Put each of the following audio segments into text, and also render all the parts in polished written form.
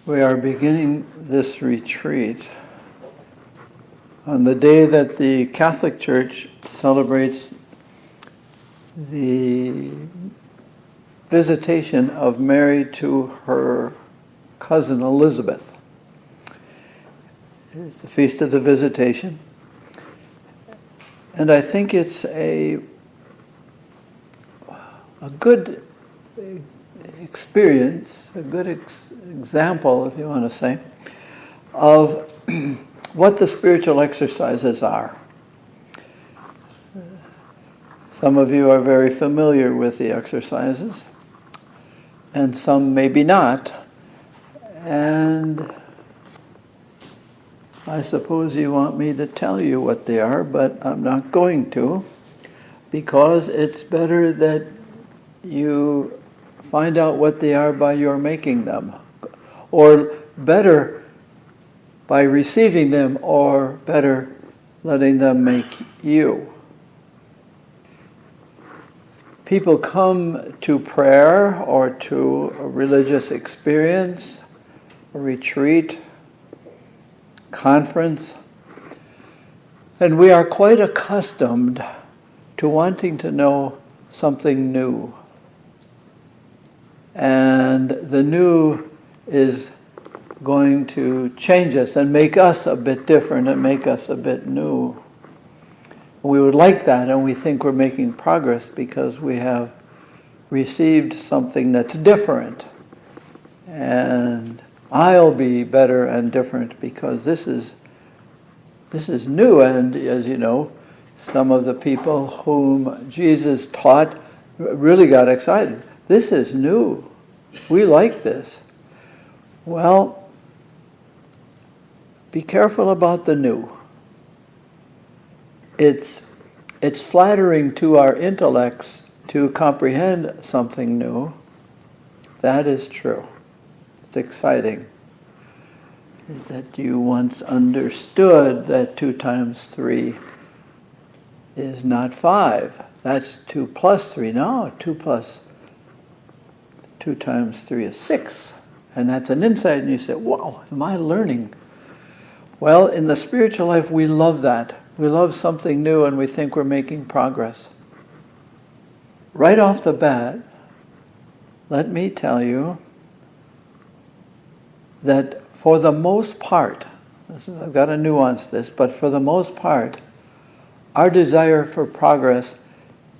We are beginning this retreat on the day that the Catholic Church celebrates the visitation of Mary to her cousin Elizabeth. It's the Feast of the Visitation. And I think it's a good experience, a good example, if you want to say, of what the spiritual exercises are. Some of you are very familiar with the exercises, and some maybe not. And I suppose you want me to tell you what they are, but I'm not going to, because it's better that you find out what they are by your making them, or better by receiving them, or better letting them make you. People come to prayer or to a religious experience, a retreat, conference, and we are quite accustomed to wanting to know something new. And the new is going to change us and make us a bit different and make us a bit new. We would like that, and we think we're making progress because we have received something that's different. And I'll be better and different because this is new. And as you know, some of the people whom Jesus taught really got excited. This is new. We like this. Well, be careful about the new. It's flattering to our intellects to comprehend something new. That is true. It's exciting that you once understood that 2 times 3 is not 5. That's 2 plus 3. No, 2 times 3 is 6. And that's an insight, and you say, wow, am I learning? Well, in the spiritual life, we love that. We love something new, and we think we're making progress. Right off the bat, let me tell you that for the most part, I've got to nuance this, but for the most part, our desire for progress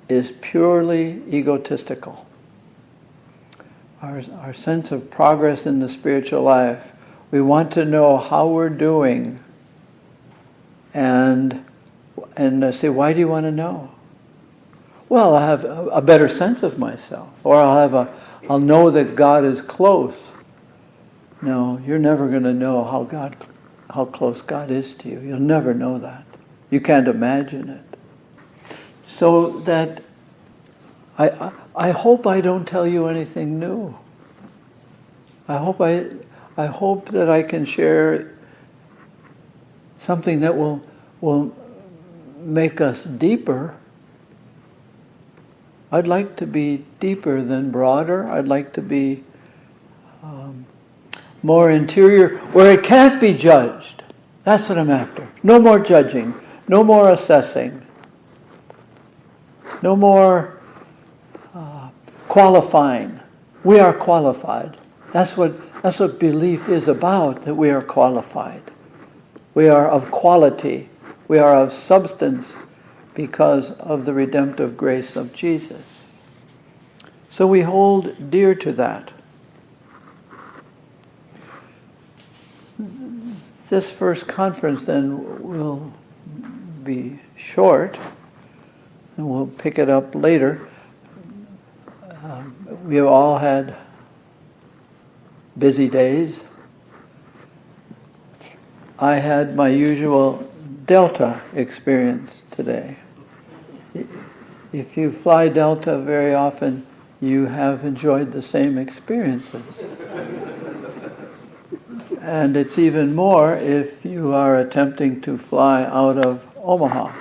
is purely egotistical. Our sense of progress in the spiritual life, we want to know how we're doing, and say, why do you want to know? Well, I'll have a better sense of myself, or I'll know that God is close. No, you're never going to know how close God is to you. You'll never know that. You can't imagine it. So that I hope I don't tell you anything new. I hope that I can share something that will make us deeper. I'd like to be deeper than broader. I'd like to be more interior, where it can't be judged. That's what I'm after. No more judging. No more assessing. No more qualifying. We are qualified. That's what belief is about, that we are qualified. We are of quality. We are of substance because of the redemptive grace of Jesus. So we hold dear to that. This first conference then will be short, and we'll pick it up later. We have all had busy days. I had my usual Delta experience today. If you fly Delta very often, you have enjoyed the same experiences. And it's even more if you are attempting to fly out of Omaha.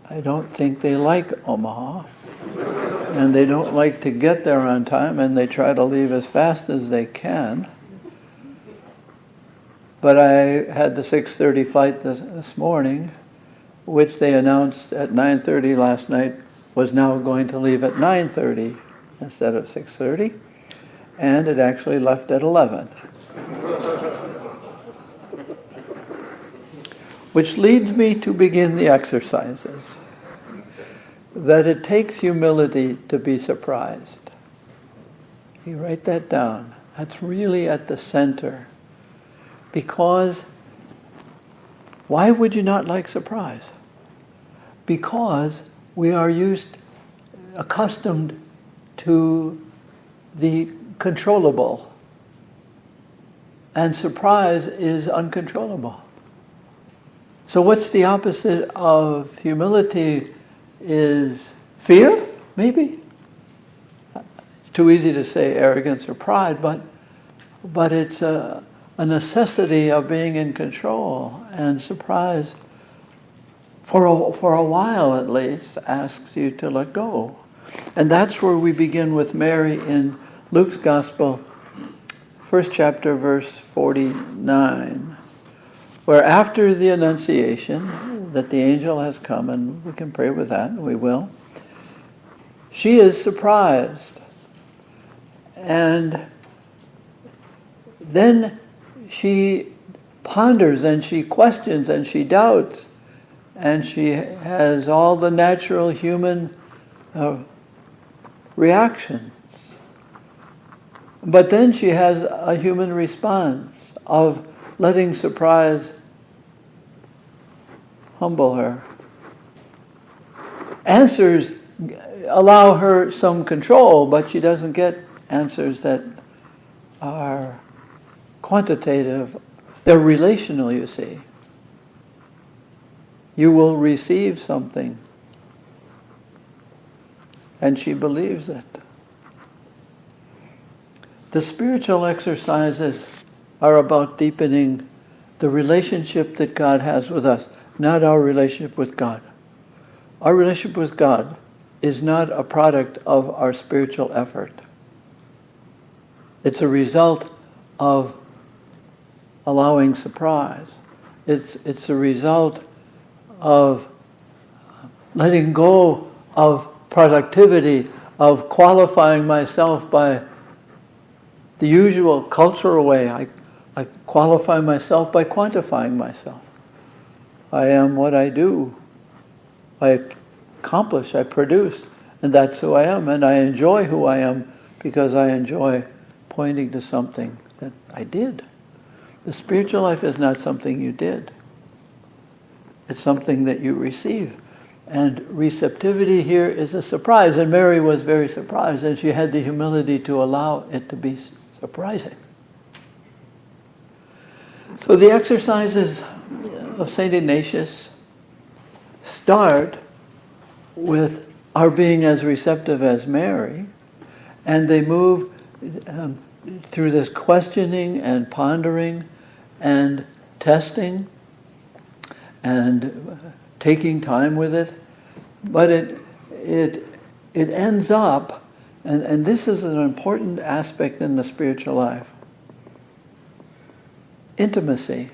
I don't think they like Omaha. And they don't like to get there on time, and they try to leave as fast as they can. But I had the 6:30 flight this morning, which they announced at 9:30 last night was now going to leave at 9:30 instead of 6:30, and it actually left at 11. Which leads me to begin the exercises. That it takes humility to be surprised. You write that down. That's really at the center. Because why would you not like surprise? Because we are accustomed to the controllable. And surprise is uncontrollable. So what's the opposite of humility is fear, maybe? It's too easy to say arrogance or pride, but it's a necessity of being in control, and surprise, for a while at least, asks you to let go. And that's where we begin with Mary in Luke's Gospel, first chapter, verse 49, where after the Annunciation, that the angel has come, and we can pray with that, and we will, she is surprised. And then she ponders and she questions and she doubts, and she has all the natural human reactions. But then she has a human response of letting surprise humble her. Answers allow her some control, but she doesn't get answers that are quantitative. They're relational, you see. You will receive something, and she believes it. The spiritual exercises are about deepening the relationship that God has with us, not our relationship with God. Our relationship with God is not a product of our spiritual effort. It's a result of allowing surprise. It's a result of letting go of productivity, of qualifying myself by the usual cultural way. I qualify myself by quantifying myself. I am what I do. I accomplish, I produce, and that's who I am. And I enjoy who I am because I enjoy pointing to something that I did. The spiritual life is not something you did. It's something that you receive. And receptivity here is a surprise. And Mary was very surprised, and she had the humility to allow it to be surprising. So the exercises of St. Ignatius start with our being as receptive as Mary, and they move through this questioning and pondering and testing and taking time with it. But it ends up, and this is an important aspect in the spiritual life, intimacy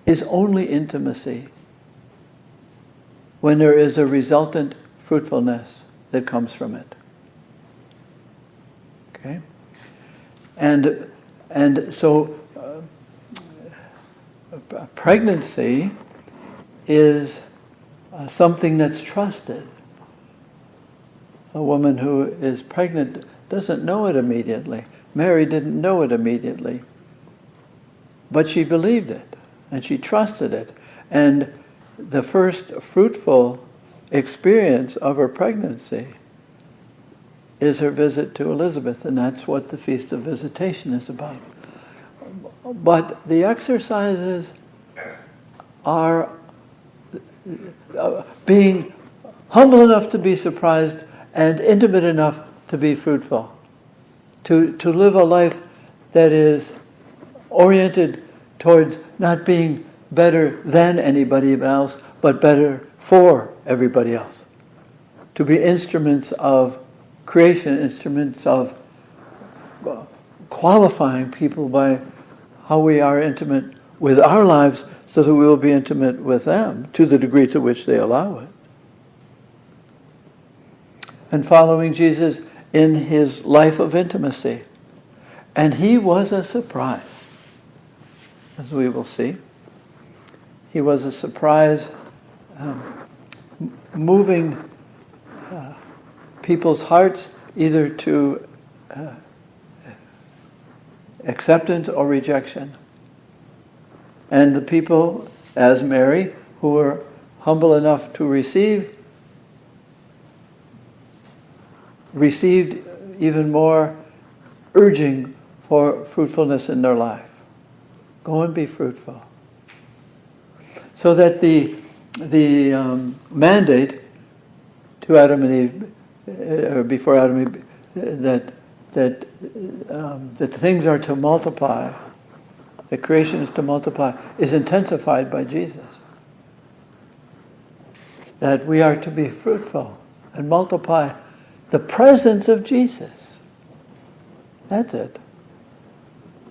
is only intimacy when there is a resultant fruitfulness that comes from it. Okay? And so pregnancy is something that's trusted. A woman who is pregnant doesn't know it immediately. Mary didn't know it immediately. But she believed it, and she trusted it. And the first fruitful experience of her pregnancy is her visit to Elizabeth, and that's what the Feast of Visitation is about. But the exercises are being humble enough to be surprised and intimate enough to be fruitful. To live a life that is oriented towards not being better than anybody else, but better for everybody else. To be instruments of creation, instruments of qualifying people by how we are intimate with our lives so that we will be intimate with them to the degree to which they allow it. And following Jesus in his life of intimacy. And he was a surprise, as we will see. He was a surprise, moving people's hearts either to acceptance or rejection. And the people, as Mary, who were humble enough to receive, received even more urging for fruitfulness in their life. Go and be fruitful. So that the mandate to Adam and Eve, or before Adam and Eve, that things are to multiply, that creation is to multiply, is intensified by Jesus. That we are to be fruitful and multiply the presence of Jesus. That's it.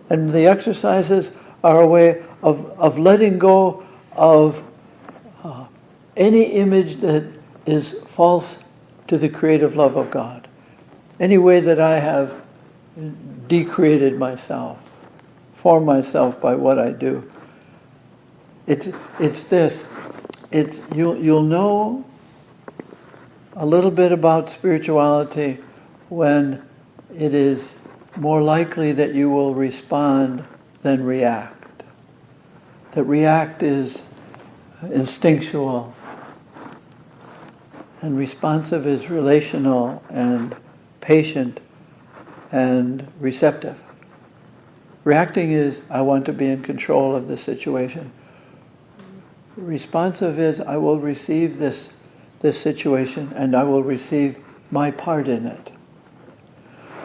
And the exercises are a way of letting go of any image that is false to the creative love of God. Any way that I have decreated myself, formed myself by what I do. It's this. You'll know a little bit about spirituality when it is more likely that you will respond than react. That react is instinctual, and responsive is relational and patient and receptive. Reacting is, I want to be in control of the situation. Responsive is, I will receive this situation and I will receive my part in it.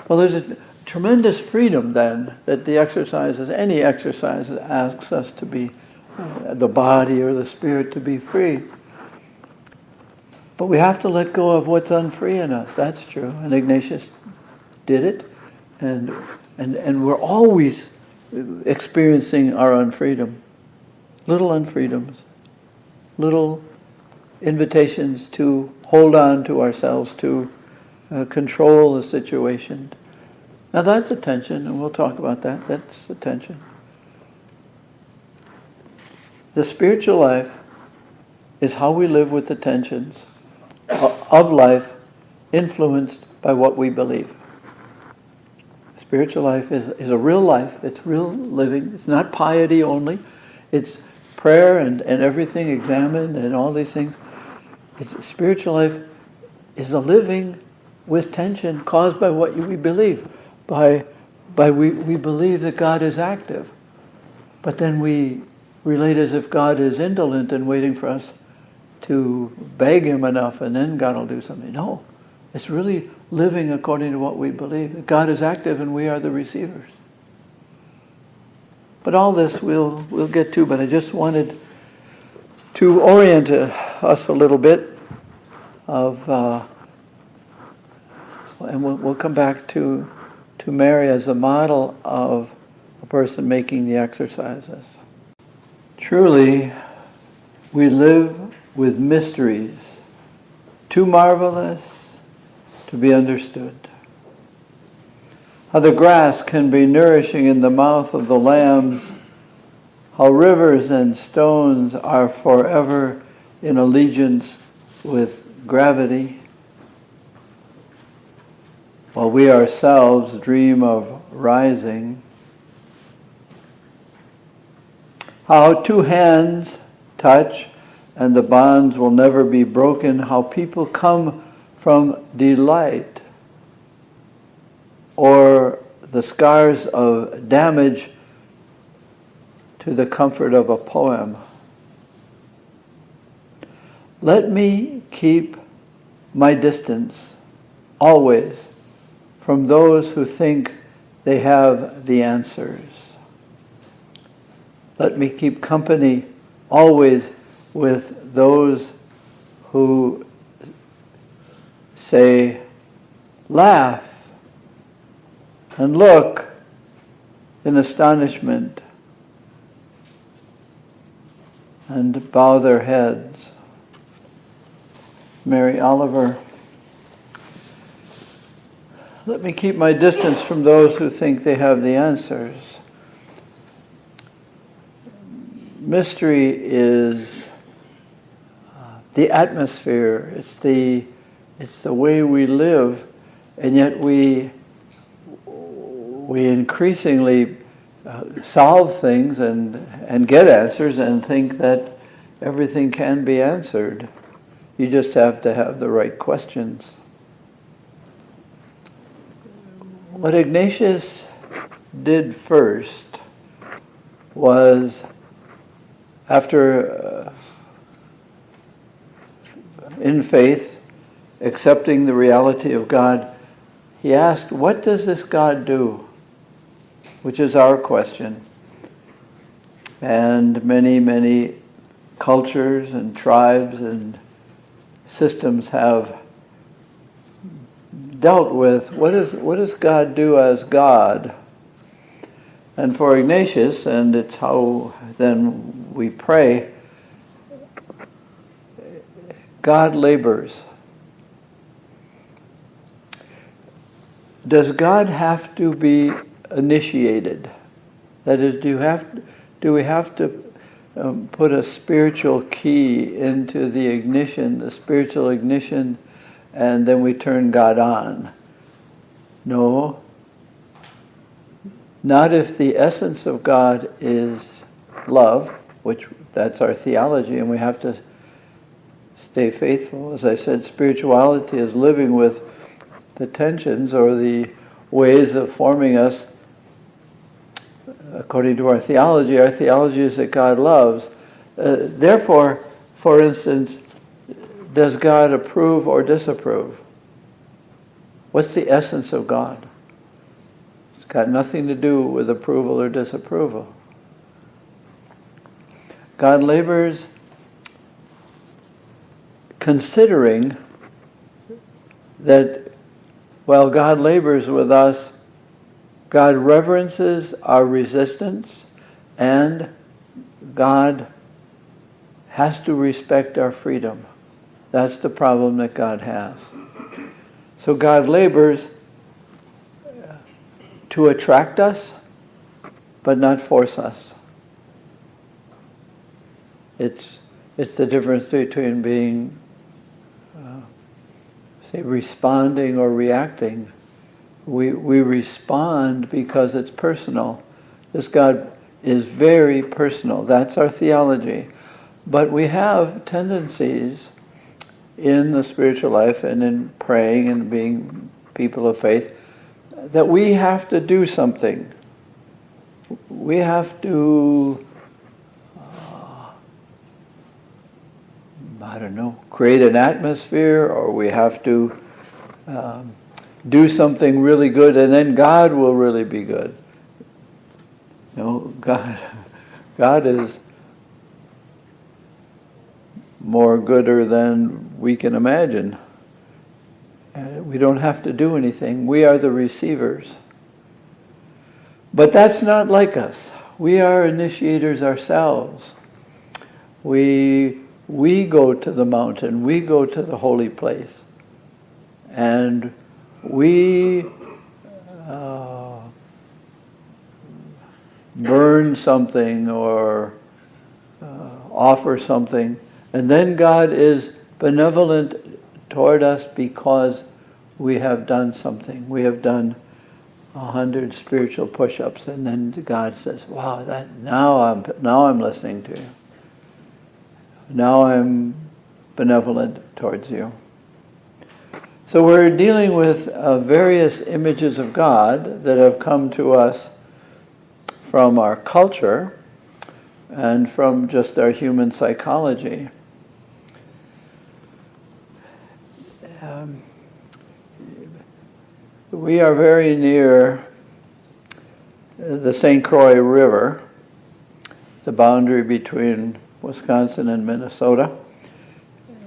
Well, there's a tremendous freedom then that the exercises, any exercise asks us to be, the body or the spirit to be free. But we have to let go of what's unfree in us. That's true. And Ignatius did it. And we're always experiencing our unfreedom. Little unfreedoms. Little invitations to hold on to ourselves, to control the situation. Now that's attention, and we'll talk about that. That's attention. The spiritual life is how we live with the tensions of life influenced by what we believe. Spiritual life is a real life. It's real living. It's not piety only. It's prayer and everything examined and all these things. Spiritual life is a living with tension caused by what we believe. We believe that God is active. But then we relate as if God is indolent and waiting for us to beg him enough and then God will do something. No. It's really living according to what we believe. God is active and we are the receivers. But all this we'll get to, but I just wanted to orient us a little bit of, and we'll come back to Mary as a model of a person making the exercises. Truly, we live with mysteries too marvelous to be understood. How the grass can be nourishing in the mouth of the lambs, how rivers and stones are forever in allegiance with gravity, while we ourselves dream of rising. How two hands touch and the bonds will never be broken, how people come from delight or the scars of damage to the comfort of a poem. Let me keep my distance always from those who think they have the answers. Let me keep company always with those who say, laugh and look in astonishment and bow their heads. Mary Oliver. Let me keep my distance from those who think they have the answers. Mystery is the atmosphere. It's the way we live, and yet we increasingly solve things and get answers and think that everything can be answered. You just have to have the right questions. What Ignatius did first was, after in faith, accepting the reality of God, he asked, what does this God do? Which is our question. And many, many cultures and tribes and systems have dealt with what does God do as God? And for Ignatius, and it's how then we pray, God labors. Does God have to be initiated? That is, do we have to put a spiritual key into the ignition, the spiritual ignition, and then we turn God on? No. Not if the essence of God is love, which that's our theology, and we have to stay faithful. As I said, spirituality is living with the tensions or the ways of forming us according to our theology. Our theology is that God loves. Therefore, for instance, does God approve or disapprove? What's the essence of God? It's got nothing to do with approval or disapproval. God labors considering that while God labors with us, God reverences our resistance, and God has to respect our freedom. That's the problem that God has. So God labors to attract us, but not force us. It's the difference between being, say, responding or reacting. We respond because it's personal. This God is very personal. That's our theology. But we have tendencies in the spiritual life and in praying and being people of faith that we have to do something. We have to, create an atmosphere, or we have to do something really good, and then God will really be good. God is more gooder than we can imagine. We don't have to do anything. We are the receivers. But that's not like us. We are initiators ourselves. We go to the mountain. We go to the holy place. And we burn something or offer something. And then God is benevolent toward us because we have done something. We have done 100 spiritual push-ups, and then God says, "Wow, now I'm listening to you. Now I'm benevolent towards you." So we're dealing with various images of God that have come to us from our culture and from just our human psychology. We are very near the St. Croix River, the boundary between Wisconsin and Minnesota.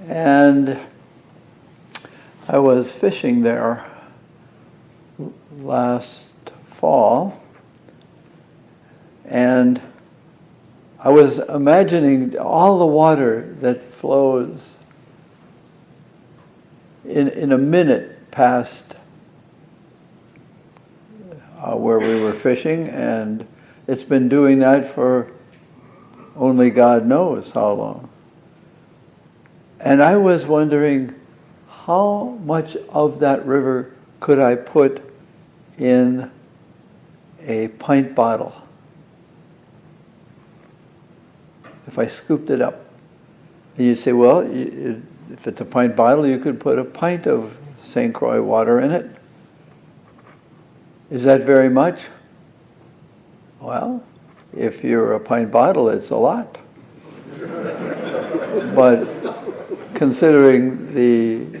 And I was fishing there last fall, and I was imagining all the water that flows in a minute past where we were fishing, and it's been doing that for only God knows how long. And I was wondering, how much of that river could I put in a pint bottle if I scooped it up? And you say, well, if it's a pint bottle, you could put a pint of St. Croix water in it. Is that very much? Well, if you're a pint bottle, it's a lot. But considering the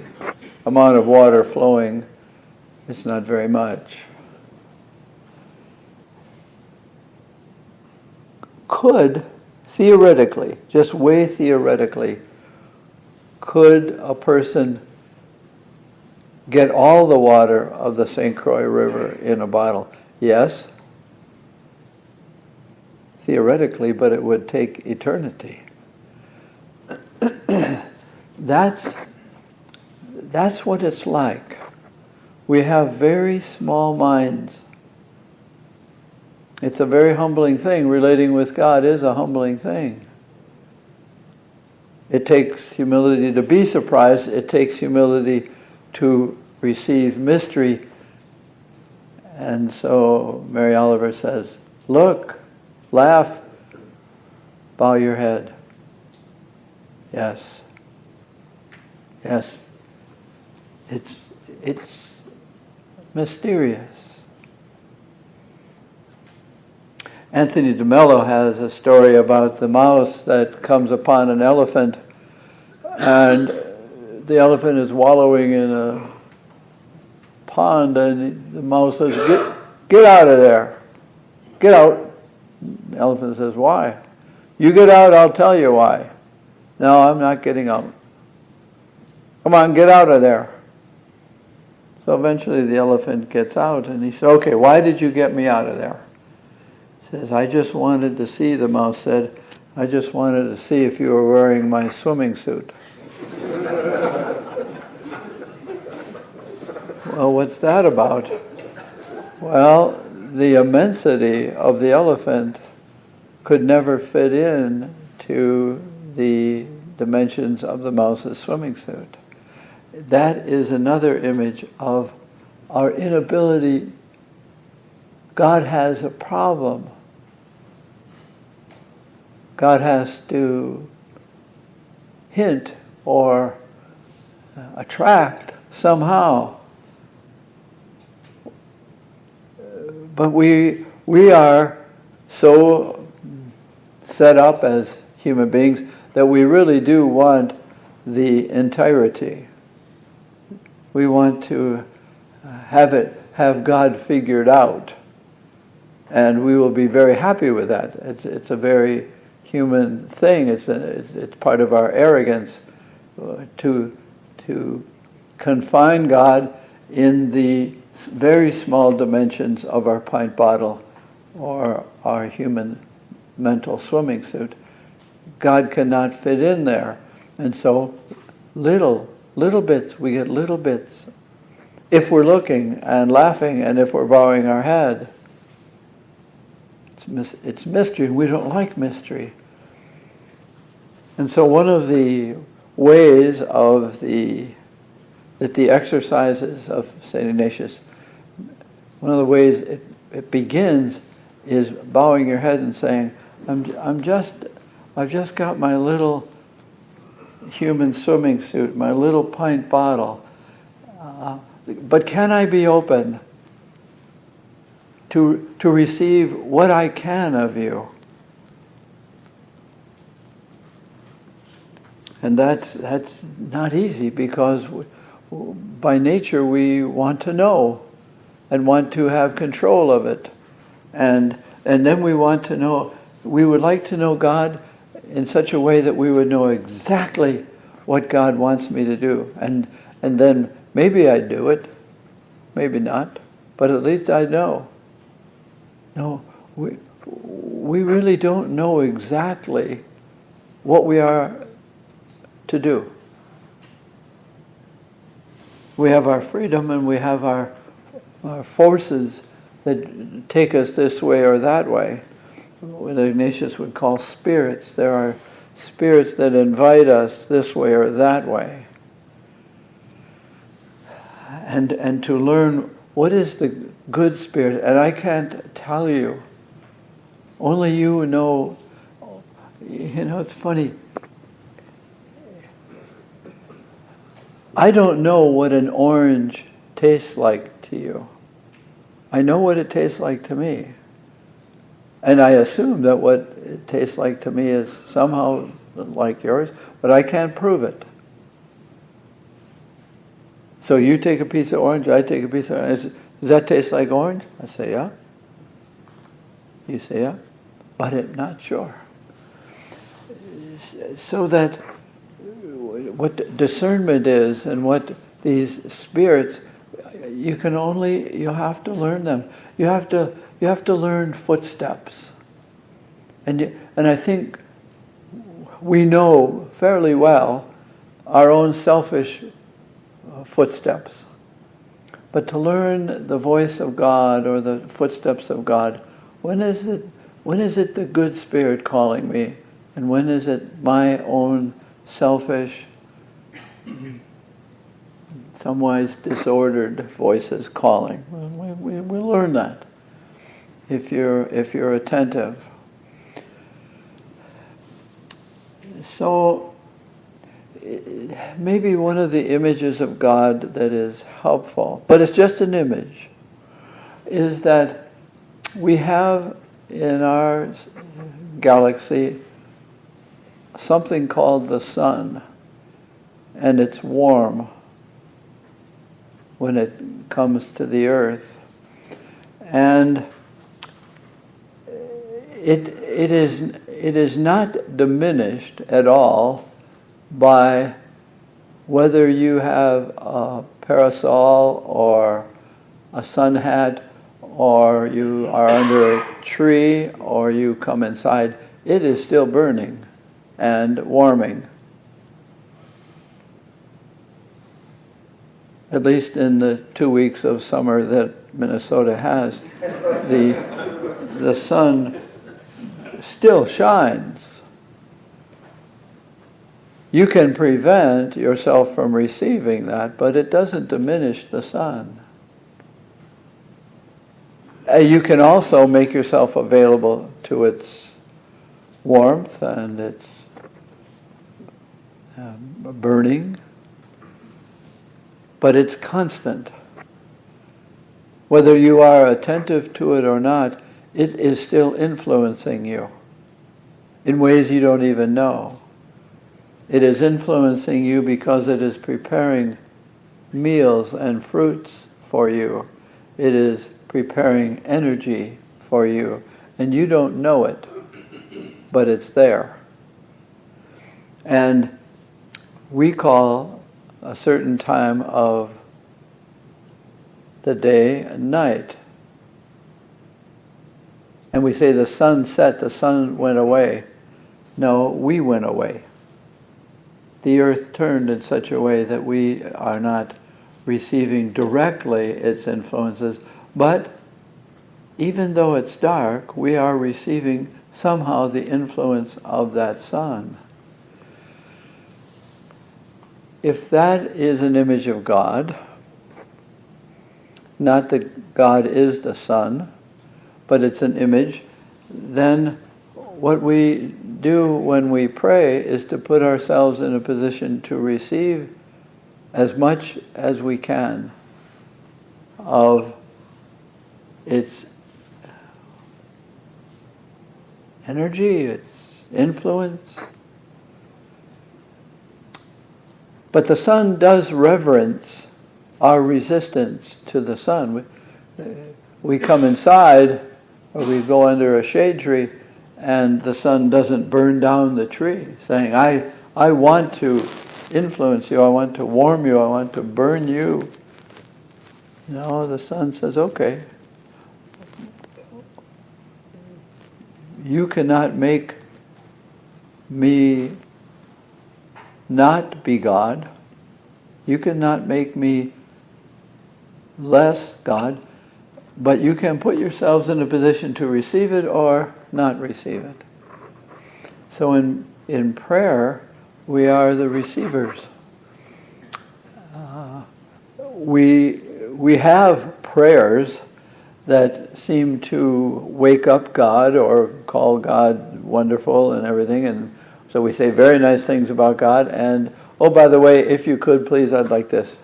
amount of water flowing, it's not very much. Could, theoretically, just way theoretically, could a person get all the water of the St. Croix River in a bottle? Yes, theoretically, but it would take eternity. That's what it's like. We have very small minds. It's a very humbling thing. Relating with God is a humbling thing. It takes humility to be surprised. It takes humility to receive mystery. And so Mary Oliver says, look, laugh, bow your head. Yes. Yes. It's mysterious. Anthony de Mello has a story about the mouse that comes upon an elephant, and the elephant is wallowing in a pond, and the mouse says, get out of there. Get out. The elephant says, why? You get out, I'll tell you why. No, I'm not getting out. Come on, get out of there. So eventually the elephant gets out, and he said, okay, why did you get me out of there? He says, I just wanted to see, the mouse said, I just wanted to see if you were wearing my swimming suit. Well, what's that about? Well, the immensity of the elephant could never fit in to the dimensions of the mouse's swimming suit. That is another image of our inability. God has a problem. God has to hint or attract somehow. But we are so set up as human beings that we really do want the entirety. We want to have God figured out, and we will be very happy with that. It's a very human thing. It's part of our arrogance to confine God in the very small dimensions of our pint bottle or our human mental swimming suit. God cannot fit in there, and so little bits, we get little bits. If we're looking and laughing, and if we're bowing our head, it's mystery. We don't like mystery. And so one of the ways of that the exercises of St. Ignatius, one of the ways it begins is bowing your head and saying, I've just got my little human swimming suit, my little pint bottle. But can I be open to receive what I can of you? And that's not easy, because by nature we want to know and want to have control of it. And then we want to know, we would like to know God in such a way that we would know exactly what God wants me to do. And then maybe I'd do it, maybe not, but at least I'd know. No, we really don't know exactly what we are to do. We have our freedom and we have our forces that take us this way or that way. What Ignatius would call spirits. There are spirits that invite us this way or that way. And to learn what is the good spirit. And I can't tell you. Only you know. You know, it's funny. I don't know what an orange tastes like to you. I know what it tastes like to me. And I assume that what it tastes like to me is somehow like yours, but I can't prove it. So you take a piece of orange, I take a piece of orange. Does that taste like orange? I say, yeah. You say, yeah. But I'm not sure. So that what discernment is and what these spirits, you have to learn them. You have to learn footsteps. And I think we know fairly well our own selfish footsteps. But to learn the voice of God or the footsteps of God, when is it the good spirit calling me? And when is it my own selfish, somewise disordered voices calling? We learn that if you're attentive. So maybe one of the images of God that is helpful, but it's just an image, is that we have in our galaxy something called the sun, and it's warm when it comes to the earth, and it is not diminished at all by whether you have a parasol or a sun hat, or you are under a tree, or you come inside. It is still burning and warming. At least in the 2 weeks of summer that Minnesota has, the sun still shines. You can prevent yourself from receiving that, but it doesn't diminish the sun. You can also make yourself available to its warmth and its burning, but it's constant. Whether you are attentive to it or not, it is still influencing you in ways you don't even know. It is influencing you because it is preparing meals and fruits for you. It is preparing energy for you, and you don't know it, but it's there. And we call a certain time of the day and night. And we say the sun set, the sun went away. No, we went away. The earth turned in such a way that we are not receiving directly its influences, but even though it's dark, we are receiving somehow the influence of that sun. If that is an image of God, not that God is the sun, but it's an image, then what we do when we pray is to put ourselves in a position to receive as much as we can of its energy, its influence. But the sun does reverence our resistance to the sun. We come inside, or we go under a shade tree, and the sun doesn't burn down the tree, saying, I want to influence you, I want to warm you, I want to burn you. No, the sun says, okay, you cannot make me not be God. You cannot make me less God, but you can put yourselves in a position to receive it or not receive it. So in prayer, we are the receivers. We have prayers that seem to wake up God or call God wonderful and everything, and so we say very nice things about God, and oh, by the way, if you could, please, I'd like this.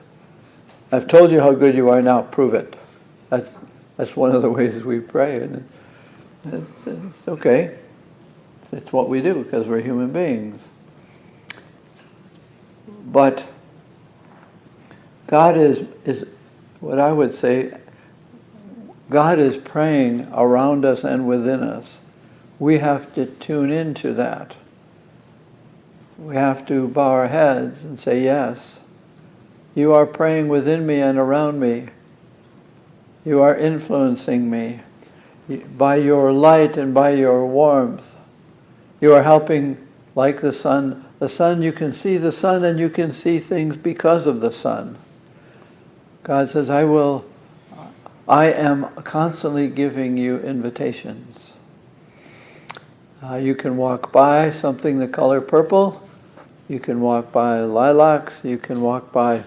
I've told you how good you are, now prove it. That's one of the ways we pray, and it's okay. It's what we do because we're human beings. But God is what I would say, God is praying around us and within us. We have to tune into that. We have to bow our heads and say, yes, you are praying within me and around me. You are influencing me by your light and by your warmth. You are helping, like the sun. The sun, you can see the sun and you can see things because of the sun. God says, I am constantly giving you invitations. You can walk by something the color purple. You can walk by lilacs. You can walk by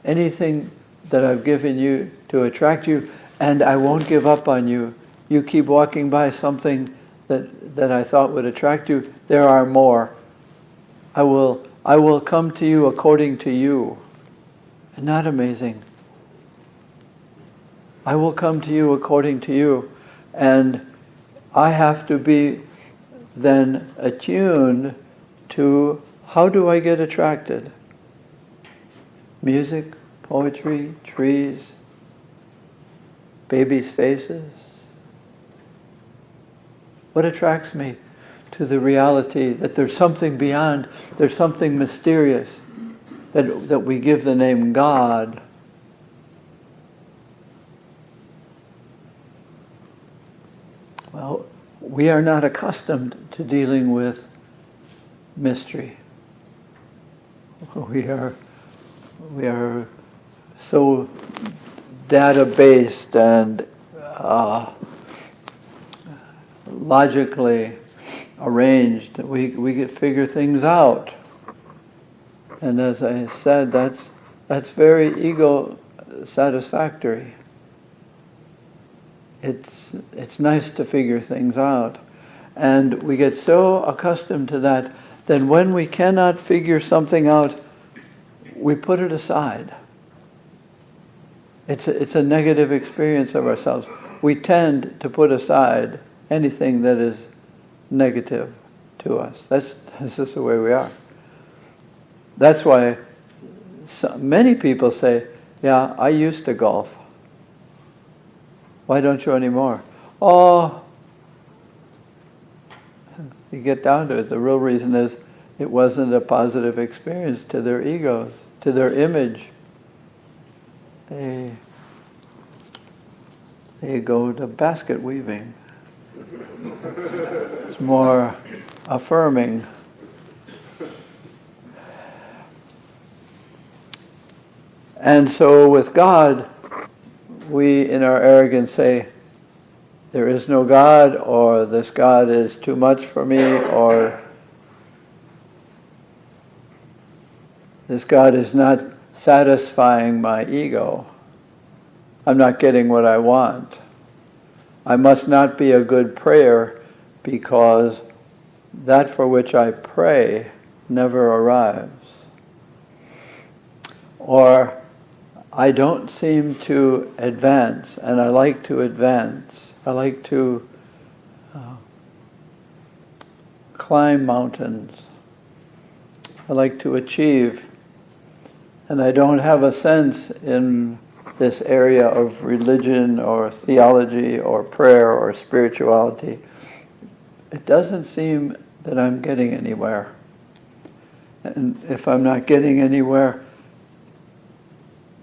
anything that I've given you to attract you, and I won't give up on you. You keep walking by something that I thought would attract you. There are more. I will come to you according to you. Isn't that amazing? I will come to you according to you. And I have to be then attuned to how do I get attracted? Music, poetry, trees, babies' faces. What attracts me to the reality that there's something beyond, there's something mysterious, that we give the name God. Well, we are not accustomed to dealing with mystery. We are so data-based and logically arranged that we can figure things out. And as I said, that's very ego satisfactory. It's nice to figure things out. And we get so accustomed to that, then when we cannot figure something out, we put it aside. It's a negative experience of ourselves. We tend to put aside anything that is negative to us. That's just the way we are. That's why many people say, yeah, I used to golf. Why don't you anymore? Oh, you get down to it. The real reason is it wasn't a positive experience to their egos, to their image. They go to basket weaving. It's more affirming. And so with God, we in our arrogance say, there is no God, or this God is too much for me, or this God is not satisfying my ego. I'm not getting what I want. I must not be a good prayer because that for which I pray never arrives. Or I don't seem to advance, and I like to advance. I like to climb mountains. I like to achieve. And I don't have a sense in this area of religion or theology or prayer or spirituality. It doesn't seem that I'm getting anywhere. And if I'm not getting anywhere,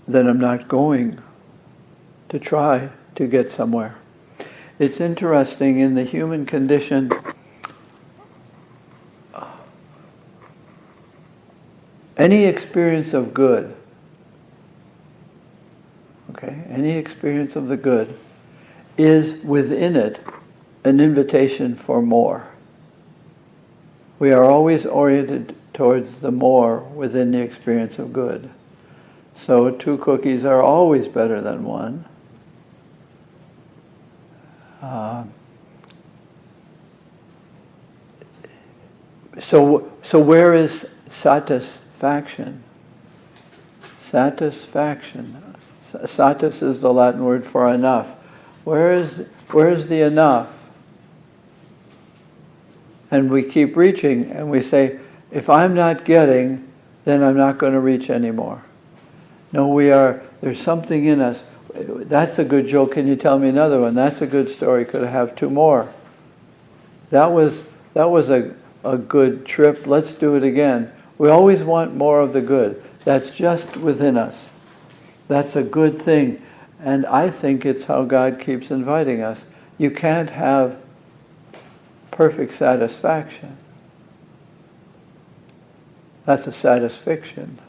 then I'm not going to try to get somewhere. it's interesting in the human condition. Any experience of good, okay, any experience of the good is within it an invitation for more. We are always oriented towards the more within the experience of good. So 2 cookies are always better than 1. So where is satisfaction? Satisfaction. Satis is the Latin word for enough. Where is the enough? And we keep reaching, and we say, if I'm not getting, then I'm not going to reach anymore. No, there's something in us. That's a good joke, can you tell me another one? That's a good story, could I have 2 more? That was a good trip, let's do it again. We always want more of the good. That's just within us. That's a good thing. And I think it's how God keeps inviting us. You can't have perfect satisfaction. That's a satisfaction.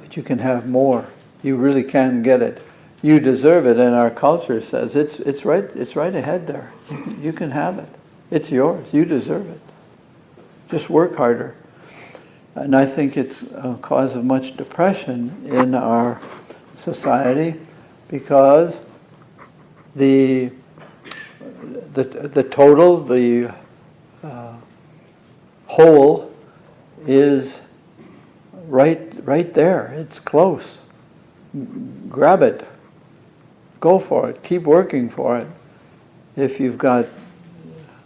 But you can have more. You really can get it. You deserve it, and our culture says it's right ahead there. You can have it. It's yours. You deserve it. Just work harder. And I think it's a cause of much depression in our society because the total, the whole is right there. It's close. Grab it. Go for it. Keep working for it. If you've got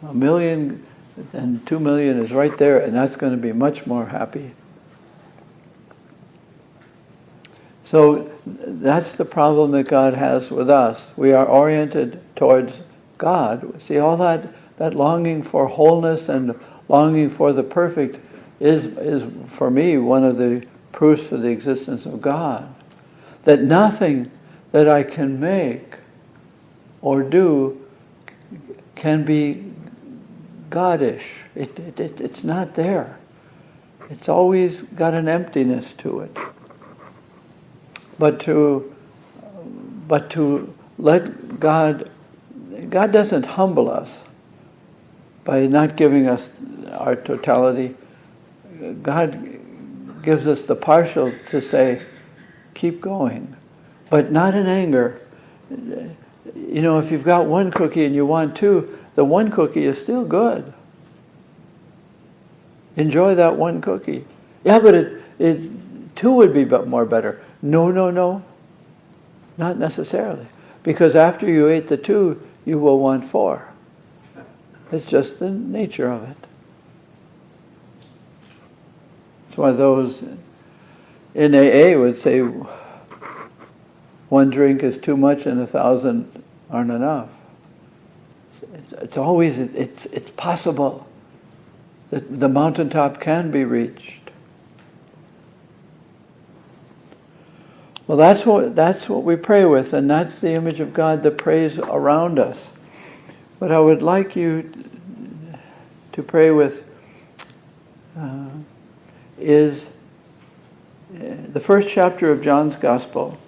1 million, and 2 million is right there, and that's going to be much more happy. So that's the problem that God has with us. We are oriented towards God. See, all that longing for wholeness and longing for the perfect is for me one of the proofs of the existence of God. That nothing that I can make or do can be Godish. It's not there. It's always got an emptiness to it. But to let God doesn't humble us by not giving us our totality. God gives us the partial to say, keep going, but not in anger. You know, if you've got 1 cookie and you want 2, the 1 cookie is still good. Enjoy that 1 cookie. Yeah, but 2 would be more better. No. Not necessarily. Because after you ate the 2, you will want 4. It's just the nature of it. That's why those in AA would say 1 drink is too much and 1,000 aren't enough. It's always, it's possible that the mountaintop can be reached. Well, that's what we pray with, and that's the image of God that prays around us. What I would like you to pray with is the first chapter of John's Gospel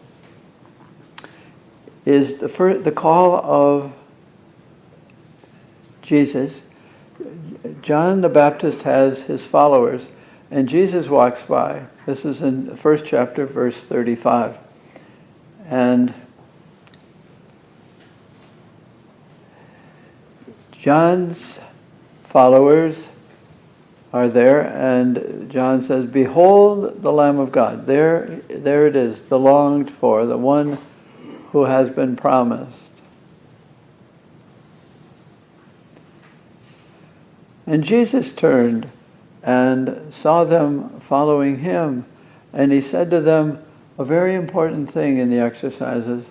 is the call of Jesus. John the Baptist has his followers, and Jesus walks by. This is in the first chapter, verse 35. And John's followers are there, and John says, "Behold the Lamb of God." There it is, the longed for, the one who has been promised. And Jesus turned and saw them following him, and he said to them a very important thing in the exercises: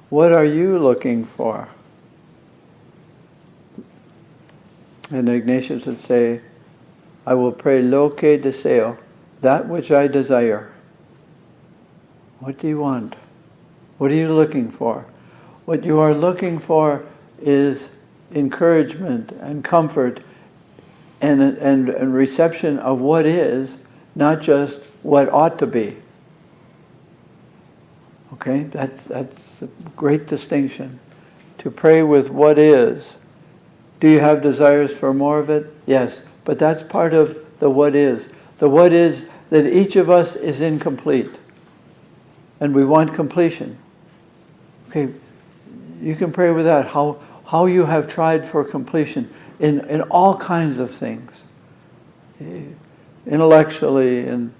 "What are you looking for?" And Ignatius would say, "I will pray lo que deseo, that which I desire." What do you want? What are you looking for? What you are looking for is encouragement and comfort and reception of what is, not just what ought to be. Okay, that's a great distinction. To pray with what is. Do you have desires for more of it? Yes, but that's part of the what is. The what is that each of us is incomplete, and we want completion. Okay, you can pray with that. How you have tried for completion in all kinds of things, intellectually and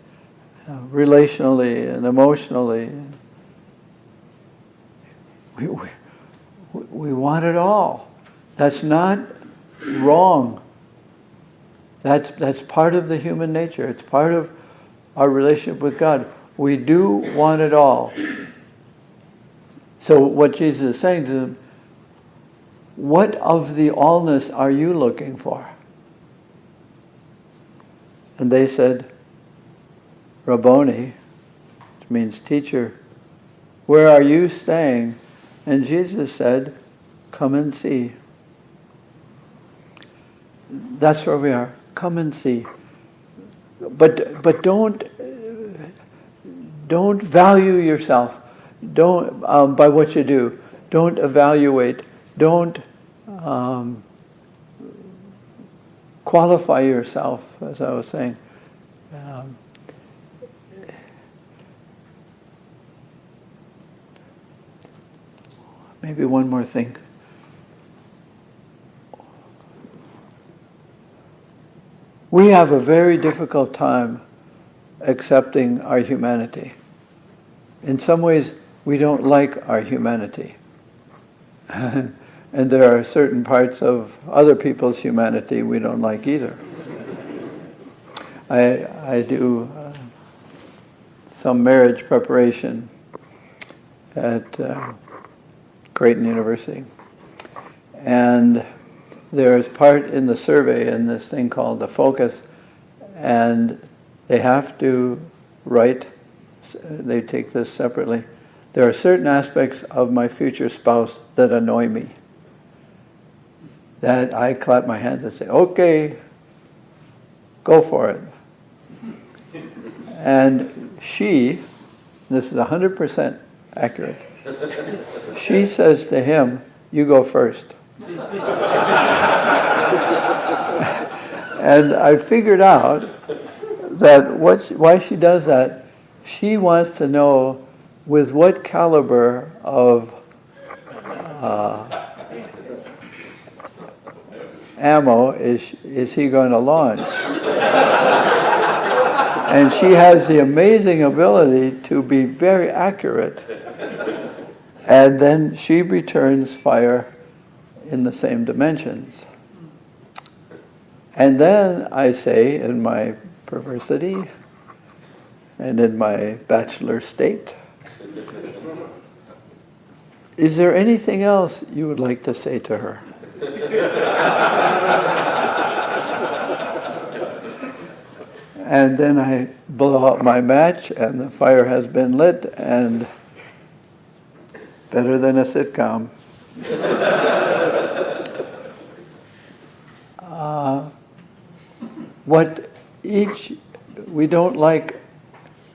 relationally and emotionally. We want it all. That's not wrong. That's part of the human nature. It's part of our relationship with God. We do want it all. So what Jesus is saying to them, what of the allness are you looking for? And they said, Rabboni, which means teacher, where are you staying? And Jesus said, come and see. That's where we are. Come and see. But don't value yourself. Don't by what you do. Don't evaluate. Don't qualify yourself, as I was saying. Maybe one more thing. We have a very difficult time accepting our humanity. In some ways, we don't like our humanity. And there are certain parts of other people's humanity we don't like either. I do some marriage preparation at Creighton University. And there's part in the survey in this thing called the focus, and they have to write, they take this separately, there are certain aspects of my future spouse that annoy me. That I clap my hands and say, okay, go for it. And she, this is 100% accurate, she says to him, you go first. And I figured out that why she does that, she wants to know with what caliber of ammo is he going to launch. And she has the amazing ability to be very accurate. And then she returns fire in the same dimensions. And then I say, in my perversity and in my bachelor state, is there anything else you would like to say to her? And then I blow out my match and the fire has been lit, and better than a sitcom. What each we don't like,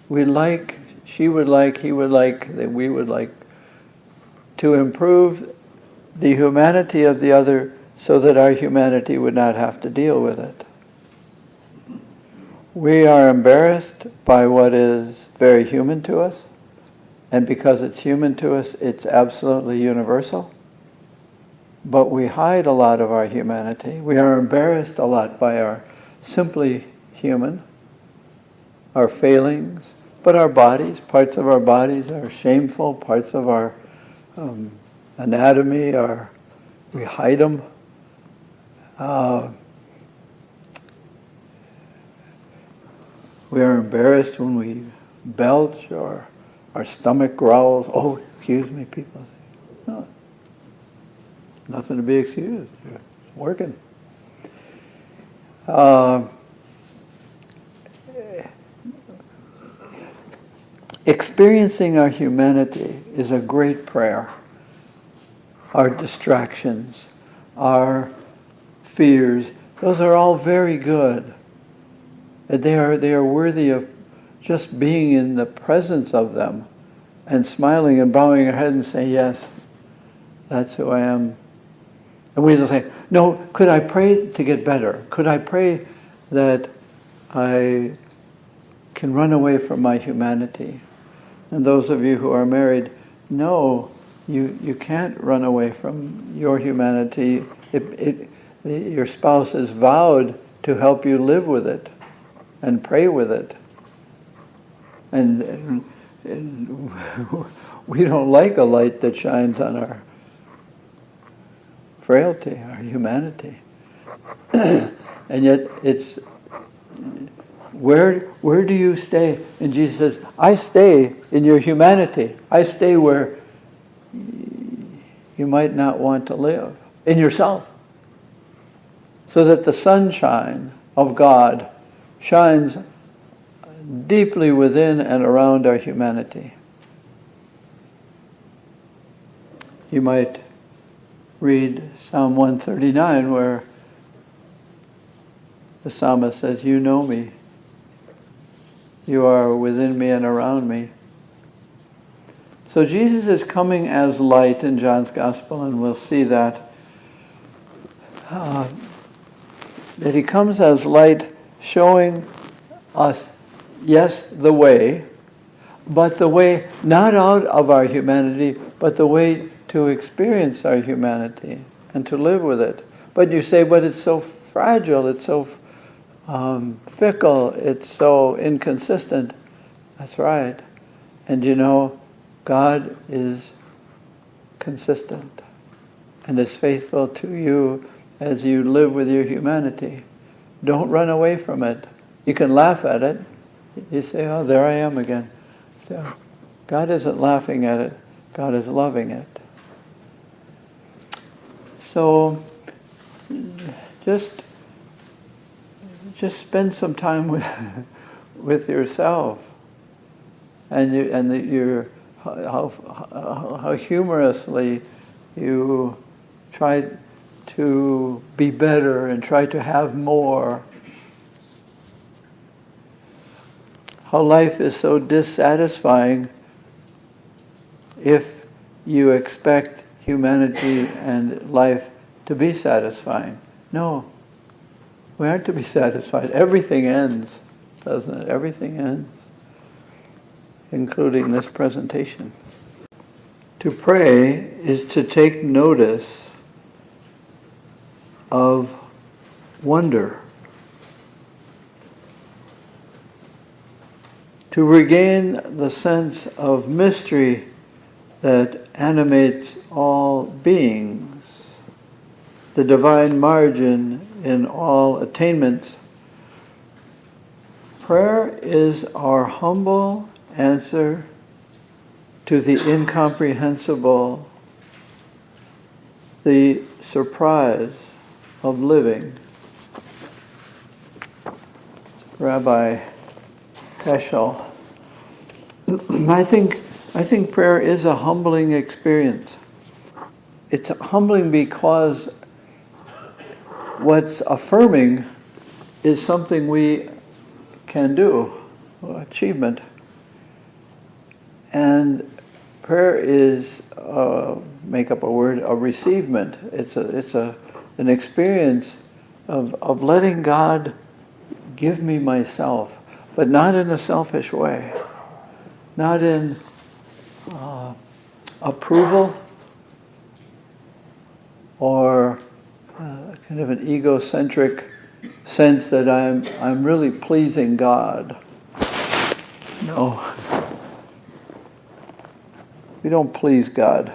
we like, she would like, he would like, that we would like to improve the humanity of the other so that our humanity would not have to deal with it. We are embarrassed by what is very human to us, and because it's human to us, it's absolutely universal. But we hide a lot of our humanity. We are embarrassed a lot by our simply human, our failings, but our bodies, parts of our bodies are shameful, parts of our anatomy are, we hide them. We are embarrassed when we belch or our stomach growls. Oh, excuse me, people say. No, nothing to be excused. It's working. Experiencing our humanity is a great prayer. our distractions, our fears. Those are all very good. They are worthy of just being in the presence of them and smiling and bowing our head and saying, yes, that's who I am. And we don't say, no, could I pray to get better? Could I pray that I can run away from my humanity? And those of you who are married, no, you can't run away from your humanity. Your spouse is vowed to help you live with it and pray with it. And we don't like a light that shines on our frailty, our humanity. And yet it's, where do you stay? And Jesus says, I stay in your humanity. I stay where you might not want to live, in yourself. So that the sunshine of God shines deeply within and around our humanity. You might read Psalm 139 where the psalmist says, you know me. You are within me and around me. So Jesus is coming as light in John's Gospel, and we'll see that he comes as light, showing us, yes, the way, but the way not out of our humanity, but the way to experience our humanity and to live with it. But you say, but it's so fragile, it's so fickle, it's so inconsistent. That's right. And you know, God is consistent and is faithful to you as you live with your humanity. Don't run away from it. You can laugh at it. You say, oh, there I am again. So God isn't laughing at it. God is loving it. So just spend some time with yourself, and how humorously you try to be better and try to have more. How life is so dissatisfying if you expect humanity and life to be satisfying. No, we aren't to be satisfied. Everything ends, doesn't it? Everything ends, including this presentation. To pray is to take notice of wonder, to regain the sense of mystery that animates all beings, the divine margin in all attainments. Prayer is our humble answer to the incomprehensible, the surprise of living. Rabbi Heschel. I think prayer is a humbling experience. It's humbling because what's affirming is something we can do, achievement. And prayer is, make up a word, a receivement. It's an experience of letting God give me myself, but not in a selfish way, not in approval or kind of an egocentric sense that I'm really pleasing God. No. We don't please God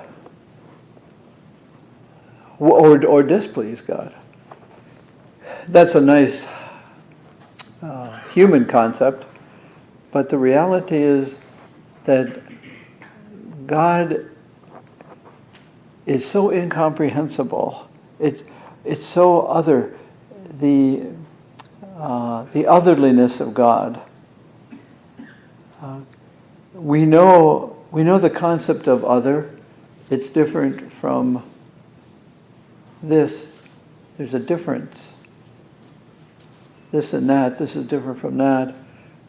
or displease God. That's a nice human concept, but the reality is that God is so incomprehensible. It's so other. The otherliness of God. We know the concept of other. It's different from this, there's a difference. This and that, this is different from that.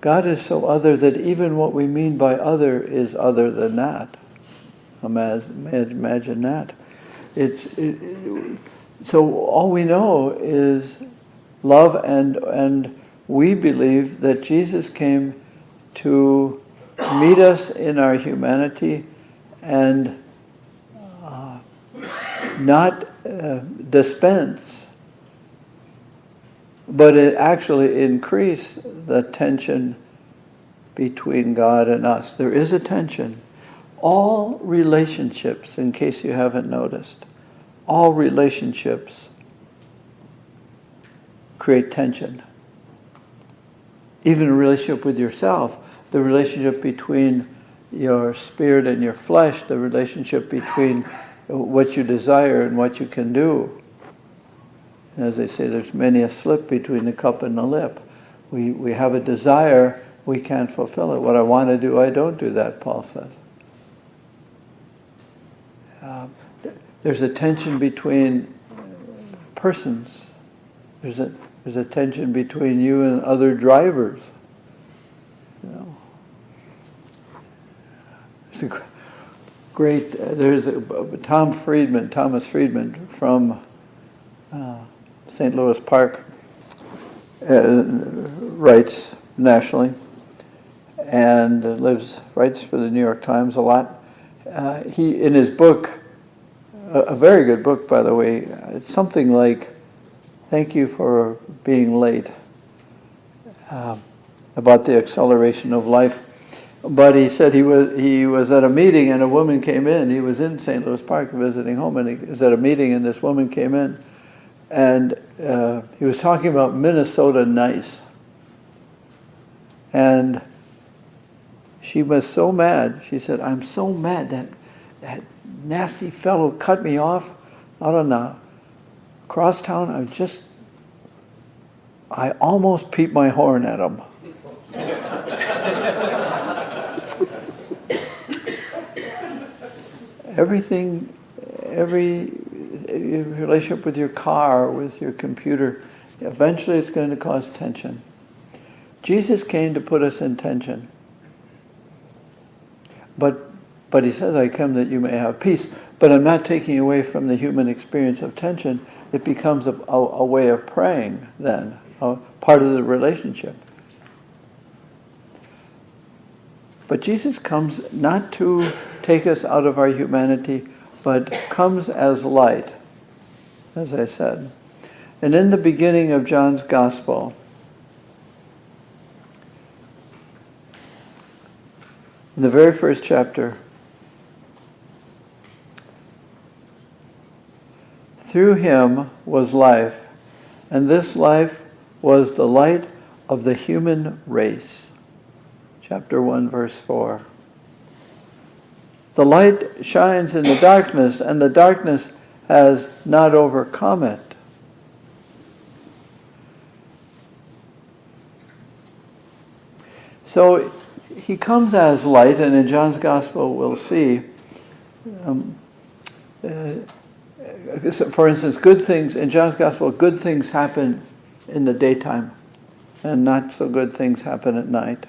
God is so other that even what we mean by other is other than that. Imagine that. So all we know is love, and we believe that Jesus came to meet us in our humanity and not dispense, but it actually increased the tension between God and us. There is a tension. All relationships, in case you haven't noticed, all relationships create tension. Even a relationship with yourself, the relationship between your spirit and your flesh, the relationship between what you desire and what you can do. As they say, there's many a slip between the cup and the lip. We have a desire, we can't fulfill it. What I want to do, I don't do that, Paul says. There's a tension between persons. There's a tension between you and other drivers. It's a great. There's Thomas Friedman from St. Louis Park, writes nationally and writes for the New York Times a lot. He, in his book, a very good book, by the way, it's something like "Thank You for Being Late," about the acceleration of life. But he said he was at a meeting and a woman came in. He was in St. Louis Park visiting home, and he was at a meeting and this woman came in, and he was talking about Minnesota nice. And she was so mad. She said, "I'm so mad that nasty fellow cut me off out on the crosstown. I almost peeped my horn at him." Every relationship with your car, with your computer, eventually it's going to cause tension. Jesus came to put us in tension. But he says, "I come that you may have peace." But I'm not taking away from the human experience of tension. It becomes a way of praying then, part of the relationship. But Jesus comes not to take us out of our humanity, but comes as light, as I said. And in the beginning of John's Gospel, in the very first chapter, "Through him was life, and this life was the light of the human race." Chapter 1, verse 4. "The light shines in the darkness, and the darkness has not overcome it." So he comes as light, and in John's Gospel we'll see, for instance, good things, in John's Gospel, good things happen in the daytime, and not so good things happen at night.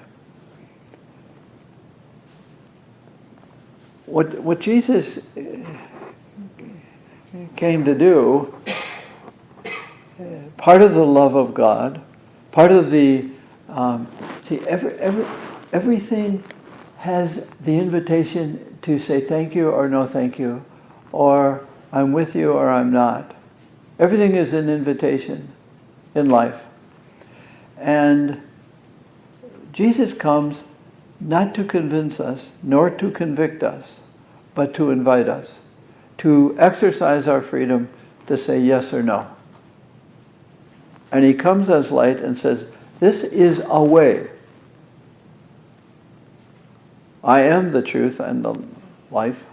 What Jesus came to do, part of the love of God, part of the everything has the invitation to say thank you or no thank you, or I'm with you or I'm not. Everything is an invitation in life. And Jesus comes not to convince us, nor to convict us, but to invite us, to exercise our freedom to say yes or no. And he comes as light and says, this is a way. I am the truth and the life,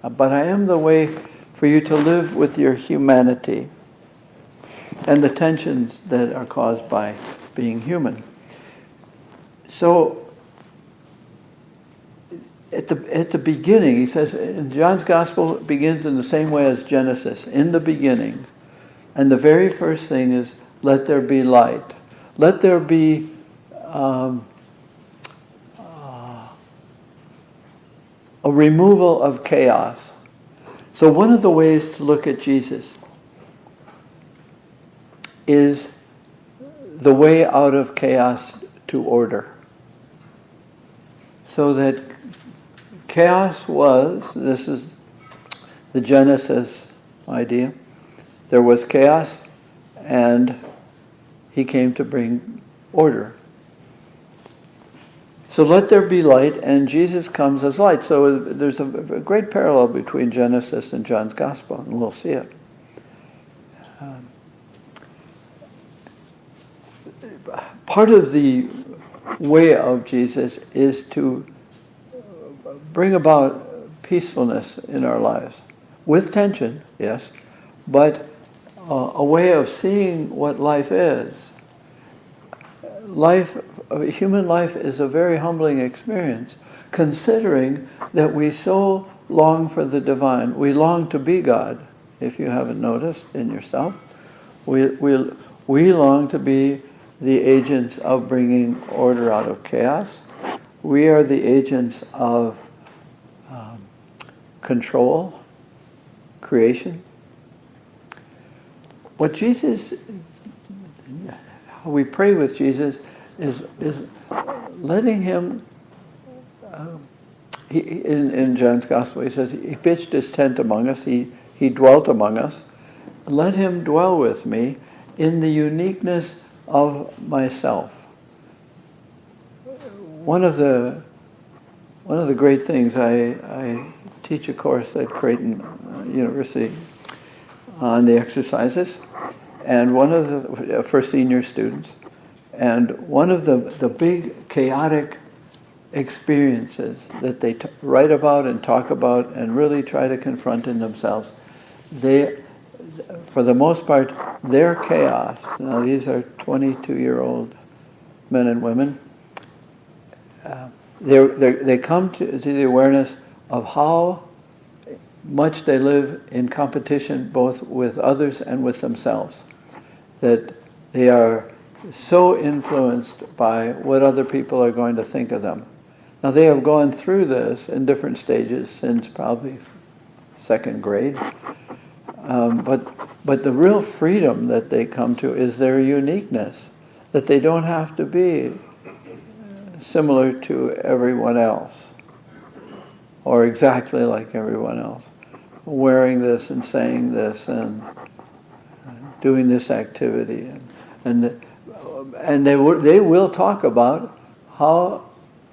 but I am the way for you to live with your humanity and the tensions that are caused by being human. So at the beginning, he says, in John's Gospel, it begins in the same way as Genesis, in the beginning. And the very first thing is, let there be light. Let there be a removal of chaos. So one of the ways to look at Jesus is the way out of chaos to order. So that chaos was, this is the Genesis idea, there was chaos and he came to bring order. So let there be light, and Jesus comes as light. So there's a great parallel between Genesis and John's Gospel, and we'll see it. Part of the way of Jesus is to bring about peacefulness in our lives. With tension, yes, but a way of seeing what life is. Human life is a very humbling experience, considering that we so long for the divine. We long to be God, if you haven't noticed in yourself. We long to be the agents of bringing order out of chaos. We are the agents of control, creation. What Jesus, how we pray with Jesus is letting him, in John's Gospel he says, he pitched his tent among us, he dwelt among us. Let him dwell with me in the uniqueness of myself. One of the great things, I teach a course at Creighton University on the exercises, and for senior students, and one of the big chaotic experiences that they write about and talk about and really try to confront in themselves, for the most part, their chaos. Now these are 22-year-old men and women. They come to the awareness of how much they live in competition both with others and with themselves. That they are so influenced by what other people are going to think of them. Now they have gone through this in different stages since probably second grade. But the real freedom that they come to is their uniqueness, that they don't have to be similar to everyone else, or exactly like everyone else, wearing this and saying this and doing this activity, and they will talk about how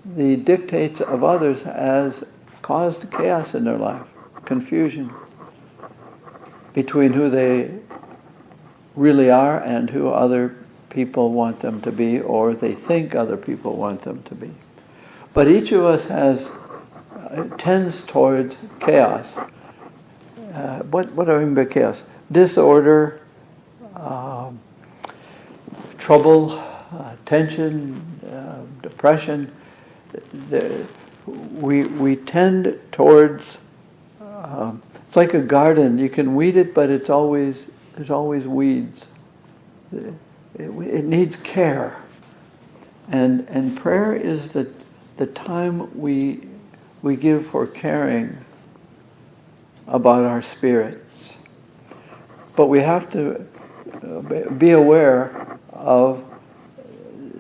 the dictates of others has caused chaos in their life, confusion between who they really are and who other people want them to be, or they think other people want them to be. But each of us tends towards chaos. What do I mean by chaos? Disorder, trouble, tension, depression. We tend towards. It's like a garden. You can weed it, but there's always weeds. It needs care, and prayer is the time we give for caring about our spirits. But we have to be aware of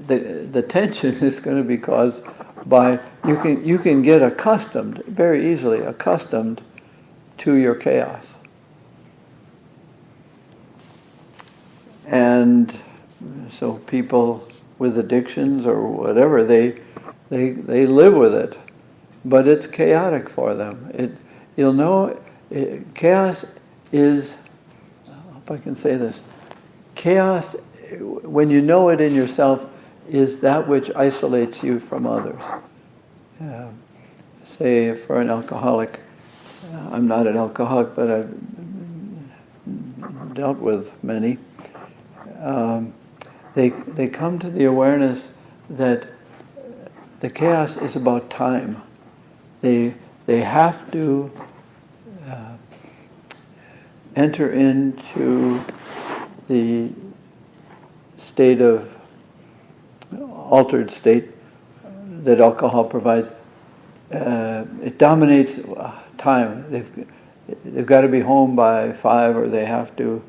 the tension is going to be caused by you can get very easily accustomed to your chaos. And so people with addictions or whatever, they live with it, but it's chaotic for them. Chaos is, I hope I can say this, chaos, when you know it in yourself, is that which isolates you from others. Say for an alcoholic, I'm not an alcoholic, but I've dealt with many. They come to the awareness that the chaos is about time. they have to enter into the state of altered state that alcohol provides. It dominates time. They've got to be home by 5, or they have to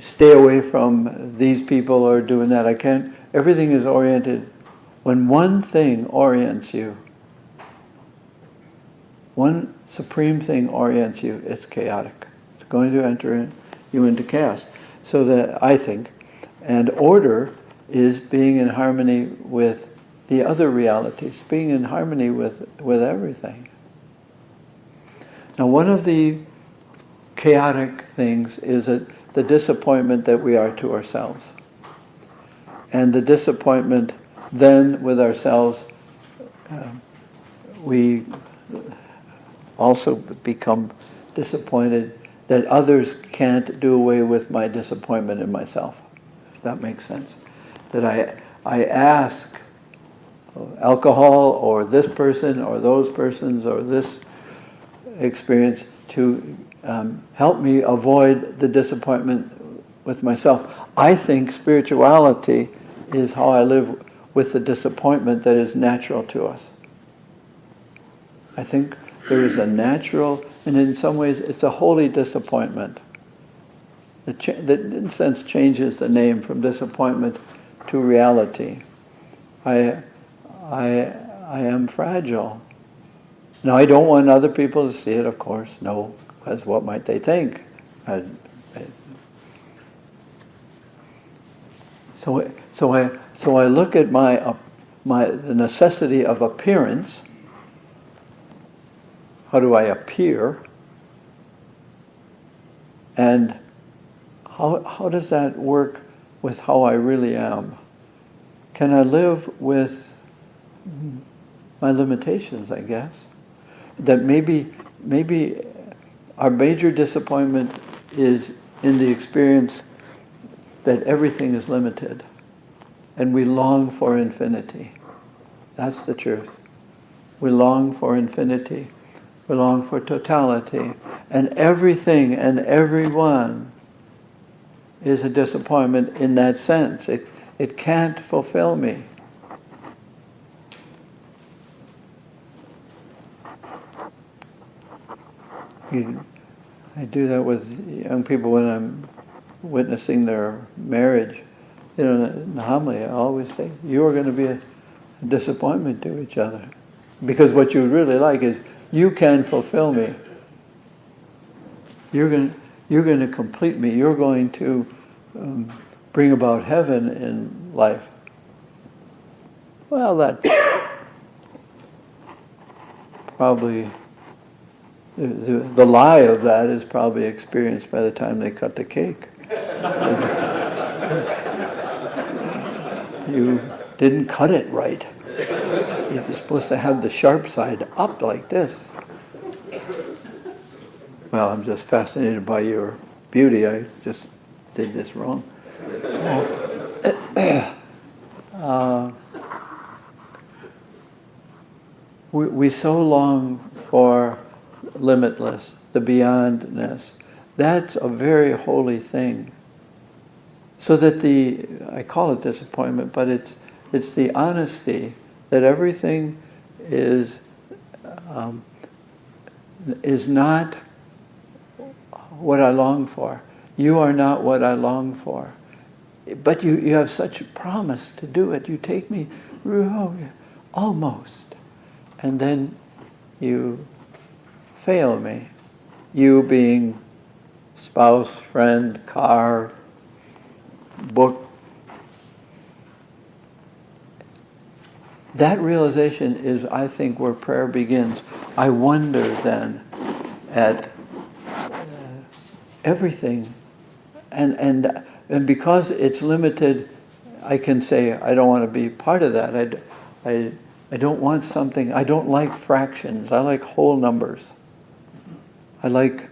stay away from these people or doing that. I can't. Everything is oriented. When one thing orients you, one supreme thing orients you, it's chaotic. It's going to enter you into chaos. So that, I think, and order is being in harmony with the other realities, being in harmony with everything. Now, one of the chaotic things is that the disappointment that we are to ourselves. And the disappointment then with ourselves, we also become disappointed that others can't do away with my disappointment in myself, if that makes sense. That I ask alcohol or this person or those persons or this experience to help me avoid the disappointment with myself. I think spirituality is how I live with the disappointment that is natural to us. I think there is a natural, and in some ways it's a holy disappointment that in a sense changes the name from disappointment to reality. I am fragile. Now, I don't want other people to see it, of course, no, because what might they think? So I look at the necessity of appearance. How do I appear? And how does that work with how I really am? Can I live with my limitations, I guess? That maybe our major disappointment is in the experience that everything is limited and we long for infinity. That's the truth. We long for infinity. We long for totality. And everything and everyone is a disappointment in that sense. It can't fulfill me. I do that with young people when I'm witnessing their marriage. You know, in the homily, I always say, you are going to be a disappointment to each other. Because what you really like is, you can fulfill me. You're going to complete me. You're going to bring about heaven in life. Well, that's probably, the lie of that is probably experienced by the time they cut the cake. You didn't cut it right. You're supposed to have the sharp side up like this. Well, I'm just fascinated by your beauty. I just did this wrong. We so long for limitless, the beyondness. That's a very holy thing. So that I call it disappointment, but it's the honesty that everything is not what I long for. You are not what I long for. But you have such a promise to do it. You take me almost. And then you fail me. You being spouse, friend, car, book. That realization is, I think, where prayer begins. I wonder then at everything, and because it's limited, I can say I don't want to be part of that. I don't want something. I don't like fractions. I like whole numbers. I like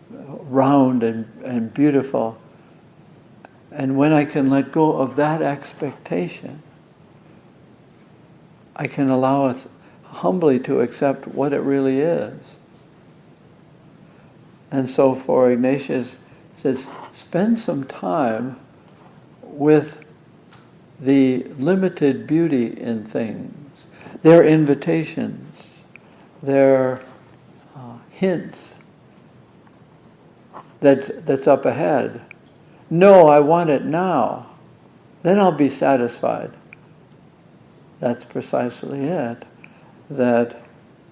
round and beautiful. And when I can let go of that expectation, I can allow us humbly to accept what it really is. And so for Ignatius, it says, spend some time with the limited beauty in things, their invitations, their hints that's up ahead. No, I want it now. Then I'll be satisfied. That's precisely it. That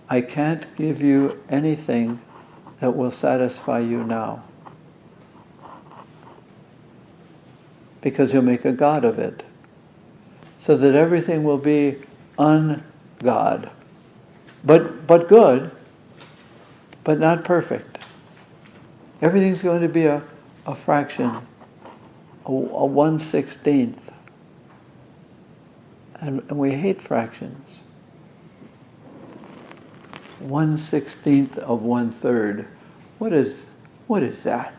I can't give you anything that will satisfy you now. Because you'll make a god of it. So that everything will be un-God. But good, but not perfect. Everything's going to be a fraction, a 1/16th. And we hate fractions. 1/16th of 1/3. What is that?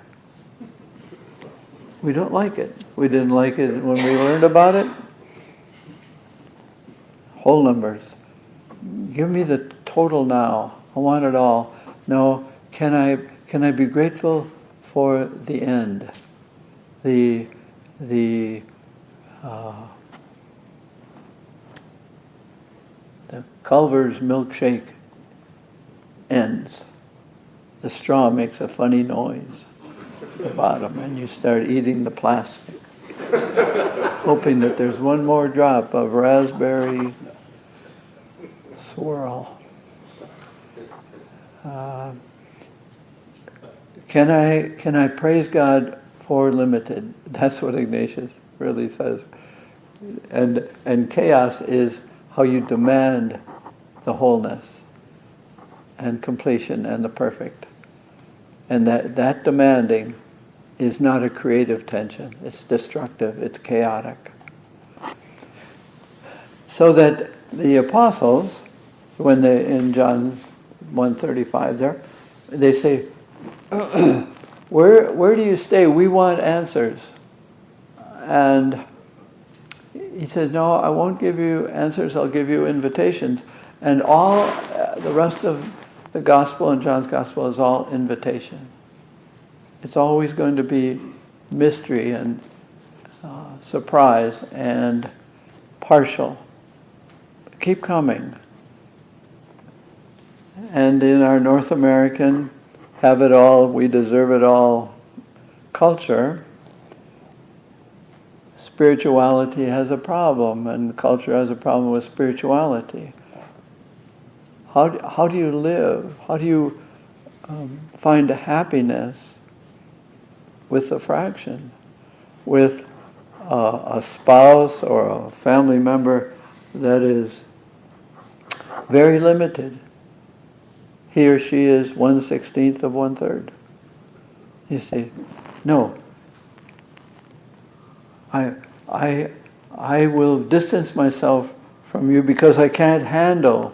We don't like it. We didn't like it when we learned about it. Whole numbers. Give me the total now. I want it all. No, can I be grateful for the end? The Culver's milkshake ends. The straw makes a funny noise at the bottom, and you start eating the plastic, hoping that there's one more drop of raspberry swirl. Can I praise God for limited? That's what Ignatius really says. And chaos is how you demand the wholeness and completion and the perfect. And that demanding is not a creative tension. It's destructive. It's chaotic. So that the apostles, when they in John 1:35 there, they say, where do you stay? We want answers. And he said, no, I won't give you answers, I'll give you invitations. And all the rest of the gospel and John's gospel is all invitation. It's always going to be mystery and surprise and partial. Keep coming. And in our North American have it all, we deserve it all culture, spirituality has a problem, and culture has a problem with spirituality. How do you live? How do you find a happiness with a fraction, with a spouse or a family member that is very limited? He or she is 1/16th of 1/3. You see, no. I will distance myself from you because I can't handle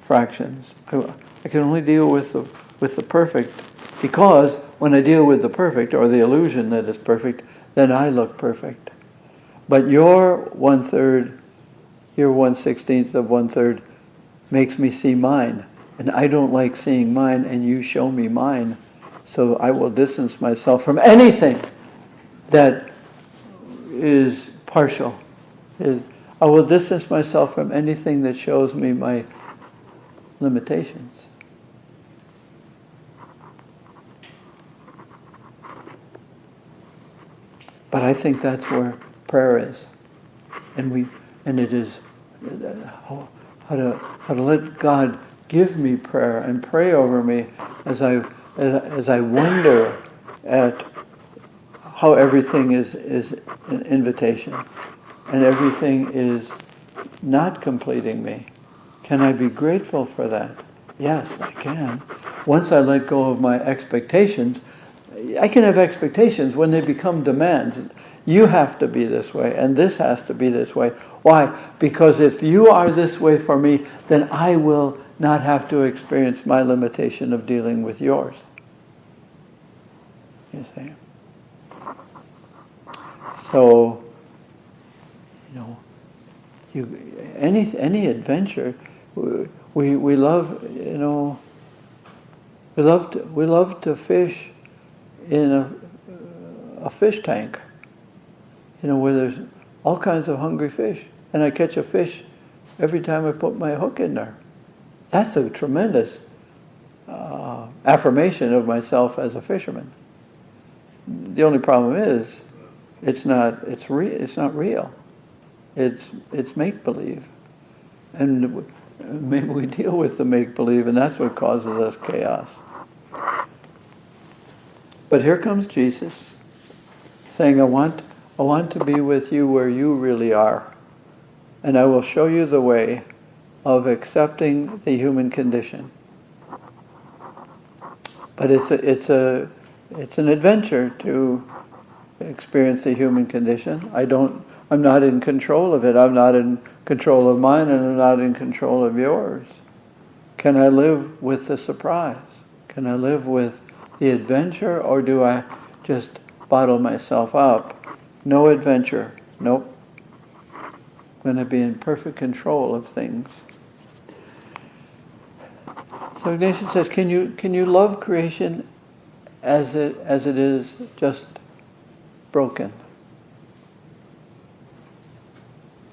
fractions. I can only deal with the perfect, because when I deal with the perfect or the illusion that is perfect, then I look perfect. But your 1/3, your 1/16th of 1/3 makes me see mine. And I don't like seeing mine, and you show me mine. So I will distance myself from anything that is partial. I will distance myself from anything that shows me my limitations. But I think that's where prayer is. And it is how to let God give me prayer and pray over me as I wonder at how everything is an invitation and everything is not completing me. Can I be grateful for that? Yes, I can. Once I let go of my expectations, I can have expectations when they become demands. You have to be this way, and this has to be this way. Why? Because if you are this way for me, then I will not have to experience my limitation of dealing with yours. You see? So, any adventure, we love, you know, we love to fish in a fish tank, you know, where there's all kinds of hungry fish, and I catch a fish every time I put my hook in there. That's a tremendous affirmation of myself as a fisherman. The only problem is, it's not real. It's make believe, and maybe we deal with the make believe, and that's what causes us chaos. But here comes Jesus, saying, "I want to be with you where you really are, and I will show you the way of accepting the human condition." But it's an adventure to experience the human condition. I'm not in control of it. I'm not in control of mine, and I'm not in control of yours. Can I live with the surprise? Can I live with the adventure, or do I just bottle myself up? No adventure. Nope. I'm going to be in perfect control of things. So Ignatius says, can you love creation as it is, just broken?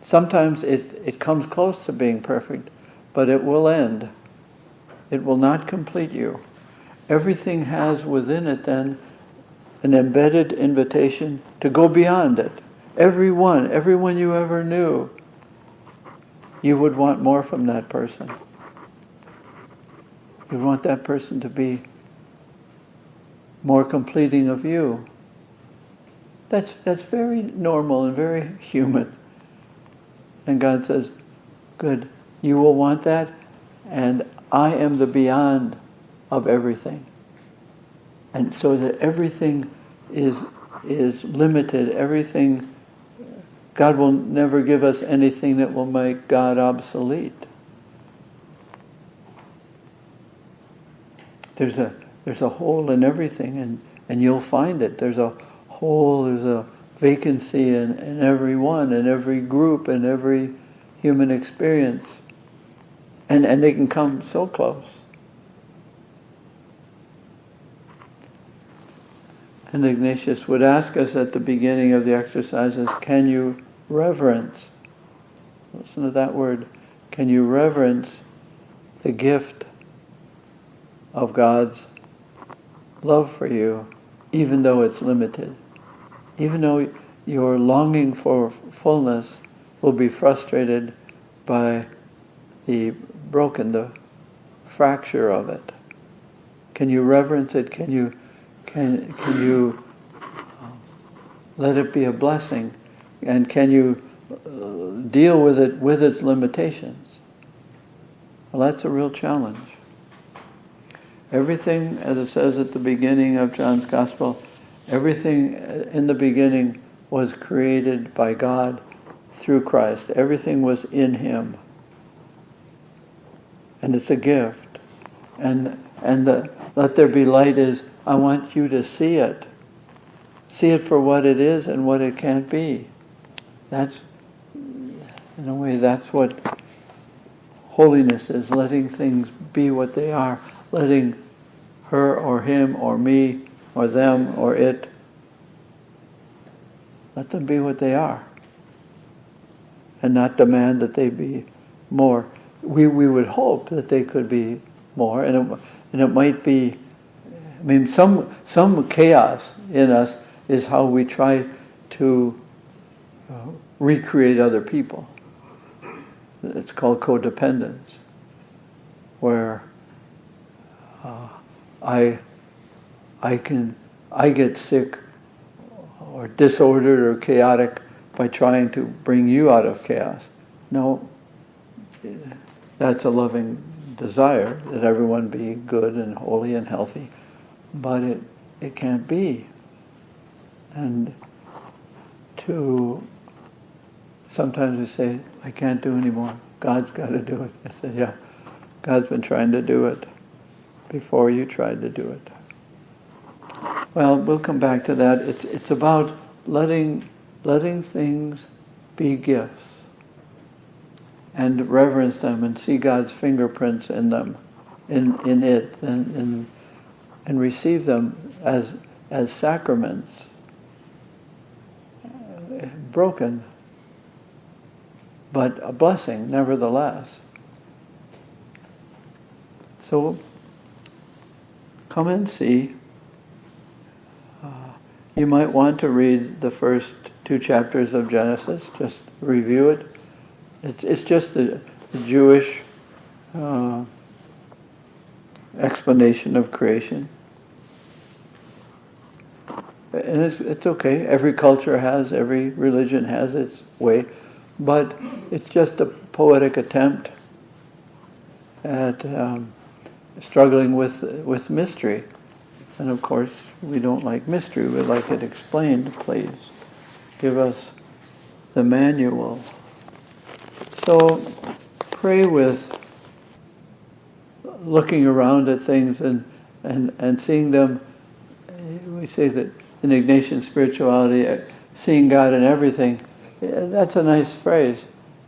Sometimes it comes close to being perfect, but it will end. It will not complete you. Everything has within it then an embedded invitation to go beyond it. Everyone you ever knew, you would want more from that person. You want that person to be more completing of you. That's very normal and very human. And God says, good, you will want that, and I am the beyond of everything. And so that everything is limited, everything, God will never give us anything that will make God obsolete. There's a hole in everything, and you'll find it. There's a hole, there's a vacancy in every one, in every group, in every human experience. And they can come so close. And Ignatius would ask us at the beginning of the exercises, can you reverence? Listen to that word. Can you reverence the gift of God's love for you, even though it's limited? Even though your longing for fullness will be frustrated by the fracture of it. Can you reverence it? Can you let it be a blessing? And can you deal with it with its limitations? Well, that's a real challenge. Everything, as it says at the beginning of John's Gospel, everything in the beginning was created by God through Christ. Everything was in Him. And it's a gift. And let there be light is, I want you to see it. See it for what it is and what it can't be. That's, in a way, that's what holiness is, letting things be what they are, letting her or him or me or them or it, let them be what they are, and not demand that they be more. We would hope that they could be more, and it might be, I mean, some chaos in us is how we try to recreate other people. It's called codependence, where I get sick or disordered or chaotic by trying to bring you out of chaos. No, that's a loving desire that everyone be good and holy and healthy, but it can't be. And sometimes we say, I can't do anymore. God's got to do it. I said, yeah, God's been trying to do it before you tried to do it. Well, we'll come back to that. It's about letting things be gifts. and reverence them and see God's fingerprints in them, in it, and receive them as sacraments, broken, but a blessing nevertheless. So come and see. You might want to read the first 2 chapters of Genesis, just review it. It's just the Jewish explanation of creation. And it's okay. Every culture has, every religion has its way, but it's just a poetic attempt at struggling with mystery. And of course, we don't like mystery. We like it explained. Please give us the manual. So pray with looking around at things and seeing them. We say that in Ignatian spirituality, seeing God in everything, that's a nice phrase.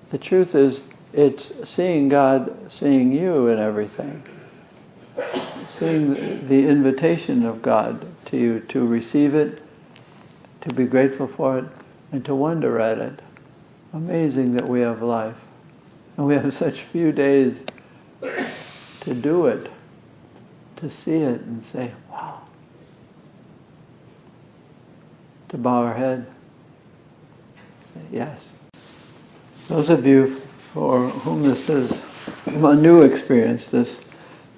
The truth is, it's seeing God, seeing you in everything. Seeing the invitation of God to you to receive it, to be grateful for it, and to wonder at it. Amazing that we have life. And we have such few days to do it, to see it and say, wow. To bow our head. Yes. Those of you for whom this is a new experience, this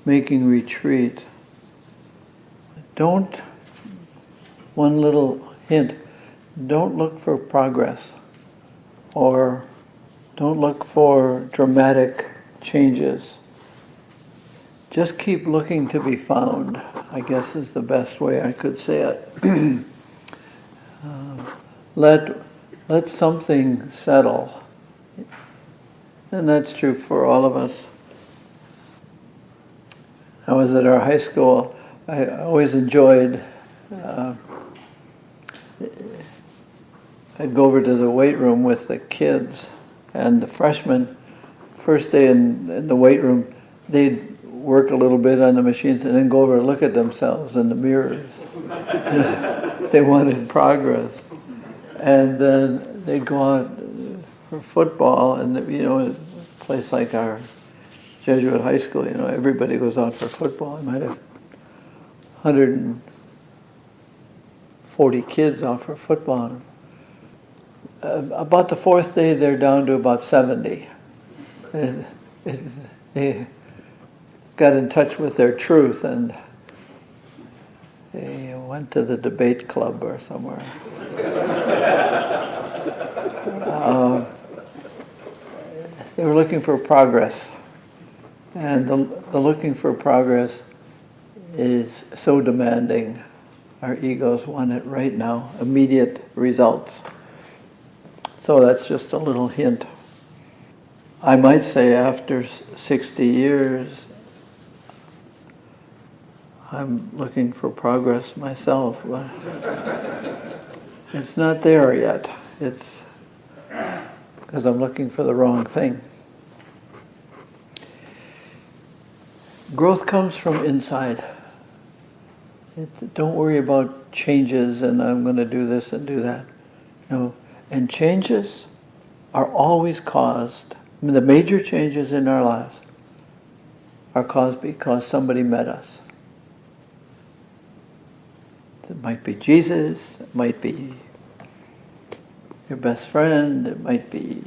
making retreat, one little hint, don't look for progress or don't look for dramatic changes. Just keep looking to be found, I guess is the best way I could say it. Let something settle. And that's true for all of us. I was at our high school. I always enjoyed, I'd go over to the weight room with the kids, and the freshmen, first day in the weight room, they'd work a little bit on the machines and then go over and look at themselves in the mirrors. They wanted progress. And then they'd go out for football, and a place like our Jesuit high school, everybody goes out for football. I might have 140 kids out for football. About the 4th day, they're down to about 70. And they got in touch with their truth, and they went to the debate club or somewhere. They were looking for progress. And the looking for progress is so demanding. Our egos want it right now, immediate results. So that's just a little hint. I might say after 60 years, I'm looking for progress myself, but it's not there yet. It's because I'm looking for the wrong thing. Growth comes from inside. Don't worry about changes and I'm going to do this and do that. No. And changes are always caused, the major changes in our lives are caused because somebody met us. It might be Jesus, it might be your best friend, it might be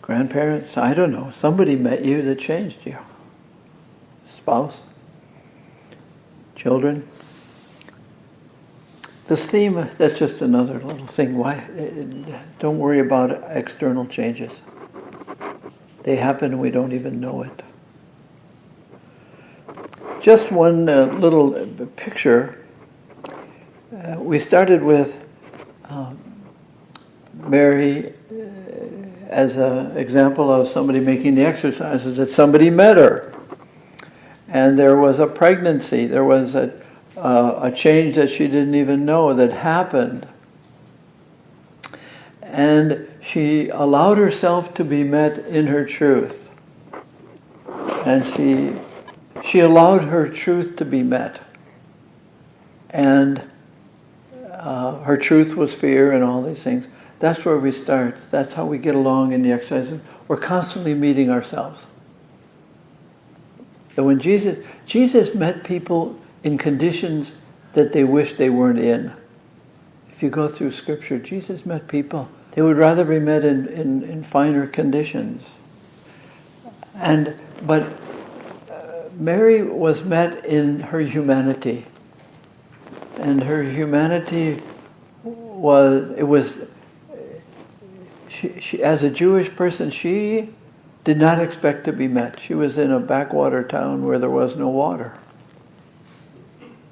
grandparents, I don't know. Somebody met you that changed you. Spouse, children. This theme, that's just another little thing. Why? Don't worry about external changes. They happen and we don't even know it. Just one little picture. We started with Mary as an example of somebody making the exercises, that somebody met her. And there was a pregnancy, there was a change that she didn't even know that happened. And she allowed herself to be met in her truth. And she allowed her truth to be met. And her truth was fear and all these things. That's where we start. That's how we get along in the exercises. We're constantly meeting ourselves. And when Jesus met people in conditions that they wished they weren't in. If you go through Scripture, Jesus met people. They would rather be met in finer conditions. But Mary was met in her humanity. And her humanity she as a Jewish person, she did not expect to be met. She was in a backwater town where there was no water.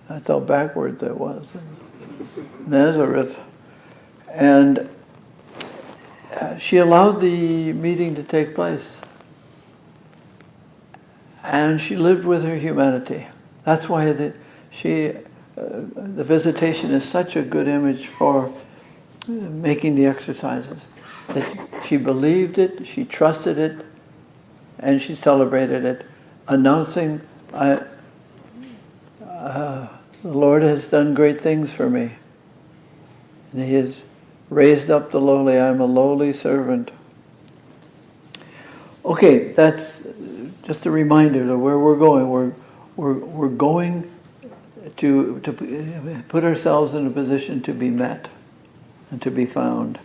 That's how backwards it was in Nazareth. And she allowed the meeting to take place. And she lived with her humanity. That's why the visitation is such a good image for making the exercises. That she believed it, she trusted it, and she celebrated it, announcing, the Lord has done great things for me. And He has raised up the lowly. I am a lowly servant. Okay, that's just a reminder of where we're going. We're going to put ourselves in a position to be met and to be found.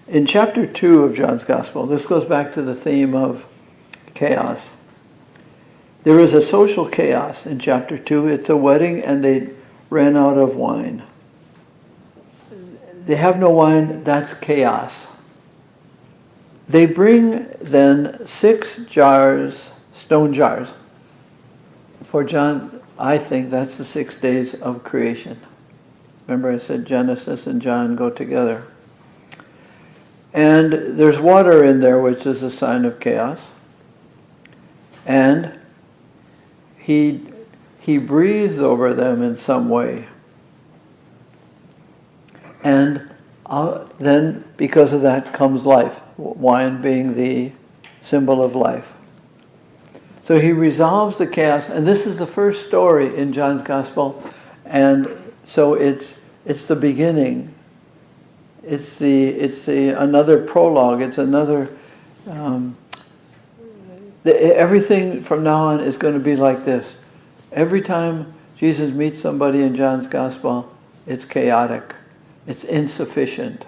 In chapter 2 of John's Gospel, this goes back to the theme of chaos. There is a social chaos in chapter 2. It's a wedding and they ran out of wine. They have no wine, that's chaos. They bring then 6 jars, stone jars. For John, I think that's the 6 days of creation. Remember I said Genesis and John go together. And there's water in there, which is a sign of chaos. And he breathes over them in some way. And then, because of that, comes life. Wine being the symbol of life. So he resolves the chaos, and this is the first story in John's Gospel, and so it's the beginning. It's another prologue. It's another. Everything from now on is going to be like this. Every time Jesus meets somebody in John's Gospel, it's chaotic. It's insufficient.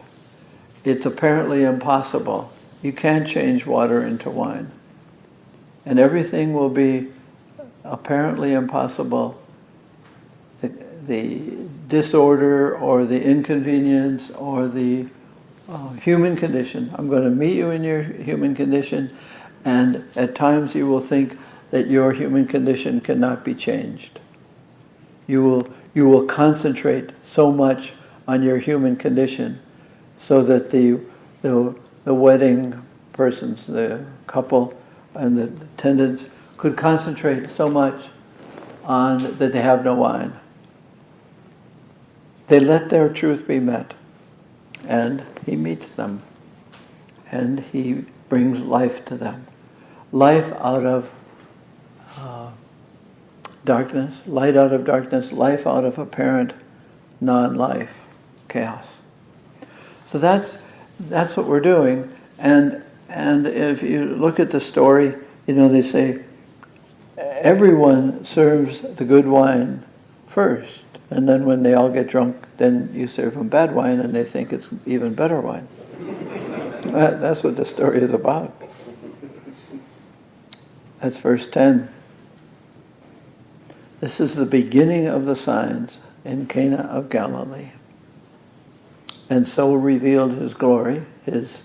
It's apparently impossible. You can't change water into wine. And everything will be apparently impossible. The disorder or the inconvenience or the human condition. I'm going to meet you in your human condition, and at times you will think that your human condition cannot be changed. You will concentrate so much on your human condition so that the wedding persons, the couple and the attendants could concentrate so much on that they have no wine. They let their truth be met, and he meets them, and he brings life to them. Life out of darkness, light out of darkness, life out of apparent non-life, chaos. So that's what we're doing, and if you look at the story, they say everyone serves the good wine first. And then when they all get drunk, then you serve them bad wine and they think it's even better wine. That's what the story is about. That's verse 10. This is the beginning of the signs in Cana of Galilee. And so revealed his glory, his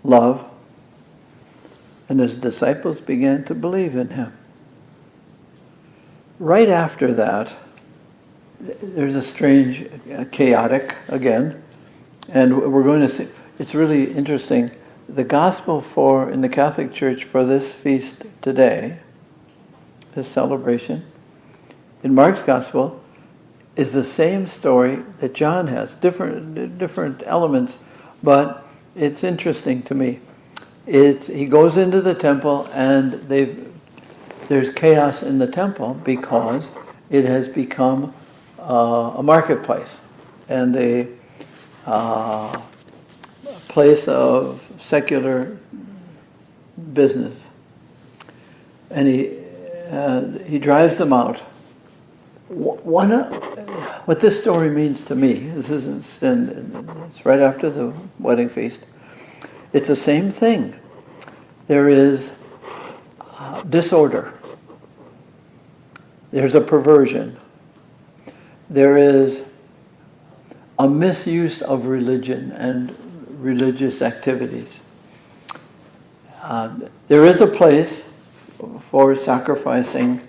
love, and his disciples began to believe in him. Right after that, there's a strange, chaotic again, and we're going to see, it's really interesting, the gospel in the Catholic Church for this feast today, this celebration, in Mark's gospel, is the same story that John has, different elements, But it's interesting to me. He goes into the temple and there's chaos in the temple because it has become a marketplace and a place of secular business. And he drives them out. What this story means to me, it's right after the wedding feast, it's the same thing. There is disorder. There's a perversion. There is a misuse of religion and religious activities. There is a place for sacrificing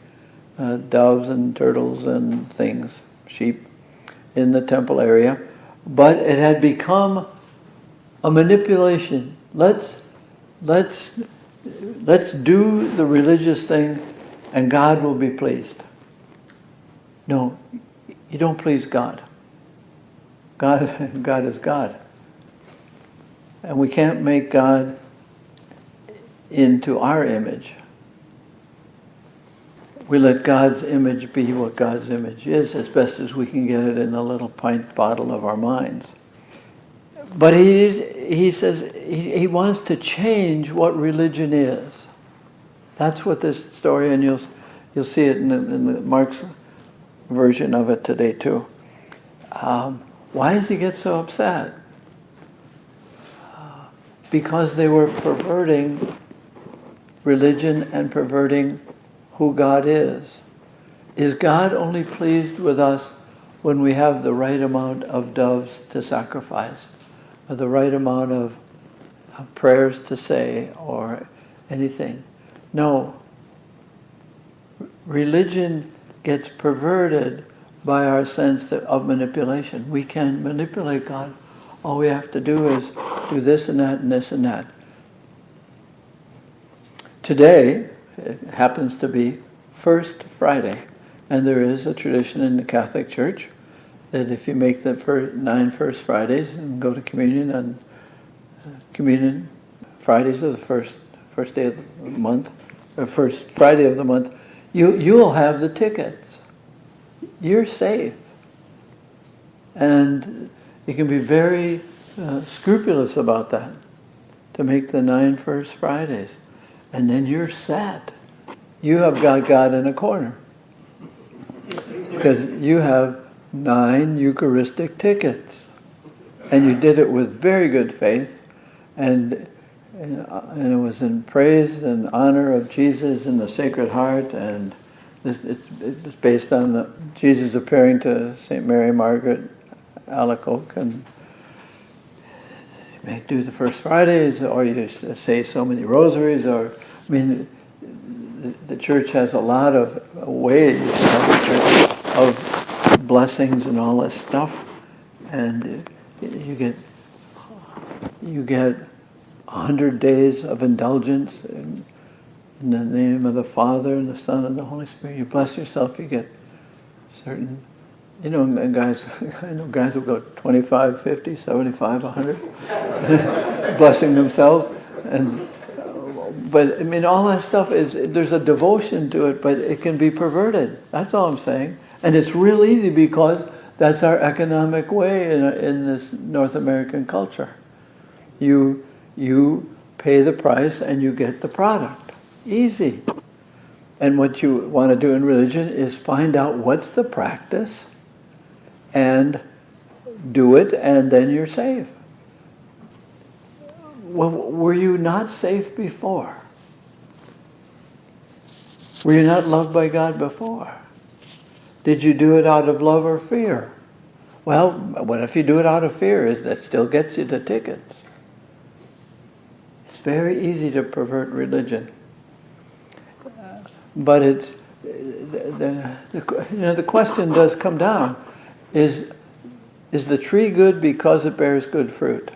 doves and turtles and things, sheep, in the temple area, but it had become a manipulation. Let's do the religious thing and God will be pleased. No, you don't please God. God is God. And we can't make God into our image. We let God's image be what God's image is as best as we can get it in a little pint bottle of our minds. But he says he wants to change what religion is. That's what this story, and you'll see it in the Mark's version of it today too. Why does he get so upset? Because they were perverting religion and perverting who God is. Is God only pleased with us when we have the right amount of doves to sacrifice, or the right amount of prayers to say, or anything? No. Religion gets perverted by our sense of manipulation. We can manipulate God. All we have to do is do this and that and this and that. Today, it happens to be First Friday, and there is a tradition in the Catholic Church that if you make the 9 First Fridays and go to communion on communion Fridays of the first day of the month, or first Friday of the month, you'll have the tickets. You're safe, and you can be very scrupulous about that to make the 9 First Fridays, and then you're set. You have got God in a corner because you have 9 Eucharistic tickets, and you did it with very good faith, and it was in praise and honor of Jesus and the Sacred Heart, and it's based on Jesus appearing to St. Mary Margaret Alacoque, and you may do the First Fridays, or you say so many rosaries, or the church has a lot of ways of blessings and all this stuff, and you get 100 days of indulgence in the name of the Father and the Son and the Holy Spirit. You bless yourself, you get certain, and guys, I know guys will go 25, 50, 75, 100, blessing themselves, but all that stuff there's a devotion to it, but it can be perverted. That's all I'm saying. And it's real easy because that's our economic way in this North American culture. You pay the price and you get the product. Easy. And what you want to do in religion is find out what's the practice and do it, and then you're safe. Well, were you not safe before? Were you not loved by God before? Did you do it out of love or fear? Well, what if you do it out of fear? That still gets you the tickets. It's very easy to pervert religion. But it's the question does come down: is the tree good because it bears good fruit,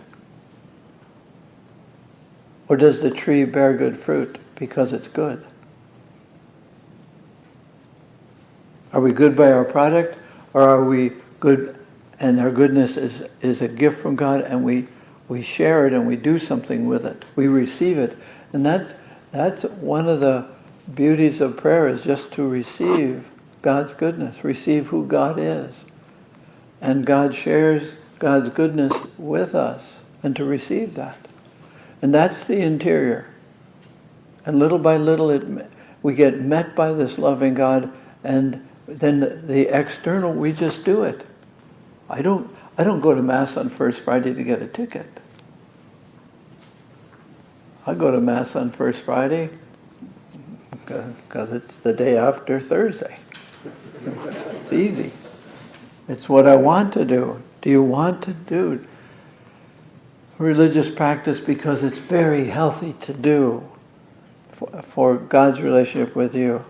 or does the tree bear good fruit because it's good? Are we good by our product, or are we good and our goodness is a gift from God, and we we share it and we do something with it. We receive it. And that's one of the beauties of prayer, is just to receive God's goodness, receive who God is. And God shares God's goodness with us, and to receive that. And that's the interior. And little by little we get met by this loving God, and then the external, we just do it. I don't go to Mass on First Friday to get a ticket. I go to Mass on First Friday because it's the day after Thursday. It's easy. It's what I want to do. Do you want to do religious practice because it's very healthy to do for God's relationship with you?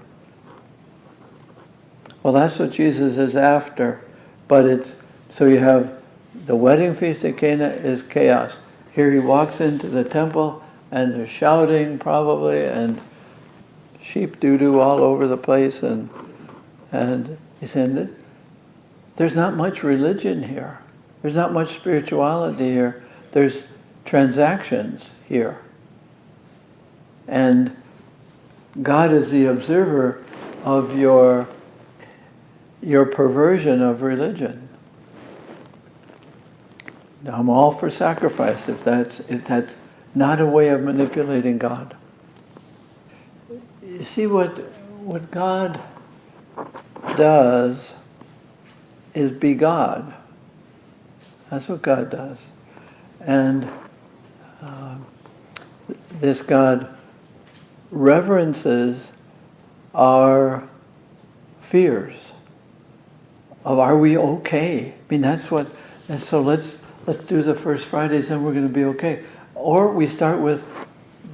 Well, that's what Jesus is after. But so you have the wedding feast at Cana is chaos. Here he walks into the temple and they're shouting probably, and sheep doo-doo all over the place, and he's saying that there's not much religion here. There's not much spirituality here. There's transactions here. And God is the observer of your perversion of religion. Now, I'm all for sacrifice if that's not a way of manipulating God. You see, what God does is be God. That's what God does. And this God reverences our fears of, are we okay? I mean, and so let's do the first Fridays and we're going to be okay. Or we start with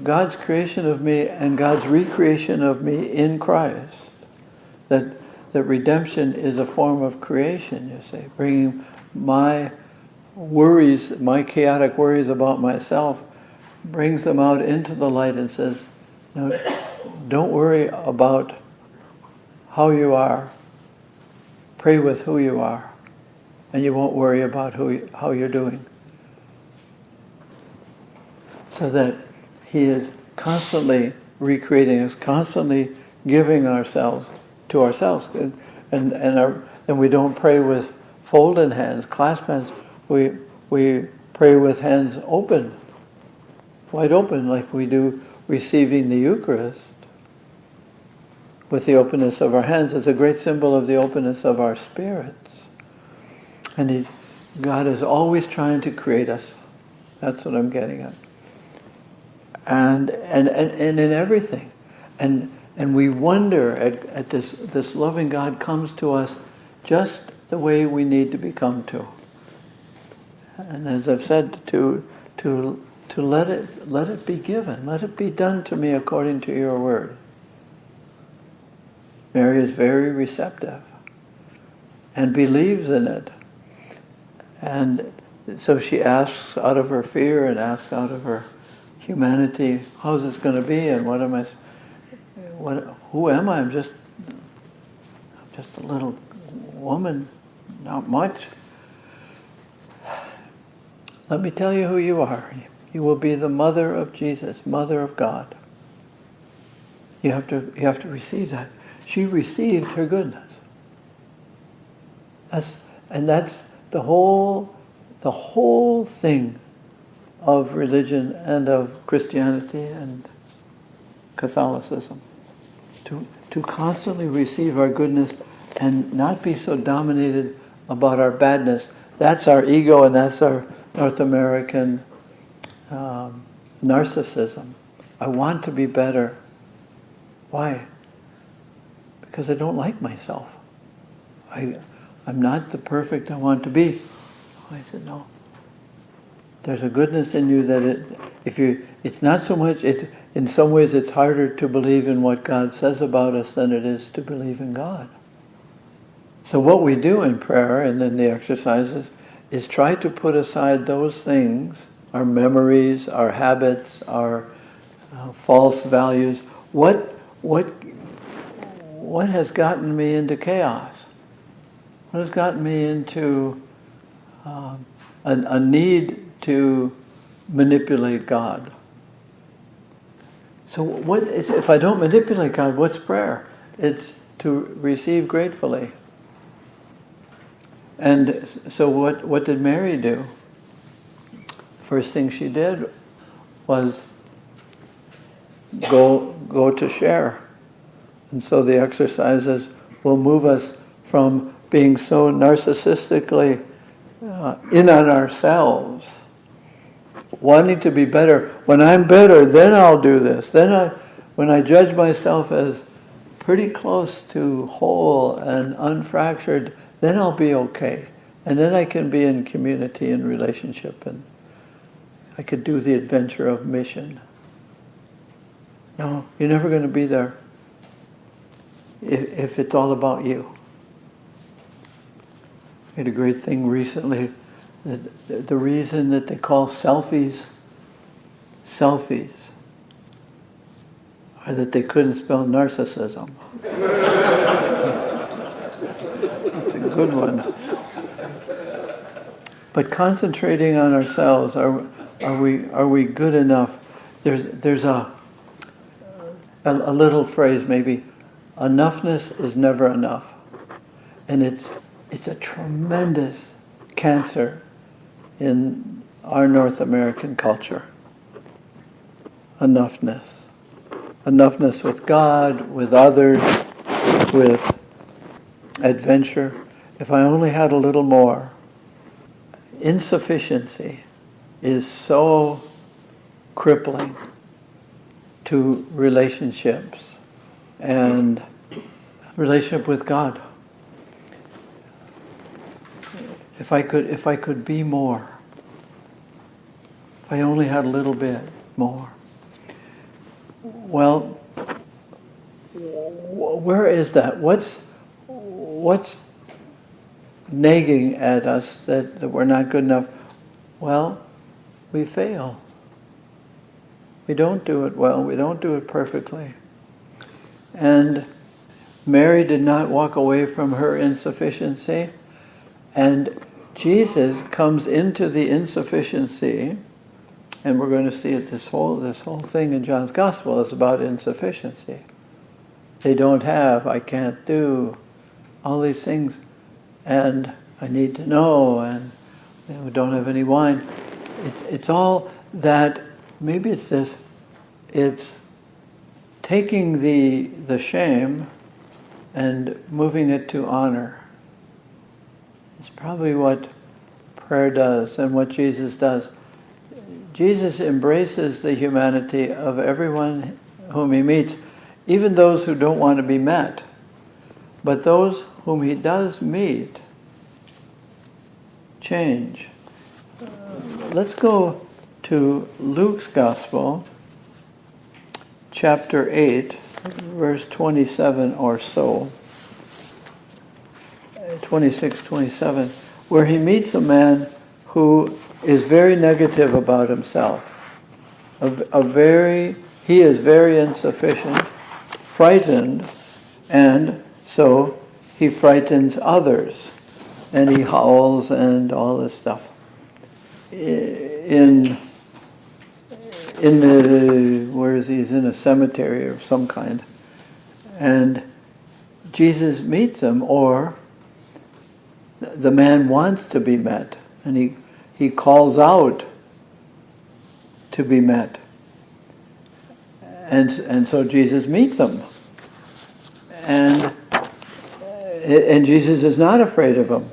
God's creation of me and God's recreation of me in Christ. That redemption is a form of creation, you see. Bringing my worries, my chaotic worries about myself, brings them out into the light and says, no, don't worry about how you are. Pray with who you are, and you won't worry about how you're doing. So that he is constantly recreating us, constantly giving ourselves to ourselves. And we don't pray with folded hands, clasped hands. We pray with hands open, wide open, like we do receiving the Eucharist. With the openness of our hands, it's a great symbol of the openness of our spirits. And God is always trying to create us. That's what I'm getting at. And in everything. And we wonder at this loving God comes to us just the way we need to become to. And as I've said, to let it be given. Let it be done to me according to your word. Mary is very receptive and believes in it. And so she asks out of her fear and asks out of her humanity, how's this going to be, and who am I? I'm just a little woman, not much. Let me tell you who you are. You will be the mother of Jesus, mother of God. You have to receive that. She received her goodness. That's the whole thing of religion and of Christianity and Catholicism. To constantly receive our goodness and not be so dominated about our badness. That's our ego, and that's our North American narcissism. I want to be better. Why? Because I don't like myself. I'm not the perfect I want to be. I said, no. There's a goodness in you that it's not so much, in some ways it's harder to believe in what God says about us than it is to believe in God. So what we do in prayer and in the exercises is try to put aside those things, our memories, our habits, our false values. What has gotten me into chaos? What has gotten me into a need to manipulate God. So if I don't manipulate God, what's prayer? It's to receive gratefully. And so what did Mary do? First thing she did was go to share. And so the exercises will move us from being so narcissistically in on ourselves, wanting to be better. When I'm better, then I'll do this. When I judge myself as pretty close to whole and unfractured, then I'll be okay. And then I can be in community and relationship, and I could do the adventure of mission. No, you're never going to be there if it's all about you. I had a great thing recently. The reason that they call selfies are that they couldn't spell narcissism. That's a good one. But concentrating on ourselves, are we good enough? There's a little phrase maybe, enoughness is never enough. And it's a tremendous cancer in our North American culture. Enoughness. Enoughness with God, with others, with adventure. If I only had a little more. Insufficiency is so crippling to relationships and relationship with God. If I could be more, if I only had a little bit more. Well, where is that? What's nagging at us that we're not good enough? Well, we fail. We don't do it well. We don't do it perfectly. And Mary did not walk away from her insufficiency. And Jesus comes into the insufficiency, and we're going to see it. This whole thing in John's Gospel is about insufficiency. They don't have, I can't do, all these things, and I need to know, and we don't have any wine. It's all that. Maybe it's this. It's taking the shame and moving it to honor. It's probably what prayer does and what Jesus does. Jesus embraces the humanity of everyone whom he meets, even those who don't want to be met. But those whom he does meet change. Let's go to Luke's Gospel, chapter 8, verse 27 or so. 26, 27, where he meets a man who is very negative about himself. He is very insufficient, frightened, and so he frightens others. And he howls and all this stuff. Where is he? He's in a cemetery of some kind. And Jesus meets him, or the man wants to be met, and he calls out to be met. And so Jesus meets him. And Jesus is not afraid of him.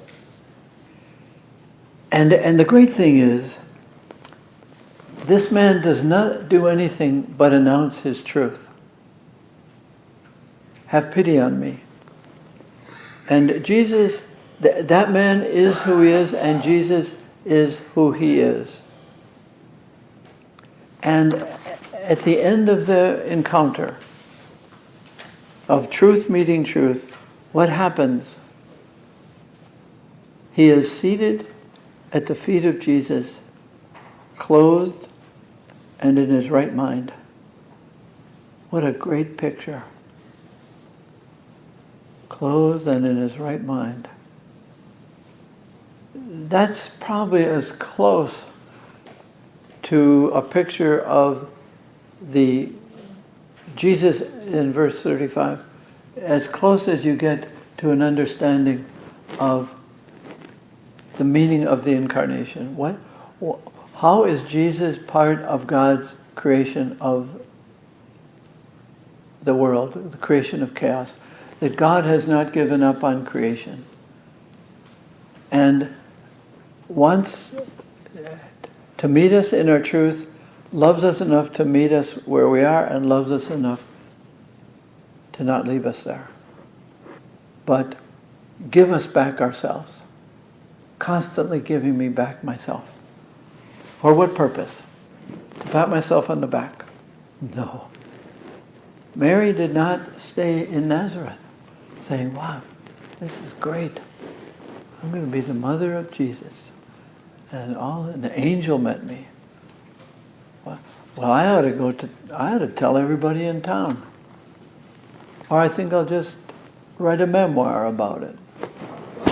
And the great thing is, this man does not do anything but announce his truth. Have pity on me. And Jesus, that man is who he is, and Jesus is who he is. And at the end of the encounter of truth meeting truth, what happens? He is seated at the feet of Jesus, clothed and in his right mind. What a great picture. Clothed and in his right mind. That's probably as close to a picture of the Jesus in verse 35, as close as you get to an understanding of the meaning of the incarnation. How is Jesus part of God's creation of the world, the creation of chaos? That God has not given up on creation and wants to meet us in our truth, loves us enough to meet us where we are, and loves us enough to not leave us there, but give us back ourselves, constantly giving me back myself. For what purpose? To pat myself on the back? No. Mary did not stay in Nazareth saying, wow, this is great. I'm going to be the mother of Jesus. And the angel met me. Well, I ought to tell everybody in town. Or I think I'll just write a memoir about it.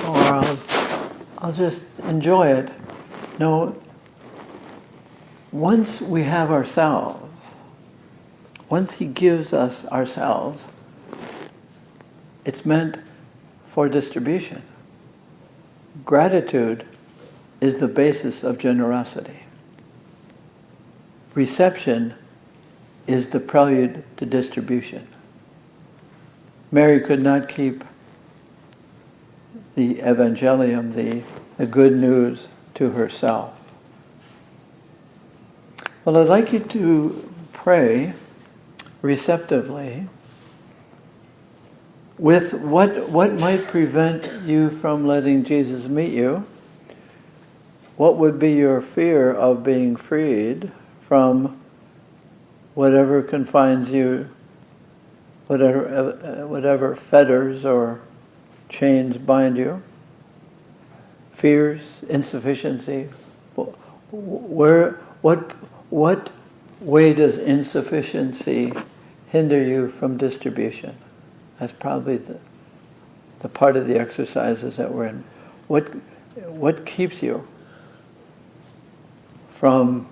Or I'll just enjoy it. No, once we have ourselves, once he gives us ourselves, it's meant for distribution. Gratitude is the basis of generosity. Reception is the prelude to distribution. Mary could not keep the evangelium, the good news, to herself. Well, I'd like you to pray receptively with what might prevent you from letting Jesus meet you. What would be your fear of being freed from whatever confines you, whatever fetters or chains bind you? Fears, insufficiency. What way does insufficiency hinder you from distribution? That's probably the part of the exercises that we're in. What keeps you from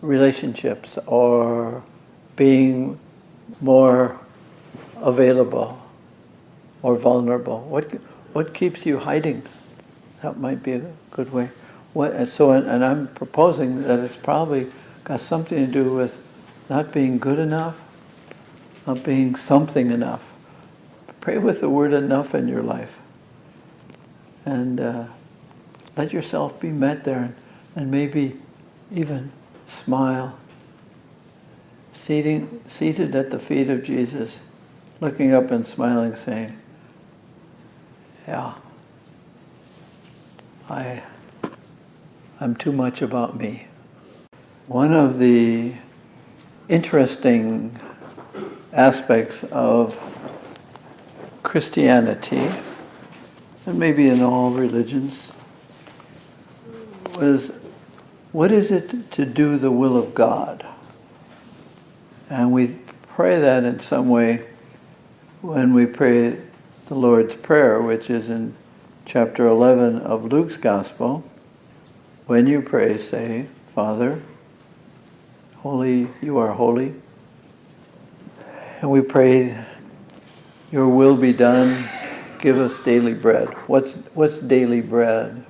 relationships or being more available or vulnerable? What keeps you hiding? That might be a good way. And I'm proposing that it's probably got something to do with not being good enough, not being something enough. Pray with the word enough in your life. And let yourself be met there, and maybe even smile. Seated at the feet of Jesus, looking up and smiling, saying, yeah, I'm too much about me. One of the interesting aspects of Christianity, and maybe in all religions, was what is it to do the will of God? And we pray that in some way when we pray the Lord's Prayer, which is in chapter 11 of Luke's Gospel. When you pray, say, Father, holy, you are holy. And we pray, your will be done, give us daily bread. What's daily bread?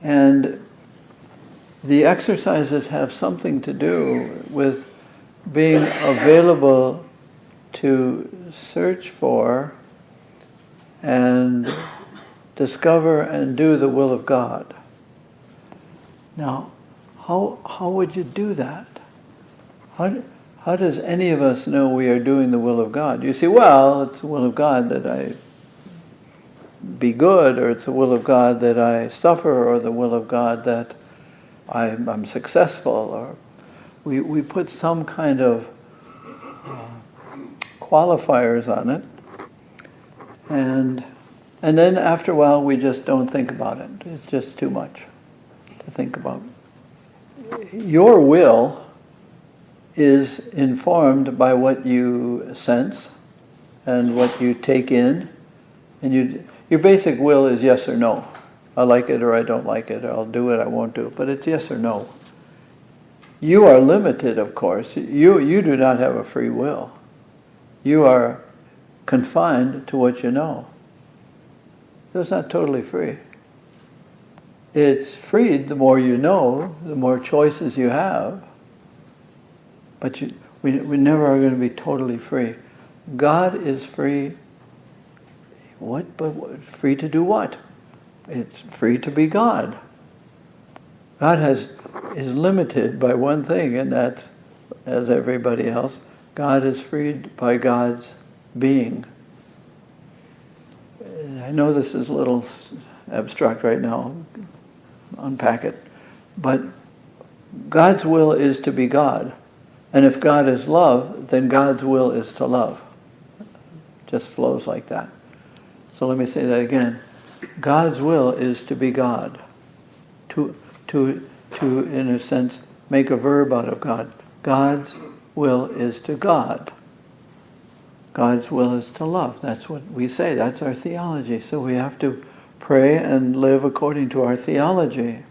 And the exercises have something to do with being available to search for and discover and do the will of God. Now, how would you do that? How does any of us know we are doing the will of God? You say, well, it's the will of God that I be good, or it's the will of God that I suffer, or the will of God that I'm successful, or we put some kind of qualifiers on it, and then after a while we just don't think about it. It's just too much to think about. Your will is informed by what you sense and what you take in, and your basic will is yes or no. I like it or I don't like it, or I'll do it, I won't do it, but it's yes or no. You are limited, of course. You do not have a free will. You are confined to what you know. So it's not totally free. It's freed the more you know, the more choices you have. But we never are going to be totally free. God is free. What? But free to do what? It's free to be God. God is limited by one thing, and that's, as everybody else, God is freed by God's being. I know this is a little abstract right now, unpack it, but God's will is to be God. And if God is love, then God's will is to love. Just flows like that. So let me say that again. God's will is to be God. To in a sense, make a verb out of God. God's will is to God. God's will is to love. That's what we say. That's our theology. So we have to pray and live according to our theology.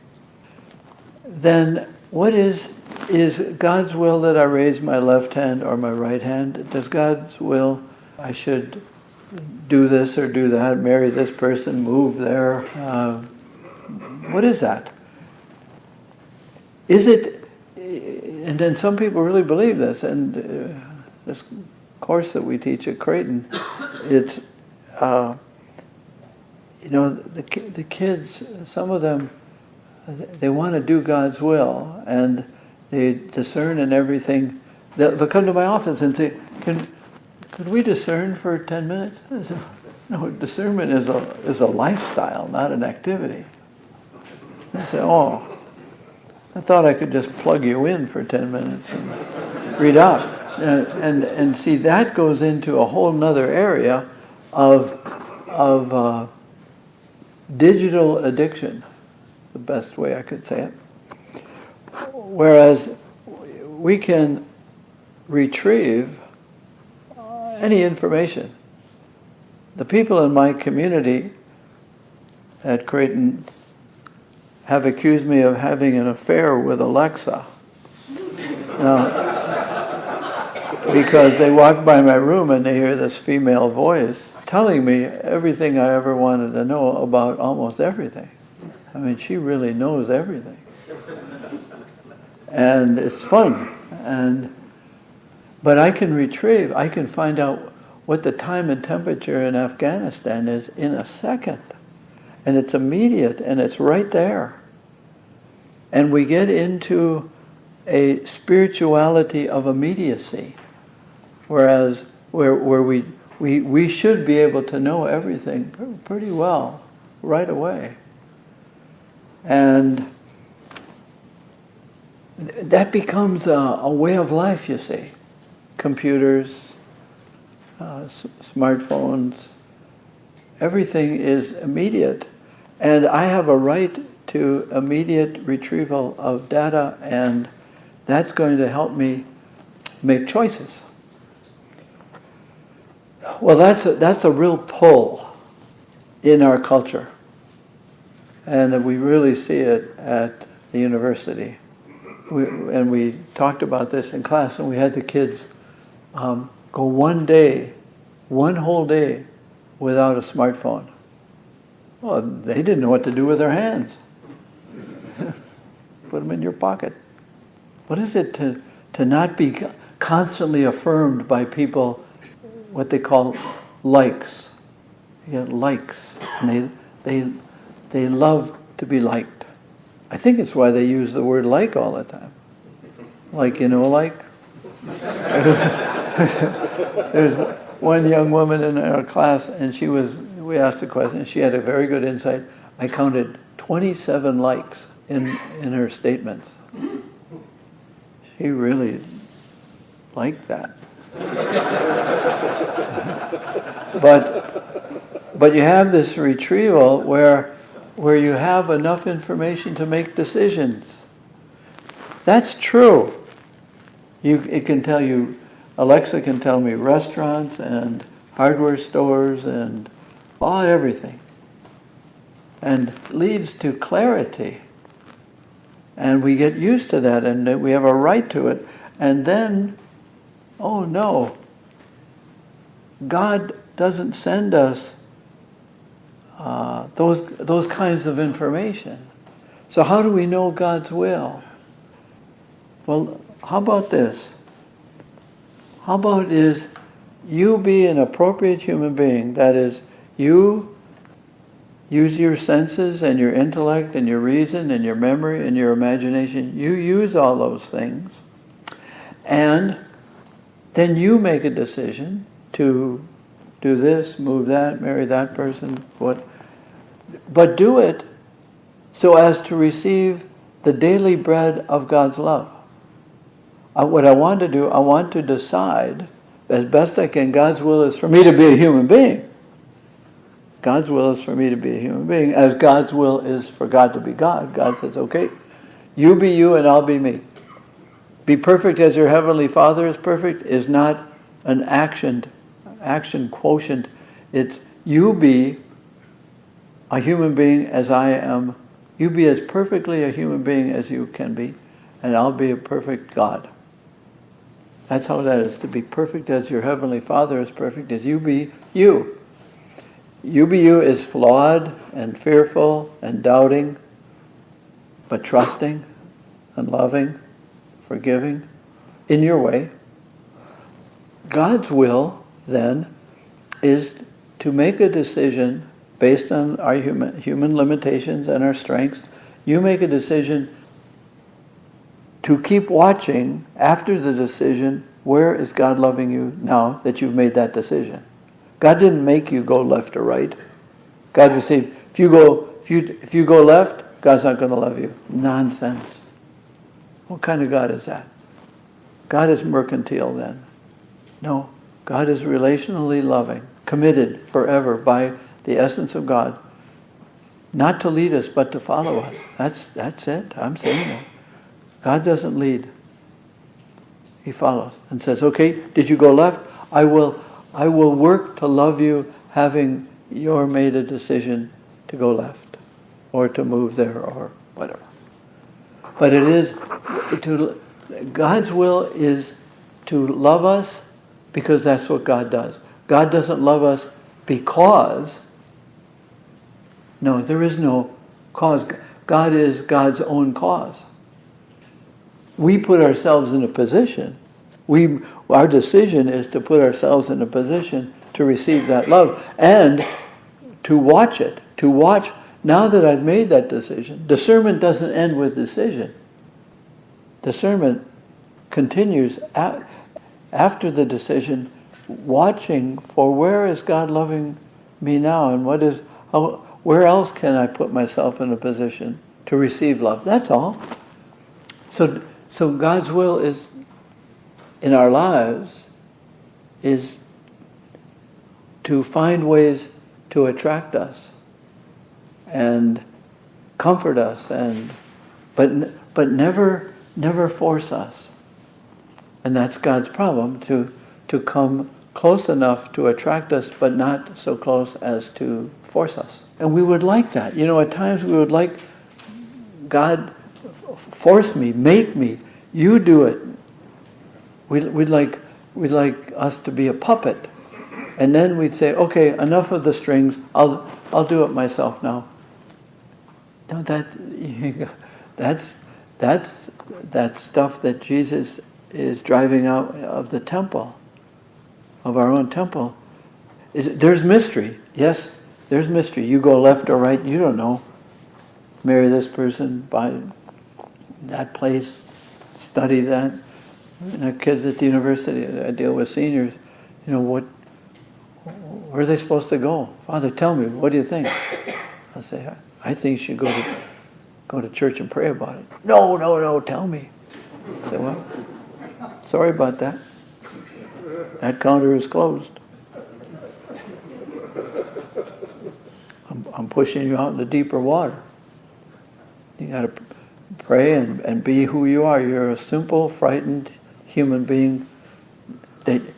Then what is God's will that I raise my left hand or my right hand? Does God's will I should do this or do that, marry this person, move there? What is that? Is it, and then some people really believe this, and this course that we teach at Creighton, it's, the kids, some of them, they want to do God's will, and they discern in everything. They'll come to my office and say, could we discern for 10 minutes? I said, no, discernment is a lifestyle, not an activity. I say, oh, I thought I could just plug you in for 10 minutes and read out. And see, that goes into a whole nother area of digital addiction, the best way I could say it. Whereas we can retrieve any information. The people in my community at Creighton have accused me of having an affair with Alexa. Because they walk by my room and they hear this female voice telling me everything I ever wanted to know about almost everything. I mean, she really knows everything. And it's fun. But I can find out what the time and temperature in Afghanistan is in a second. And it's immediate, and it's right there. And we get into a spirituality of immediacy, whereas where we should be able to know everything pretty well right away. And that becomes a way of life, you see. Computers, smartphones, everything is immediate. And I have a right to immediate retrieval of data, and that's going to help me make choices. Well, that's a real pull in our culture. And we really see it at the university. We talked about this in class, and we had the kids go one whole day without a smartphone. Well, they didn't know what to do with their hands. Put them in your pocket. What is it to not be constantly affirmed by people, what they call likes? You get likes, and they love to be liked. I think it's why they use the word like all the time. Like, like? There's one young woman in our class, and we asked a question, and she had a very good insight. I counted 27 likes in her statements. She really liked that. But you have this retrieval where you have enough information to make decisions. That's true. It can tell you, Alexa can tell me restaurants and hardware stores and everything. And leads to clarity. And we get used to that, and we have a right to it. And then, oh no, God doesn't send us those kinds of information. So how do we know God's will? Well, how about this? How about is you be an appropriate human being? That is, you use your senses and your intellect and your reason and your memory and your imagination. You use all those things. And then you make a decision to do this, move that, marry that person, what. But do it so as to receive the daily bread of God's love. What I want to do, I want to decide as best I can, God's will is for me to be a human being. God's will is for me to be a human being, as God's will is for God to be God. God says, okay, you be you and I'll be me. Be perfect as your heavenly Father is perfect is not an action quotient. It's you be a human being as I am. You be as perfectly a human being as you can be, and I'll be a perfect God. That's how that is, to be perfect as your heavenly Father is perfect, as you be you. You be you is flawed and fearful and doubting, but trusting and loving, forgiving, in your way. God's will, then, is to make a decision based on our human limitations and our strengths. You make a decision to keep watching after the decision, where is God loving you now that you've made that decision? God didn't make you go left or right. God just said, if you go left, God's not going to love you. Nonsense. What kind of God is that? God is mercantile then. No, God is relationally loving, committed forever by the essence of God, not to lead us but to follow us. That's it. I'm saying it. God doesn't lead. He follows and says, okay, did you go left? I will work to love you having you made a decision to go left or to move there or whatever. But it is God's will is to love us because that's what God does. God doesn't love us because, no, there is no cause. God is God's own cause. We put ourselves in a position. Our decision is to put ourselves in a position to receive that love and to watch it. To watch, now that I've made that decision, discernment doesn't end with decision. Discernment continues after the decision, watching for where is God loving me now and where else can I put myself in a position to receive love. That's all. So God's will is in our lives is to find ways to attract us and comfort us, but never force us. And that's God's problem, to come close enough to attract us, but not so close as to force us. And we would like that. At times we would like God, force me, make me, you do it. We'd like us to be a puppet, and then we'd say, okay, enough of the strings. I'll do it myself now. No, that's stuff that Jesus is driving out of the temple, of our own temple. There's mystery. Yes, there's mystery. You go left or right, you don't know. Marry this person, buy that place, study that. Kids at the university, I deal with seniors, where are they supposed to go? Father, tell me, what do you think? I'll say, I think you should go to church and pray about it. No, tell me. I say, well, sorry about that. That counter is closed. I'm pushing you out into deeper water. You got to pray and be who you are. You're a simple, frightened human being.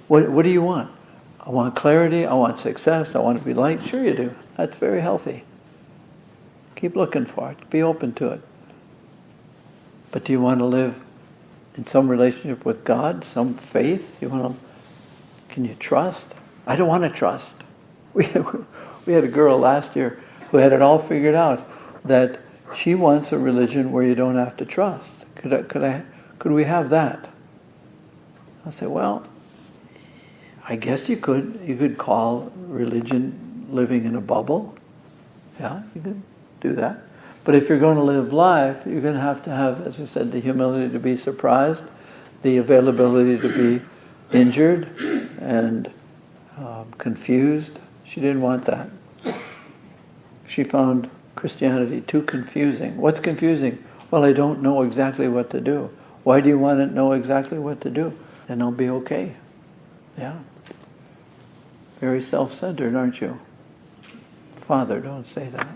What do you want? I want clarity. I want success. I want to be liked. Sure you do. That's very healthy. Keep looking for it. Be open to it. But do you want to live in some relationship with God, some faith? Can you trust? I don't want to trust. We had a girl last year who had it all figured out, that she wants a religion where you don't have to trust. Could we have that? I said, well, I guess you could call religion living in a bubble. Yeah, you could do that. But if you're going to live life, you're going to have, as you said, the humility to be surprised, the availability to be injured and confused. She didn't want that. She found Christianity too confusing. What's confusing? Well, I don't know exactly what to do. Why do you want to know exactly what to do? Then I'll be okay. Yeah. Very self-centered, aren't you? Father, don't say that.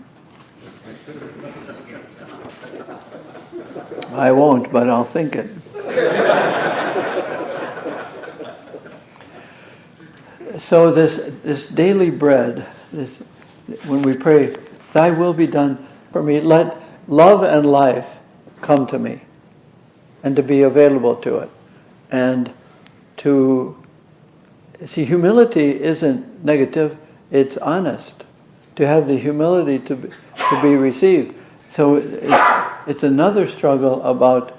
I won't, but I'll think it. So this daily bread, when we pray, thy will be done for me, let love and life come to me and to be available to it. And to see, humility isn't negative, it's honest. To have the humility to be received. So it's another struggle about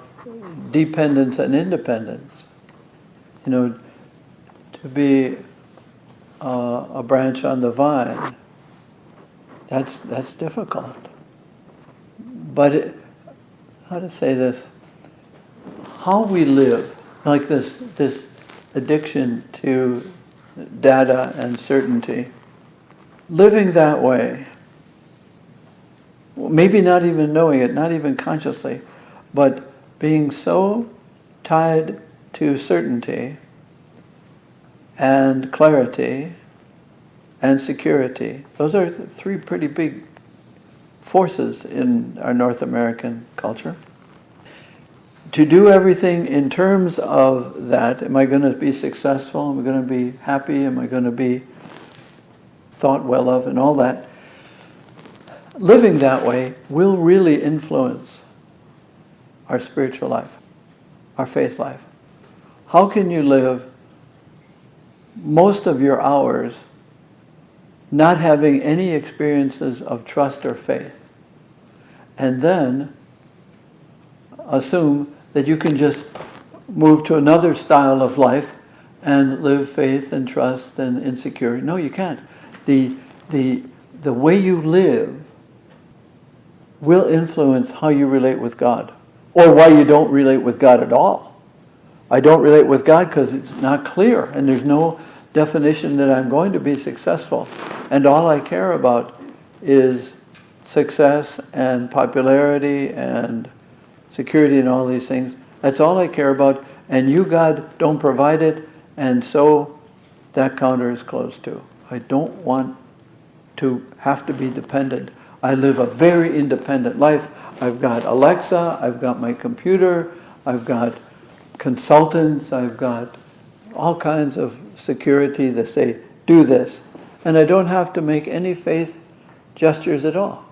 dependence and independence. To be a branch on the vine, that's difficult. But how to say this? How we live, like this addiction to data and certainty, living that way, maybe not even knowing it, not even consciously, but being so tied to certainty and clarity and security. Those are three pretty big forces in our North American culture. To do everything in terms of that, am I going to be successful? Am I going to be happy? Am I going to be thought well of and all that? Living that way will really influence our spiritual life, our faith life. How can you live most of your hours not having any experiences of trust or faith, and then assume that you can just move to another style of life and live faith and trust and insecurity? No, you can't. The way you live will influence how you relate with God, or why you don't relate with God at all. I don't relate with God because it's not clear, and there's no definition that I'm going to be successful, and all I care about is success and popularity and security and all these things. That's all I care about, and you, God, don't provide it, and so that counter is closed too. I don't want to have to be dependent. I live a very independent life. I've got Alexa, I've got my computer, I've got consultants, I've got all kinds of security that say, do this. And I don't have to make any faith gestures at all.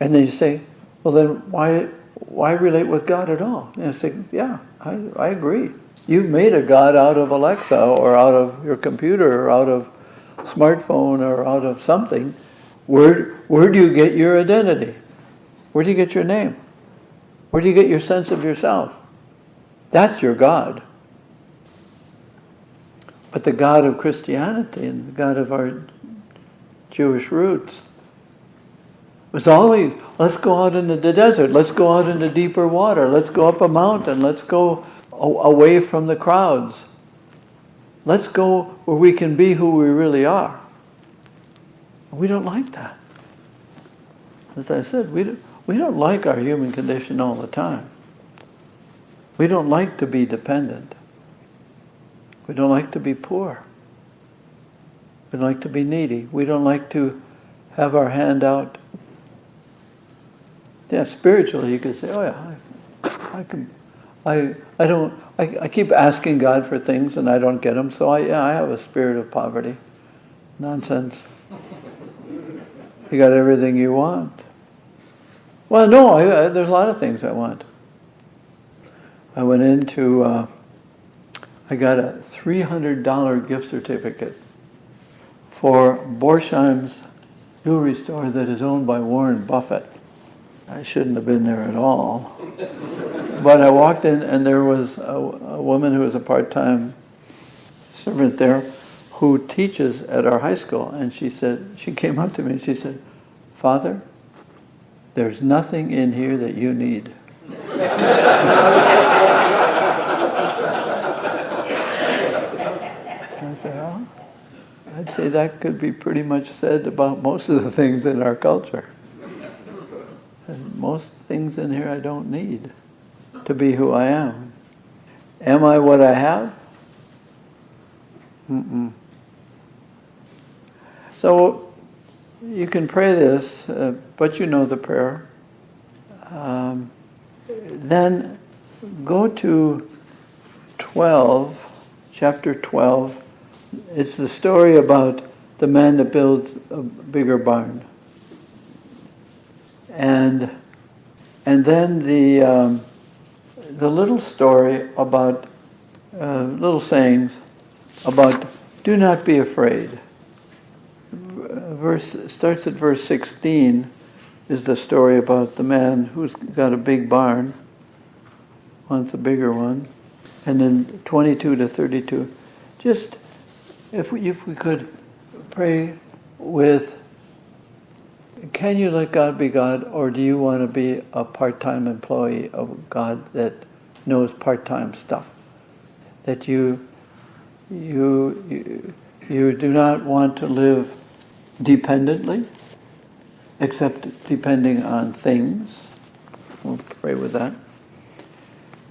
And then you say, well then why relate with God at all? And I say, yeah, I agree. You've made a God out of Alexa or out of your computer or out of smartphone or out of something. Where do you get your identity? Where do you get your name? Where do you get your sense of yourself? That's your God. But the God of Christianity and the God of our Jewish roots was always, let's go out into the desert, let's go out into deeper water, let's go up a mountain, let's go away from the crowds. Let's go where we can be who we really are. We don't like that. As I said, we don't like our human condition all the time. We don't like to be dependent. We don't like to be poor. We don't like to be needy. We don't like to have our hand out. Yeah, spiritually you could say, oh yeah, I keep asking God for things and I don't get them, so I have a spirit of poverty. Nonsense. You got everything you want. Well, no, there's a lot of things I want. I went into, I got a $300 gift certificate for Borsheim's jewelry store that is owned by Warren Buffett. I shouldn't have been there at all. But I walked in and there was a woman who was a part-time servant there who teaches at our high school. And she said, she came up to me and she said, "Father, there's nothing in here that you need." I said, "Oh, I'd say that could be pretty much said about most of the things in our culture. And most things in here I don't need to be who I am. Am I what I have? Mm-mm." So you can pray this, but you know the prayer. Then go to 12, chapter 12. It's the story about the man that builds a bigger barn. And then the little story about, little sayings about do not be afraid. Starts at verse 16 is the story about the man who's got a big barn, wants a bigger one. And then 22 to 32. Just, if we could pray with, can you let God be God, or do you want to be a part-time employee of God that knows part-time stuff? That you do not want to live dependently, except depending on things. We'll pray with that.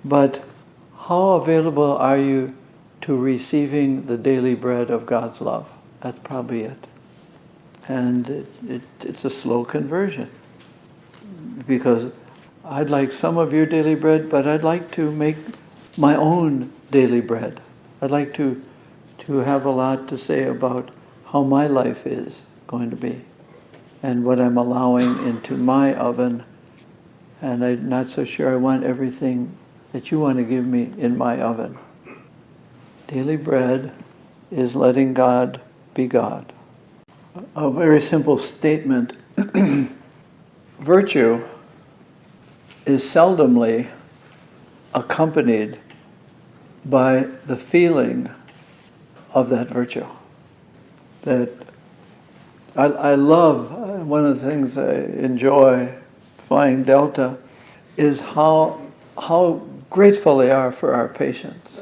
But how available are you to receiving the daily bread of God's love? That's probably it. And it's a slow conversion. Because I'd like some of your daily bread, but I'd like to make my own daily bread. I'd like to have a lot to say about how my life is going to be and what I'm allowing into my oven. And I'm not so sure I want everything that you want to give me in my oven. Daily bread is letting God be God. A very simple statement. Virtue is seldomly accompanied by the feeling of that virtue. That I love, one of the things I enjoy flying Delta is how grateful they are for our patience.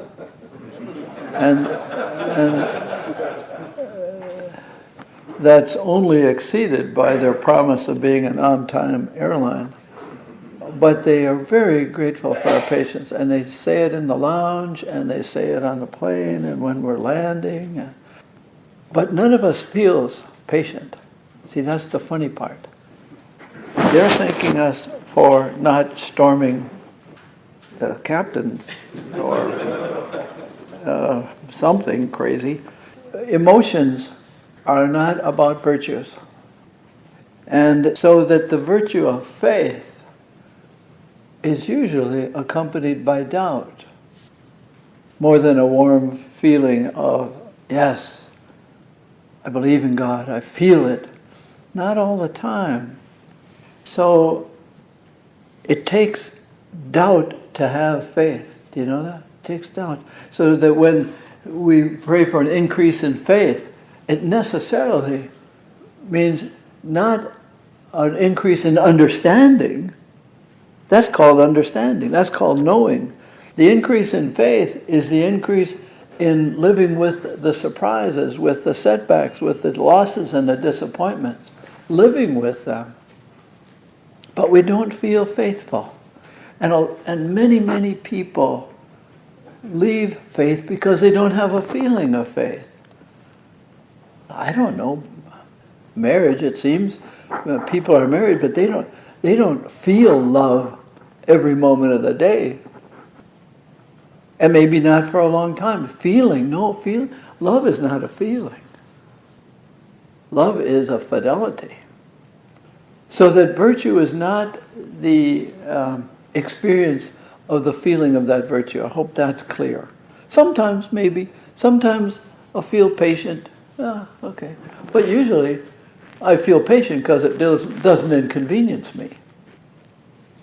And that's only exceeded by their promise of being an on-time airline. But they are very grateful for our patience, and they say it in the lounge, and they say it on the plane, and when we're landing. But none of us feels patient. See, that's the funny part. They're thanking us for not storming the captain or something crazy. Emotions are not about virtues. And so that the virtue of faith is usually accompanied by doubt, more than a warm feeling of, yes, I believe in God, I feel it. Not all the time. So it takes doubt to have faith. Do you know that? It takes doubt. So that when we pray for an increase in faith, it necessarily means not an increase in understanding. That's called understanding. That's called knowing. The increase in faith is the increase in living with the surprises, with the setbacks, with the losses and the disappointments. Living with them. But we don't feel faithful. And many, many people leave faith because they don't have a feeling of faith. I don't know. Marriage, it seems, people are married, but they don't feel love every moment of the day. And maybe not for a long time. Love is not a feeling. Love is a fidelity. So that virtue is not the experience of the feeling of that virtue. I hope that's clear. Sometimes, maybe. Sometimes I'll feel patient. Okay. But usually I feel patient because it doesn't inconvenience me.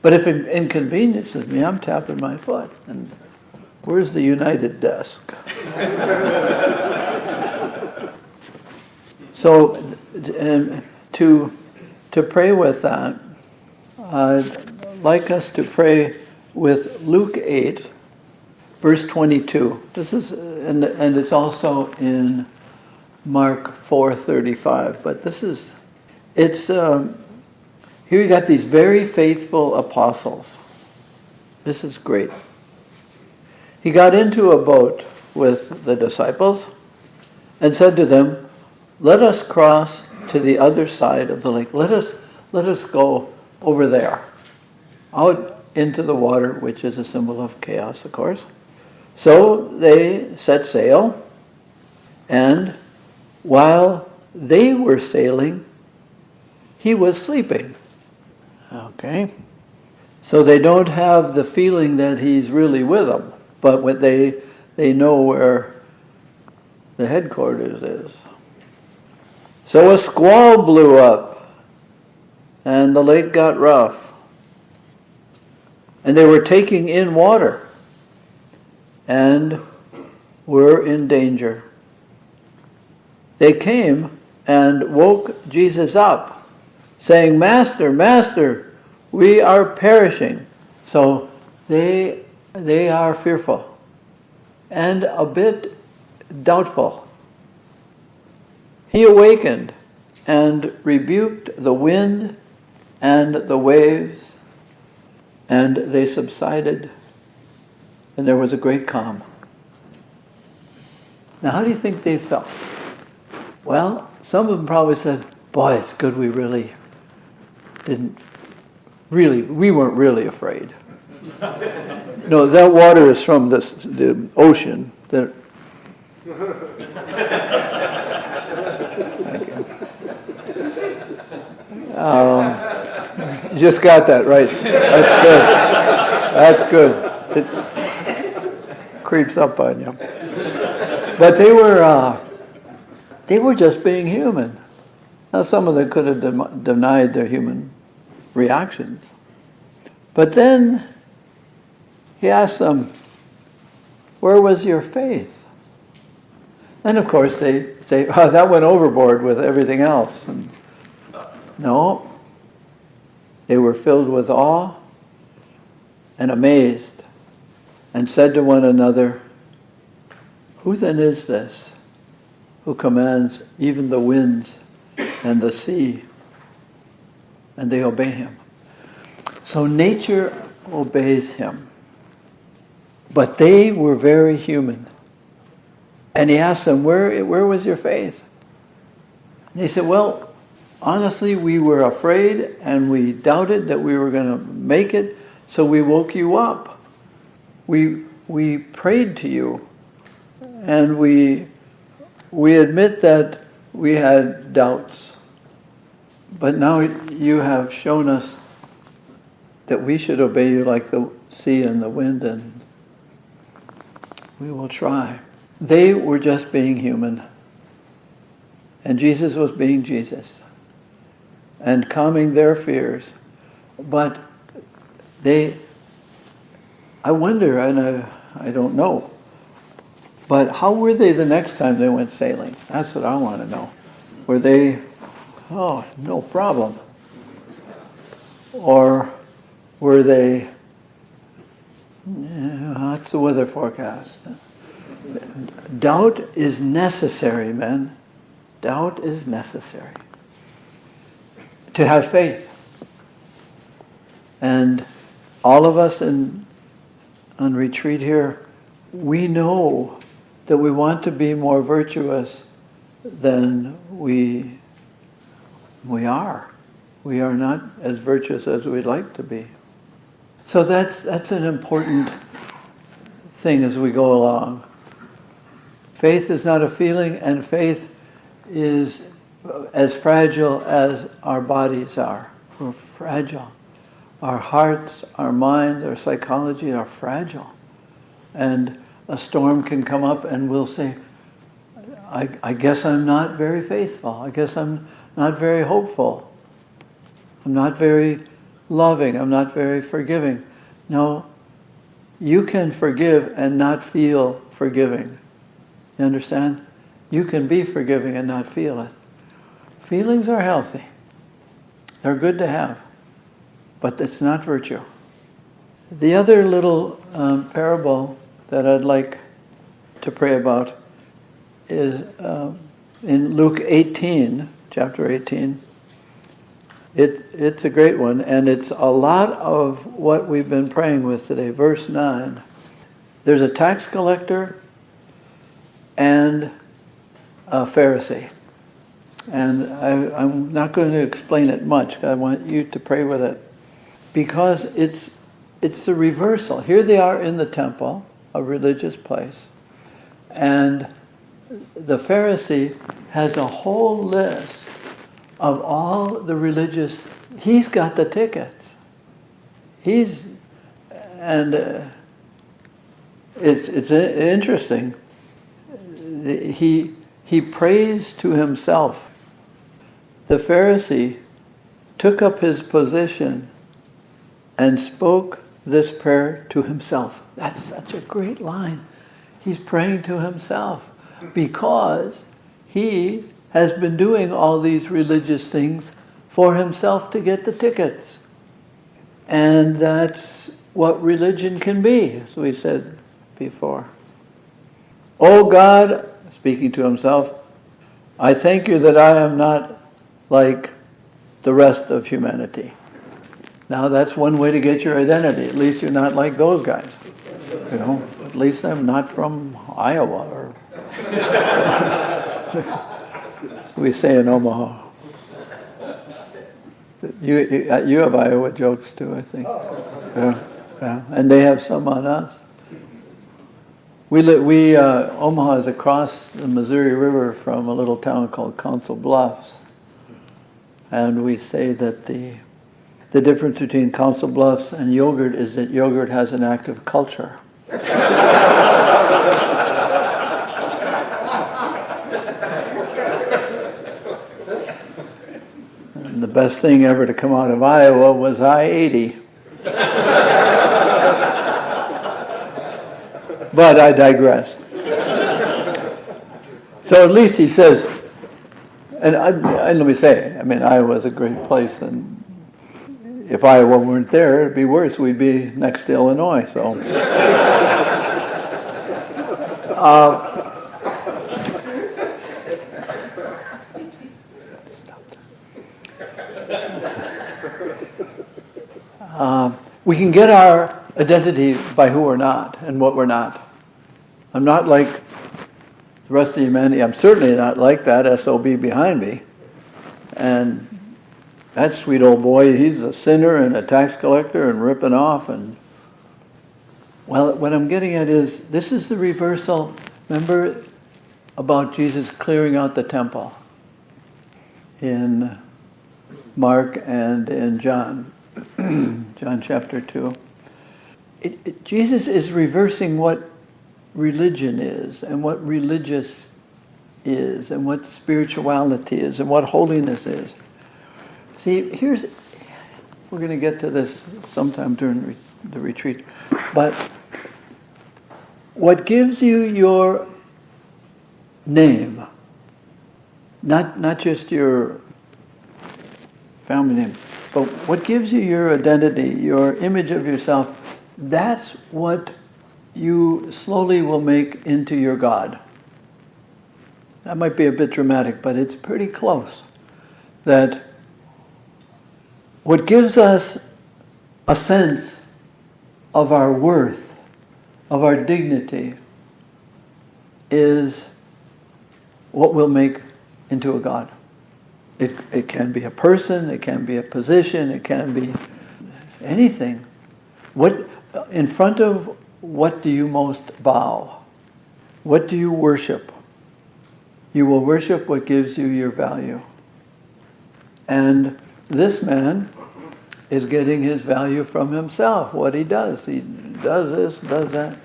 But if it inconveniences me, I'm tapping my foot. And where's the United desk? So to pray with that, I'd like us to pray with Luke 8, verse 22. This is, and it's also in Mark 4:35. But here you got these very faithful apostles. This is great. He got into a boat with the disciples and said to them, "Let us cross to the other side of the lake. Let us go over there, out into the water," which is a symbol of chaos, of course. So they set sail, and while they were sailing, he was sleeping. Okay? So they don't have the feeling that he's really with them, but when they know where the headquarters is. So a squall blew up, and the lake got rough. And they were taking in water, and were in danger. They came and woke Jesus up, saying, "Master, Master, we are perishing." So they are fearful and a bit doubtful. He awakened and rebuked the wind and the waves, and they subsided, and there was a great calm. Now, how do you think they felt? Well, some of them probably said, "Boy, it's good we weren't really afraid." No, that water is from the ocean. Thank you. You just got that right. That's good. That's good. It creeps up on you. But they were just being human. Now, some of them could have denied their human reactions. But then he asked them, "Where was your faith?" And of course they say, "Oh, that went overboard with everything else." And no, they were filled with awe and amazed, and said to one another, "Who then is this who commands even the winds and the sea, and they obey him?" So nature obeys him. But they were very human. And he asked them, where was your faith? And they said, "Well, honestly, we were afraid and we doubted that we were going to make it, so we woke you up. We prayed to you, and we admit that we had doubts. But now you have shown us that we should obey you like the sea and the wind, and we will try." They were just being human. And Jesus was being Jesus and calming their fears. But I wonder, and I don't know, but how were they the next time they went sailing? That's what I want to know. Were they, "Oh, no problem"? Or were they, "What's the weather forecast?" Doubt is necessary, men. Doubt is necessary to have faith. And all of us on retreat here, we know that we want to be more virtuous than we are. We are not as virtuous as we'd like to be. So that's an important thing as we go along. Faith is not a feeling, and faith is as fragile as our bodies are. We're fragile. our hearts, our minds, our psychology are fragile. And a storm can come up and we'll say, I guess I'm not very faithful. I guess I'm not very hopeful. I'm not very loving. I'm not very forgiving. No, you can forgive and not feel forgiving. You understand? You can be forgiving and not feel it. Feelings are healthy. They're good to have. But it's not virtue. The other little parable that I'd like to pray about is in Luke 18, chapter 18. It's a great one, and it's a lot of what we've been praying with today. Verse 9. There's a tax collector and a Pharisee. And I'm not going to explain it much. I want you to pray with it. Because it's the reversal. Here they are in the temple, a religious place. And the Pharisee has a whole list of all the religious, he's got the tickets. It's interesting. He prays to himself. The Pharisee took up his position and spoke this prayer to himself. That's such a great line. He's praying to himself because he has been doing all these religious things for himself to get the tickets. And that's what religion can be, as we said before. Oh God, speaking to himself, I thank you that I am not like the rest of humanity. Now that's one way to get your identity. At least you're not like those guys. You know, at least I'm not from Iowa or we say in Omaha. You have Iowa jokes too, I think. Yeah. And they have some on us. Omaha is across the Missouri River from a little town called Council Bluffs. And we say that the difference between Council Bluffs and yogurt is that yogurt has an active culture. And the best thing ever to come out of Iowa was I-80. But I digress. So at least he says, and let me say, I mean, Iowa's a great place, and if Iowa weren't there, it'd be worse. We'd be next to Illinois, so. We can get our identity by who we're not and what we're not. I'm not like the rest of humanity. I'm certainly not like that SOB behind me. And that sweet old boy, he's a sinner and a tax collector and ripping off. And well, what I'm getting at is, this is the reversal. Remember about Jesus clearing out the temple in Mark and in John, John chapter 2. Jesus is reversing what religion is and what religious is and what spirituality is and what holiness is. See, we're going to get to this sometime during the retreat, but what gives you your name, not just your family name, but what gives you your identity, your image of yourself, that's what you slowly will make into your God. That might be a bit dramatic, but it's pretty close. That what gives us a sense of our worth, of our dignity, is what we'll make into a God. It can be a person, it can be a position, it can be anything. In front of what do you most bow? What do you worship? You will worship what gives you your value. And this man is getting his value from himself, what he does. He does this, does that.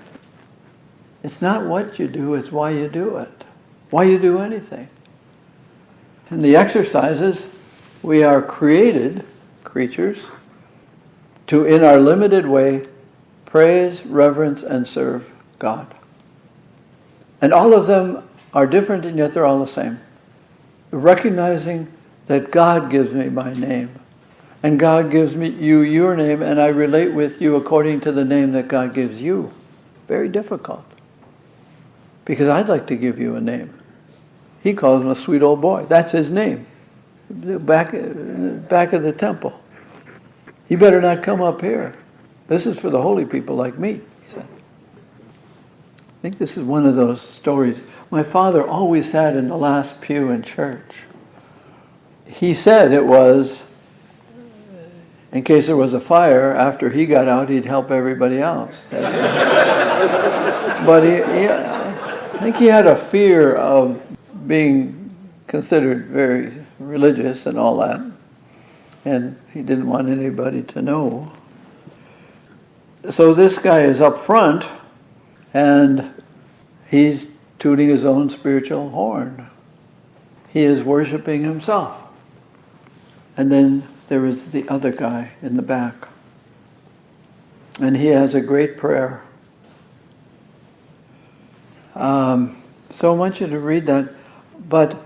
It's not what you do, it's why you do it. Why you do anything. In the exercises, we are created creatures to, in our limited way, praise, reverence, and serve God. And all of them are different, and yet they're all the same. Recognizing that God gives me my name, and God gives me you your name, and I relate with you according to the name that God gives you. Very difficult. Because I'd like to give you a name. He calls him a sweet old boy. That's his name. Back of the temple. You better not come up here. This is for the holy people like me, he said. I think this is one of those stories. My father always sat in the last pew in church. He said it was, in case there was a fire, after he got out, he'd help everybody else. But I think he had a fear of being considered very religious and all that. And he didn't want anybody to know. So this guy is up front, and he's tooting his own spiritual horn. He is worshiping himself. And then there is the other guy in the back. And he has a great prayer. So I want you to read that. But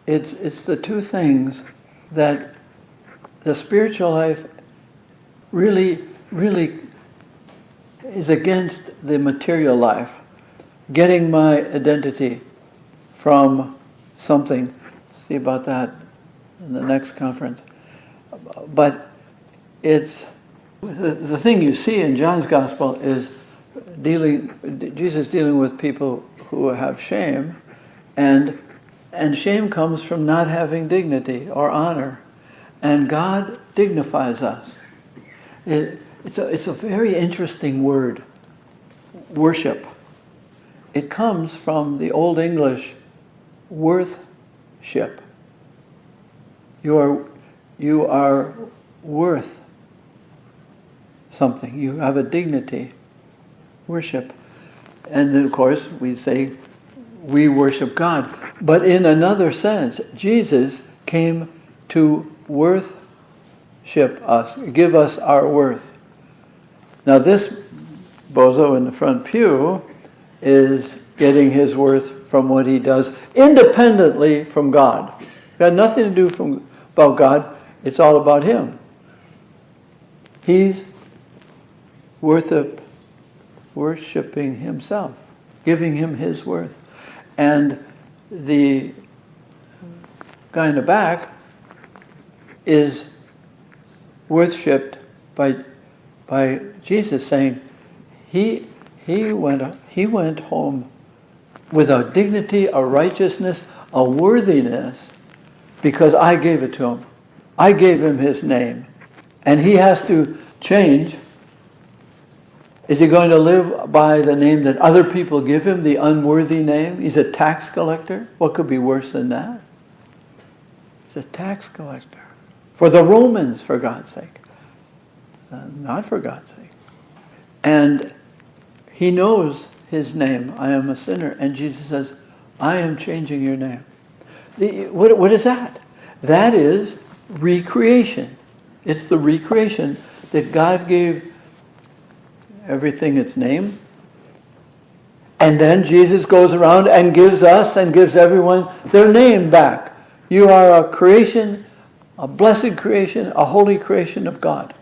it's the two things that the spiritual life really is against the material life. Getting my identity from something. See about that in the next conference. But it's the thing you see in John's Gospel is Jesus dealing with people who have shame, and shame comes from not having dignity or honor, and God dignifies us. It's a very interesting word, worship. It comes from the Old English worthship. You are worth something. You have a dignity. Worship. And then, of course, we say we worship God. But in another sense, Jesus came to worship us, give us our worth. Now this bozo in the front pew is getting his worth from what he does independently from God. Got nothing to do about God. It's all about him. He's worshiping himself, giving him his worth. And the guy in the back is worshipped by Jesus, saying he went home with a dignity, a righteousness, a worthiness, because I gave it to him. I gave him his name. And he has to change. Is he going to live by the name that other people give him, the unworthy name? He's a tax collector. What could be worse than that? He's a tax collector. For the Romans, for God's sake. Not for God's sake. And he knows his name. I am a sinner. And Jesus says, I am changing your name. What is that? That is recreation. It's the recreation that God gave everything its name. And then Jesus goes around and gives us and gives everyone their name back. You are a creation, a blessed creation, a holy creation of God.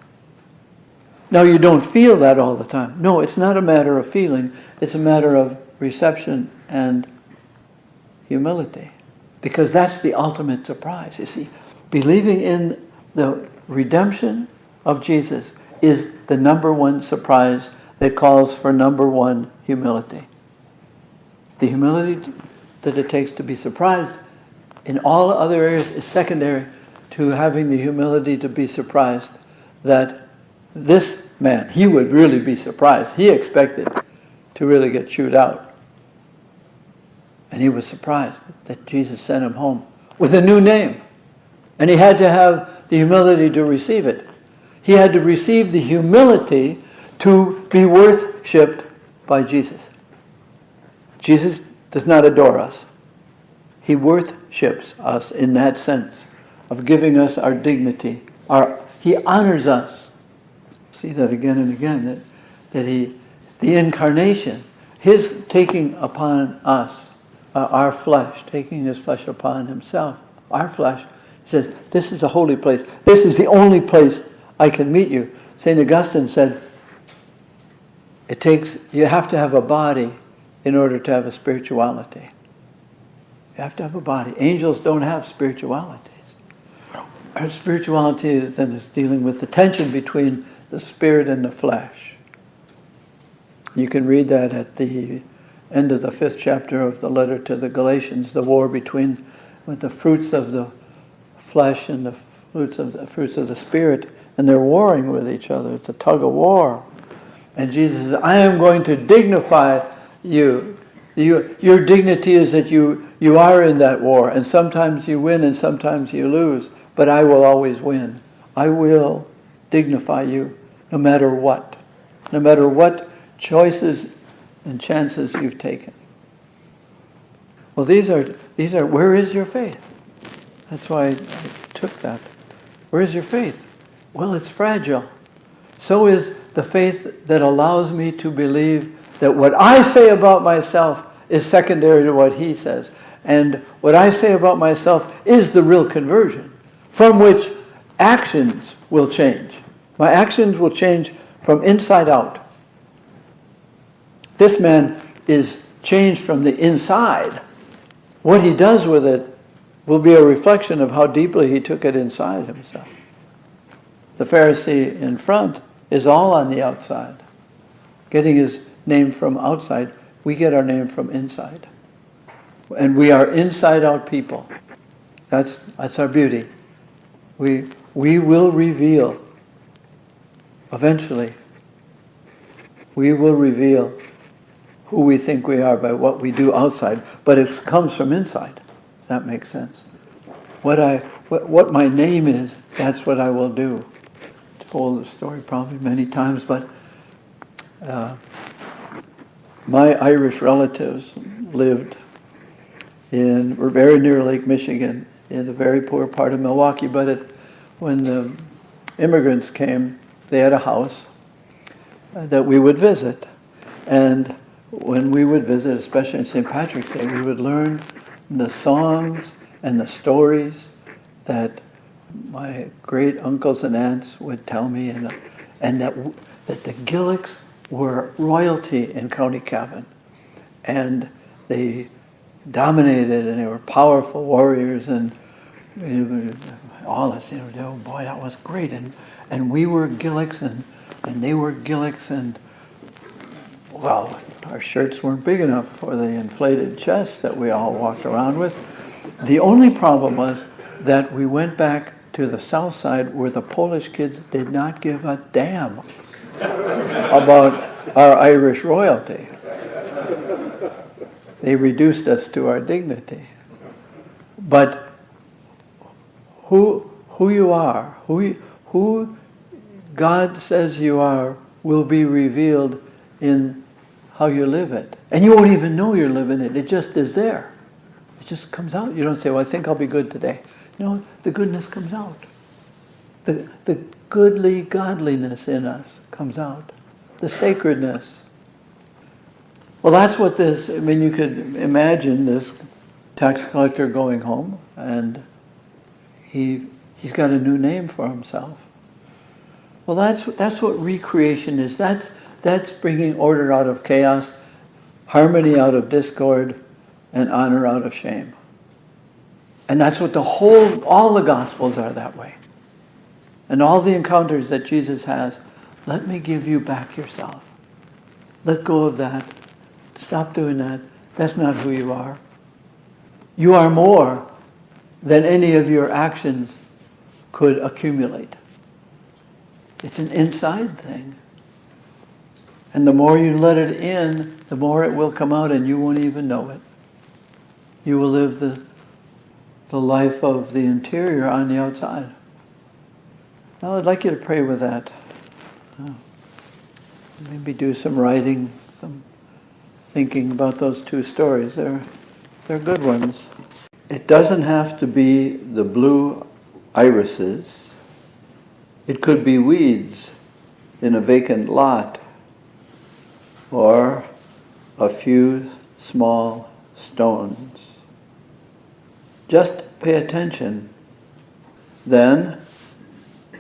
Now you don't feel that all the time. No, it's not a matter of feeling. It's a matter of reception and humility. Because that's the ultimate surprise. You see, believing in the redemption of Jesus is the number one surprise that calls for number one humility. The humility that it takes to be surprised in all other areas is secondary to having the humility to be surprised that this man, he would really be surprised. He expected to really get chewed out. And he was surprised that Jesus sent him home with a new name. And he had to have the humility to receive it. He had to receive the humility to be worshipped by Jesus. Jesus does not adore us. He worships us in that sense of giving us our dignity. He honors us. See that again and again, that the incarnation, his taking upon us, our flesh, taking his flesh upon himself, our flesh, he says, this is a holy place. This is the only place I can meet you. St. Augustine said, you have to have a body in order to have a spirituality. You have to have a body. Angels don't have spiritualities. Our spirituality then is dealing with the tension between the spirit and the flesh. You can read that at the end of the 5th chapter of the letter to the Galatians, the war between with the fruits of the flesh and the fruits of the spirit, and they're warring with each other. It's a tug of war. And Jesus says, I am going to dignify you. Your dignity is that you are in that war, and sometimes you win and sometimes you lose, but I will always win. I will dignify you no matter what choices and chances you've taken. Well, these are where is your faith? That's why I took that. Where is your faith? Well, it's fragile. So is the faith that allows me to believe that what I say about myself is secondary to what he says. And what I say about myself is the real conversion, from which actions will change. My actions will change from inside out. This man is changed from the inside. What he does with it will be a reflection of how deeply he took it inside himself. The Pharisee in front is all on the outside. Getting his name from outside, we get our name from inside. And we are inside-out people. That's our beauty. We will reveal, eventually, we will reveal who we think we are by what we do outside, but it comes from inside. Does that make sense? What my name is, that's what I will do. I've told the story probably many times, but my Irish relatives lived were very near Lake Michigan, in a very poor part of Milwaukee, but when the immigrants came, they had a house that we would visit. And when we would visit, especially on St. Patrick's Day, we would learn the songs and the stories that my great uncles and aunts would tell me, and that the Gillicks were royalty in County Cavan. And they dominated, and they were powerful warriors, and all this, oh boy, that was great. And we were Gillicks, and they were Gillicks, and well, our shirts weren't big enough for the inflated chests that we all walked around with. The only problem was that we went back to the south side where the Polish kids did not give a damn about our Irish royalty. They reduced us to our dignity. But who you are, who God says you are, will be revealed in how you live it. And you won't even know you're living it. It just is there. It just comes out. You don't say, well, I think I'll be good today. No, the goodness comes out. The goodly godliness in us comes out. The sacredness. Well, that's what you could imagine this tax collector going home, and he's got a new name for himself. Well, that's what recreation is. That's bringing order out of chaos, harmony out of discord, and honor out of shame. And that's what all the Gospels are that way. And all the encounters that Jesus has, let me give you back yourself. Let go of that. Stop doing that. That's not who you are. You are more than any of your actions could accumulate. It's an inside thing. And the more you let it in, the more it will come out, and you won't even know it. You will live the life of the interior on the outside. Well, I'd like you to pray with that. Maybe do some writing, some thinking about those two stories. They're good ones. It doesn't have to be the blue irises. It could be weeds in a vacant lot, or a few small stones. Just pay attention. Then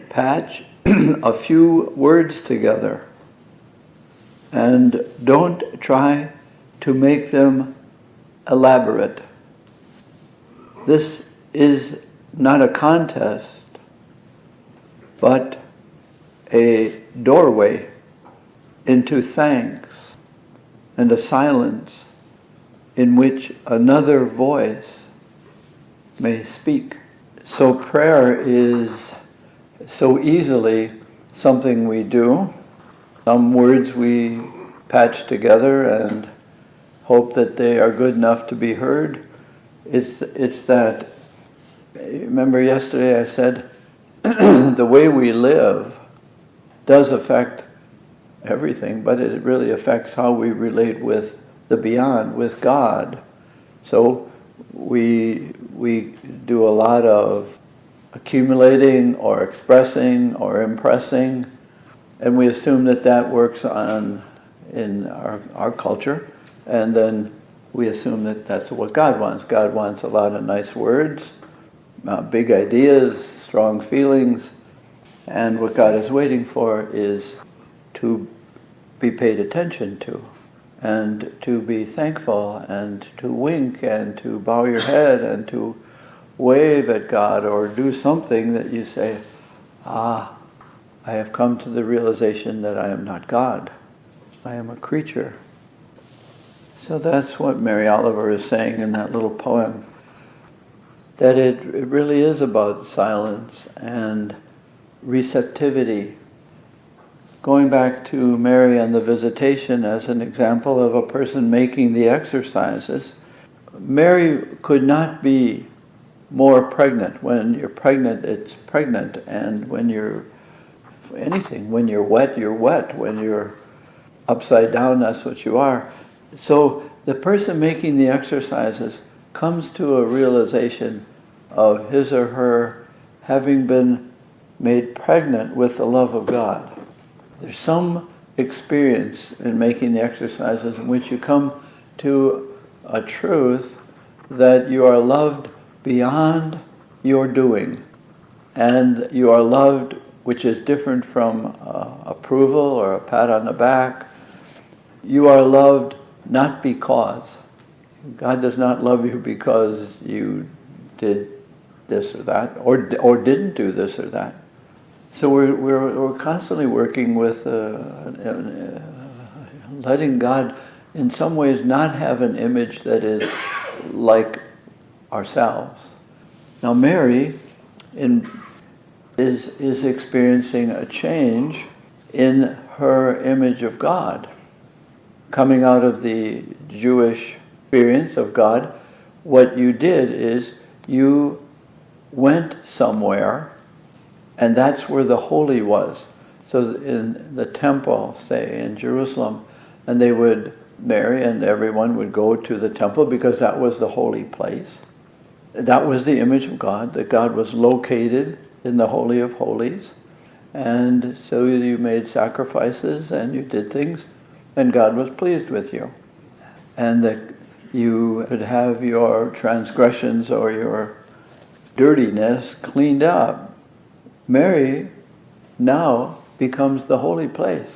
patch a few words together and don't try to make them elaborate. This is not a contest, but a doorway into thanks and a silence in which another voice may speak. So prayer is so easily something we do. Some words we patch together and hope that they are good enough to be heard. It's that, remember yesterday I said, the way we live does affect everything, but it really affects how we relate with the beyond, with God. So we do a lot of accumulating or expressing or impressing, and we assume that works in our culture, and then we assume that that's what God wants. God wants a lot of nice words, big ideas, strong feelings, and what God is waiting for is to be paid attention to, and to be thankful, and to wink, and to bow your head, and to wave at God, or do something that you say, I have come to the realization that I am not God. I am a creature. So that's what Mary Oliver is saying in that little poem, that it really is about silence and receptivity. Going back to Mary and the visitation as an example of a person making the exercises, Mary could not be more pregnant. When you're pregnant, it's pregnant, and when you're anything, when you're wet, you're wet. When you're upside down, that's what you are. So the person making the exercises comes to a realization of his or her having been made pregnant with the love of God. There's some experience in making the exercises in which you come to a truth that you are loved beyond your doing, and you are loved, which is different from approval or a pat on the back. You are loved not because. God does not love you because you did this or that, or didn't do this or that. So we're constantly working with letting God, in some ways, not have an image that is like ourselves. Now Mary is experiencing a change in her image of God. Coming out of the Jewish experience of God, what you did is you went somewhere, and that's where the holy was. So in the temple, say in Jerusalem, and Mary and everyone would go to the temple because that was the holy place. That was the image of God, that God was located in the Holy of Holies. And so you made sacrifices and you did things, and God was pleased with you. And that you could have your transgressions or your dirtiness cleaned up. Mary now becomes the holy place.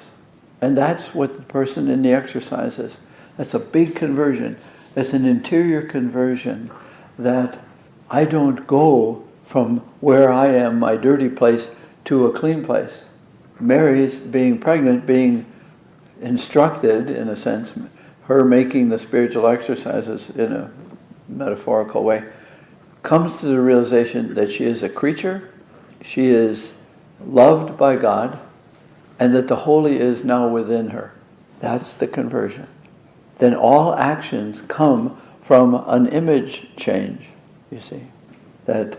And that's what the person in the exercise is. That's a big conversion. It's an interior conversion, that I don't go from where I am, my dirty place, to a clean place. Mary's being pregnant, being instructed, in a sense, her making the spiritual exercises in a metaphorical way, comes to the realization that she is a creature, she is loved by God, and that the holy is now within her. That's the conversion. Then all actions come from an image change, you see. That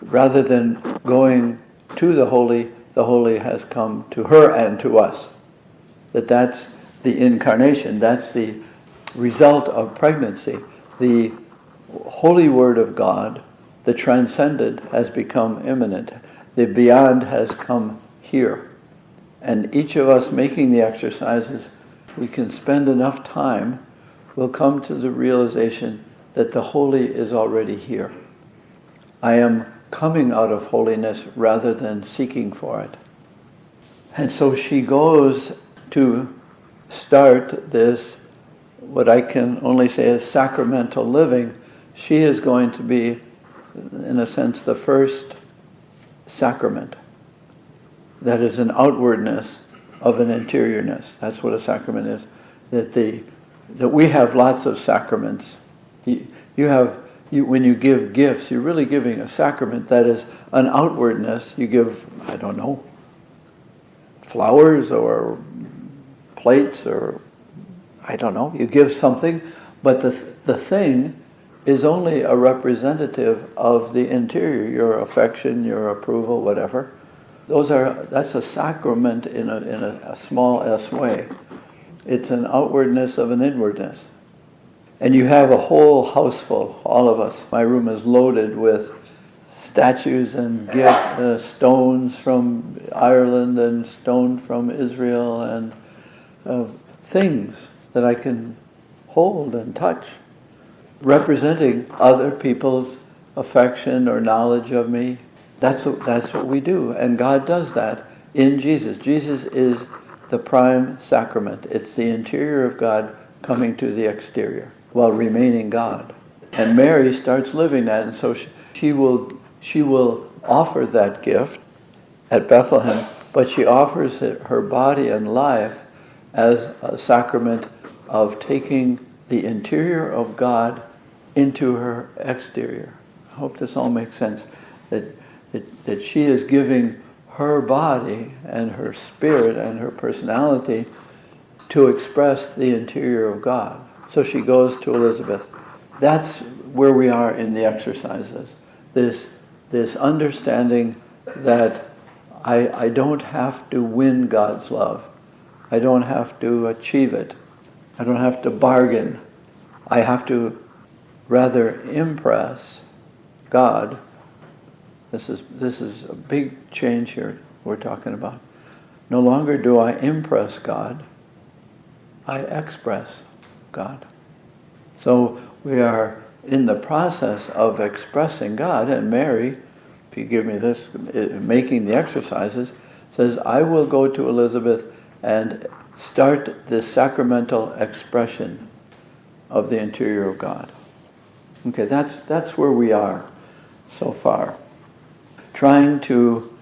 rather than going to the holy, the holy has come to her and to us. That's the incarnation, that's the result of pregnancy. The holy word of God, the transcendent, has become immanent. The beyond has come here. And each of us making the exercises, if we can spend enough time, will come to the realization that the holy is already here. I am coming out of holiness rather than seeking for it. And so she goes to start this, what I can only say is sacramental living. She is going to be, in a sense, the first sacrament. That is an outwardness of an interiorness. That's what a sacrament is. That we have lots of sacraments. When you give gifts, you're really giving a sacrament that is an outwardness. You give, I don't know, flowers or plates or, I don't know, you give something, but the thing is only a representative of the interior, your affection, your approval, whatever. That's a sacrament in a small s way. It's an outwardness of an inwardness. And you have a whole house full, all of us. My room is loaded with statues and stones from Ireland and stone from Israel and things that I can hold and touch, representing other people's affection or knowledge of me. That's what we do, and God does that in Jesus. Jesus is the prime sacrament. It's the interior of God coming to the exterior while remaining God. And Mary starts living that, and so she will offer that gift at Bethlehem, but she offers her body and life as a sacrament of taking the interior of God into her exterior. I hope this all makes sense. That she is giving her body and her spirit and her personality to express the interior of God. So she goes to Elizabeth. That's where we are in the exercises. This understanding that I don't have to win God's love. I don't have to achieve it. I don't have to bargain. I have to rather impress God. This is a big change here we're talking about. No longer do I impress God, I express God. So we are in the process of expressing God, and Mary, if you give me this, making the exercises, says, I will go to Elizabeth and start this sacramental expression of the interior of God. Okay, that's where we are so far. Trying to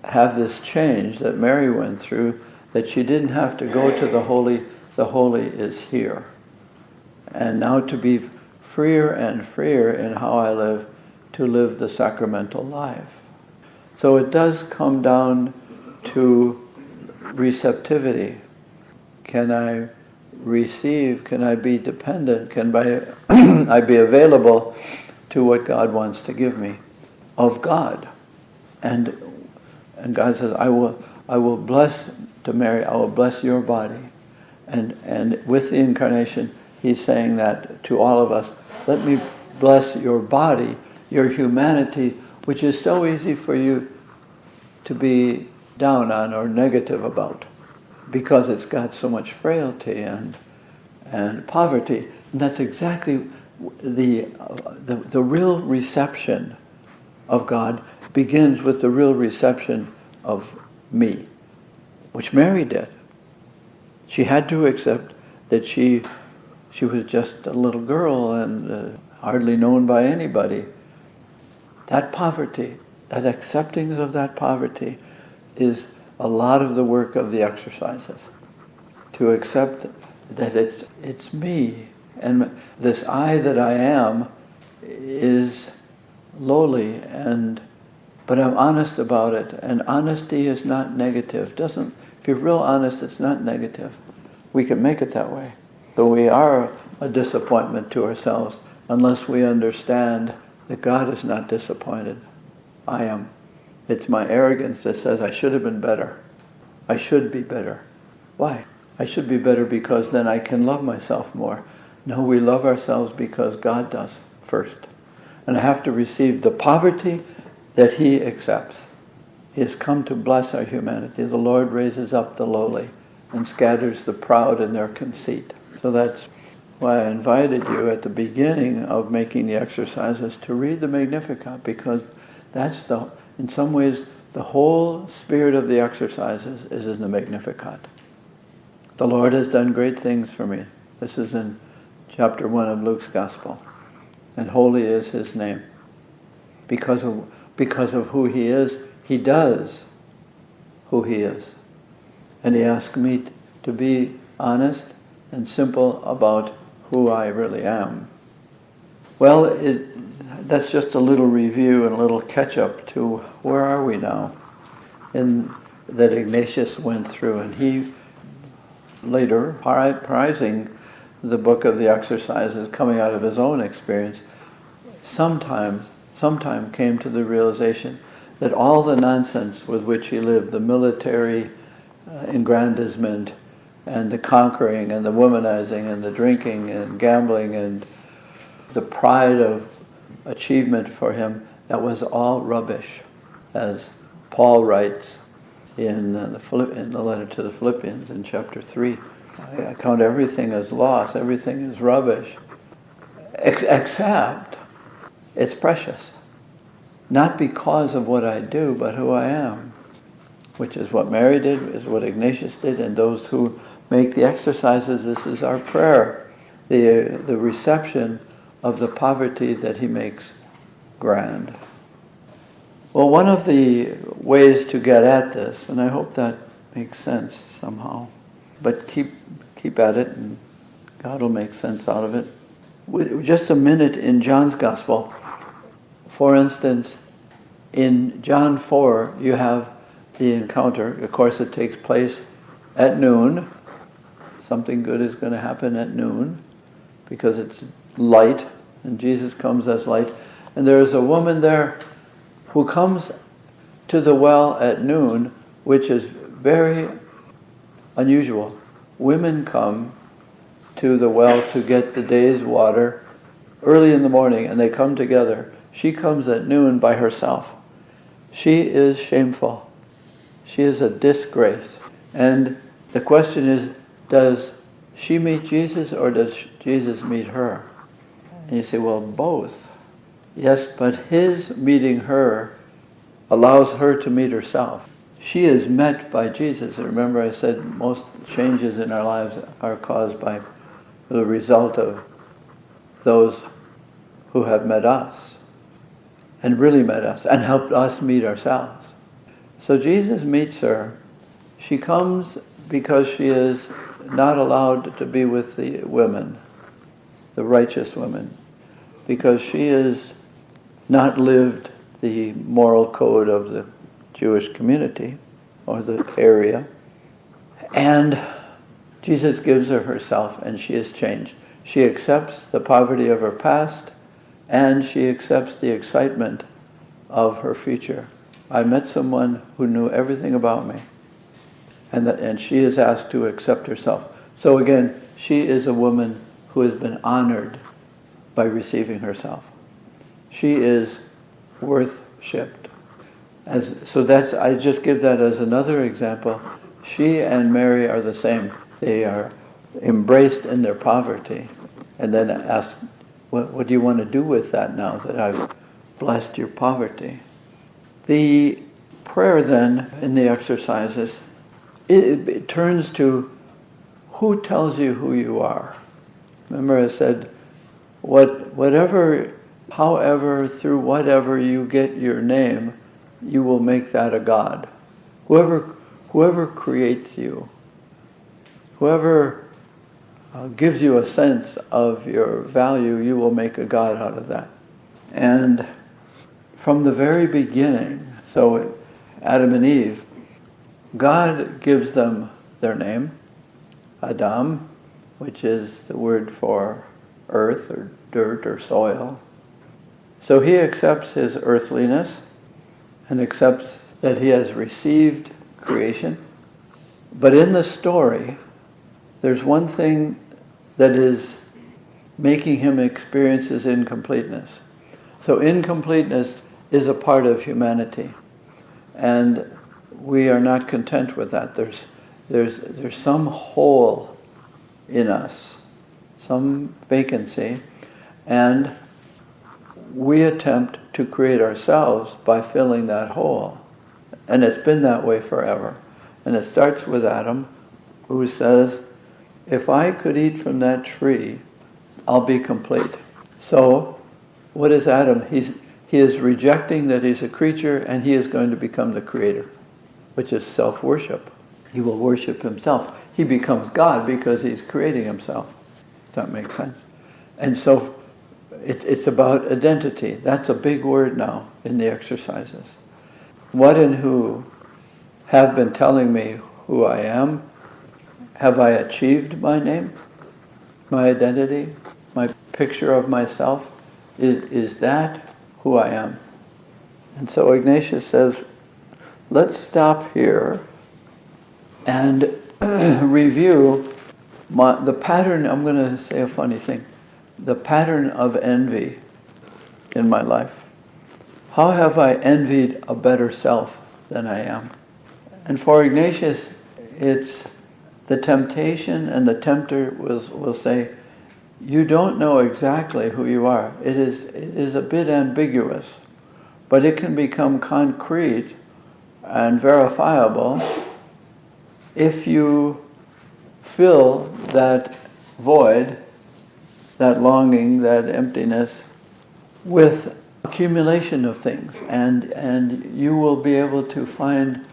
have this change that Mary went through, that she didn't have to go to the holy is here. And now to be freer and freer in how I live, to live the sacramental life. So it does come down to receptivity. Can I receive? Can I be dependent? Can I be available to what God wants to give me of God? And God says, I will bless, to Mary, I will bless your body. And with the incarnation, he's saying that to all of us, let me bless your body, your humanity, which is so easy for you to be down on or negative about, because it's got so much frailty and poverty. And that's exactly the real reception of God begins with the real reception of me, which Mary did. She had to accept that she was just a little girl and hardly known by anybody. That poverty, that accepting of that poverty, is a lot of the work of the exercises. To accept that it's me, and this I that I am is lowly, but I'm honest about it, and honesty is not negative. If you're real honest, it's not negative. We can make it that way. So we are a disappointment to ourselves unless we understand that God is not disappointed. I am. It's my arrogance that says I should have been better. I should be better. Why? I should be better because then I can love myself more. No, we love ourselves because God does first. And I have to receive the poverty that He accepts. He has come to bless our humanity. The Lord raises up the lowly and scatters the proud in their conceit. So that's why I invited you at the beginning of making the exercises to read the Magnificat, because that's in some ways, the whole spirit of the exercises is in the Magnificat. The Lord has done great things for me. This is in chapter 1 of Luke's Gospel. And holy is His name. Because of who He is, He does who He is. And He asked me to be honest and simple about who I really am. Well, that's just a little review and a little catch-up to where are we now that Ignatius went through. And he later, prizing the book of the exercises, coming out of his own experience, sometime came to the realization that all the nonsense with which he lived, the military aggrandizement and the conquering and the womanizing and the drinking and gambling and the pride of achievement for him, that was all rubbish, as Paul writes in the letter to the Philippians in chapter 3. I count everything as loss, everything is rubbish, except it's precious. Not because of what I do, but who I am, which is what Mary did, is what Ignatius did, and those who make the exercises, this is our prayer, the reception of the poverty that he makes grand. Well, one of the ways to get at this, and I hope that makes sense somehow, but keep at it and God will make sense out of it. Just a minute in John's Gospel. For instance, in John 4, you have the encounter. Of course, it takes place at noon. Something good is going to happen at noon because it's light, and Jesus comes as light. And there is a woman there who comes to the well at noon, which is very unusual. Women come to the well to get the day's water early in the morning, and they come together. She comes at noon by herself. She is shameful. She is a disgrace. And the question is, does she meet Jesus or does Jesus meet her? And you say, well, both. Yes, but his meeting her allows her to meet herself. She is met by Jesus. Remember I said most changes in our lives are caused by the result of those who have met us and really met us and helped us meet ourselves. So Jesus meets her. She comes because she is not allowed to be with the women, the righteous women, because she is not lived the moral code of the Jewish community or the area. And Jesus gives her herself and she is changed. She accepts the poverty of her past and she accepts the excitement of her future. I met someone who knew everything about me, and she is asked to accept herself. So again, she is a woman who has been honored by receiving herself. She is worth-shipped. I just give that as another example. She and Mary are the same. They are embraced in their poverty and then asked, what do you want to do with that now that I've blessed your poverty? The prayer then in the exercises, it turns to who tells you who you are. Remember I said, however, through whatever you get your name, you will make that a God. Whoever creates you, whoever gives you a sense of your value, you will make a God out of that. And from the very beginning, so Adam and Eve, God gives them their name, Adam, which is the word for earth or dirt or soil. So he accepts his earthliness and accepts that he has received creation. But in the story, there's one thing that is making him experience his incompleteness. So incompleteness is a part of humanity, and we are not content with that. There's some hole in us, some vacancy, and we attempt to create ourselves by filling that hole. And it's been that way forever. And it starts with Adam, who says, if I could eat from that tree, I'll be complete. So, what is Adam? He is rejecting that he's a creature, and he is going to become the creator, which is self-worship. He will worship himself. He becomes God because he's creating himself. Does that make sense? And so it's about identity. That's a big word now in the exercises. What and who have been telling me who I am? Have I achieved my name, my identity, my picture of myself? Is that who I am? And so Ignatius says, let's stop here and review the pattern. I'm going to say a funny thing. The pattern of envy in my life. How have I envied a better self than I am? And for Ignatius, it's the temptation, and the tempter will say, you don't know exactly who you are. It is a bit ambiguous, but it can become concrete and verifiable if you fill that void, that longing, that emptiness, with accumulation of things, and you will be able to find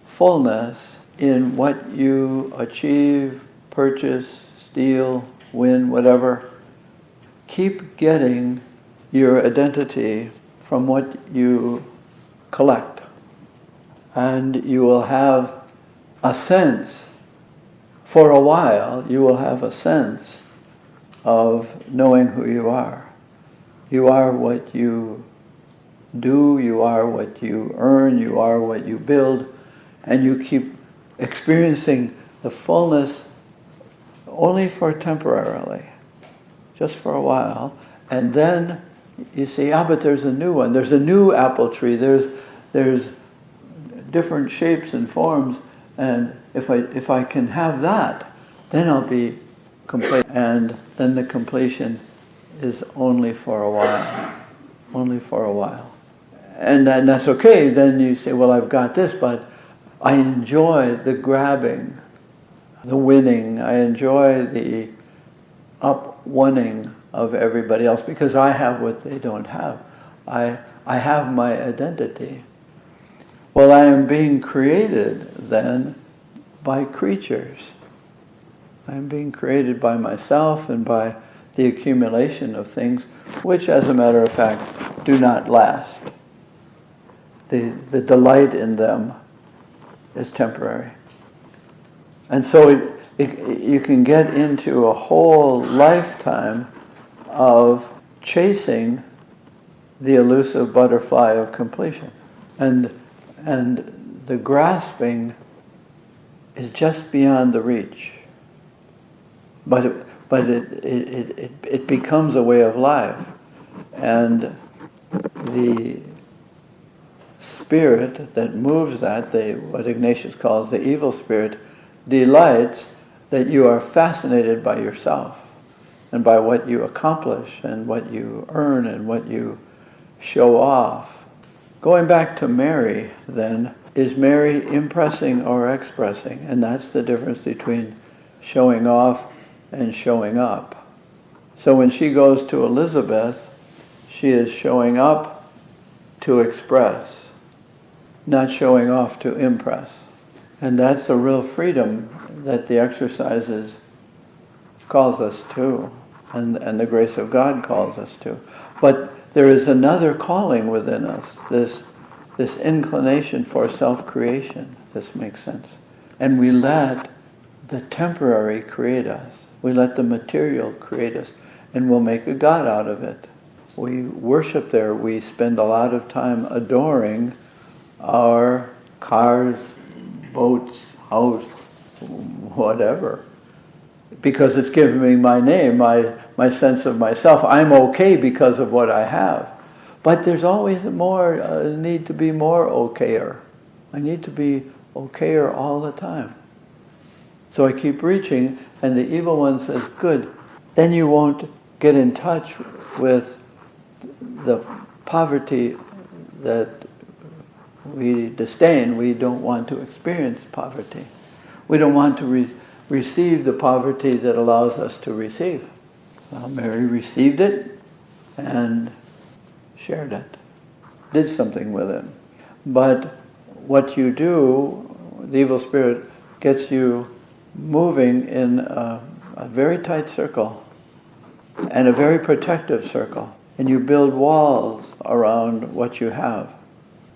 fullness in what you achieve, purchase, steal, win, whatever. Keep getting your identity from what you collect, and you will have a sense, for a while, you will have a sense of knowing who you are. You are what you do, you are what you earn, you are what you build, and you keep experiencing the fullness only for temporarily, just for a while, and then you say, but there's a new one, there's a new apple tree, there's different shapes and forms, and if I can have that, then I'll be complete. And then the completion is only for a while, only for a while. And that's okay, then you say, well, I've got this, but I enjoy the grabbing, the winning, I enjoy the up-winning of everybody else because I have what they don't have. I have my identity. Well, I am being created then by creatures. I am being created by myself and by the accumulation of things which, as a matter of fact, do not last. The delight in them is temporary. And so you can get into a whole lifetime of chasing the elusive butterfly of completion. And the grasping is just beyond the reach. But it becomes a way of life. And the spirit that moves that, what Ignatius calls the evil spirit, delights that you are fascinated by yourself and by what you accomplish and what you earn and what you show off. Going back to Mary, then, is Mary impressing or expressing? And that's the difference between showing off and showing up. So when she goes to Elizabeth, she is showing up to express, not showing off to impress. And that's the real freedom that the exercises calls us to, and the grace of God calls us to. But there is another calling within us, this inclination for self-creation, if this makes sense. And we let the temporary create us. We let the material create us, and we'll make a God out of it. We worship there. We spend a lot of time adoring our cars, boats, house, whatever. Because it's giving me my name, my sense of myself. I'm okay because of what I have. But there's always more, need to be more okayer. I need to be okayer all the time. So I keep reaching, and the evil one says, good, then you won't get in touch with the poverty that we disdain. We don't want to experience poverty. We don't want to receive the poverty that allows us to receive. Well, Mary received it and shared it, did something with it. But what you do, the evil spirit gets you moving in a very tight circle and a very protective circle. And you build walls around what you have.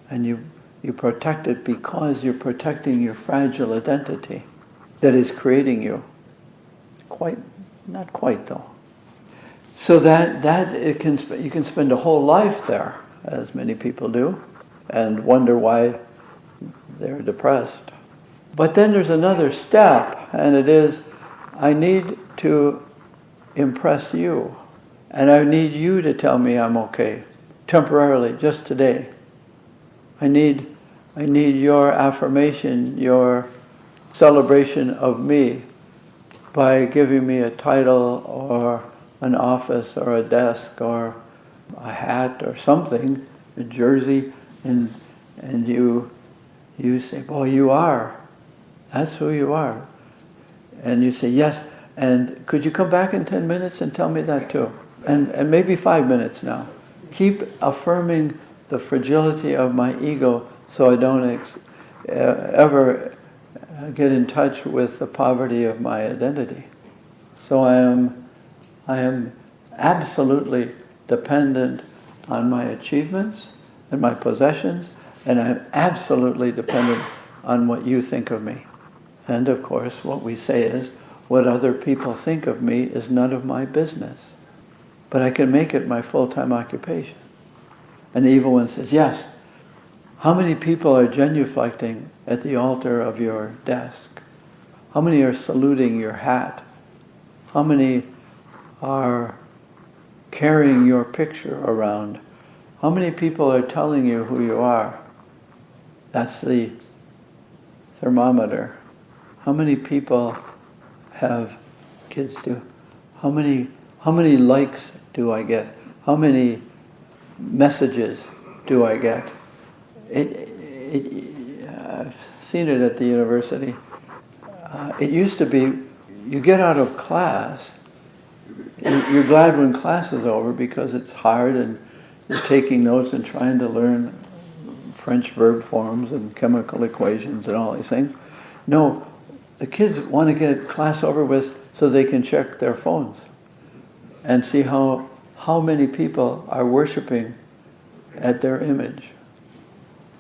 And you protect it because you're protecting your fragile identity that is creating you. Not quite though. So you can spend a whole life there, as many people do, and wonder why they're depressed. But then there's another step, and it is, I need to impress you. And I need you to tell me I'm okay, temporarily, just today. I need your affirmation, your celebration of me by giving me a title or an office or a desk or a hat or something, a jersey, and you say, boy, you are. That's who you are. And you say, yes, and could you come back in 10 minutes and tell me that too? And maybe 5 minutes now. Keep affirming the fragility of my ego so I don't ever get in touch with the poverty of my identity. So I am absolutely dependent on my achievements and my possessions, and I'm absolutely dependent on what you think of me. And of course, what we say is, what other people think of me is none of my business. But I can make it my full-time occupation. And the evil one says, yes, how many people are genuflecting at the altar of your desk? How many are saluting your hat? How many are carrying your picture around? How many people are telling you who you are? That's the thermometer. How many people have kids do? How many likes do I get? How many messages do I get? I've seen it at the university. It used to be, you get out of class, you're glad when class is over because it's hard and you're taking notes and trying to learn French verb forms and chemical equations and all these things. No, the kids want to get class over with so they can check their phones and see how many people are worshiping at their image.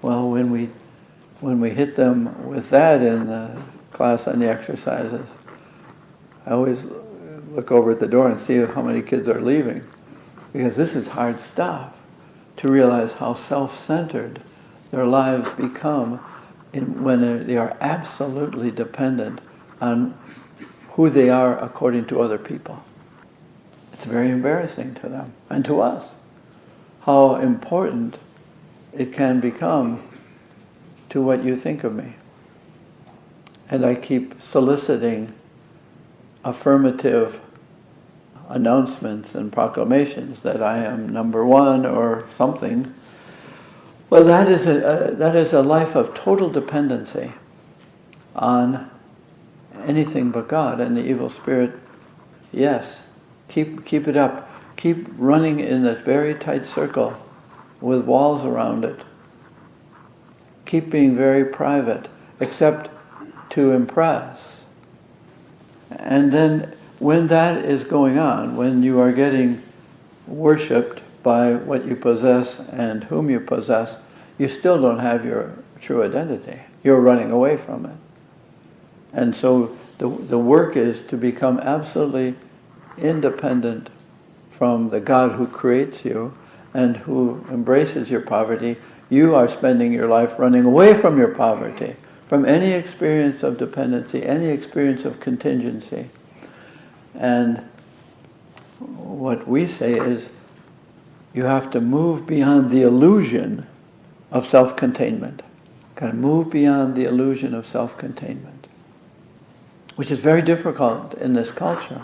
Well, when we hit them with that in the class on the exercises, I always look over at the door and see how many kids are leaving, because this is hard stuff, to realize how self-centered their lives become when they are absolutely dependent on who they are according to other people. It's very embarrassing to them and to us how important it can become to what you think of me. And I keep soliciting affirmative announcements and proclamations that I am number one or something. Well, that is a life of total dependency on anything but God. And the evil spirit, yes, keep it up. Keep running in a very tight circle with walls around it. Keep being very private, except to impress. And then when that is going on, when you are getting worshipped by what you possess and whom you possess, you still don't have your true identity. You're running away from it. And so the work is to become absolutely independent from the God who creates you and who embraces your poverty. You are spending your life running away from your poverty, from any experience of dependency, any experience of contingency. And what we say is, you have to move beyond the illusion of self-containment. Got to move beyond the illusion of self-containment, which is very difficult in this culture,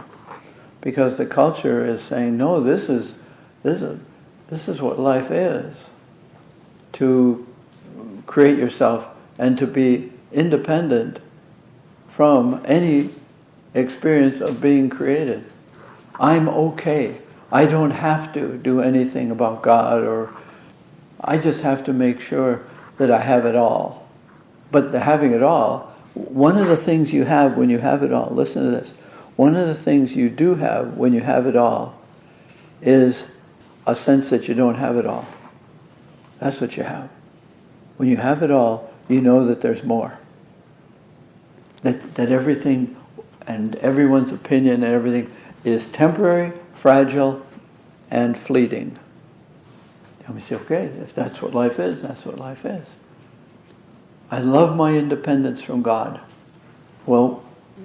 because the culture is saying, no, this is what life is. To create yourself and to be independent from any experience of being created. I'm okay. I don't have to do anything about God, or I just have to make sure that I have it all. But the having it all, one of the things you have when you have it all, listen to this, one of the things you do have when you have it all is a sense that you don't have it all. That's what you have. When you have it all, you know that there's more. That everything and everyone's opinion and everything is temporary, fragile, and fleeting. And we say, okay, if that's what life is, that's what life is. I love my independence from God. Well,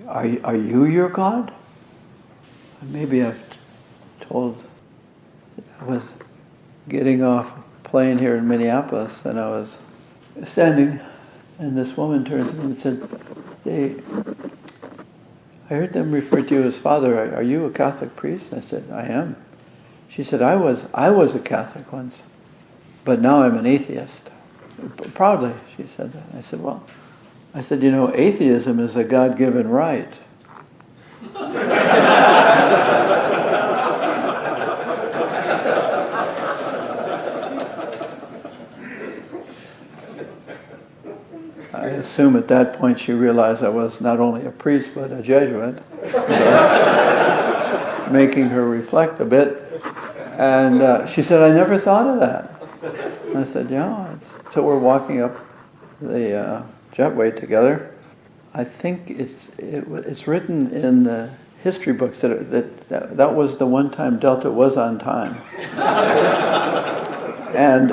are you your God? Maybe I've told, I was getting off plane here in Minneapolis, and I was standing, and this woman turns to me and said, I heard them refer to you as Father. Are you a Catholic priest? I said, I am. She said, I was a Catholic once, but now I'm an atheist. Proudly, she said that. I said, well, you know, atheism is a God-given right. I assume at that point she realized I was not only a priest but a Jesuit, making her reflect a bit. And she said, I never thought of that. I said, yeah. So we're walking up the jetway together. I think it's written in the history books that was the one time Delta was on time. And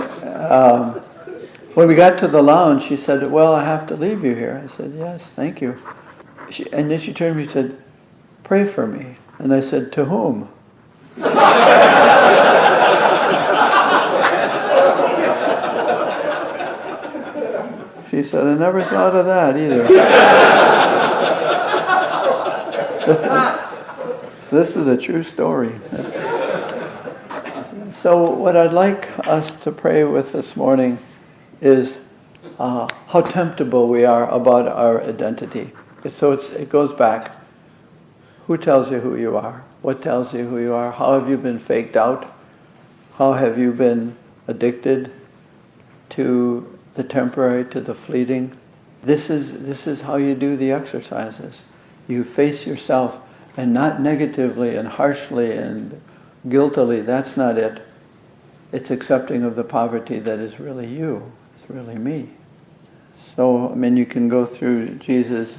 when we got to the lounge, she said, well, I have to leave you here. I said, yes, thank you. And then she turned to me and said, pray for me. And I said, to whom? She said, I never thought of that either. This is a true story. So what I'd like us to pray with this morning is how temptable we are about our identity. It goes back. Who tells you who you are? What tells you who you are? How have you been faked out? How have you been addicted to the temporary, to the fleeting? This is how you do the exercises. You face yourself, and not negatively and harshly and guiltily. That's not it. It's accepting of the poverty that is really you. It's really me. So, I mean, you can go through Jesus,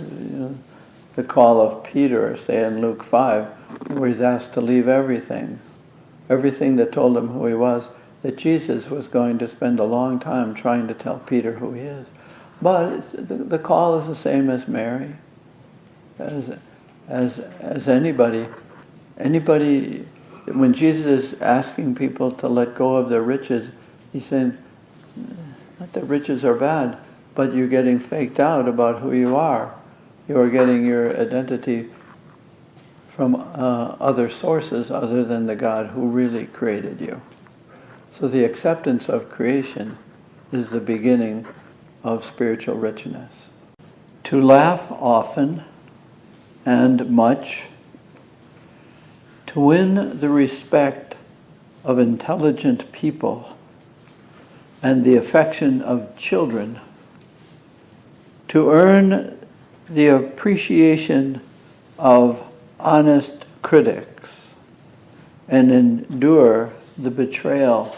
the call of Peter, say in Luke 5, where he's asked to leave everything that told him who he was, that Jesus was going to spend a long time trying to tell Peter who he is. But the call is the same as Mary, as anybody. Anybody, when Jesus is asking people to let go of their riches, he's saying, not that riches are bad, but you're getting faked out about who you are. You are getting your identity from other sources other than the God who really created you. So the acceptance of creation is the beginning of spiritual richness. To laugh often and much, to win the respect of intelligent people and the affection of children, to earn the appreciation of honest critics and endure the betrayal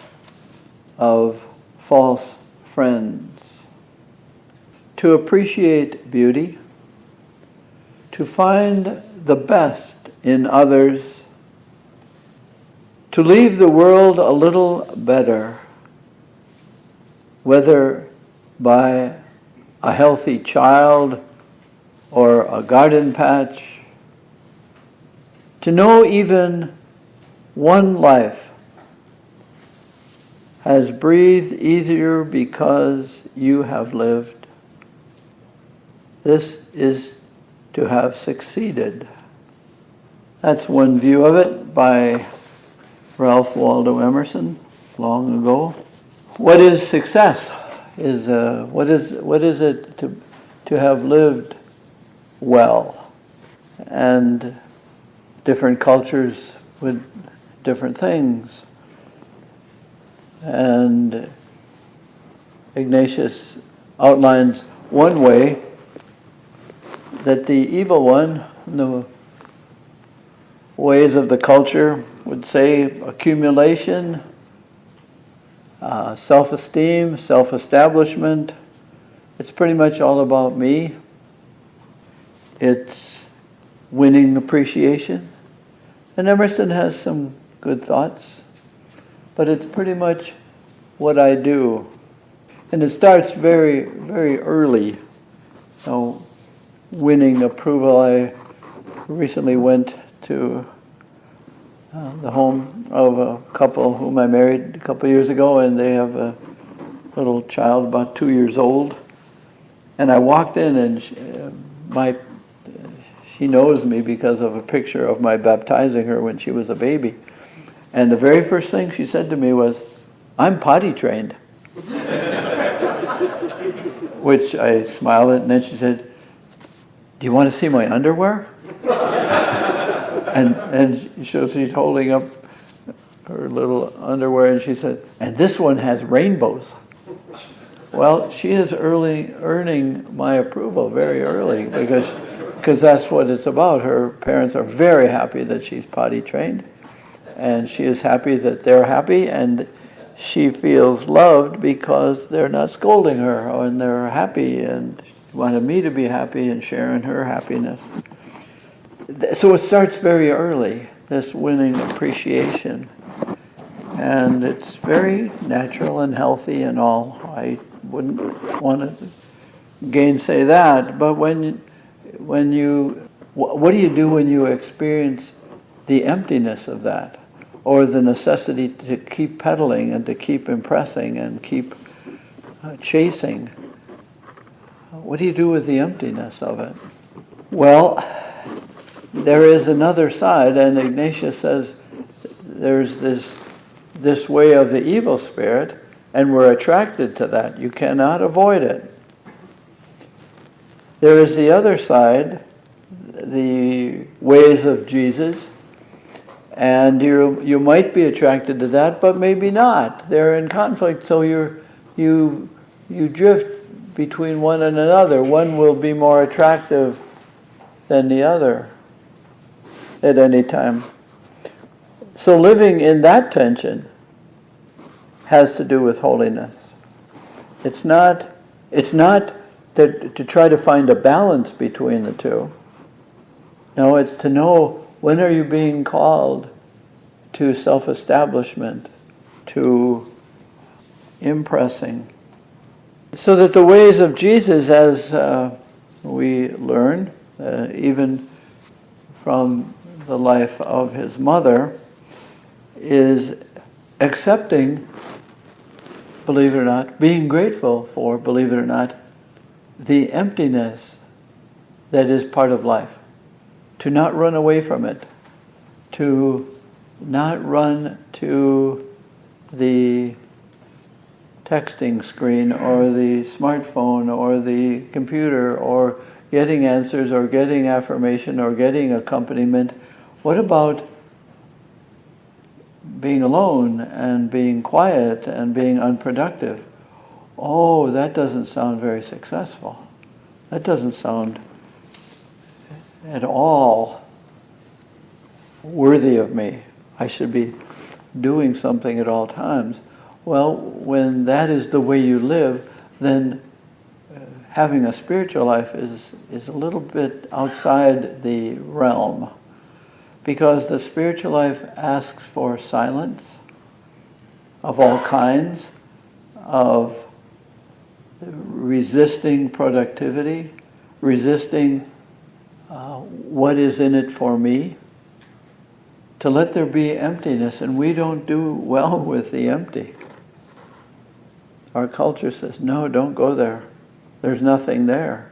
of false friends, to appreciate beauty, to find the best in others, to leave the world a little better, whether by a healthy child or a garden patch, to know even one life has breathed easier because you have lived. This is to have succeeded. That's one view of it by Ralph Waldo Emerson long ago. What is success? What is it to have lived well? And different cultures with different things. And Ignatius outlines one way that the evil one, the ways of the culture, would say accumulation, self-esteem, self-establishment. It's pretty much all about me. It's winning appreciation. And Emerson has some good thoughts, but it's pretty much what I do. And it starts very, very early. Winning approval. I recently went to the home of a couple whom I married a couple years ago, and they have a little child about 2 years old. And I walked in, and she knows me because of a picture of my baptizing her when she was a baby. And the very first thing she said to me was, "I'm potty trained." Which I smiled at, and then she said, "Do you want to see my underwear?" and she's holding up her little underwear, and she said, "And this one has rainbows." Well, she is earning my approval very early because that's what it's about. Her parents are very happy that she's potty trained, and she is happy that they're happy, and she feels loved because they're not scolding her, and they're happy and wanted me to be happy and share in her happiness. So it starts very early, this winning appreciation. And it's very natural and healthy and all. I wouldn't want to gainsay that. But what do you do when you experience the emptiness of that? Or the necessity to keep pedaling and to keep impressing and keep chasing? What do you do with the emptiness of it? Well, there is another side, and Ignatius says there's this way of the evil spirit, and we're attracted to that. You cannot avoid it. There is the other side, the ways of Jesus, and you might be attracted to that, but maybe not. They're in conflict, so you drift between one and another. One will be more attractive than the other at any time. So living in that tension has to do with holiness. It's not that to try to find a balance between the two. No, it's to know when are you being called to self-establishment, to impressing. So that the ways of Jesus, as we learn, even from the life of his mother, is accepting, believe it or not, being grateful for, believe it or not, the emptiness that is part of life. To not run away from it. To not run to the texting screen or the smartphone or the computer or getting answers or getting affirmation or getting accompaniment. What about being alone and being quiet and being unproductive? Oh, that doesn't sound very successful. That doesn't sound at all worthy of me. I should be doing something at all times. Well, when that is the way you live, then having a spiritual life is a little bit outside the realm, because the spiritual life asks for silence of all kinds, of resisting productivity, resisting what is in it for me, to let there be emptiness, and we don't do well with the empty. Our culture says, no, don't go there. There's nothing there.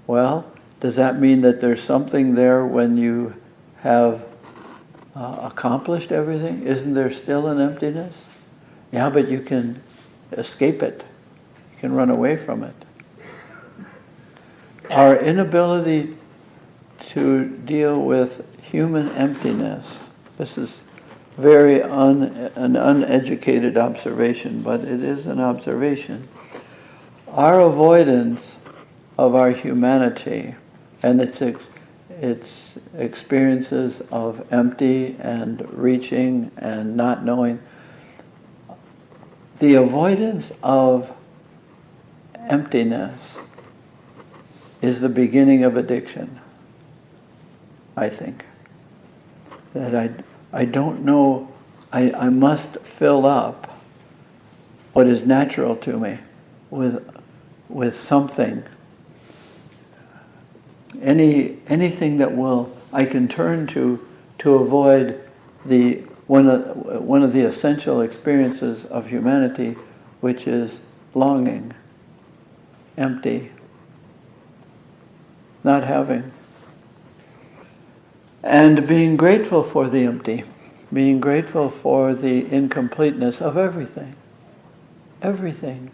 Well, does that mean that there's something there when you have accomplished everything? Isn't there still an emptiness? Yeah, but you can escape it. You can run away from it. Our inability to deal with human emptiness, this is an uneducated observation, but it is an observation. Our avoidance of our humanity and its experiences of empty and reaching and not knowing, the avoidance of emptiness is the beginning of addiction, I think. That I don't know, I must fill up what is natural to me with something. Anything that I can turn to avoid one of the essential experiences of humanity, which is longing, empty, not having. And being grateful for the empty, being grateful for the incompleteness of everything. Everything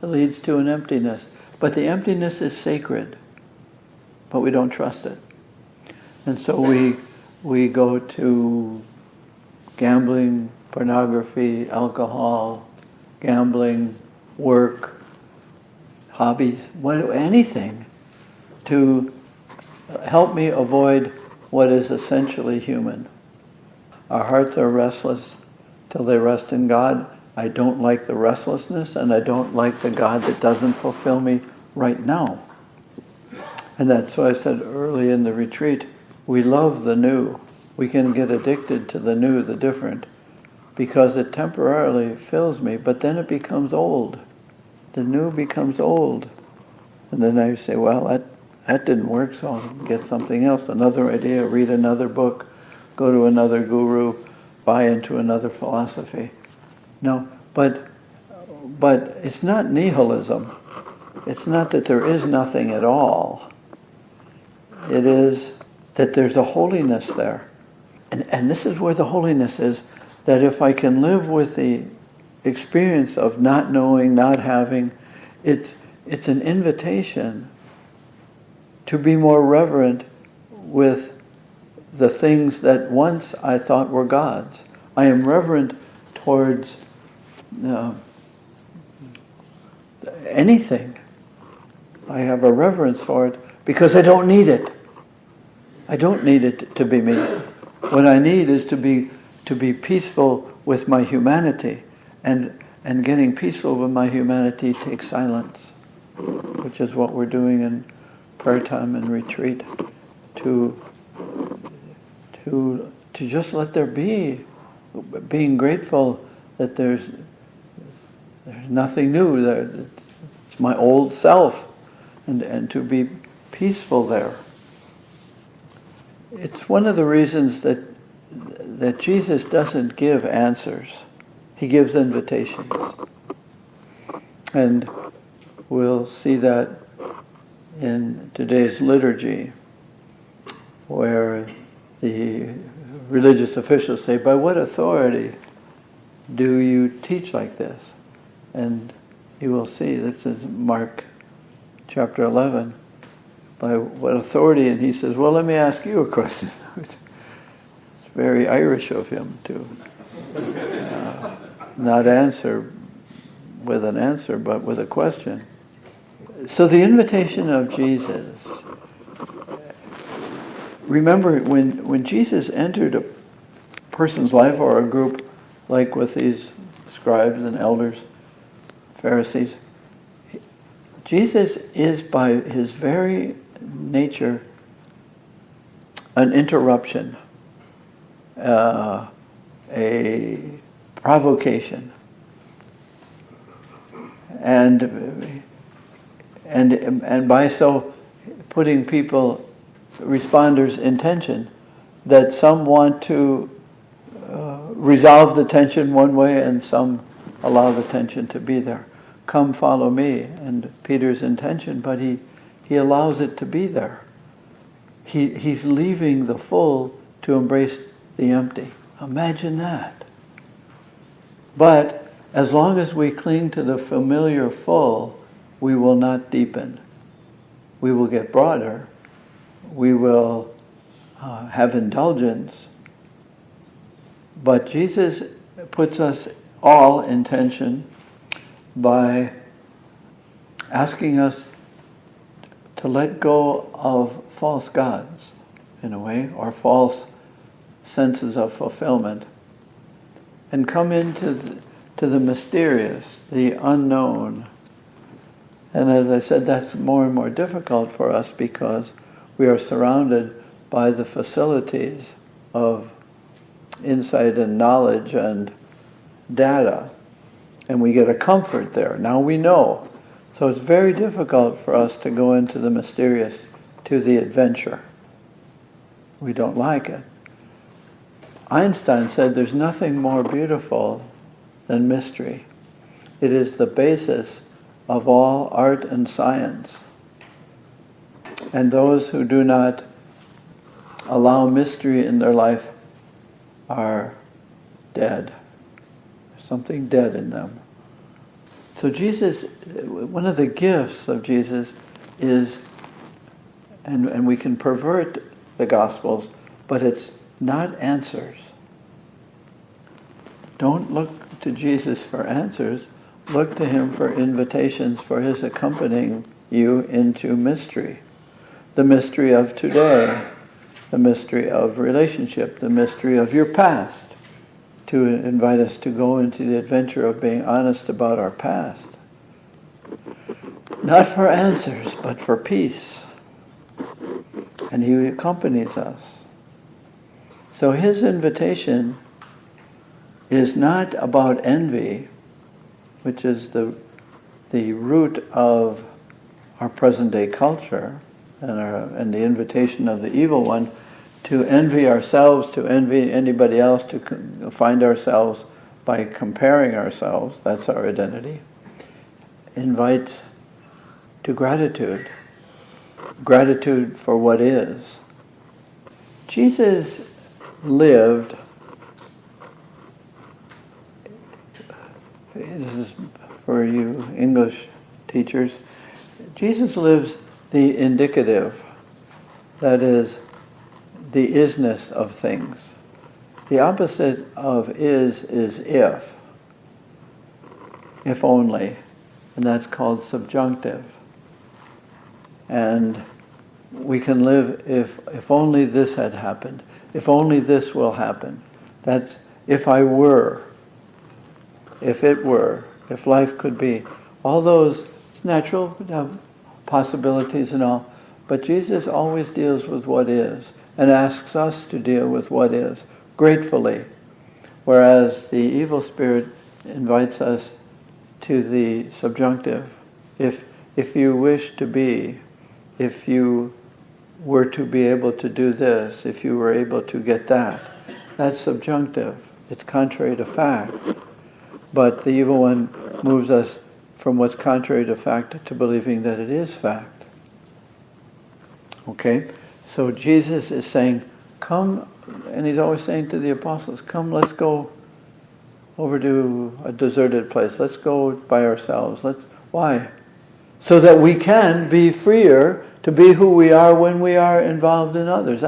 leads to an emptiness. But the emptiness is sacred, but we don't trust it. And so we go to gambling, pornography, alcohol, gambling, work, hobbies, anything to help me avoid what is essentially human. Our hearts are restless till they rest in God. I don't like the restlessness, and I don't like the God that doesn't fulfill me right now. And that's why I said early in the retreat, we love the new. We can get addicted to the new, the different, because it temporarily fills me, but then it becomes old. The new becomes old. And then I say, well, that didn't work, so I'll get something else, another idea, read another book, go to another guru, buy into another philosophy. No, but it's not nihilism. It's not that there is nothing at all. It is that there's a holiness there. And this is where the holiness is, that if I can live with the experience of not knowing, not having, it's an invitation to be more reverent with the things that once I thought were God's. I am reverent towards anything. I have a reverence for it because I don't need it. I don't need it to be me. What I need is to be peaceful with my humanity, and getting peaceful with my humanity takes silence, which is what we're doing in prayer time and retreat, to just let there be, being grateful that there's nothing new there. It's my old self, and to be peaceful there. It's one of the reasons that Jesus doesn't give answers. He gives invitations. And we'll see that in today's liturgy, where the religious officials say, by what authority do you teach like this? And you will see, this is Mark chapter 11, by what authority? And he says, well, let me ask you a question. It's very Irish of him to not answer with an answer, but with a question. So the invitation of Jesus, remember when Jesus entered a person's life or a group, like with these scribes and elders, Pharisees, Jesus is by his very nature an interruption, a provocation. and by so putting responders in tension, that some want to resolve the tension one way and some allow the tension to be there. Come follow me, and Peter's intention, but he allows it to be there. He's leaving the full to embrace the empty. Imagine that. But as long as we cling to the familiar full, we will not deepen. We will get broader. We will have indulgence. But Jesus puts us all in tension by asking us to let go of false gods, in a way, or false senses of fulfillment, and come into the mysterious, the unknown. And as I said, that's more and more difficult for us because we are surrounded by the facilities of insight and knowledge and data, and we get a comfort there. Now we know. So it's very difficult for us to go into the mysterious, to the adventure. We don't like it. Einstein said there's nothing more beautiful than mystery. It is the basis of all art and science. And those who do not allow mystery in their life are dead. There's something dead in them. So Jesus, one of the gifts of Jesus is, and we can pervert the Gospels, but it's not answers. Don't look to Jesus for answers. Look to him for invitations, for his accompanying you into mystery. The mystery of today, the mystery of relationship, the mystery of your past, to invite us to go into the adventure of being honest about our past. Not for answers, but for peace. And he accompanies us. So his invitation is not about envy, which is the root of our present-day culture, and the invitation of the evil one to envy ourselves, to envy anybody else, to find ourselves by comparing ourselves, that's our identity, invites to gratitude for what is. Jesus lived, this is for you English teachers, Jesus lives the indicative, that is, the isness of things. The opposite of is if only, and that's called subjunctive. And we can live if only this had happened, if only this will happen. That's if I were, if it were, if life could be. All those, it's natural, we have possibilities and all, but Jesus always deals with what is and asks us to deal with what is, gratefully, whereas the evil spirit invites us to the subjunctive. If you wish to be, if you were to be able to do this, if you were able to get that, that's subjunctive. It's contrary to fact. But the evil one moves us from what's contrary to fact to believing that it is fact. Okay? So Jesus is saying, come, and he's always saying to the apostles, come, let's go over to a deserted place. Let's go by ourselves. Why? So that we can be freer to be who we are when we are involved in others.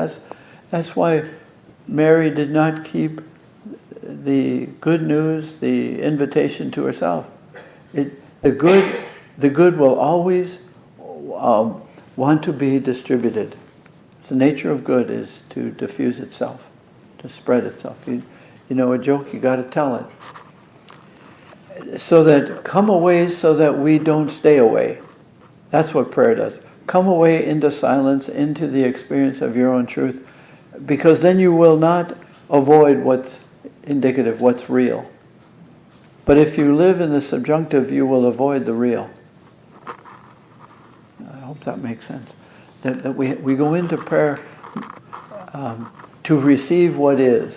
That's why Mary did not keep the good news, the invitation to herself. The good will always want to be distributed. The nature of good is to diffuse itself, to spread itself. You know a joke, you got to tell it. So that, come away so that we don't stay away. That's what prayer does. Come away into silence, into the experience of your own truth, because then you will not avoid what's indicative, what's real. But if you live in the subjunctive, you will avoid the real. I hope that makes sense. That we go into prayer to receive what is,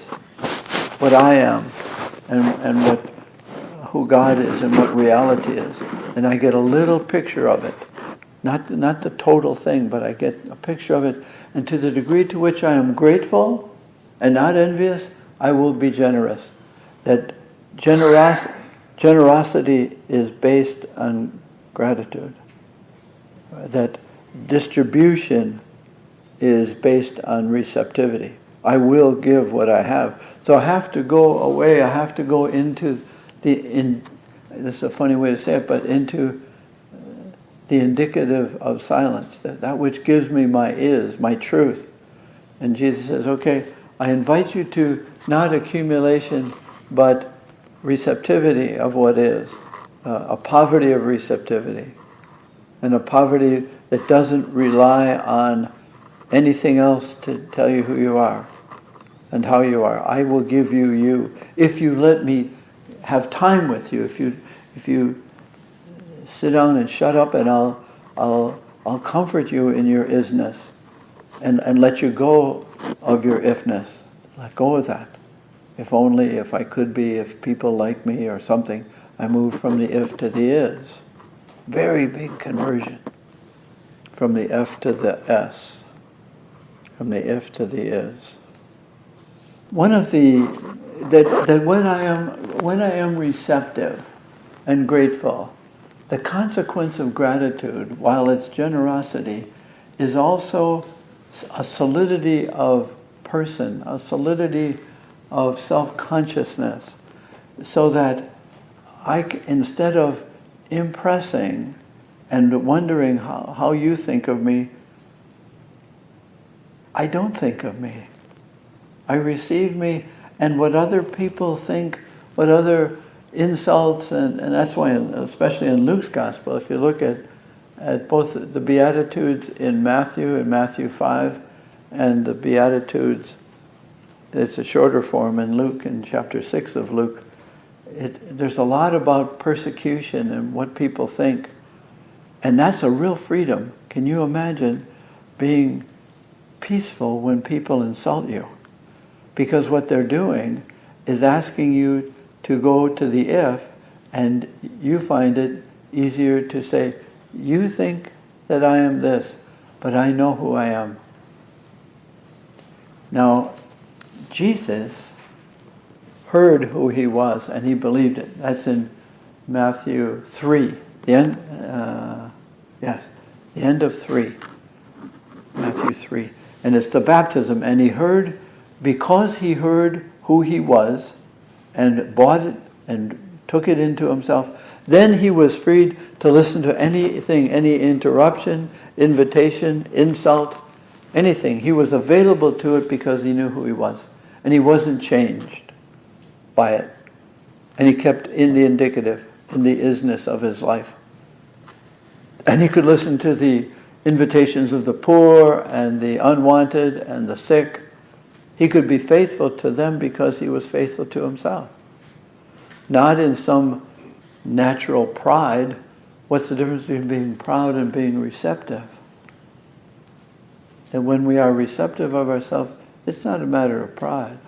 what I am, and who God is and what reality is. And I get a little picture of it. Not the total thing, but I get a picture of it. And to the degree to which I am grateful and not envious, I will be generous. That generosity is based on gratitude. That distribution is based on receptivity. I will give what I have. So I have to go away, I have to go into this is a funny way to say it, but into the indicative of silence, that which gives me my truth. And Jesus says, okay, I invite you to not accumulation, but receptivity of what is, a poverty of receptivity, and a poverty that doesn't rely on anything else to tell you who you are and how you are. I will give you you if you let me have time with you. If you sit down and shut up, and I'll comfort you in your isness, and let you go of your ifness. Let go of that. If only, if I could be, if people like me or something, I move from the if to the is. Very big conversion. From the F to the S. From the if to the is. One of the that when I am receptive and grateful, the consequence of gratitude, while it's generosity, is also a solidity of person, a solidity of self-consciousness, so that instead of impressing and wondering how you think of me, I don't think of me. I receive me, and what other people think, what other insults, and that's why, especially in Luke's Gospel, if you look at both the Beatitudes in Matthew 5, and the Beatitudes, it's a shorter form in Luke, in chapter 6 of Luke, there's a lot about persecution and what people think. And that's a real freedom. Can you imagine being peaceful when people insult you? Because what they're doing is asking you to go to the if, and you find it easier to say, you think that I am this, but I know who I am. Now, Jesus heard who he was, and he believed it. That's in Matthew 3. The end of 3. Matthew 3. And it's the baptism. And he heard, because he heard who he was, and bought it, and took it into himself, then he was freed to listen to anything, any interruption, invitation, insult, anything. He was available to it because he knew who he was. And he wasn't changed by it. And he kept in the indicative, in the isness of his life. And he could listen to the invitations of the poor and the unwanted and the sick. He could be faithful to them because he was faithful to himself. Not in some natural pride. What's the difference between being proud and being receptive? And when we are receptive of ourselves, it's not a matter of pride.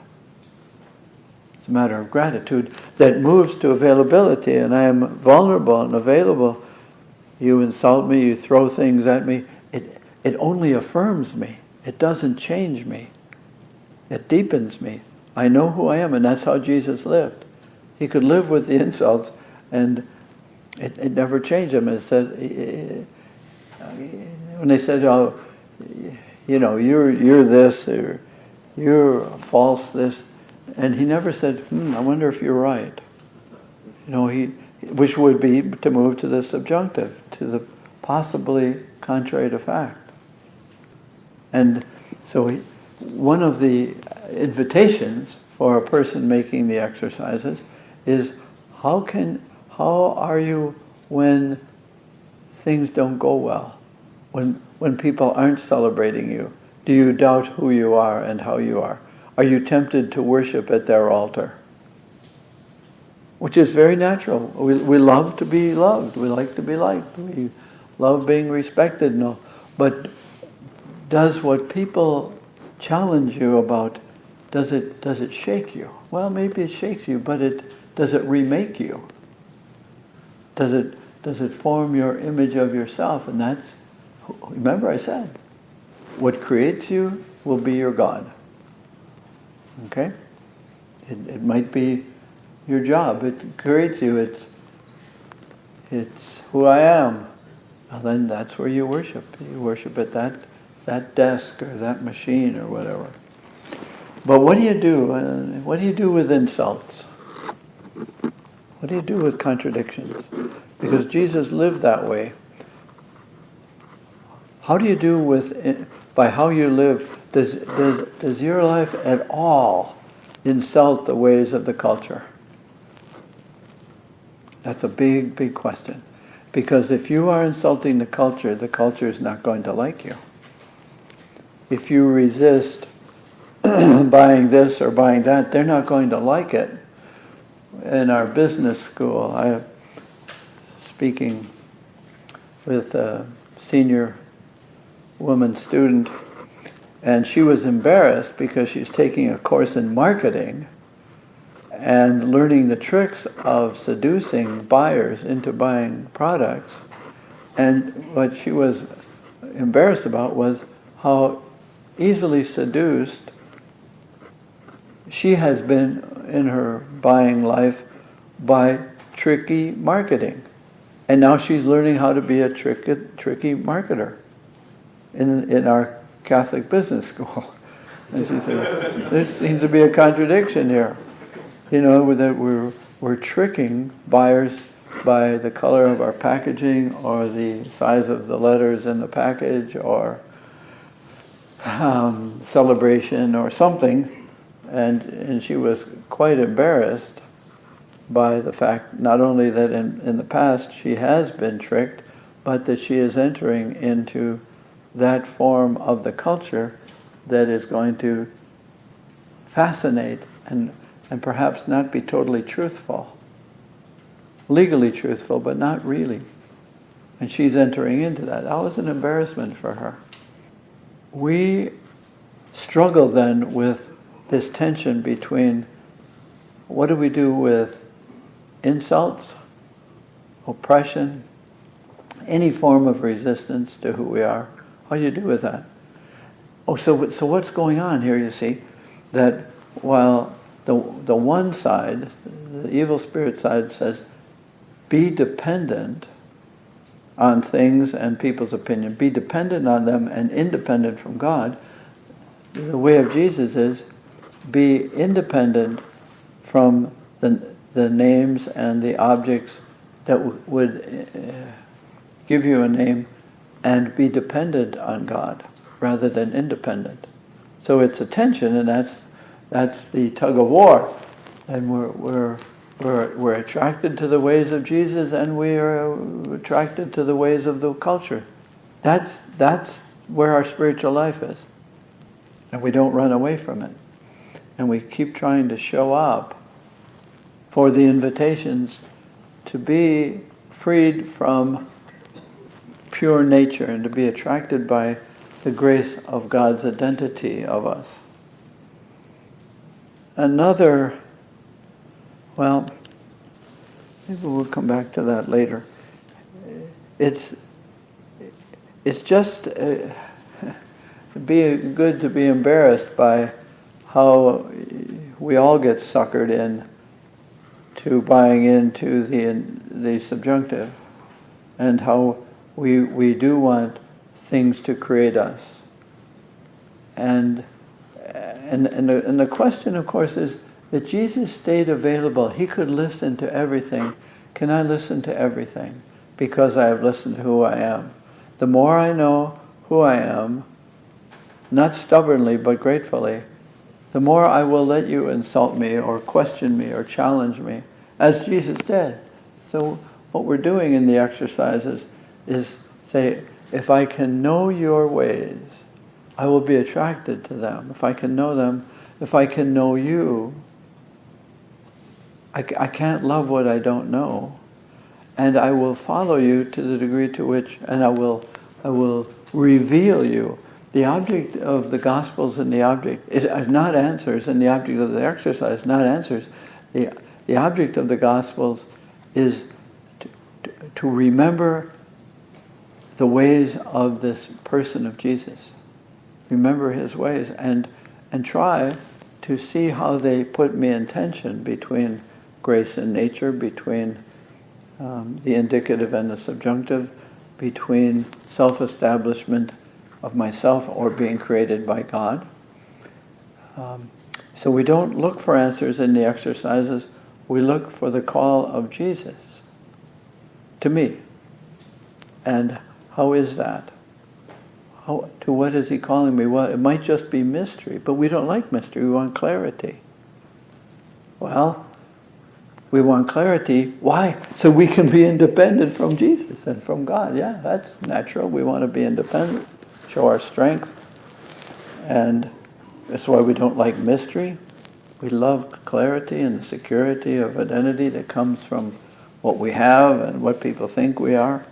It's a matter of gratitude that moves to availability, and I am vulnerable and available. You insult me, you throw things at me. It only affirms me. It doesn't change me. It deepens me. I know who I am, and that's how Jesus lived. He could live with the insults, and it never changed him. It said, when they said, "Oh, you know, you're this, or you're false this," and he never said, "I wonder if you're right." You know, which would be to move to the subjunctive, to the possibly contrary to fact. And so one of the invitations for a person making the exercises is, how are you when things don't go well? When people aren't celebrating you? Do you doubt who you are and how you are? Are you tempted to worship at their altar? which is very natural. We love to be loved. We like to be liked. We love being respected. No, but does what people challenge you about, does it shake you? Well, maybe it shakes you, but does it remake you? Does it form your image of yourself? And that's, remember I said, what creates you will be your God. Okay? It might be your job. It creates you. It's who I am. And then that's where you worship. You worship at that desk or that machine or whatever. But what do you do? What do you do with insults? What do you do with contradictions? Because Jesus lived that way. How do you do with, by how you live, does your life at all insult the ways of the culture? That's a big, big question. Because if you are insulting the culture is not going to like you. If you resist buying this or buying that, they're not going to like it. In our business school, I speaking with a senior woman student, and she was embarrassed because she's taking a course in marketing and learning the tricks of seducing buyers into buying products. And what she was embarrassed about was how easily seduced she has been in her buying life by tricky marketing. And now she's learning how to be a tricky marketer in our Catholic business school. And she said, there seems to be a contradiction here. You know, that we're tricking buyers by the color of our packaging or the size of the letters in the package or celebration or something. And she was quite embarrassed by the fact not only that in the past she has been tricked, but that she is entering into that form of the culture that is going to fascinate and perhaps not be totally truthful. Legally truthful, but not really. And she's entering into that. That was an embarrassment for her. We struggle then with this tension between what do we do with insults, oppression, any form of resistance to who we are. How do you do with that? Oh, so what's going on here, you see, that while the one side, the evil spirit side, says, be dependent on things and people's opinion, be dependent on them and independent from God, the way of Jesus is, be independent from the names and the objects that would give you a name, and be dependent on God rather than independent. So it's a tension, and that's the tug of war. And we're attracted to the ways of Jesus, and we are attracted to the ways of the culture. That's where our spiritual life is, and we don't run away from it. And we keep trying to show up for the invitations to be freed from pure nature and to be attracted by the grace of God's identity of us. Another, well, maybe we'll come back to that later. It's just be good to be embarrassed by how we all get suckered in to buying into the subjunctive, and how we do want things to create us. And the question, of course, is that Jesus stayed available. He could listen to everything. Can I listen to everything? Because I have listened to who I am. The more I know who I am, not stubbornly but gratefully, the more I will let you insult me or question me or challenge me, as Jesus did. So what we're doing in the exercises is say, if I can know your ways, I will be attracted to them. If I can know them, if I can know you, I can't love what I don't know, and I will follow you to the degree to which, and I will reveal you. The object of the Gospels and the object is not answers, and the object of the exercise not answers. The object of the Gospels is to remember the ways of this person of Jesus. Remember his ways and try to see how they put me in tension between grace and nature, between the indicative and the subjunctive, between self-establishment of myself or being created by God. So we don't look for answers in the exercises, we look for the call of Jesus to me. And how is that? To what is he calling me? Well, it might just be mystery, but we don't like mystery, we want clarity. Well, we want clarity. Why? So we can be independent from Jesus and from God. Yeah, that's natural. We want to be independent, show our strength. And that's why we don't like mystery. We love clarity and the security of identity that comes from what we have and what people think we are.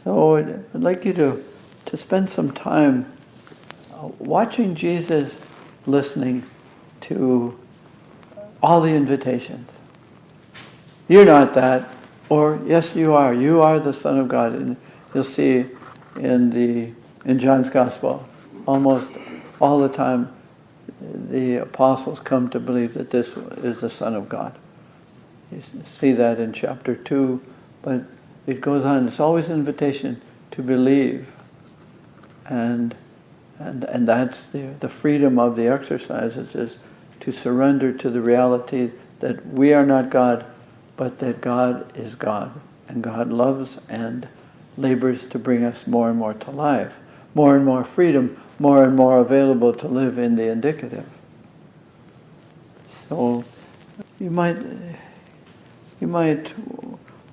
So I'd like you to spend some time watching Jesus, listening to all the invitations. You're not that, or yes you are the Son of God. And you'll see in John's Gospel, almost all the time the apostles come to believe that this is the Son of God. You see that in chapter 2, but it goes on. It's always an invitation to believe, and that's the freedom of the exercises, is to surrender to the reality that we are not God, but that God is God, and God loves and labors to bring us more and more to life, more and more freedom, more and more available to live in the indicative. So you might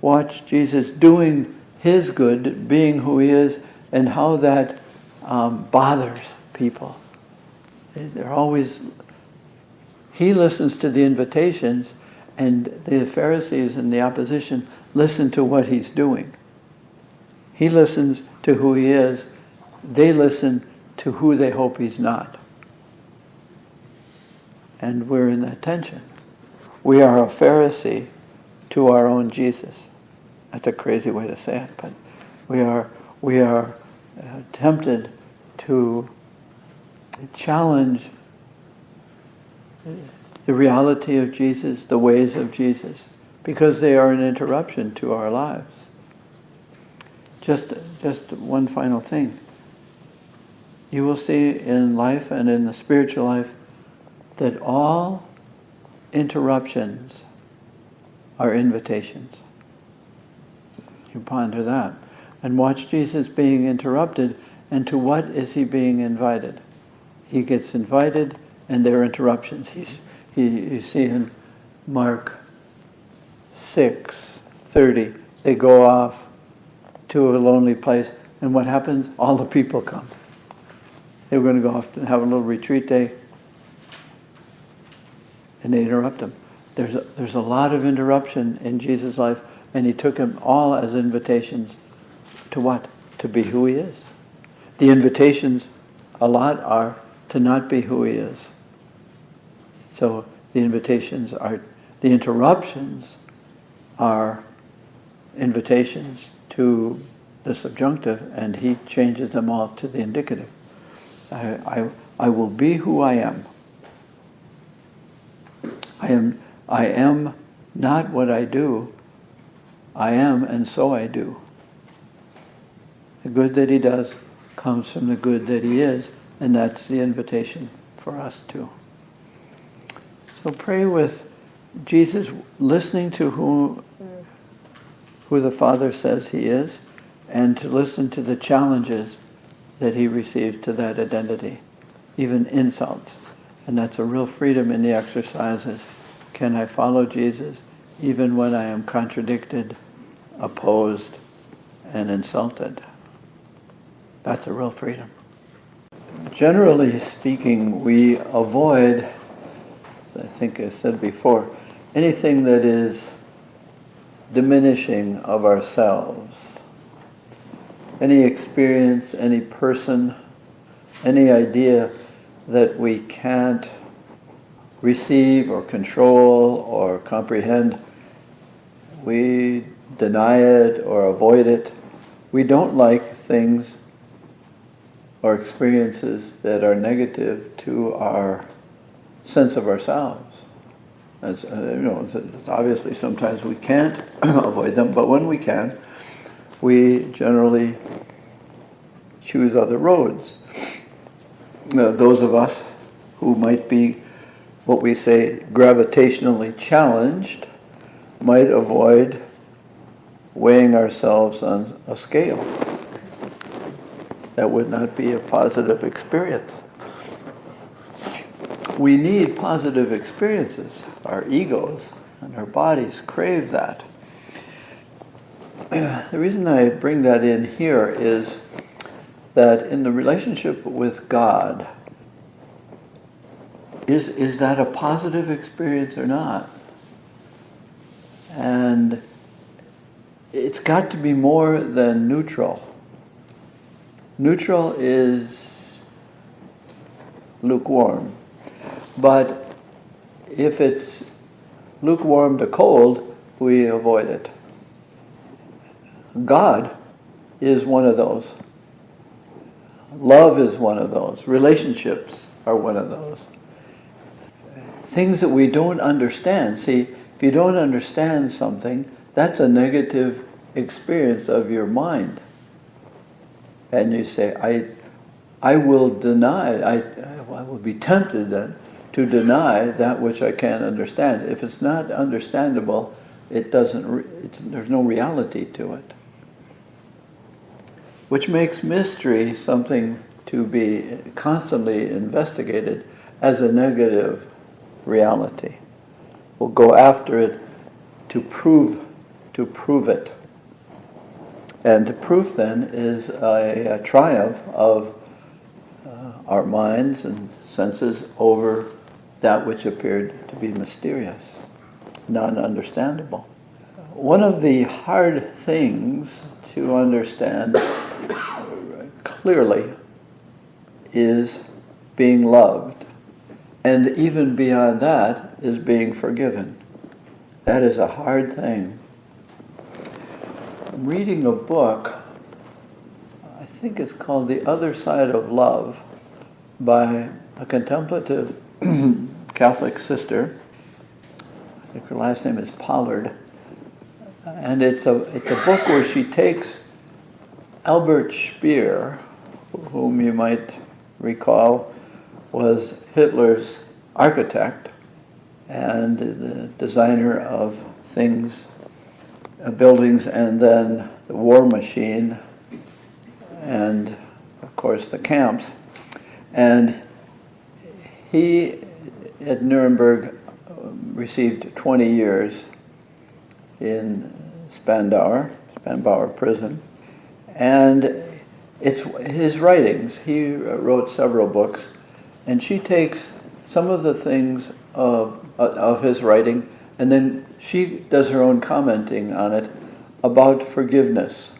watch Jesus doing his good, being who he is, and how that bothers people. They're always, he listens to the invitations, and the Pharisees and the opposition listen to what he's doing. He listens to who he is, they listen to who they hope he's not. And we're in that tension. We are a Pharisee to our own Jesus. That's a crazy way to say it, but we are tempted to challenge the reality of Jesus, the ways of Jesus, because they are an interruption to our lives. Just one final thing. You will see in life and in the spiritual life that all interruptions are invitations. You ponder that. And watch Jesus being interrupted, and to what is he being invited? He gets invited, and there are interruptions. You see in Mark 6:30, they go off to a lonely place, and what happens? All the people come. They were going to go off and have a little retreat day, and they interrupt him. There's a lot of interruption in Jesus' life, and he took them all as invitations to what? To be who he is. The invitations, a lot, are to not be who he is. So the invitations are, the interruptions are invitations to the subjunctive, and he changes them all to the indicative. I will be who I am. I am not what I do. I am, and so I do. The good that he does comes from the good that he is, and that's the invitation for us too. So pray with Jesus, listening to who the Father says he is, and to listen to the challenges that he receives to that identity, even insults. And that's a real freedom in the exercises. Can I follow Jesus even when I am contradicted, opposed, and insulted? That's a real freedom. Generally speaking, we avoid I think I said before, anything that is diminishing of ourselves, any experience, any person, any idea that we can't receive or control or comprehend, we deny it or avoid it. We don't like things or experiences that are negative to our sense of ourselves. As, obviously sometimes we can't avoid them, but when we can, we generally choose other roads. Those of us who might be what we say gravitationally challenged might avoid weighing ourselves on a scale. That would not be a positive experience. We need positive experiences. Our egos and our bodies crave that. The reason I bring that in here is that in the relationship with God, is that a positive experience or not? And it's got to be more than neutral. Neutral is lukewarm. But if it's lukewarm to cold, we avoid it. God is one of those. Love is one of those. Relationships are one of those. Things that we don't understand. See, if you don't understand something, that's a negative experience of your mind. And you say, I will deny, I will be tempted then to deny that which I can't understand. If it's not understandable, there's no reality to it. Which makes mystery something to be constantly investigated as a negative reality. We'll go after it to prove it. And the proof then is a triumph of our minds and senses over that which appeared to be mysterious, non-understandable. One of the hard things to understand clearly is being loved. And even beyond that is being forgiven. That is a hard thing. I'm reading a book, I think it's called The Other Side of Love, by a contemplative Catholic sister. I think her last name is Pollard. And it's a book where she takes Albert Speer, whom you might recall was Hitler's architect and the designer of things, buildings, and then the war machine, and of course the camps. And he, at Nuremberg, received 20 years in Spandauer prison. And it's his writings. He wrote several books, and she takes some of the things of his writing, and then she does her own commenting on it about forgiveness.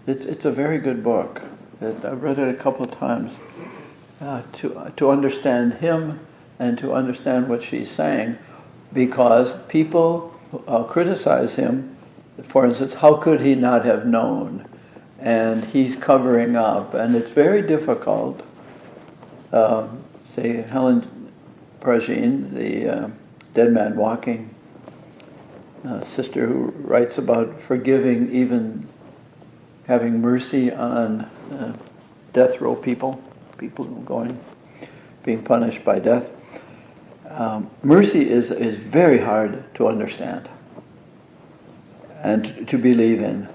It's a very good book. I've read it a couple of times to understand him and to understand what she's saying, because people criticize him. For instance, how could he not have known? And he's covering up, and it's very difficult. Say Helen Prajin, the Dead Man Walking sister who writes about forgiving, even having mercy on death row people being punished by death. Mercy is very hard to understand and to believe in.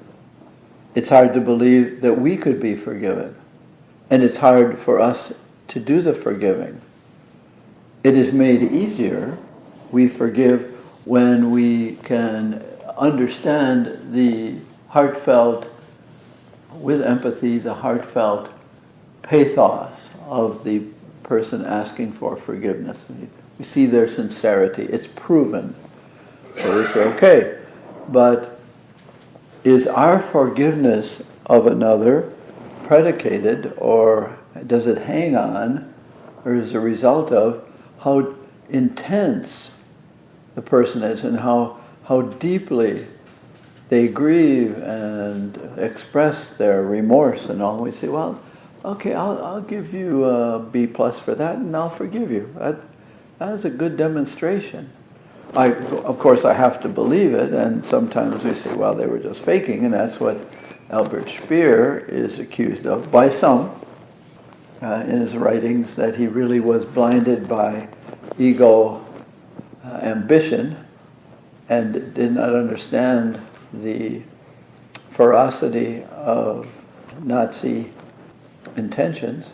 It's hard to believe that we could be forgiven. And it's hard for us to do the forgiving. It is made easier, we forgive, when we can understand the heartfelt, with empathy, the heartfelt pathos of the person asking for forgiveness. We see their sincerity. It's proven. So we say, okay, but is our forgiveness of another predicated, or does it hang on, or is a result of how intense the person is and how deeply they grieve and express their remorse and all? We say, well, okay, I'll give you a B+ for that, and I'll forgive you. That is a good demonstration. Of course, I have to believe it, and sometimes we say, well, they were just faking, and that's what Albert Speer is accused of by some in his writings, that he really was blinded by ego ambition and did not understand the ferocity of Nazi intentions,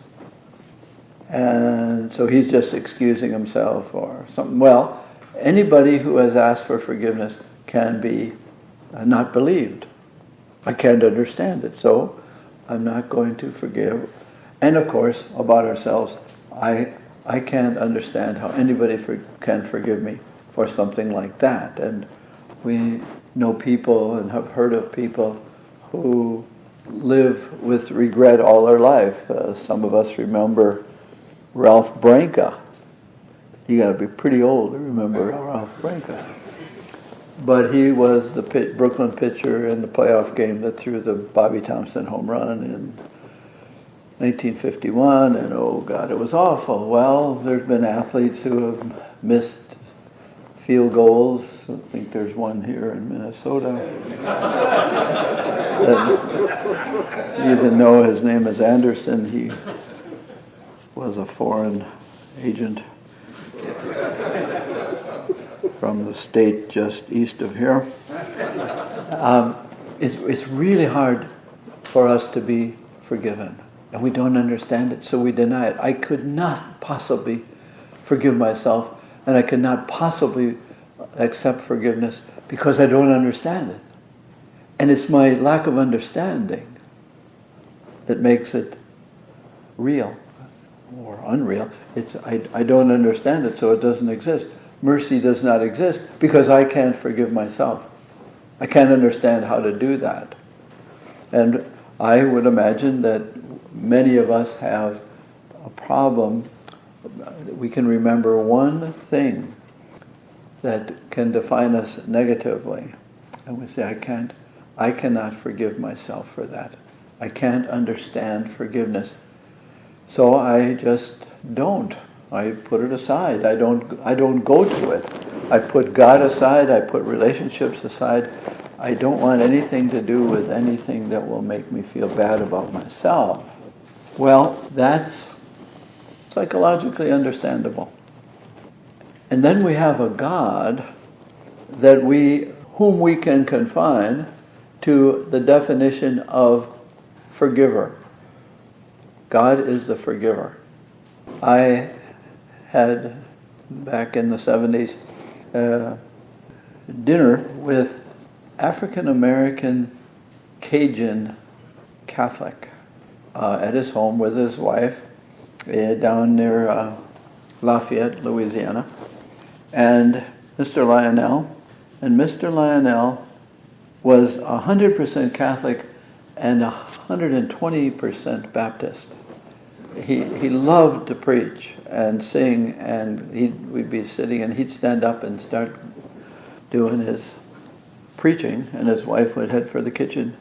and so he's just excusing himself or something. Well, anybody who has asked for forgiveness can be not believed. I can't understand it, so I'm not going to forgive. And of course, about ourselves, I can't understand how anybody can forgive me for something like that. And we know people and have heard of people who live with regret all their life. Some of us remember Ralph Branca. You got to be pretty old to remember Ralph Branca. But he was the Brooklyn pitcher in the playoff game that threw the Bobby Thompson home run in 1951, and oh God, it was awful. Well, there's been athletes who have missed field goals. I think there's one here in Minnesota. Even though his name is Anderson, he was a foreign agent from the state just east of here. It's really hard for us to be forgiven, and we don't understand it, so we deny it. I could not possibly forgive myself, and I could not possibly accept forgiveness because I don't understand it. And it's my lack of understanding that makes it real or unreal. I don't understand it, so it doesn't exist. Mercy does not exist because I can't forgive myself. I can't understand how to do that. And I would imagine that many of us have a problem. We can remember one thing that can define us negatively. And we say, I cannot forgive myself for that. I can't understand forgiveness. So I just don't. I put it aside. I don't go to it. I put God aside. I put relationships aside. I don't want anything to do with anything that will make me feel bad about myself. Well, that's psychologically understandable. And then we have a God whom we can confine to the definition of forgiver. God is the forgiver. I had, back in the 70s, dinner with African-American Cajun Catholic at his home with his wife down near Lafayette, Louisiana, and Mr. Lionel. And Mr. Lionel was 100% Catholic and 120% Baptist. He loved to preach and sing, and we'd be sitting and he'd stand up and start doing his preaching, and his wife would head for the kitchen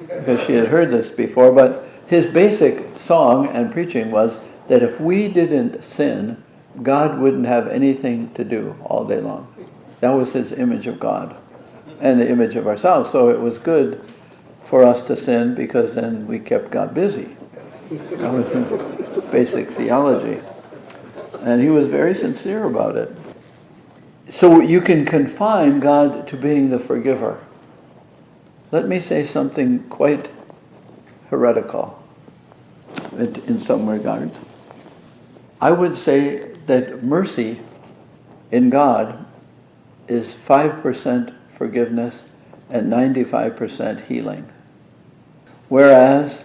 because she had heard this before. But his basic song and preaching was that if we didn't sin, God wouldn't have anything to do all day long. That was his image of God and the image of ourselves. So it was good for us to sin because then we kept God busy. That was his basic theology. And he was very sincere about it. So you can confine God to being the forgiver. Let me say something quite heretical in some regards. I would say that mercy in God is 5% forgiveness and 95% healing. Whereas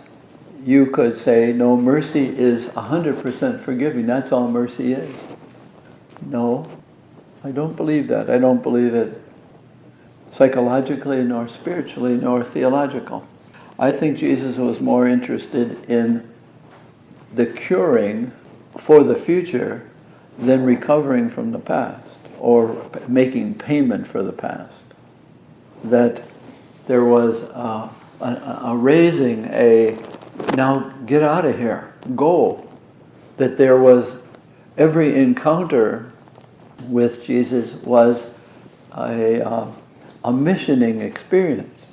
you could say, no, mercy is 100% forgiving. That's all mercy is. No, I don't believe that. I don't believe it psychologically, nor spiritually, nor theological. I think Jesus was more interested in the curing for the future than recovering from the past or making payment for the past. That there was a raising, now get out of here, go. That there was, every encounter with Jesus was a missioning experience.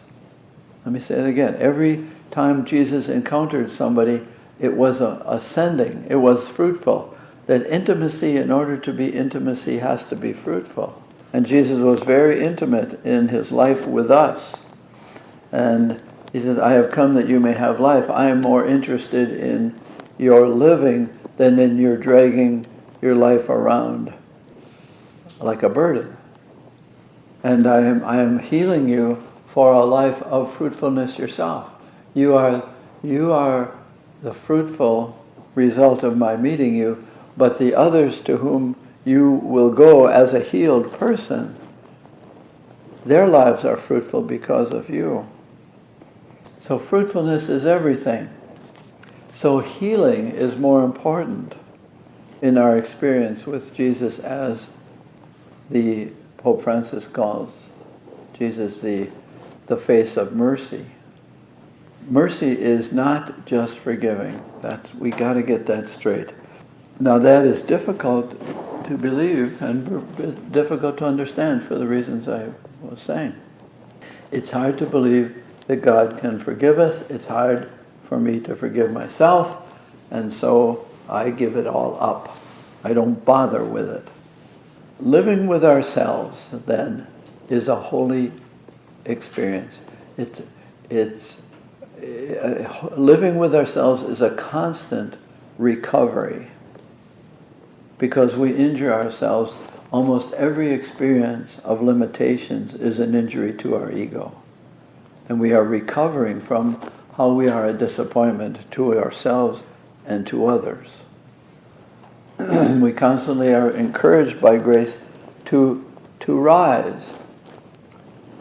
Let me say it again. Every time Jesus encountered somebody, it was ascending, it was fruitful. That intimacy, in order to be intimacy, has to be fruitful. And Jesus was very intimate in his life with us. And he said, I have come that you may have life. I am more interested in your living than in your dragging your life around like a burden. And I am healing you for a life of fruitfulness yourself. You are the fruitful result of my meeting you, but the others to whom you will go as a healed person, their lives are fruitful because of you. So fruitfulness is everything. So healing is more important in our experience with Jesus, as the Pope Francis calls Jesus the face of mercy. Mercy is not just forgiving. We got to get that straight. Now that is difficult to believe and difficult to understand for the reasons I was saying. It's hard to believe that God can forgive us. It's hard for me to forgive myself, and so I give it all up. I don't bother with it. Living with ourselves, then, is a holy experience. Living with ourselves is a constant recovery, because we injure ourselves. Almost every experience of limitations is an injury to our ego. And we are recovering from how we are a disappointment to ourselves and to others. We constantly are encouraged by grace to rise,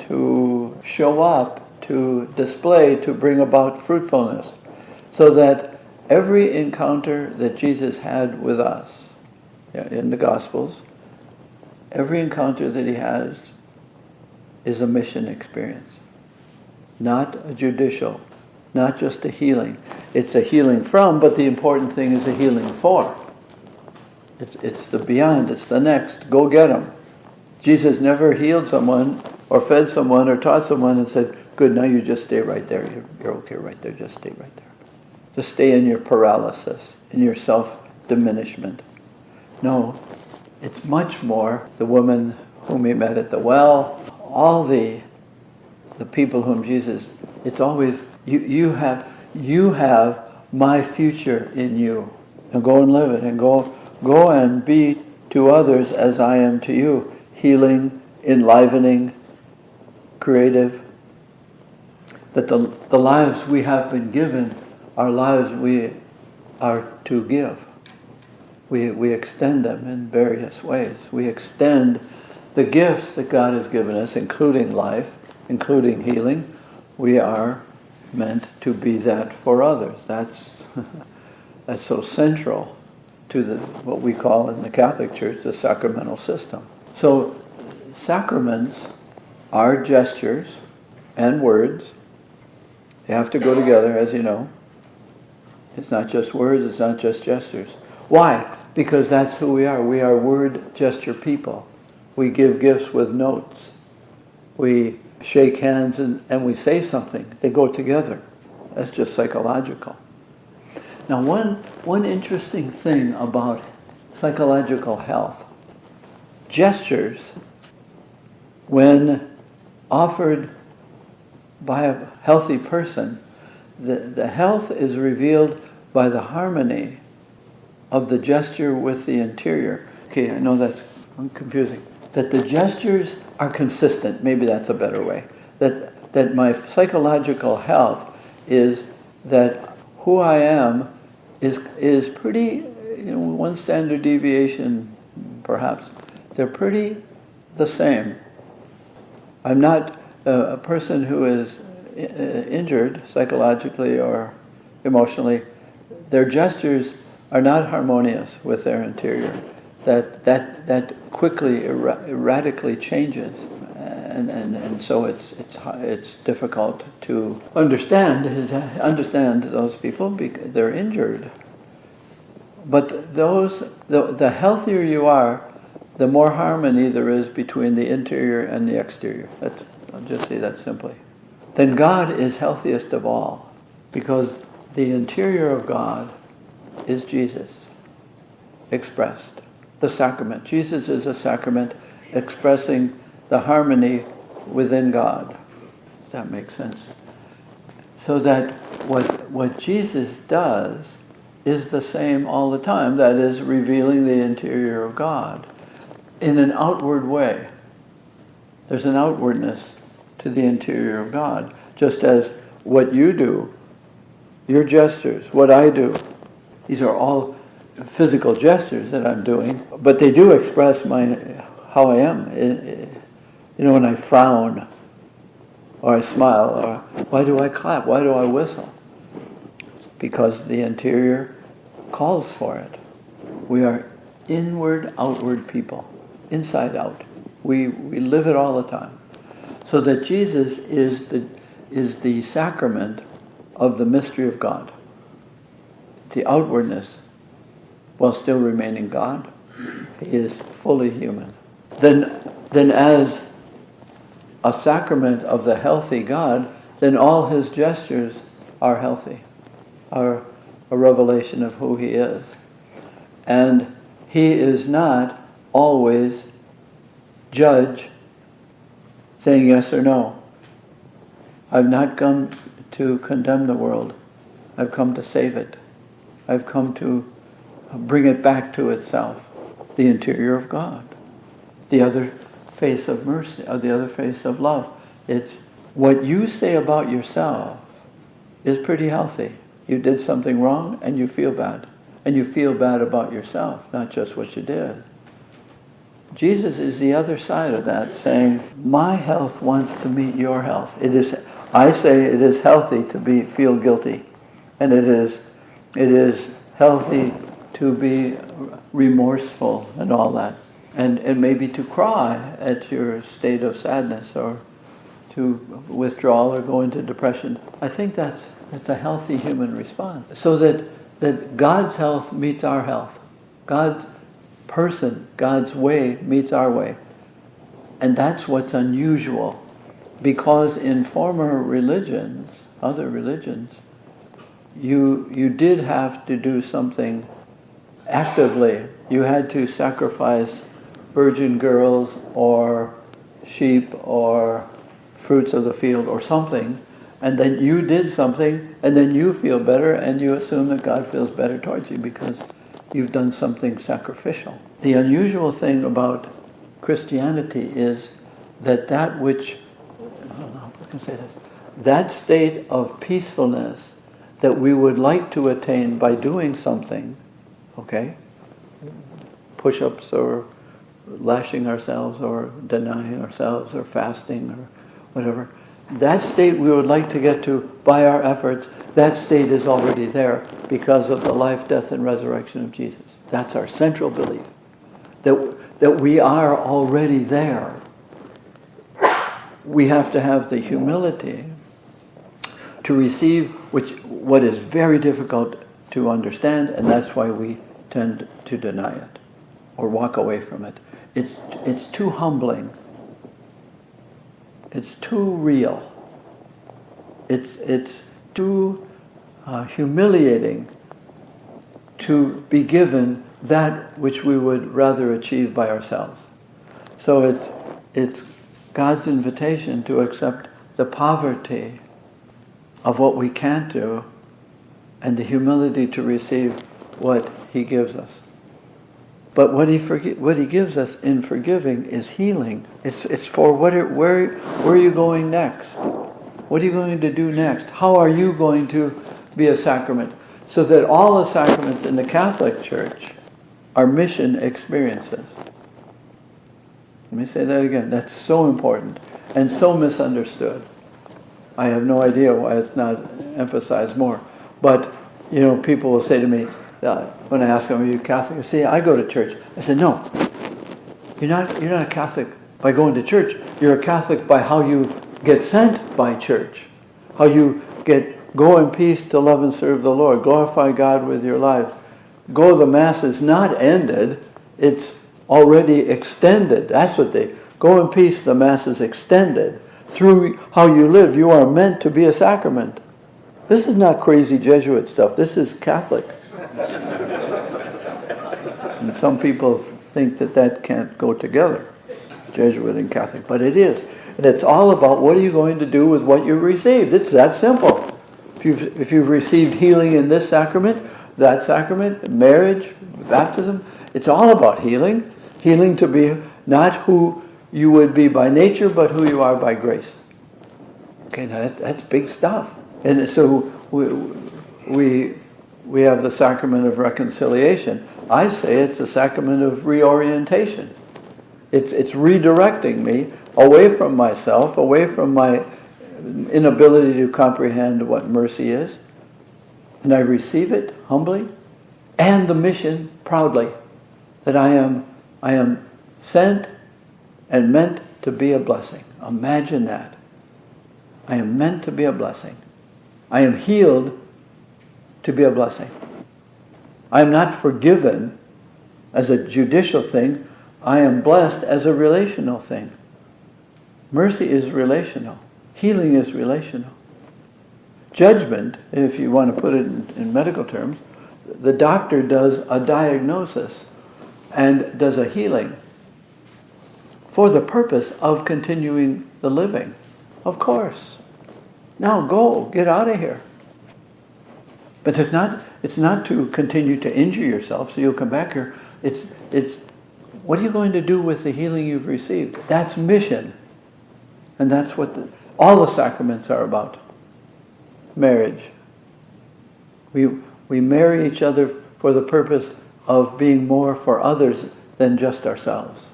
to show up, to display, to bring about fruitfulness, so that every encounter that Jesus had with us in the Gospels, every encounter that he has is a mission experience, not a judicial, not just a healing. It's a healing from, but the important thing is a healing for. It's the beyond, it's the next. Go get them. Jesus never healed someone or fed someone or taught someone and said, good, now you just stay right there. You're okay right there. Just stay right there. Just stay in your paralysis, in your self-diminishment. No, it's much more. The woman whom he met at the well, all the people whom Jesus, it's always, you have my future in you. Now go and live it, and go and be to others as I am to you. Healing, enlivening, creative. That the lives we have been given are lives we are to give. We extend them in various ways. We extend the gifts that God has given us, including life, including healing. We are meant to be that for others. That's so central to what we call in the Catholic Church the sacramental system. So sacraments are gestures and words. They have to go together, as you know. It's not just words, it's not just gestures. Why? Because that's who we are. We are word gesture people. We give gifts with notes. We shake hands and we say something. They go together. That's just psychological. Now one interesting thing about psychological health, gestures, when offered by a healthy person, the health is revealed by the harmony of the gesture with the interior. Okay, I know that's confusing. That the gestures are consistent, maybe that's a better way. That my psychological health is that who I am is pretty, one standard deviation perhaps, they're pretty the same. I'm not a person who is injured psychologically or emotionally. Their gestures are not harmonious with their interior. That quickly, erratically changes, and so it's difficult to understand those people because they're injured. But the healthier you are, the more harmony there is between the interior and the exterior. I'll just say that simply. Then God is healthiest of all, because the interior of God is Jesus, expressed. The sacrament. Jesus is a sacrament expressing the harmony within God. If that makes sense. So that what Jesus does is the same all the time. That is, revealing the interior of God in an outward way. There's an outwardness to the interior of God. Just as what you do, your gestures, what I do, these are all physical gestures that I'm doing, but they do express how I am. When I frown, or I smile, or why do I clap, why do I whistle? Because the interior calls for it. We are inward, outward people, inside out. We live it all the time. So that Jesus is the sacrament of the mystery of God. The outwardness, while still remaining God, he is fully human. Then as a sacrament of the healthy God, then all his gestures are healthy, are a revelation of who he is. And he is not always judge, saying yes or no. I've not come to condemn the world. I've come to save it. I've come to bring it back to itself, the interior of God, the other face of mercy, or the other face of love. It's what you say about yourself is pretty healthy. You did something wrong and you feel bad. And you feel bad about yourself, not just what you did. Jesus is the other side of that, saying, my health wants to meet your health. I say it is healthy to feel guilty. And it is healthy to be remorseful and all that. And maybe to cry at your state of sadness or to withdrawal or go into depression. I think that's a healthy human response. So that God's health meets our health. God's person, God's way meets our way. And that's what's unusual. Because in former religions, other religions, you did have to do something actively. You had to sacrifice virgin girls or sheep or fruits of the field or something, and then you did something, and then you feel better, and you assume that God feels better towards you because you've done something sacrificial. The unusual thing about Christianity is that which, I don't know how I can say this, that state of peacefulness that we would like to attain by doing something, okay, push-ups or lashing ourselves or denying ourselves or fasting or whatever, that state we would like to get to by our efforts, that state is already there because of the life, death, and resurrection of Jesus. That's our central belief, that we are already there. We have to have the humility to receive what is very difficult to understand, and that's why we tend to deny it or walk away from it. It's too humbling. It's too real. It's too humiliating to be given that which we would rather achieve by ourselves. So it's God's invitation to accept the poverty of what we can't do and the humility to receive what he gives us. But what he gives us in forgiving is healing. It's for where are you going next? What are you going to do next? How are you going to be a sacrament. So that all the sacraments in the Catholic Church are mission experiences. Let me say that again. That's so important and so misunderstood. I have no idea why it's not emphasized more. But, people will say to me, when I ask them, are you Catholic? I say, I go to church. I said, no, you're not a Catholic by going to church. You're a Catholic by how you get sent by church. How you go in peace to love and serve the Lord. Glorify God with your lives. Go, the Mass is not ended. It's already extended. That's what go in peace, the Mass is extended. Through how you live, you are meant to be a sacrament. This is not crazy Jesuit stuff. This is Catholic. And some people think that can't go together, Jesuit and Catholic, but it is. And it's all about what are you going to do with what you've received. It's that simple. If you've received healing in this sacrament, that sacrament, marriage, baptism, it's all about healing. Healing to be not who you would be by nature, but who you are by grace. Okay, now that's big stuff. And so we have the sacrament of reconciliation. I say it's a sacrament of reorientation. It's redirecting me away from myself, away from my inability to comprehend what mercy is. And I receive it humbly, and the mission proudly, that I am sent and meant to be a blessing. Imagine that. I am meant to be a blessing. I am healed to be a blessing. I am not forgiven as a judicial thing. I am blessed as a relational thing. Mercy is relational. Healing is relational. Judgment, if you want to put it in medical terms, the doctor does a diagnosis and does a healing for the purpose of continuing the living. Of course. Now go, get out of here. But it's not to continue to injure yourself so you'll come back here. It's what are you going to do with the healing you've received? That's mission. And that's what all the sacraments are about. Marriage. We marry each other for the purpose of being more for others than just ourselves.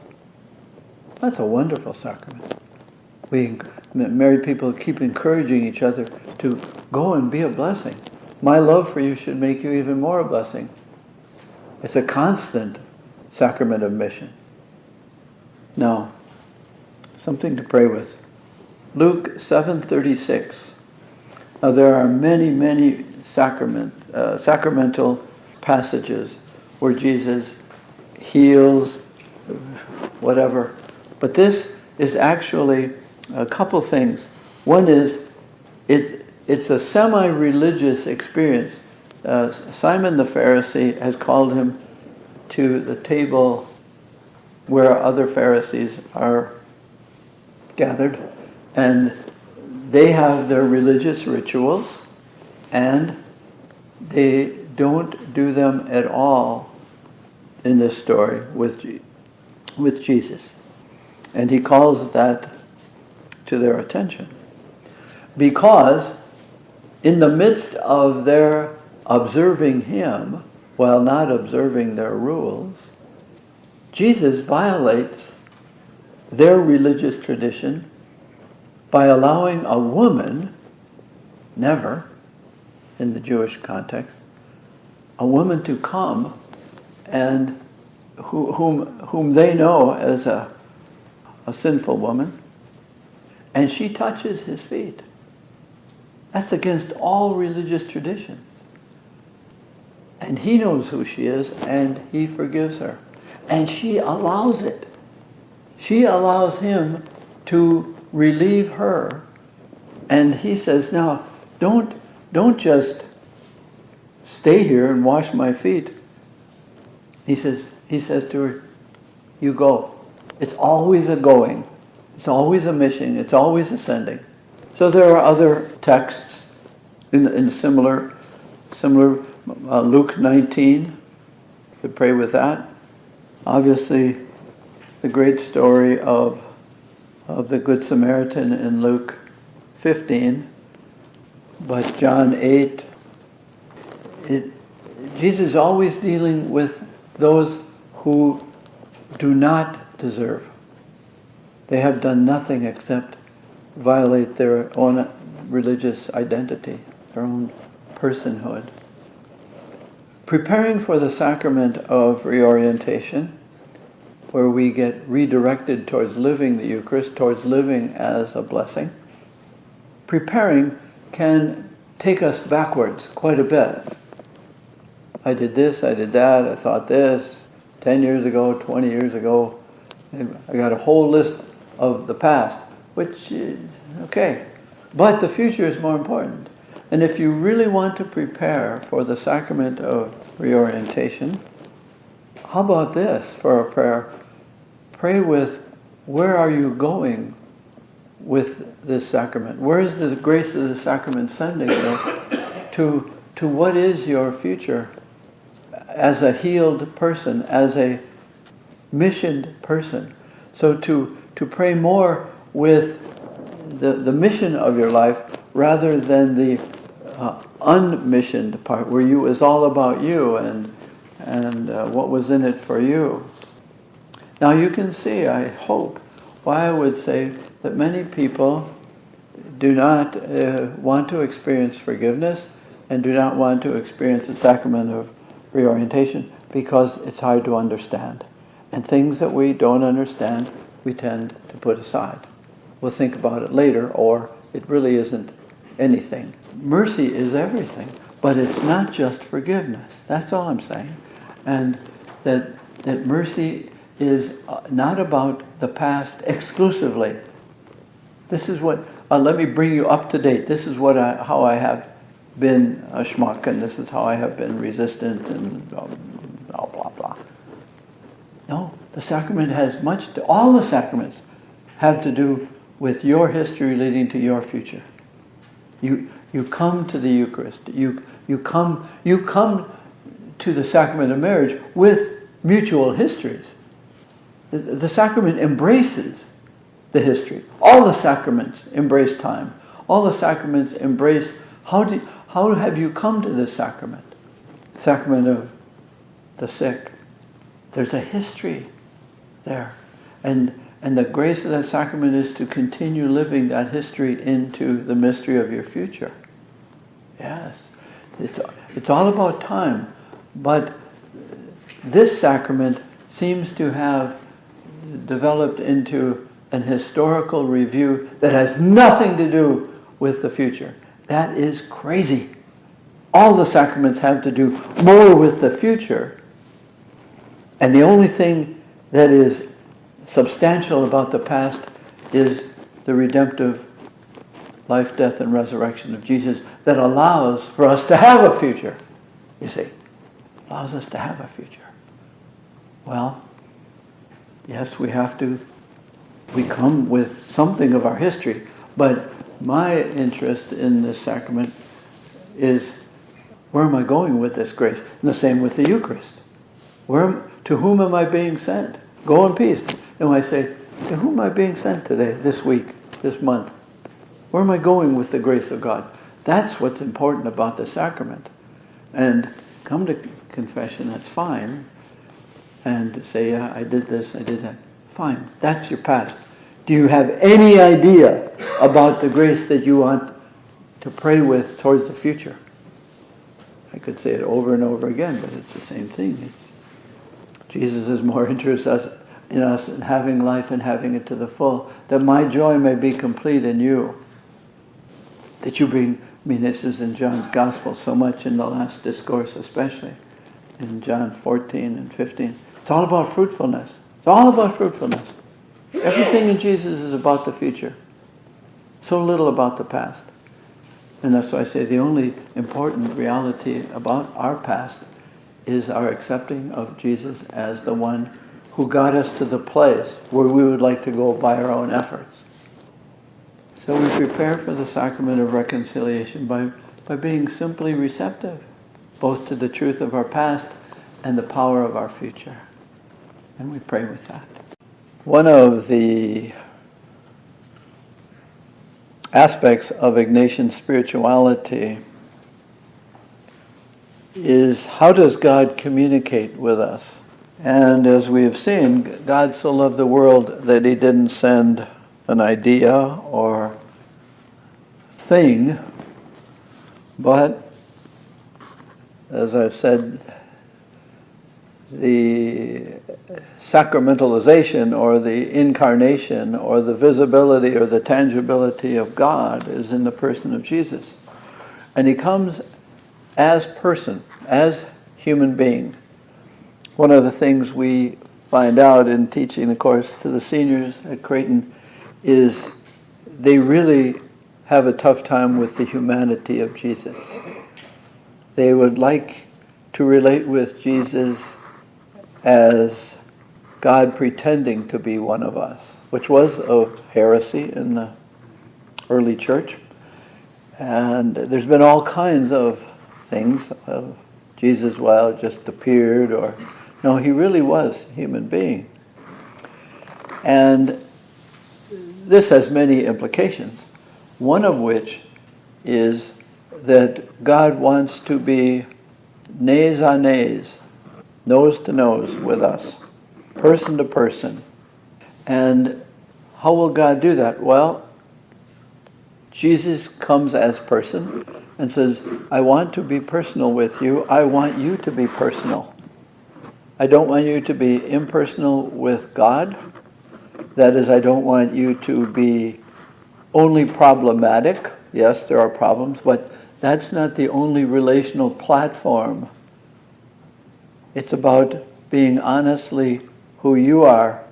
That's a wonderful sacrament. Married people keep encouraging each other to go and be a blessing. My love for you should make you even more a blessing. It's a constant sacrament of mission. Now, something to pray with. Luke 7:36. Now there are many sacramental passages where Jesus heals, whatever. But this is actually a couple things. One is, it's a semi-religious experience. Simon the Pharisee has called him to the table where other Pharisees are gathered, and they have their religious rituals, and they don't do them at all in this story with Jesus. And he calls that to their attention. Because in the midst of their observing him, while not observing their rules, Jesus violates their religious tradition by allowing a woman, never in the Jewish context, a woman to come and whom they know as a sinful woman, and she touches his feet. That's against all religious traditions. And he knows who she is, and he forgives her. And she allows it. She allows him to relieve her. And he says, now, don't just stay here and wash my feet. He says to her, you go. It's always a going. It's always a mission. It's always ascending. So there are other texts in similar Luke 19. You pray with that. Obviously, the great story of the Good Samaritan in Luke 15, but John 8 Jesus is always dealing with those who do not deserve. They have done nothing except violate their own religious identity, their own personhood. Preparing for the sacrament of reorientation, where we get redirected towards living the Eucharist, towards living as a blessing, preparing can take us backwards quite a bit. I did this, I did that, I thought this, 10 years ago, 20 years ago. I got a whole list of the past, which is okay. But the future is more important. And if you really want to prepare for the sacrament of reorientation, how about this for a prayer? Pray with, where are you going with this sacrament? Where is the grace of the sacrament sending you to what is your future as a healed person, as a missioned person? So to pray more with the mission of your life rather than the unmissioned part, where it was all about you and what was in it for you. Now you can see, I hope, why I would say that many people do not want to experience forgiveness and do not want to experience the sacrament of reorientation, because it's hard to understand. And things that we don't understand, we tend to put aside. We'll think about it later, or it really isn't anything. Mercy is everything, but it's not just forgiveness. That's all I'm saying. And that mercy is not about the past exclusively. This is what, let me bring you up to date. This is how I have been a schmuck, and this is how I have been resistant, and blah, blah, blah. No, the sacrament has all the sacraments have to do with your history leading to your future. You come to the Eucharist. You come to the sacrament of marriage with mutual histories. The sacrament embraces the history. All the sacraments embrace time. All the sacraments embrace how have you come to this sacrament? Sacrament of the sick. There's a history there. And the grace of that sacrament is to continue living that history into the mystery of your future. Yes. It's all about time. But this sacrament seems to have developed into an historical review that has nothing to do with the future. That is crazy. All the sacraments have to do more with the future. And the only thing that is substantial about the past is the redemptive life, death, and resurrection of Jesus that allows for us to have a future. You see, allows us to have a future. Well, yes, we come with something of our history, but my interest in this sacrament is, where am I going with this grace? And the same with the Eucharist. To whom am I being sent? Go in peace. And I say, to whom am I being sent today, this week, this month? Where am I going with the grace of God? That's what's important about the sacrament. And come to confession, that's fine. And say, yeah, I did this, I did that. Fine, that's your past. Do you have any idea about the grace that you want to pray with towards the future? I could say it over and over again, but it's the same thing. Jesus is more interested in us in having life and having it to the full, that my joy may be complete in you. That you bring, this is in John's Gospel so much, in the last discourse especially, in John 14 and 15. It's all about fruitfulness. It's all about fruitfulness. Everything in Jesus is about the future. So little about the past. And that's why I say the only important reality about our past is our accepting of Jesus as the one who got us to the place where we would like to go by our own efforts. So we prepare for the sacrament of reconciliation by being simply receptive, both to the truth of our past and the power of our future. And we pray with that. One of the aspects of Ignatian spirituality is how does God communicate with us? And as we have seen, God so loved the world that he didn't send an idea or thing, but as I've said, the sacramentalization or the incarnation or the visibility or the tangibility of God is in the person of Jesus. And he comes as person, as human being. One of the things we find out in teaching the course to the seniors at Creighton is they really have a tough time with the humanity of Jesus. They would like to relate with Jesus as God pretending to be one of us, which was a heresy in the early church. And there's been all kinds of things of Jesus, well, just appeared, or no, he really was a human being. And this has many implications, one of which is that God wants to be nez a nez, nose to nose with us, person to person. And how will God do that? Well, Jesus comes as person and says, I want to be personal with you. I want you to be personal. I don't want you to be impersonal with God. That is, I don't want you to be only problematic. Yes, there are problems, but that's not the only relational platform. It's about being honestly who you are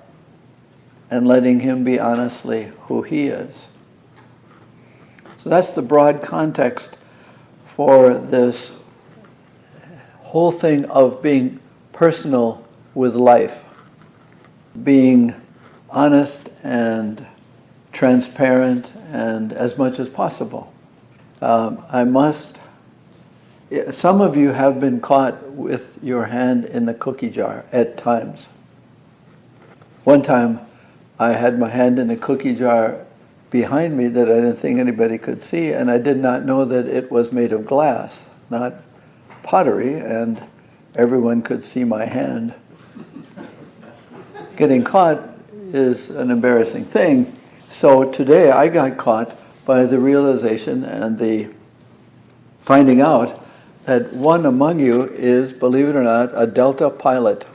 and letting him be honestly who he is. So that's the broad context for this whole thing of being personal with life, being honest and transparent and as much as possible. Some of you have been caught with your hand in the cookie jar at times. One time I had my hand in a cookie jar behind me that I didn't think anybody could see, and I did not know that it was made of glass, not pottery, and everyone could see my hand. Getting caught is an embarrassing thing. So today I got caught by the realization and the finding out that one among you is, believe it or not, a Delta pilot.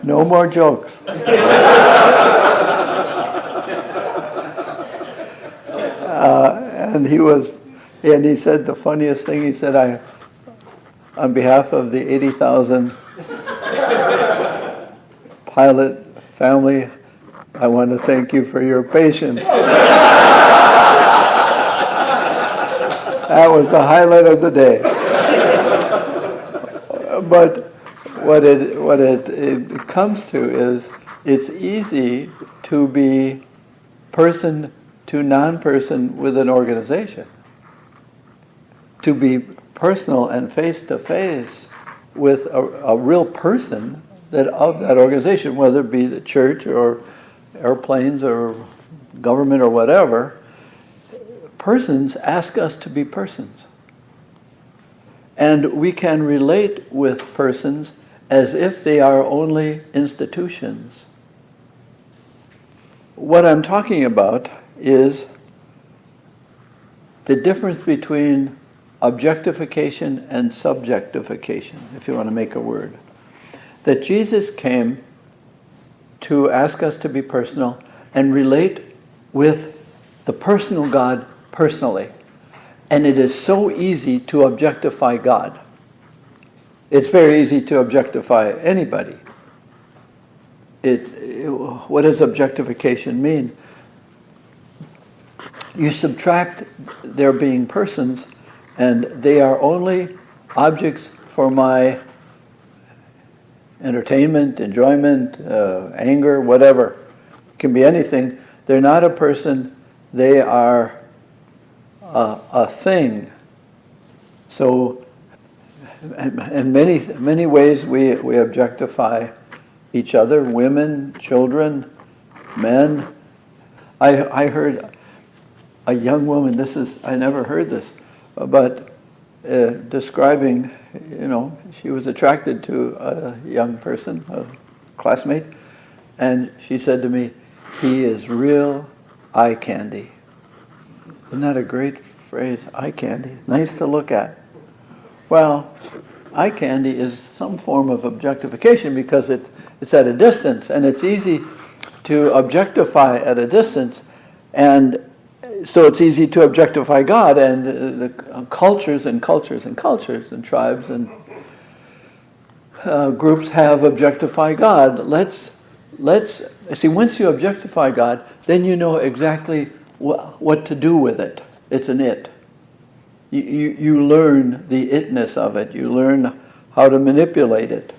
No more jokes. And he said the funniest thing. He said, on behalf of the 80,000 pilot family, I want to thank you for your patience. That was the highlight of the day. But what it comes to is it's easy to be person to non-person with an organization. To be personal and face-to-face with a real person of that organization, whether it be the church or airplanes or government or whatever. Persons ask us to be persons. And we can relate with persons as if they are only institutions. What I'm talking about is the difference between objectification and subjectification, if you want to make a word. That Jesus came to ask us to be personal and relate with the personal God personally. And it is so easy to objectify God. It's very easy to objectify anybody. What does objectification mean? You subtract their being persons, and they are only objects for my entertainment, enjoyment, anger, whatever. It can be anything. They're not a person, they are a thing. So in many ways we objectify each other, women, children, men. I heard a young woman, I never heard this, but describing, she was attracted to a young person, a classmate, and she said to me, "He is real eye candy." Isn't that a great phrase, eye candy? Nice to look at. Well, eye candy is some form of objectification because it's at a distance, and it's easy to objectify at a distance, and so it's easy to objectify God, and the cultures and cultures and cultures and tribes and groups have objectified God. Let's see, once you objectify God, then you know exactly what to do with it. It's an it. You learn the itness of it. You learn how to manipulate it.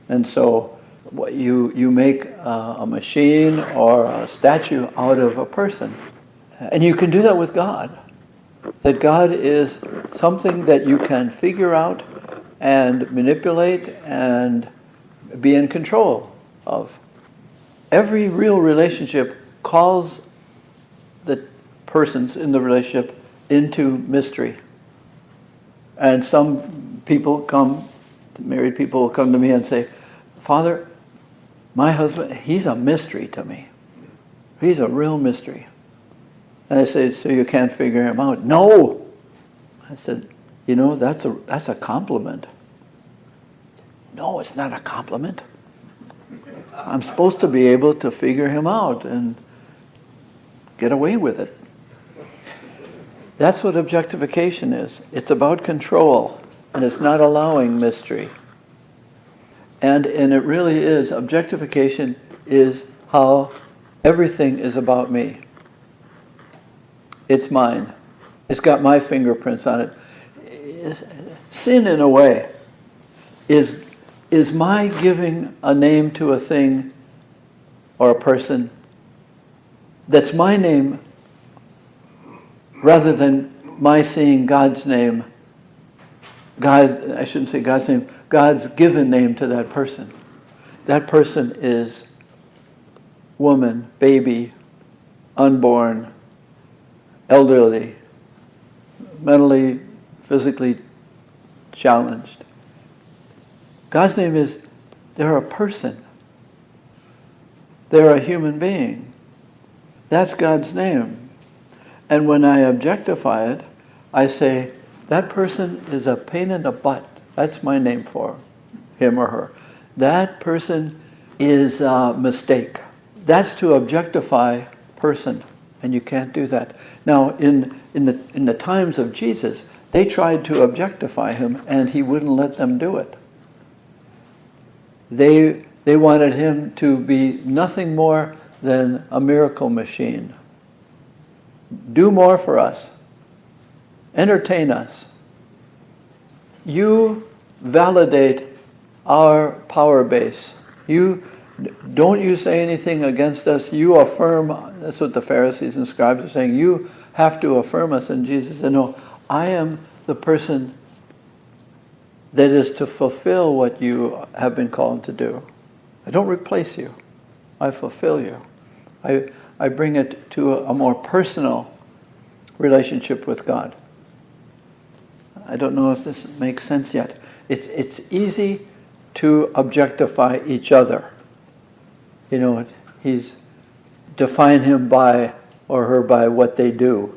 And so you make a machine or a statue out of a person. And you can do that with God. That God is something that you can figure out and manipulate and be in control of. Every real relationship calls the persons in the relationship into mystery. And some people married people will come to me and say, "Father, my husband, he's a mystery to me. He's a real mystery." And I say, "So you can't figure him out?" "No!" I said, that's a compliment." "No, it's not a compliment. I'm supposed to be able to figure him out and get away with it." That's what objectification is. It's about control, and it's not allowing mystery. And it really is, objectification is how everything is about me. It's mine. It's got my fingerprints on it. Sin, in a way, is my giving a name to a thing or a person that's my name rather than my seeing God's name. I shouldn't say God's name, God's given name to that person. That person is woman, baby, unborn, elderly, mentally, physically challenged. God's name is, they're a person. They're a human being. That's God's name. And when I objectify it, I say, that person is a pain in the butt. That's my name for him or her. That person is a mistake. That's to objectify person, and you can't do that. Now, in the times of Jesus, they tried to objectify him, and he wouldn't let them do it. They wanted him to be nothing more than a miracle machine. Do more for us. Entertain us. You validate our power base. Don't you say anything against us. You affirm, that's what the Pharisees and scribes are saying. You have to affirm us in Jesus. And no, I am the person that is to fulfill what you have been called to do. I don't replace you. I fulfill you. I bring it to a more personal relationship with God. I don't know if this makes sense yet. It's easy to objectify each other. He's define him by or her by what they do.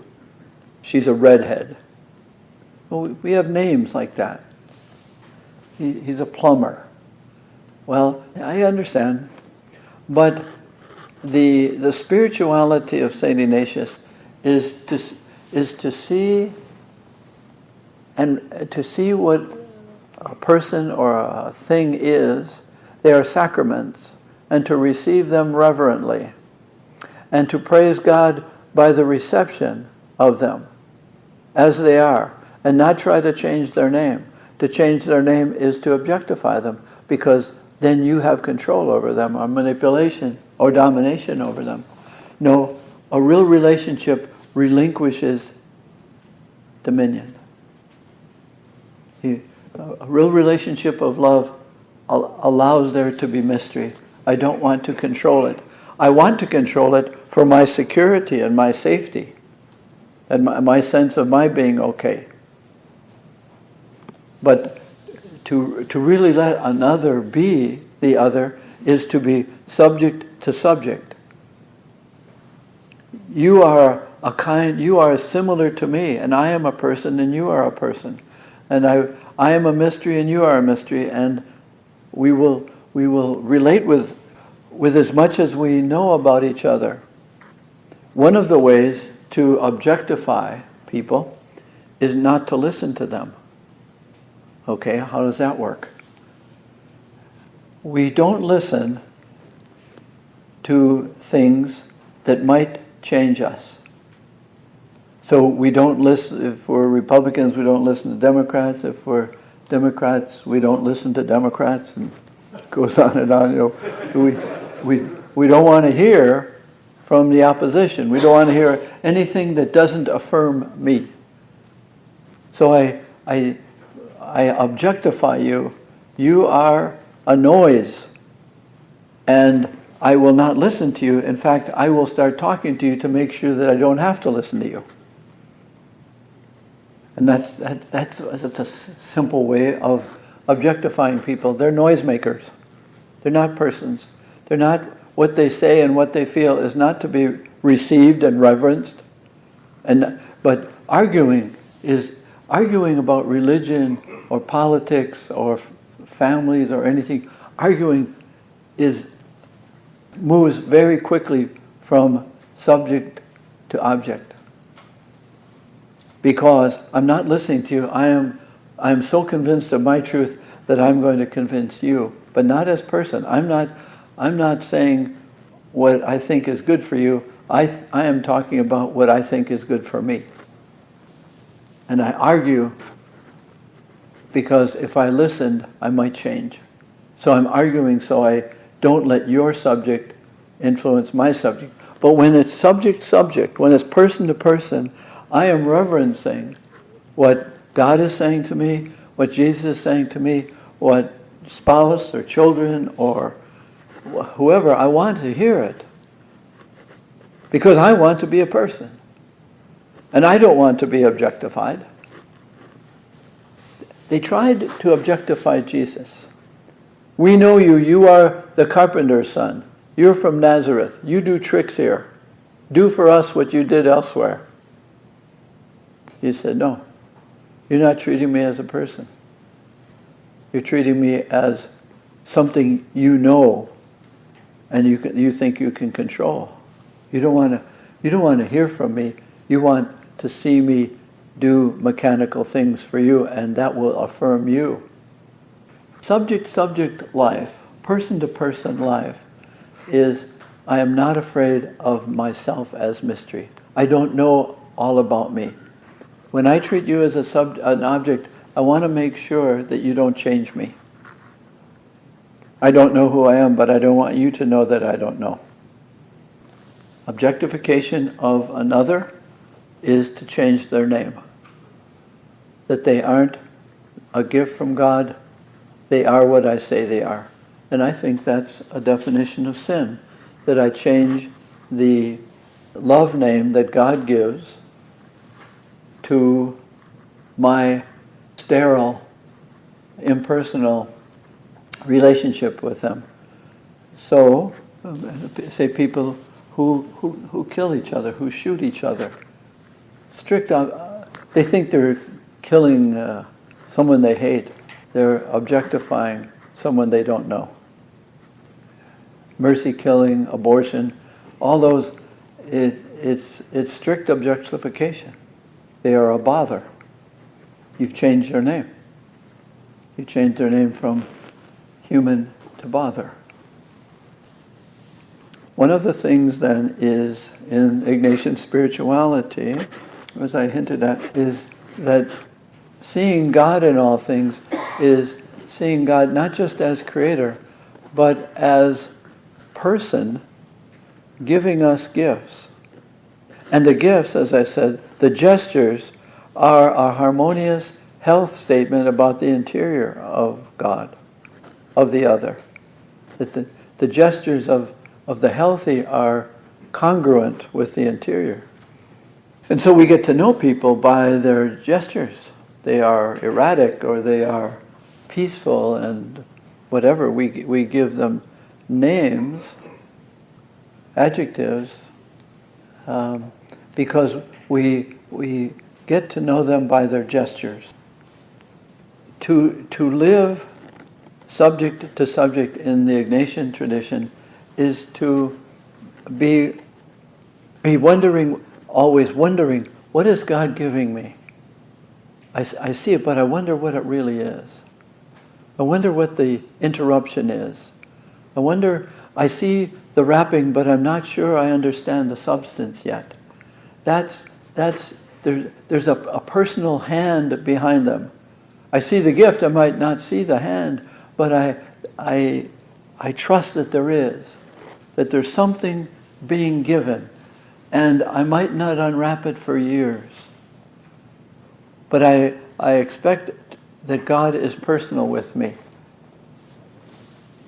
She's a redhead. Well, we have names like that. He's a plumber. Well, I understand, but the spirituality of Saint Ignatius is to see what a person or a thing is. They are sacraments, and to receive them reverently, and to praise God by the reception of them as they are, and not try to change their name. To change their name is to objectify them, because then you have control over them, or manipulation or domination over them. No, a real relationship relinquishes dominion. A real relationship of love allows there to be mystery, I don't want to control it. I want to control it for my security and my safety and my sense of my being okay. But to really let another be the other is to be subject to subject. You are similar to me, and I am a person and you are a person. And I am a mystery and you are a mystery, and we will relate with as much as we know about each other. One of the ways to objectify people is not to listen to them. Okay, how does that work? We don't listen to things that might change us. So we don't listen, if we're Republicans, we don't listen to Democrats. If we're Democrats, we don't listen to Democrats, and it goes on and on. You know, we don't want to hear from the opposition. We don't want to hear anything that doesn't affirm me. So I objectify you. You are a noise, and I will not listen to you. In fact, I will start talking to you to make sure that I don't have to listen to you. And that's a simple way of objectifying people. They're noisemakers. They're not persons. They're not, what they say and what they feel is not to be received and reverenced. But arguing about religion or politics or families or anything. Arguing moves very quickly from subject to object. Because I'm not listening to you, I am so convinced of my truth that I'm going to convince you, but not as person. I'm not saying what I think is good for you. I am talking about what I think is good for me. And I argue because if I listened, I might change. So I'm arguing so I don't let your subject influence my subject. But when it's subject, when it's person to person, I am reverencing what God is saying to me, what Jesus is saying to me, what spouse or children or whoever, I want to hear it. Because I want to be a person. And I don't want to be objectified. They tried to objectify Jesus. We know you. You are the carpenter's son. You're from Nazareth. You do tricks here. Do for us what you did elsewhere. He said, no. You're not treating me as a person. You're treating me as something you know and you think you can control. You don't want to hear from me. You want to see me do mechanical things for you, and that will affirm you. Subject-subject life, person-to-person life, is I am not afraid of myself as mystery. I don't know all about me. When I treat you as an object, I want to make sure that you don't change me. I don't know who I am, but I don't want you to know that I don't know. Objectification of another is to change their name. That they aren't a gift from God, they are what I say they are. And I think that's a definition of sin, that I change the love name that God gives to my sterile, impersonal relationship with them. So, say people who kill each other, who shoot each other, they think they're killing someone they hate. They're objectifying someone they don't know. Mercy killing, abortion, all those, it's strict objectification. They are a bother. You've changed their name. You changed their name from human to bother. One of the things then is in Ignatian spirituality, as I hinted at, is that seeing God in all things is seeing God not just as creator, but as person giving us gifts. And the gifts, as I said, the gestures are a harmonious health statement about the interior of God, of the other. That the gestures of the healthy are congruent with the interior. And so we get to know people by their gestures. They are erratic or they are peaceful and whatever. We give them names, adjectives, because we get to know them by their gestures. To live subject to subject in the Ignatian tradition is to be wondering, always wondering, what is God giving me? I see it, but I wonder what it really is. I wonder what the interruption is. I see the wrapping, but I'm not sure I understand the substance yet. There's a personal hand behind them. I see the gift, I might not see the hand, but I trust that there is, that there's something being given, and I might not unwrap it for years. But I expect that God is personal with me.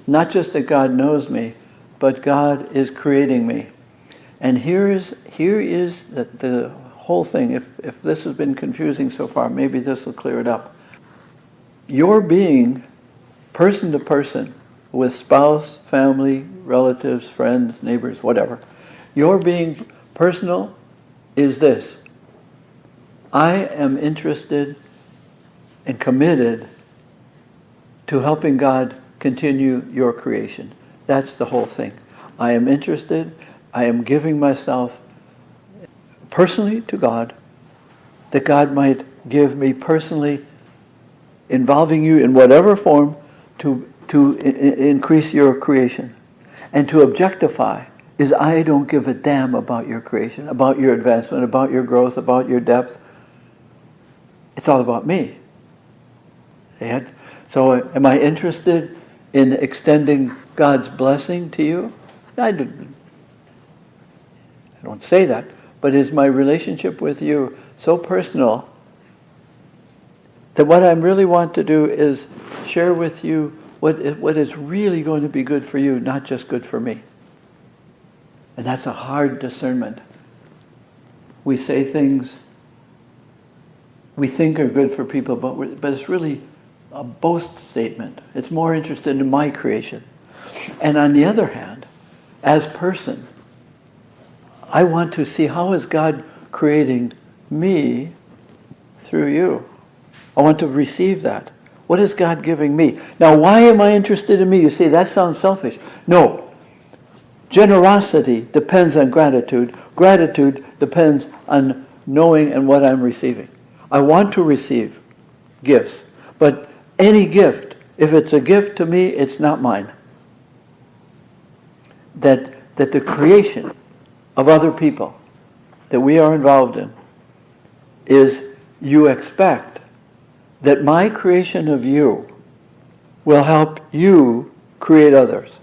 Not just that God knows me, but God is creating me. And here is the whole thing. If this has been confusing so far, maybe this will clear it up. Your being, person to person, with spouse, family, relatives, friends, neighbors, whatever, your being personal is this: I am interested and committed to helping God continue your creation. That's the whole thing. I am interested, I am giving myself personally to God, that God might give me personally, involving you in whatever form to increase your creation. And to objectify is I don't give a damn about your creation, about your advancement, about your growth, about your depth. It's all about me. And so am I interested in extending God's blessing to you? I don't say that, but is my relationship with you so personal that what I really want to do is share with you what is really going to be good for you, not just good for me. And that's a hard discernment. We say things we think are good for people, but it's really a boast statement. It's more interested in my creation. And on the other hand, as person, I want to see how is God creating me through you. I want to receive that. What is God giving me? Now, why am I interested in me? You see, that sounds selfish. No. Generosity depends on gratitude. Gratitude depends on knowing and what I'm receiving. I want to receive gifts, but any gift, if it's a gift to me, it's not mine. That the creation of other people that we are involved in is, you expect that my creation of you will help you create others.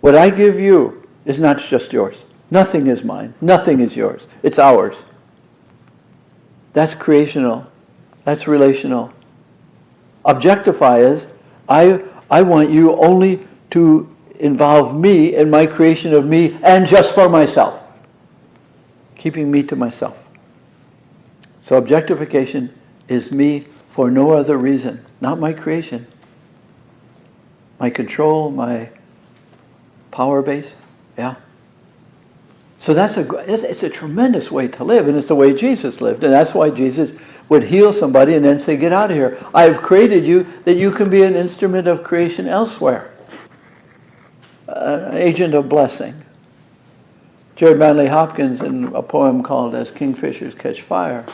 What I give you is not just yours. Nothing is mine. Nothing is yours. It's ours. That's creational. That's relational. Objectify is, I want you only to involve me in my creation of me and just for myself. Keeping me to myself. So objectification is me for no other reason. Not my creation. My control, my power base. Yeah. So it's a tremendous way to live, and it's the way Jesus lived. And that's why Jesus would heal somebody and then say, get out of here. I have created you that you can be an instrument of creation elsewhere. An agent of blessing. Jared Manley Hopkins, in a poem called As Kingfishers Catch Fire,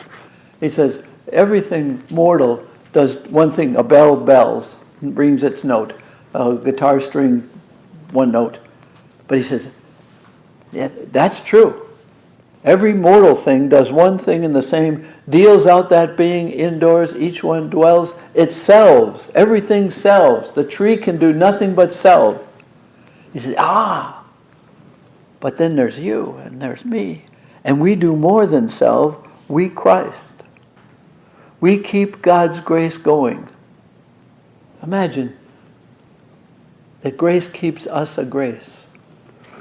he says, everything mortal does one thing: a bell bells, rings its note, a guitar string, one note. But he says, yeah, that's true. Every mortal thing does one thing in the same, deals out that being indoors, each one dwells, it selves. Everything selves. The tree can do nothing but selve. He says, but then there's you and there's me. And we do more than selve, we Christ. We keep God's grace going. Imagine that grace keeps us a grace.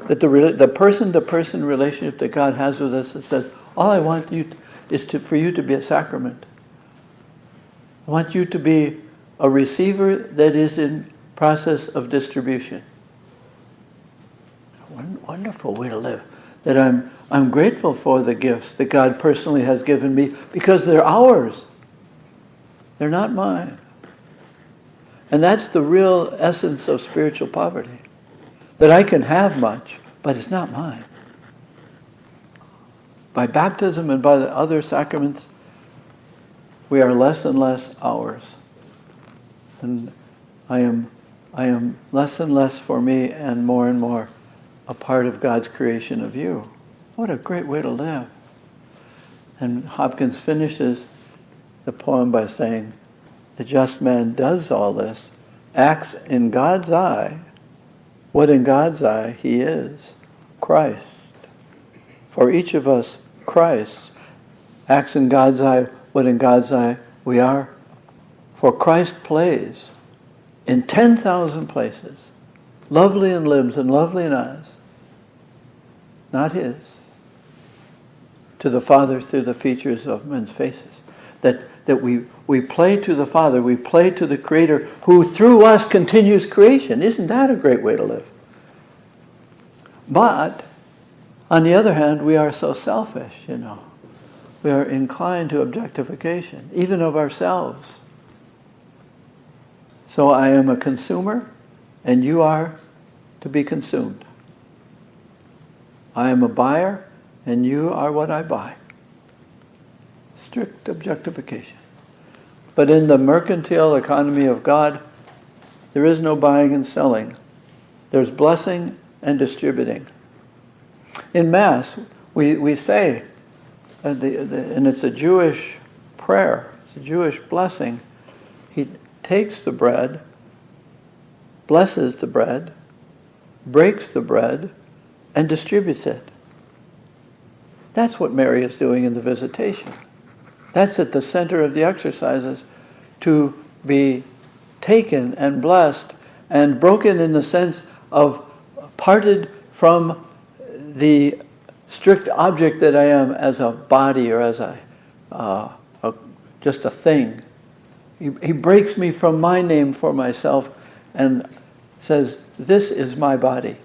That the person-to-person relationship that God has with us, that says, all I want you is for you to be a sacrament. I want you to be a receiver that is in process of distribution. A wonderful way to live. That I'm grateful for the gifts that God personally has given me because they're ours. They're not mine. And that's the real essence of spiritual poverty. That I can have much, but it's not mine. By baptism and by the other sacraments, we are less and less ours. And I am less and less for me and more a part of God's creation of you. What a great way to live. And Hopkins finishes the poem by saying, the just man does all this, acts in God's eye, what in God's eye he is, Christ. For each of us, Christ acts in God's eye, what in God's eye we are. For Christ plays in 10,000 places, lovely in limbs and lovely in eyes, not his, to the Father through the features of men's faces. That we play to the Father, we play to the Creator who through us continues creation. Isn't that a great way to live? But, on the other hand, we are so selfish, We are inclined to objectification, even of ourselves. So I am a consumer, and you are to be consumed. I am a buyer, and you are what I buy. Strict objectification. But in the mercantile economy of God, there is no buying and selling. There's blessing and distributing. In Mass, we say, and it's a Jewish prayer, it's a Jewish blessing. He takes the bread, blesses the bread, breaks the bread, and distributes it. That's what Mary is doing in the Visitation. That's at the center of the exercises, to be taken and blessed and broken in the sense of parted from the strict object that I am as a body or as just a thing. He breaks me from my name for myself and says, this is my body.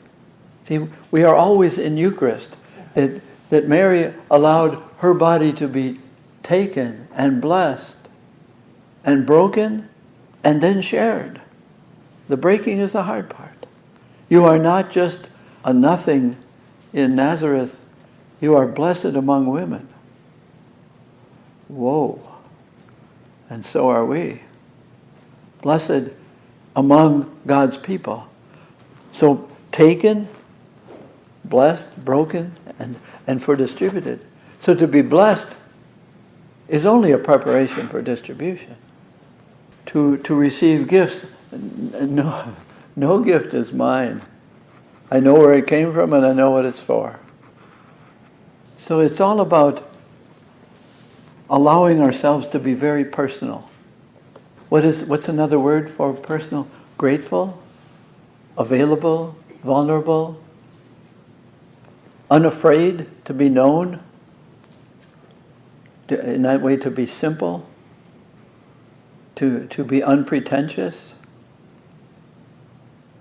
See, we are always in Eucharist. That Mary allowed her body to be taken and blessed and broken and then shared. The breaking is the hard part. You are not just a nothing in Nazareth. You are blessed among women. Whoa. And so are we. Blessed among God's people. So taken, blessed, broken, and for distributed. So to be blessed is only a preparation for distribution. To receive gifts, no gift is mine. I know where it came from and I know what it's for. So it's all about allowing ourselves to be very personal. What's another word for personal? Grateful, available, vulnerable, unafraid to be known, in that way to be simple, to be unpretentious,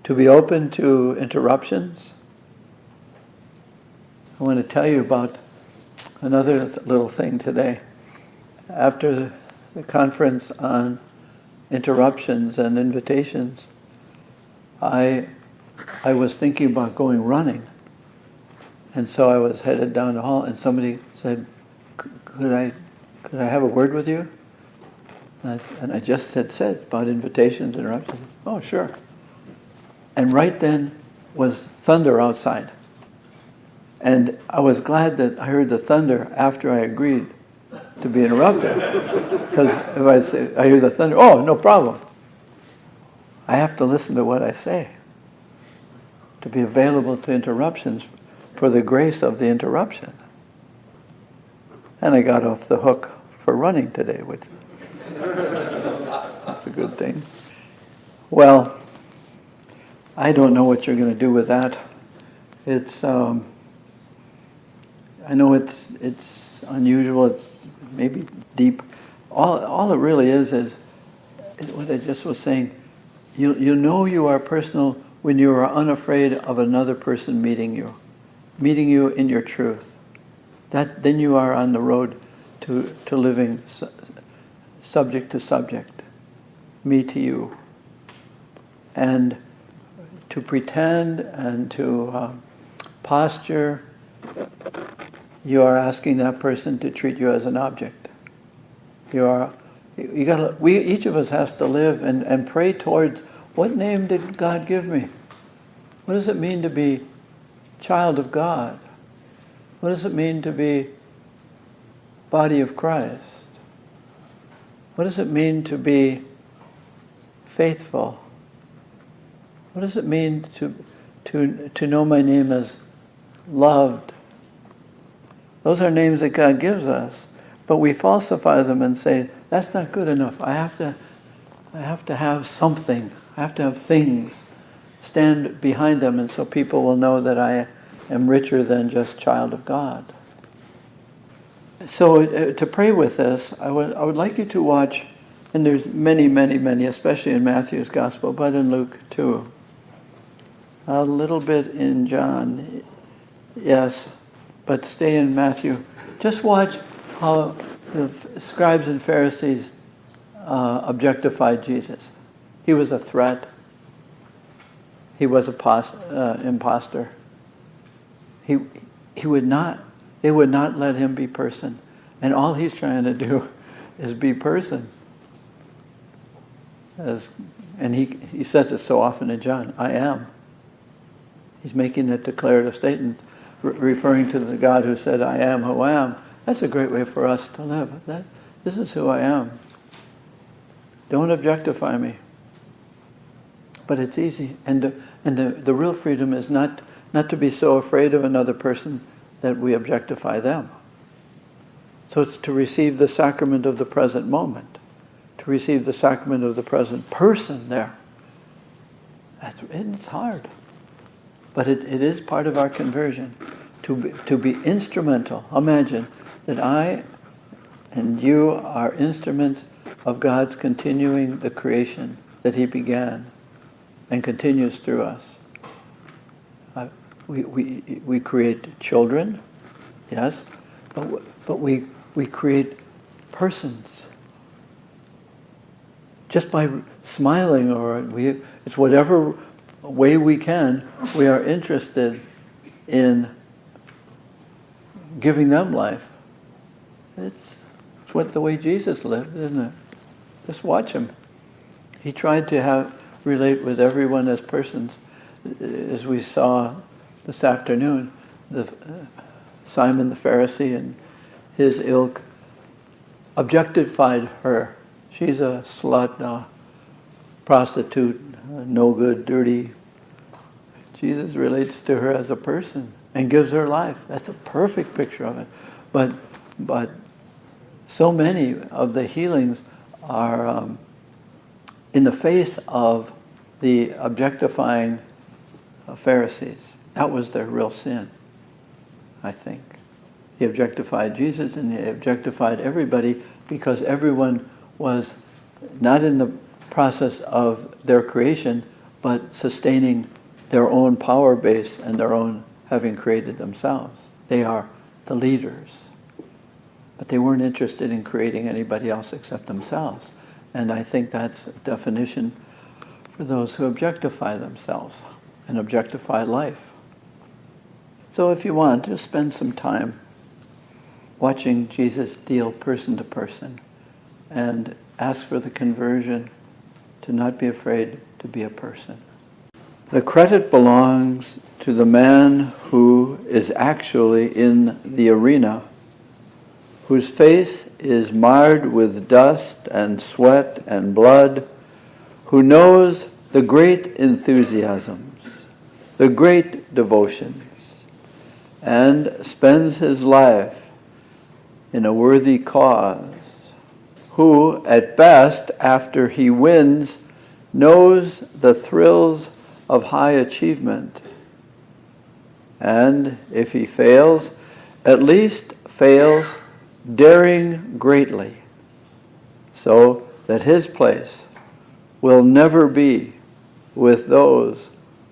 to be open to interruptions. I want to tell you about another little thing today. After the conference on interruptions and invitations, I was thinking about going running. And so I was headed down the hall and somebody said, could I have a word with you? And I just said about invitations and interruptions. Oh, sure. And right then was thunder outside. And I was glad that I heard the thunder after I agreed to be interrupted. Because if I say, I hear the thunder, oh, no problem. I have to listen to what I say. To be available to interruptions for the grace of the interruption. And I got off the hook for running today, which that's a good thing. Well, I don't know what you're going to do with that. It's I know it's unusual. It's maybe deep. All it really is what I just was saying. You know you are personal when you are unafraid of another person meeting you in your truth. Then you are on the road to living subject to subject, me to you. And to pretend and to posture, you are asking that person to treat you as an object. Each of us has to live and pray towards, what name did God give me? What does it mean to be child of God? What does it mean to be body of Christ? What does it mean to be faithful? What does it mean to know my name as loved? Those are names that God gives us, but we falsify them and say, that's not good enough. I have to have something. I have to have things. Stand behind them, and so people will know that I am richer than just child of God. So to pray with this, I would like you to watch, and there's many, many, many, especially in Matthew's Gospel, but in Luke too. A little bit in John, yes, but stay in Matthew. Just watch how the scribes and Pharisees objectified Jesus. He was a threat. He was an imposter. They would not let him be person. And all he's trying to do is be person. And he says it so often in John, I am. He's making a declarative statement, referring to the God who said, I am who I am. That's a great way for us to live. This is who I am. Don't objectify me. But it's easy. And the real freedom is not to be so afraid of another person that we objectify them. So it's to receive the sacrament of the present moment, to receive the sacrament of the present person there. It's hard. But it is part of our conversion, to be instrumental. Imagine that I and you are instruments of God's continuing the creation that He began and continues through us. We create children, yes, but we create persons. Just by smiling, it's whatever way we can, we are interested in giving them life. It's the way Jesus lived, isn't it? Just watch Him. He tried to relate with everyone as persons, as we saw this afternoon. Simon the Pharisee and his ilk objectified her. She's a slut, a prostitute, no good, dirty. Jesus relates to her as a person and gives her life. That's a perfect picture of it. But so many of the healings are in the face of the objectifying Pharisees. That was their real sin, I think. He objectified Jesus and he objectified everybody because everyone was not in the process of their creation, but sustaining their own power base and their own having created themselves. They are the leaders. But they weren't interested in creating anybody else except themselves. And I think that's a definition for those who objectify themselves and objectify life. So if you want, just spend some time watching Jesus deal person to person and ask for the conversion to not be afraid to be a person. The credit belongs to the man who is actually in the arena, whose face is marred with dust and sweat and blood, who knows the great enthusiasms, the great devotions, and spends his life in a worthy cause, who, at best, after he wins, knows the thrills of high achievement. And if he fails, at least fails daring greatly, so that his place will never be with those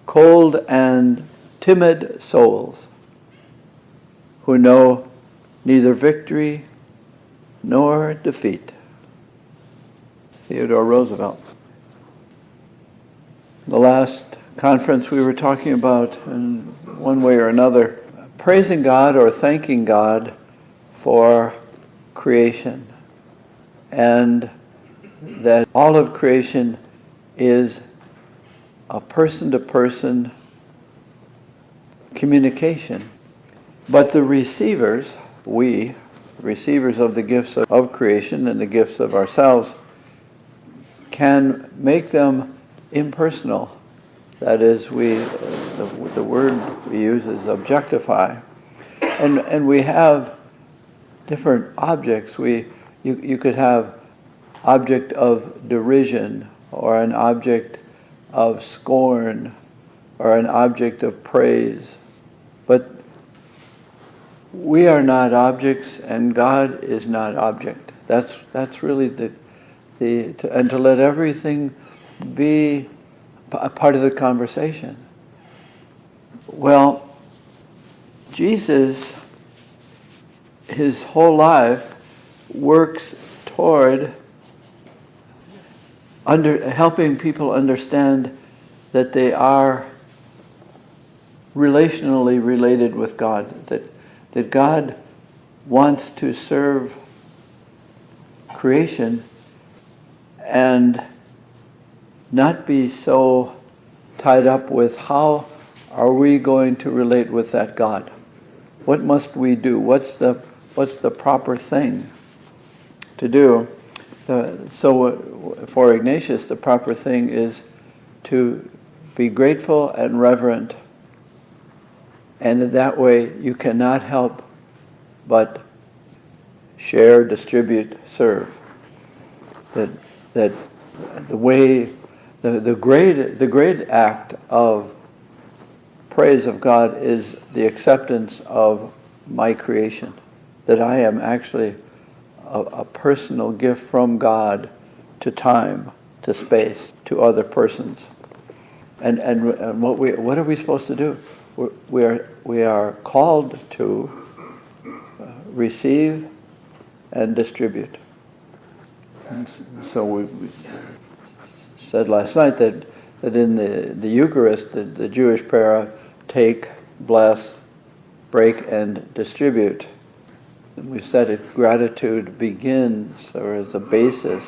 cold and timid souls who know neither victory nor defeat. Theodore Roosevelt. The last conference we were talking about, in one way or another, praising God or thanking God for creation, and that all of creation is a person-to-person communication. But the receivers, we, receivers of the gifts of creation and the gifts of ourselves, can make them impersonal. That is, the word we use is objectify. And we have different objects. You could have object of derision, or an object of scorn, or an object of praise. But we are not objects, and God is not object. That's really and to let everything be a part of the conversation. Well, Jesus, his whole life works toward helping people understand that they are relationally related with God, that God wants to serve creation and not be so tied up with how are we going to relate with that God. What must we do? What's the proper thing to do? So for Ignatius, the proper thing is to be grateful and reverent, and in that way you cannot help but share, distribute, serve. That the way the great act of praise of God is the acceptance of my creation, that I am actually a personal gift from God to time, to space, to other persons. And what are we supposed to do? We are called to receive and distribute. And so we said last night that in the Eucharist, the Jewish prayer, take, bless, break, and distribute. And we said that gratitude begins, or is the basis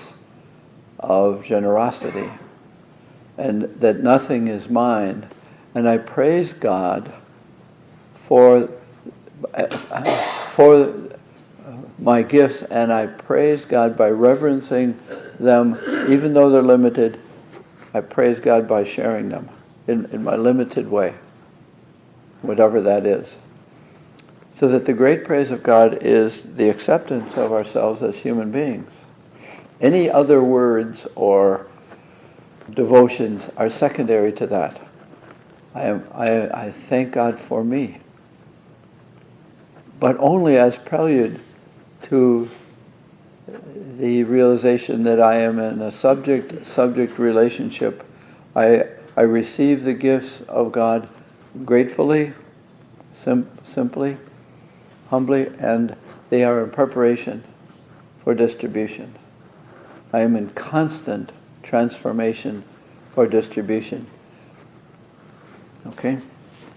of generosity, and that nothing is mine. And I praise God for my gifts, and I praise God by reverencing them, even though they're limited. I praise God by sharing them in my limited way, whatever that is. So that the great praise of God is the acceptance of ourselves as human beings. Any other words or devotions are secondary to that. I thank God for me, but only as prelude to the realization that I am in a subject relationship. I receive the gifts of God gratefully, simply, humbly, and they are in preparation for distribution. I am in constant transformation for distribution. Okay?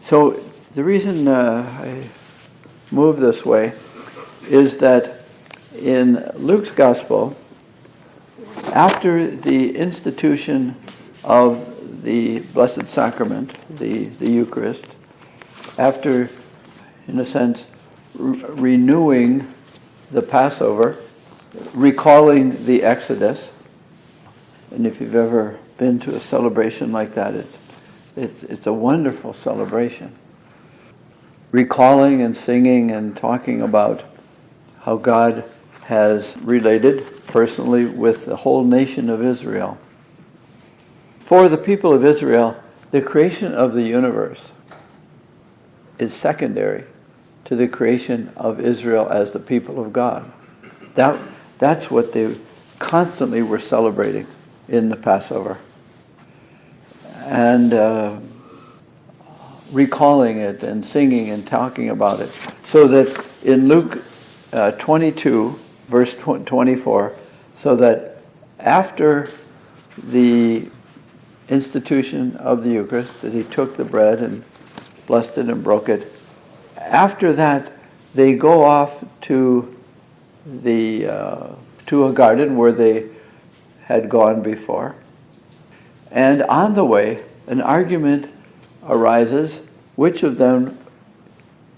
So the reason I move this way is that in Luke's Gospel, after the institution of the Blessed Sacrament, the Eucharist, after, in a sense, renewing the Passover, recalling the Exodus, and if you've ever been to a celebration like that, it's a wonderful celebration. Recalling and singing and talking about how God has related personally with the whole nation of Israel. For the people of Israel, the creation of the universe is secondary to the creation of Israel as the people of God. That's what they constantly were celebrating in the Passover. And recalling it and singing and talking about it. So that in Luke 22, verse 24, so that after the institution of the Eucharist, that he took the bread and blessed it and broke it, after that they go off to a garden where they had gone before. And on the way, an argument arises, which of them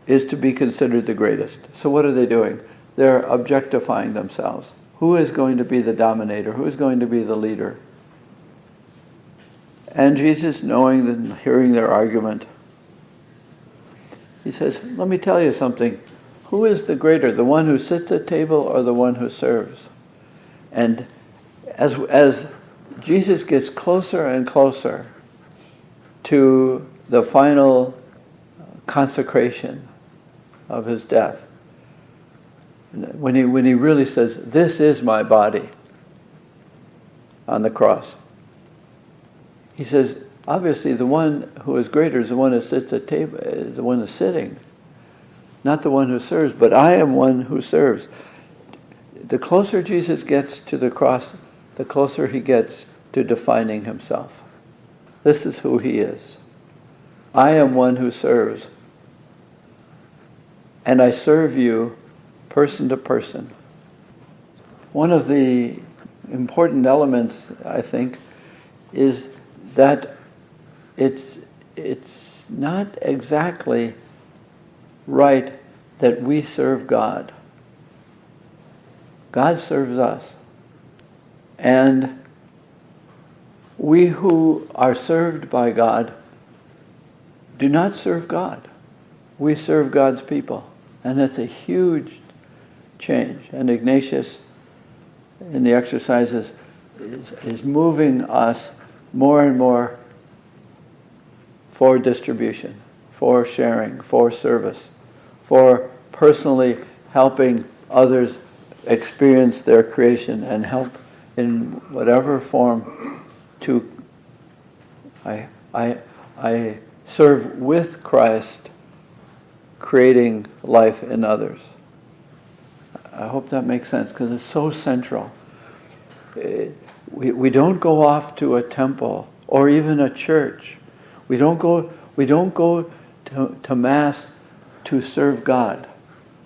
is to be considered the greatest. So what are they doing? They're objectifying themselves. Who is going to be the dominator? Who is going to be the leader? And Jesus, knowing and hearing their argument, he says, let me tell you something. Who is the greater, the one who sits at table or the one who serves? And as Jesus gets closer and closer to the final consecration of his death, when he really says, this is my body on the cross, he says, obviously the one who is greater is the one who sits at table, is the one who's sitting, not the one who serves, but I am one who serves. The closer Jesus gets to the cross, the closer he gets to defining himself. This is who he is. I am one who serves, and I serve you person to person. One of the important elements, I think, is that it's not exactly right that we serve God. God serves us. And we who are served by God do not serve God. We serve God's people. And that's a huge change. And Ignatius, in the exercises, is moving us more and more for distribution, for sharing, for service, for personally helping others experience their creation and help in whatever form to I serve with Christ, creating life in others. I hope that makes sense, because it's so central. We don't go off to a temple or even a church. We don't go to Mass to serve God.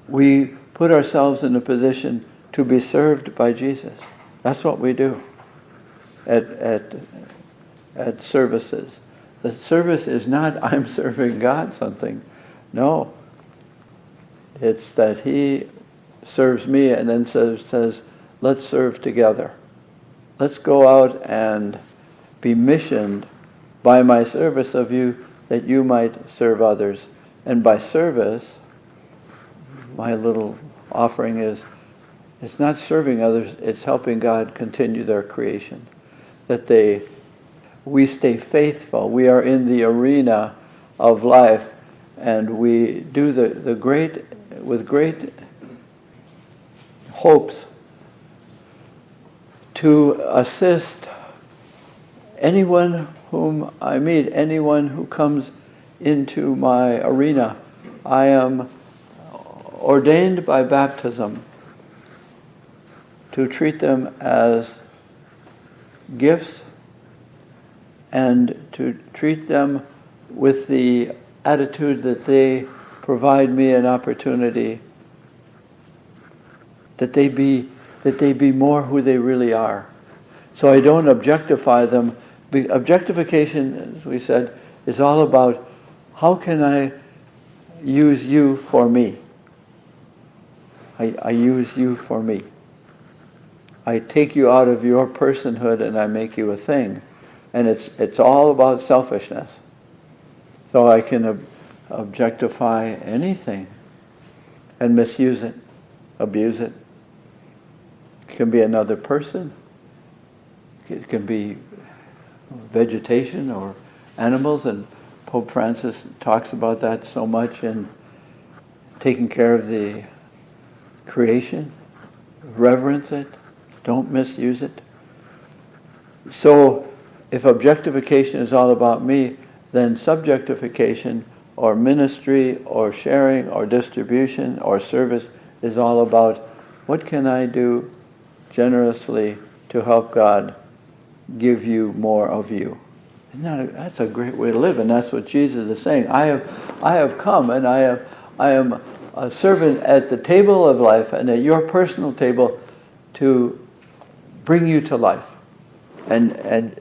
We put ourselves in a position to be served by Jesus. That's what we do at services. The service is not I'm serving God something. No. It's that he serves me and then says, let's serve together. Let's go out and be missioned by my service of you, that you might serve others. And by service, my little offering is, it's not serving others, it's helping God continue their creation. That we stay faithful. We are in the arena of life, and we do with great hopes to assist anyone whom I meet, anyone who comes into my arena. I am ordained by baptism to treat them as gifts and to treat them with the attitude that they provide me an opportunity, that they be more who they really are. So I don't objectify them. Objectification, as we said, is all about how can I use you for me. I use you for me. I take you out of your personhood and I make you a thing. And it's all about selfishness. So I can objectify anything and misuse it, abuse it. It can be another person. It can be vegetation or animals, and Pope Francis talks about that so much in taking care of the creation. Reverence it, don't misuse it. So if objectification is all about me, then subjectification or ministry or sharing or distribution or service is all about what can I do generously to help God give you more of you. That's a great way to live, and that's what Jesus is saying. I have come, and I am a servant at the table of life and at your personal table to bring you to life. And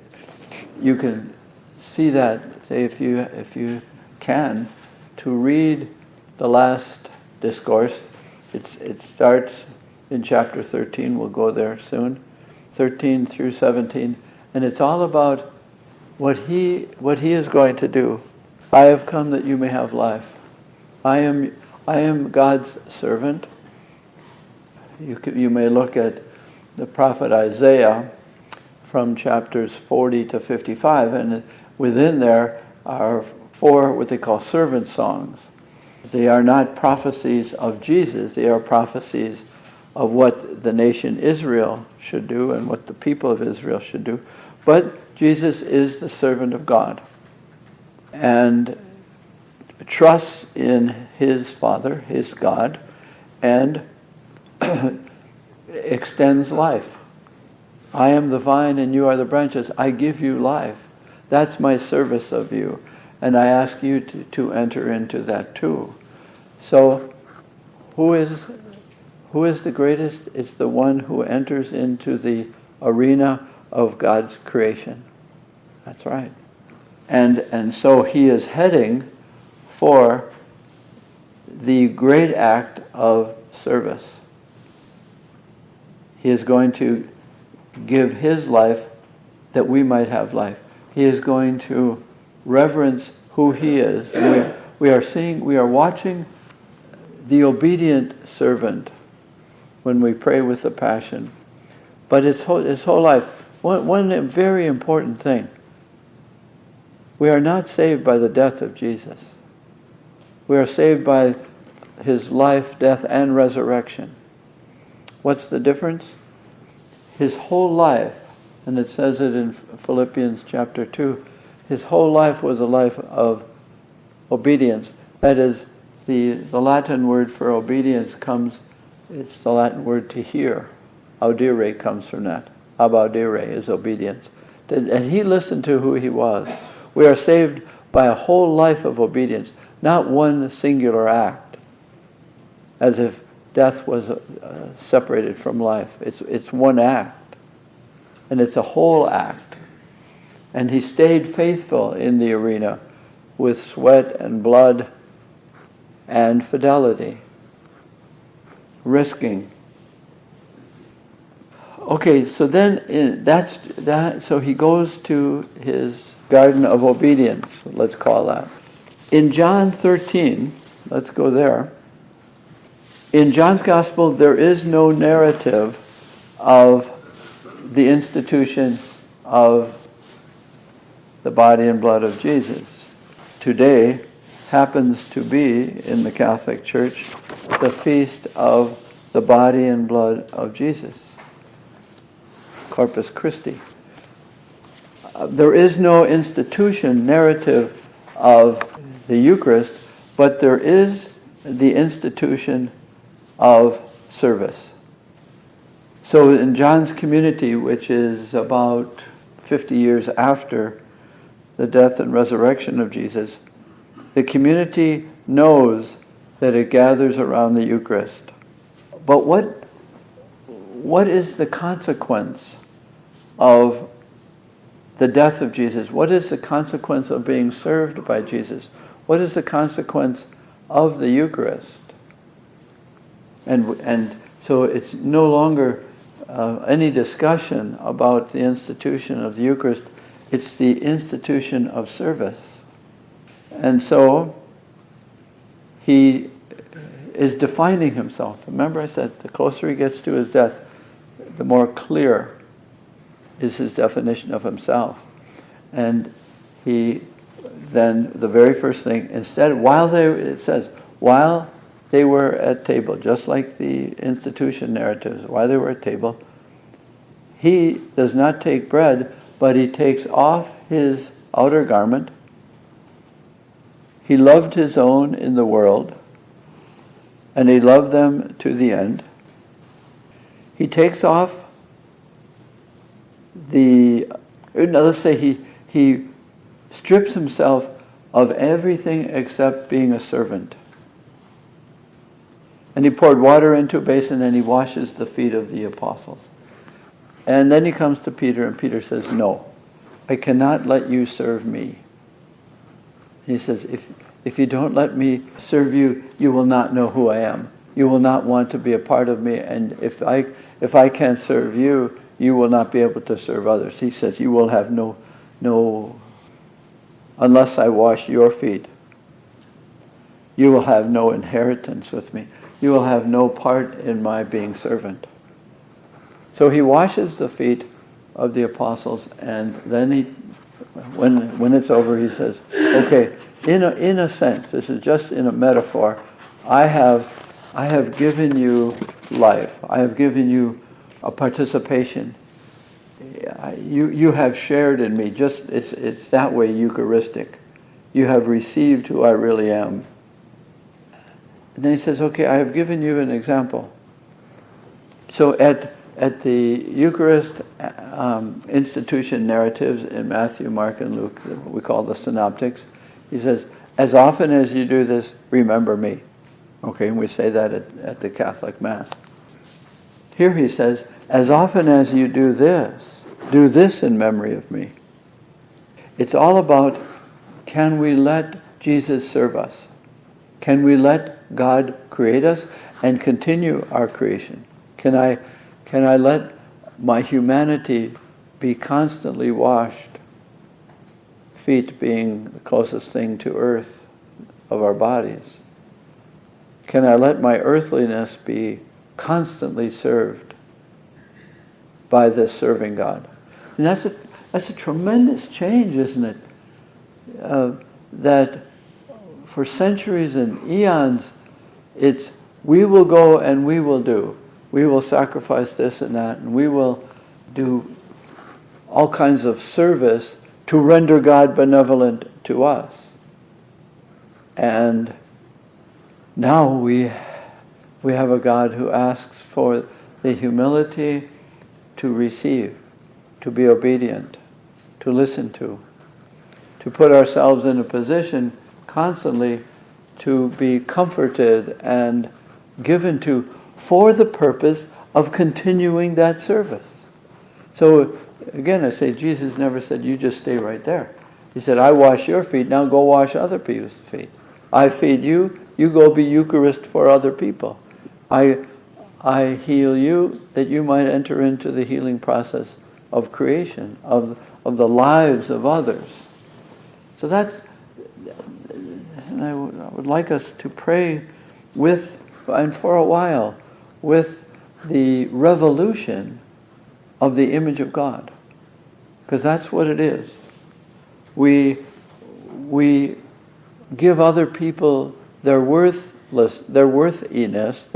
you can see that, say, if you can, to read the last discourse. It starts in chapter 13. We'll go there soon, 13 through 17, and it's all about what he is going to do. I have come that you may have life. I am God's servant. You may look at the prophet Isaiah from chapters 40 to 55, and within there are 4 what they call servant songs. They are not prophecies of Jesus, they are prophecies of what the nation Israel should do and what the people of Israel should do. But Jesus is the servant of God and trusts in his Father, his God, and extends life. I am the vine and you are the branches. I give you life. That's my service of you. And I ask you to enter into that too. So who is the greatest? It's the one who enters into the arena of God's creation. That's right. And so he is heading for the great act of service. He is going to give his life that we might have life. He is going to reverence who he is. We are watching the obedient servant when we pray with the Passion. But his whole life, one very important thing, we are not saved by the death of Jesus. We are saved by his life, death, and resurrection. What's the difference? His whole life, and it says it in Philippians chapter 2, his whole life was a life of obedience. That is, the Latin word for obedience it's the Latin word to hear. Audire comes from that. Abaudire is obedience. And he listened to who he was. We are saved by a whole life of obedience, not one singular act, as if death was separated from life. It's one act, and it's a whole act. And he stayed faithful in the arena with sweat and blood and fidelity, risking. Okay, so then that's that. So he goes to his garden of obedience, let's call that. In John 13, let's go there. In John's Gospel, there is no narrative of the institution of the body and blood of Jesus. Today happens to be, in the Catholic Church, the feast of the body and blood of Jesus, Corpus Christi. There is no institution narrative of the Eucharist, but there is the institution of service. So in John's community, which is about 50 years after the death and resurrection of Jesus, the community knows that it gathers around the Eucharist. But what is the consequence of the death of Jesus? What is the consequence of being served by Jesus? What is the consequence of the Eucharist? And so it's no longer any discussion about the institution of the Eucharist. It's the institution of service. And so he is defining himself. Remember I said the closer he gets to his death, the more clear is his definition of himself. And he then the very first thing, instead, it says, while they were at table, just like the institution narratives, while they were at table, he does not take bread, but he takes off his outer garment. He loved his own in the world, and he loved them to the end. He takes off let's say he strips himself of everything except being a servant. And he poured water into a basin and he washes the feet of the apostles. And then he comes to Peter, and Peter says, no, I cannot let you serve me. He says, if you don't let me serve you, you will not know who I am. You will not want to be a part of me, and if I can't serve you, you will not be able to serve others. He says, you will have no, unless I wash your feet, you will have no inheritance with me. You will have no part in my being servant. So he washes the feet of the apostles, and then when it's over, he says, okay, in a sense, this is just in a metaphor, I have given you life. I have given you a participation. You have shared in me. Just it's that way Eucharistic. You have received who I really am. And then he says, okay, I have given you an example. So at the Eucharist institution narratives in Matthew, Mark, and Luke, what we call the synoptics, he says, as often as you do this, remember me. Okay, and we say that at the Catholic Mass. Here he says, as often as you do this in memory of me. It's all about, can we let Jesus serve us? Can we let God create us and continue our creation? Can I let my humanity be constantly washed, feet being the closest thing to earth of our bodies? Can I let my earthliness be constantly served by this serving God? And that's a tremendous change, isn't it? That for centuries and eons, it's we will go and we will do. We will sacrifice this and that, and we will do all kinds of service to render God benevolent to us. And now we have a God who asks for the humility to receive, to be obedient, to listen to put ourselves in a position constantly to be comforted and given to for the purpose of continuing that service. So again, I say Jesus never said, you just stay right there. He said, I wash your feet, now go wash other people's feet. I feed you, you go be Eucharist for other people. I heal you that you might enter into the healing process of creation, of the lives of others. So that's, and I would like us to pray with, and for a while, with the revolution of the image of God. Because that's what it is. We give other people their worthiness, their worthness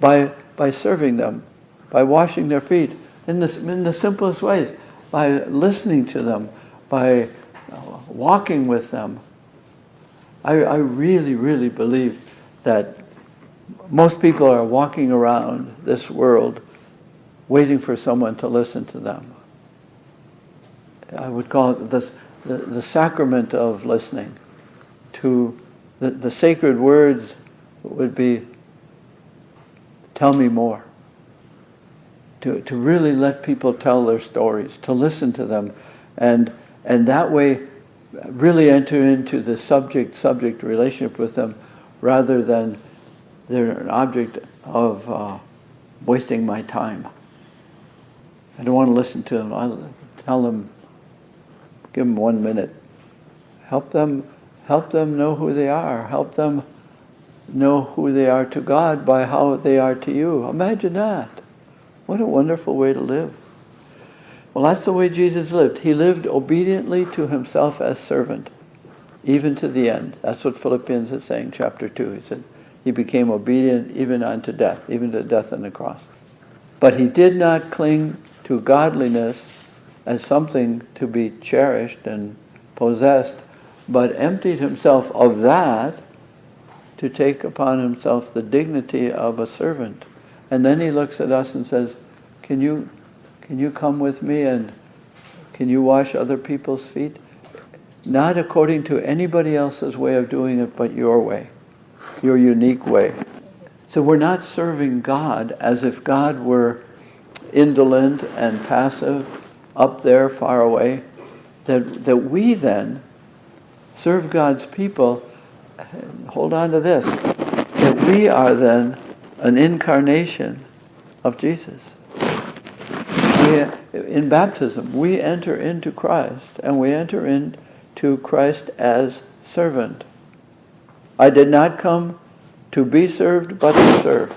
by serving them, by washing their feet in the simplest ways, by listening to them, by walking with them. I really, really believe that most people are walking around this world waiting for someone to listen to them. I would call it the sacrament of listening. To the sacred words would be, tell me more. To really let people tell their stories, to listen to them, and that way really enter into the subject relationship with them, rather than they're an object of wasting my time. I don't want to listen to them. I'll tell them, give them 1 minute. Help them know who they are. Help them know who they are to God by how they are to you. Imagine that. What a wonderful way to live. Well, that's the way Jesus lived. He lived obediently to himself as servant, even to the end. That's what Philippians is saying, chapter 2. He said, he became obedient even unto death, even to death on the cross. But he did not cling to godliness as something to be cherished and possessed, but emptied himself of that to take upon himself the dignity of a servant. And then he looks at us and says, can you come with me and can you wash other people's feet? Not according to anybody else's way of doing it, but your way, your unique way. So we're not serving God as if God were indolent and passive, up there, far away. That we then serve God's people, hold on to this, that we are then an incarnation of Jesus. In baptism, we enter into Christ, and we enter into Christ as servant. I did not come to be served, but to serve.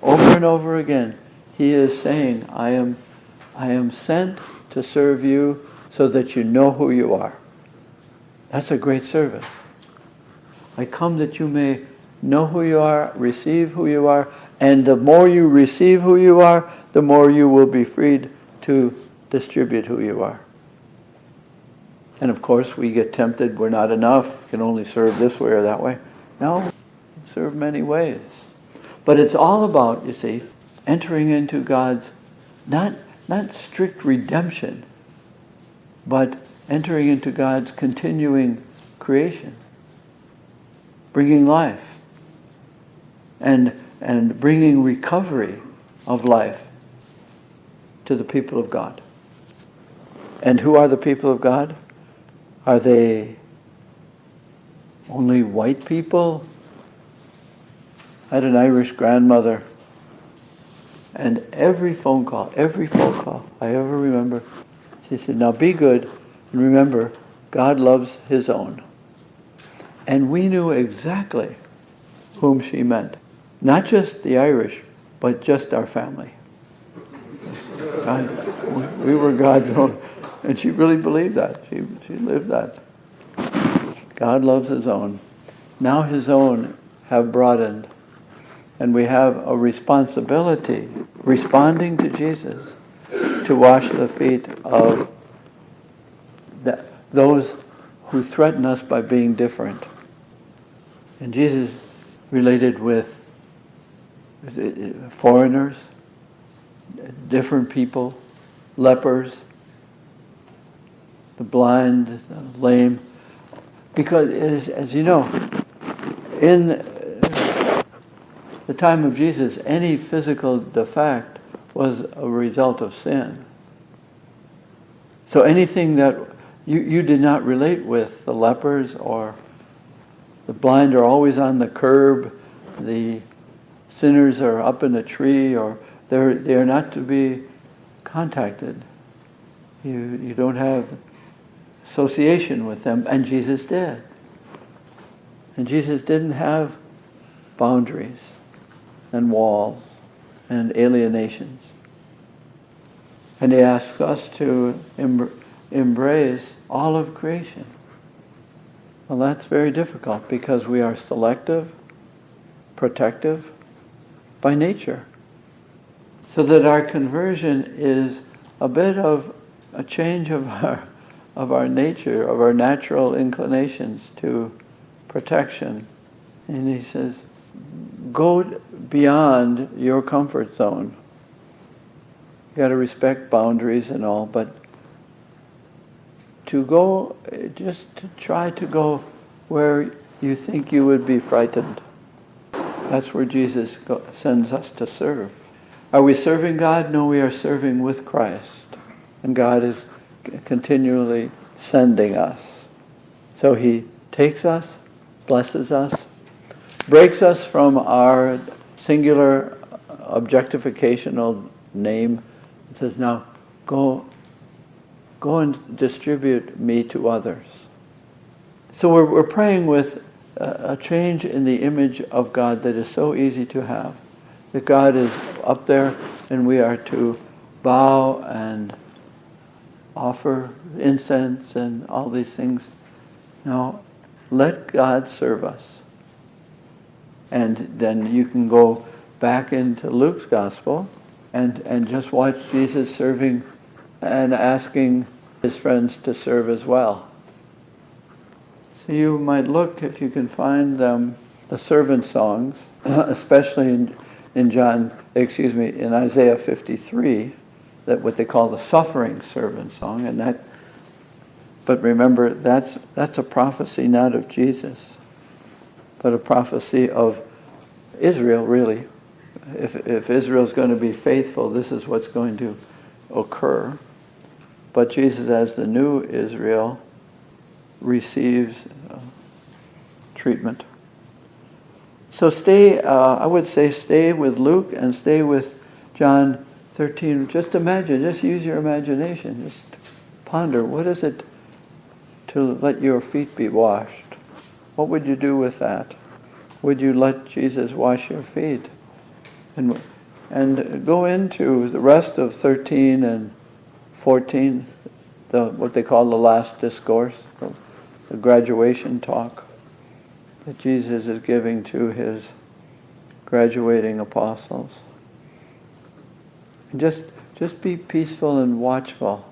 Over and over again, he is saying, I am sent to serve you so that you know who you are. That's a great service. I come that you may know who you are, receive who you are, and the more you receive who you are, the more you will be freed to distribute who you are. And of course, we get tempted, we're not enough, can only serve this way or that way. No, we can serve many ways. But it's all about, you see, entering into God's, not strict redemption, but entering into God's continuing creation, bringing life, and bringing recovery of life to the people of God. And who are the people of God? Are they only white people? I had an Irish grandmother, and every phone call I ever remember, she said, now be good, and remember, God loves his own. And we knew exactly whom she meant. Not just the Irish, but just our family. We were God's own. And she really believed that. She lived that. God loves his own. Now his own have broadened. And we have a responsibility, responding to Jesus, to wash the feet of those who threaten us by being different. And Jesus related with foreigners, different people, lepers, the blind, the lame. Because, as you know, in the time of Jesus, any physical defect was a result of sin. So anything that you did not relate with, the lepers or the blind are always on the curb, the sinners are up in a tree, or they are not to be contacted. You don't have association with them, and Jesus did. And Jesus didn't have boundaries and walls and alienations. And he asks us to embrace all of creation. Well, that's very difficult because we are selective, protective by nature. So that our conversion is a bit of a change of our nature, of our natural inclinations to protection. And he says, go beyond your comfort zone. You got to respect boundaries and all, but to go, just to try to go where you think you would be frightened. That's where Jesus sends us to serve. Are we serving God? No, we are serving with Christ. And God is continually sending us. So he takes us, blesses us, breaks us from our singular objectificational name, and says, now go and distribute me to others. So we're praying with a change in the image of God that is so easy to have. That God is up there and we are to bow and offer incense and all these things. No, let God serve us. And then you can go back into Luke's gospel and just watch Jesus serving and asking his friends to serve as well. So you might look, if you can find them, the servant songs, especially in Isaiah 53, that what they call the suffering servant song, and that. But remember, that's a prophecy not of Jesus, but a prophecy of Israel, really. If Israel's going to be faithful, this is what's going to occur. But Jesus, as the new Israel, receives treatment. So I would say stay with Luke and stay with John 13. Just imagine, just use your imagination. Just ponder, what is it to let your feet be washed? What would you do with that? Would you let Jesus wash your feet? And go into the rest of 13 and 14, what they call the last discourse, the graduation talk that Jesus is giving to his graduating apostles. And just be peaceful and watchful.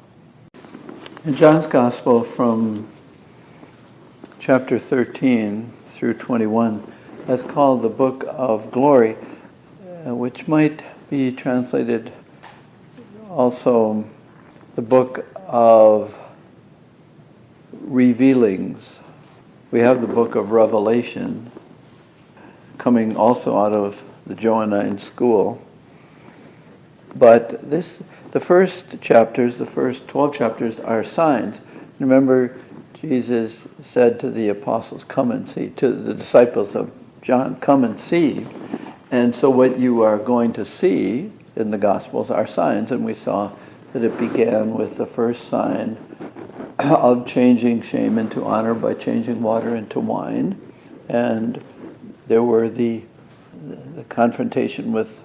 In John's Gospel from chapter 13 through 21, that's called the Book of Glory, which might be translated also the Book of Revealings. We have the Book of Revelation coming also out of the Johannine school. But the first chapters, the first 12 chapters are signs. Remember, Jesus said to the apostles, come and see, to the disciples of John, come and see. And so what you are going to see in the Gospels are signs, and we saw that it began with the first sign of changing shame into honor by changing water into wine. And there were the confrontation with,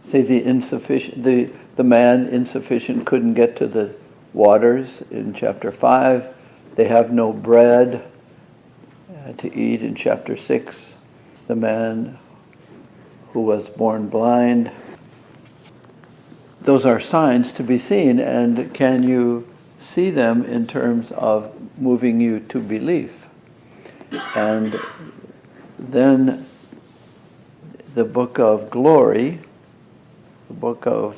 say, the man insufficient couldn't get to the waters in chapter 5. They have no bread to eat in chapter 6. The man who was born blind. Those are signs to be seen, and can you see them in terms of moving you to belief? And then the Book of Glory, the book of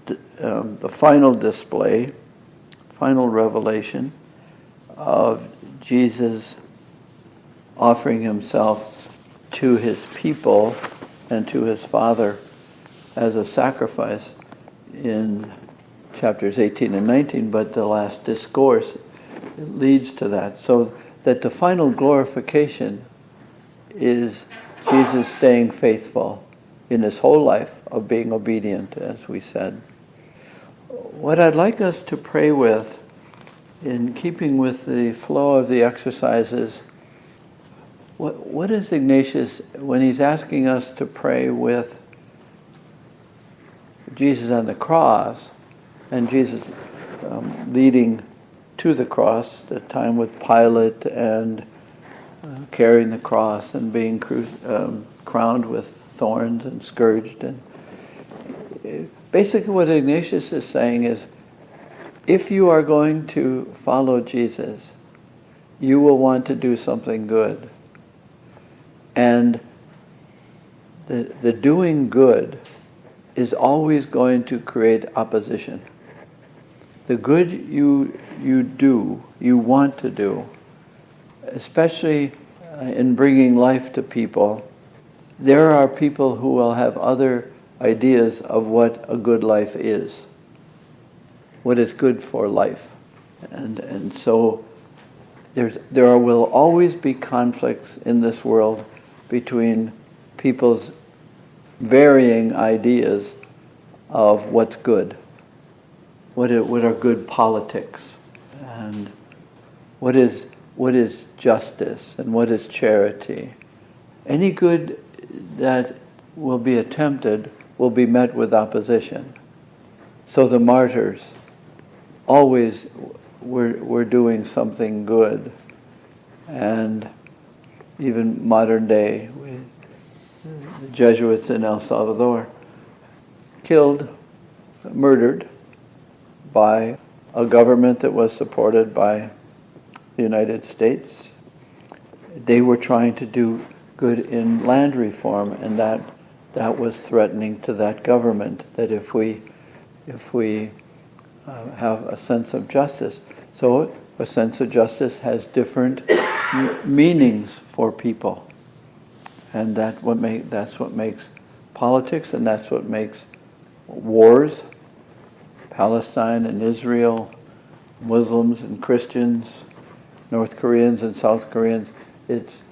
the final display, final revelation of Jesus offering himself to his people and to his Father as a sacrifice in chapters 18 and 19, but the last discourse leads to that. So that the final glorification is Jesus staying faithful in his whole life of being obedient, as we said. What I'd like us to pray with, in keeping with the flow of the exercises, what is Ignatius, when he's asking us to pray with Jesus on the cross, and Jesus leading to the cross, the time with Pilate and carrying the cross and being crowned with thorns and scourged. And basically what Ignatius is saying is, if you are going to follow Jesus, you will want to do something good. And the doing good is always going to create opposition. The good you want to do, especially in bringing life to people, there are people who will have other ideas of what a good life is, what is good for life. And so there will always be conflicts in this world between people's varying ideas of what's good, what are good politics, and what is justice, and what is charity. Any good that will be attempted will be met with opposition. So the martyrs always we're doing something good. And even modern day, the Jesuits in El Salvador killed, murdered by a government that was supported by the United States. They were trying to do good in land reform, and that was threatening to that government, that if we have a sense of justice. So a sense of justice has different meanings for people. And that's what makes politics, and that's what makes wars, Palestine and Israel, Muslims and Christians, North Koreans and South Koreans. It's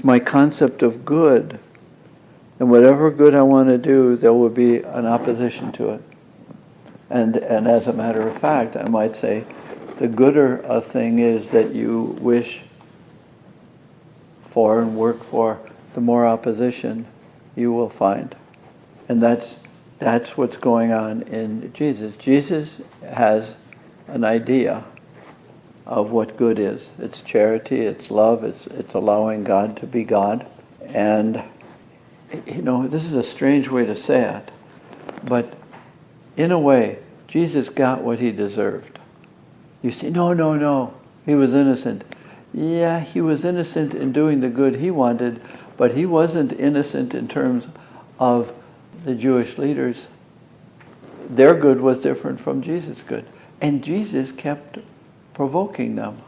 my concept of good. And whatever good I want to do, there will be an opposition to it. And as a matter of fact, I might say, the gooder a thing is that you wish for and work for, the more opposition you will find. And that's what's going on in Jesus. Jesus has an idea of what good is. It's charity, it's love, it's allowing God to be God. And, this is a strange way to say it, but in a way, Jesus got what he deserved. You say, no, he was innocent. Yeah, he was innocent in doing the good he wanted, but he wasn't innocent in terms of the Jewish leaders. Their good was different from Jesus' good. And Jesus kept provoking them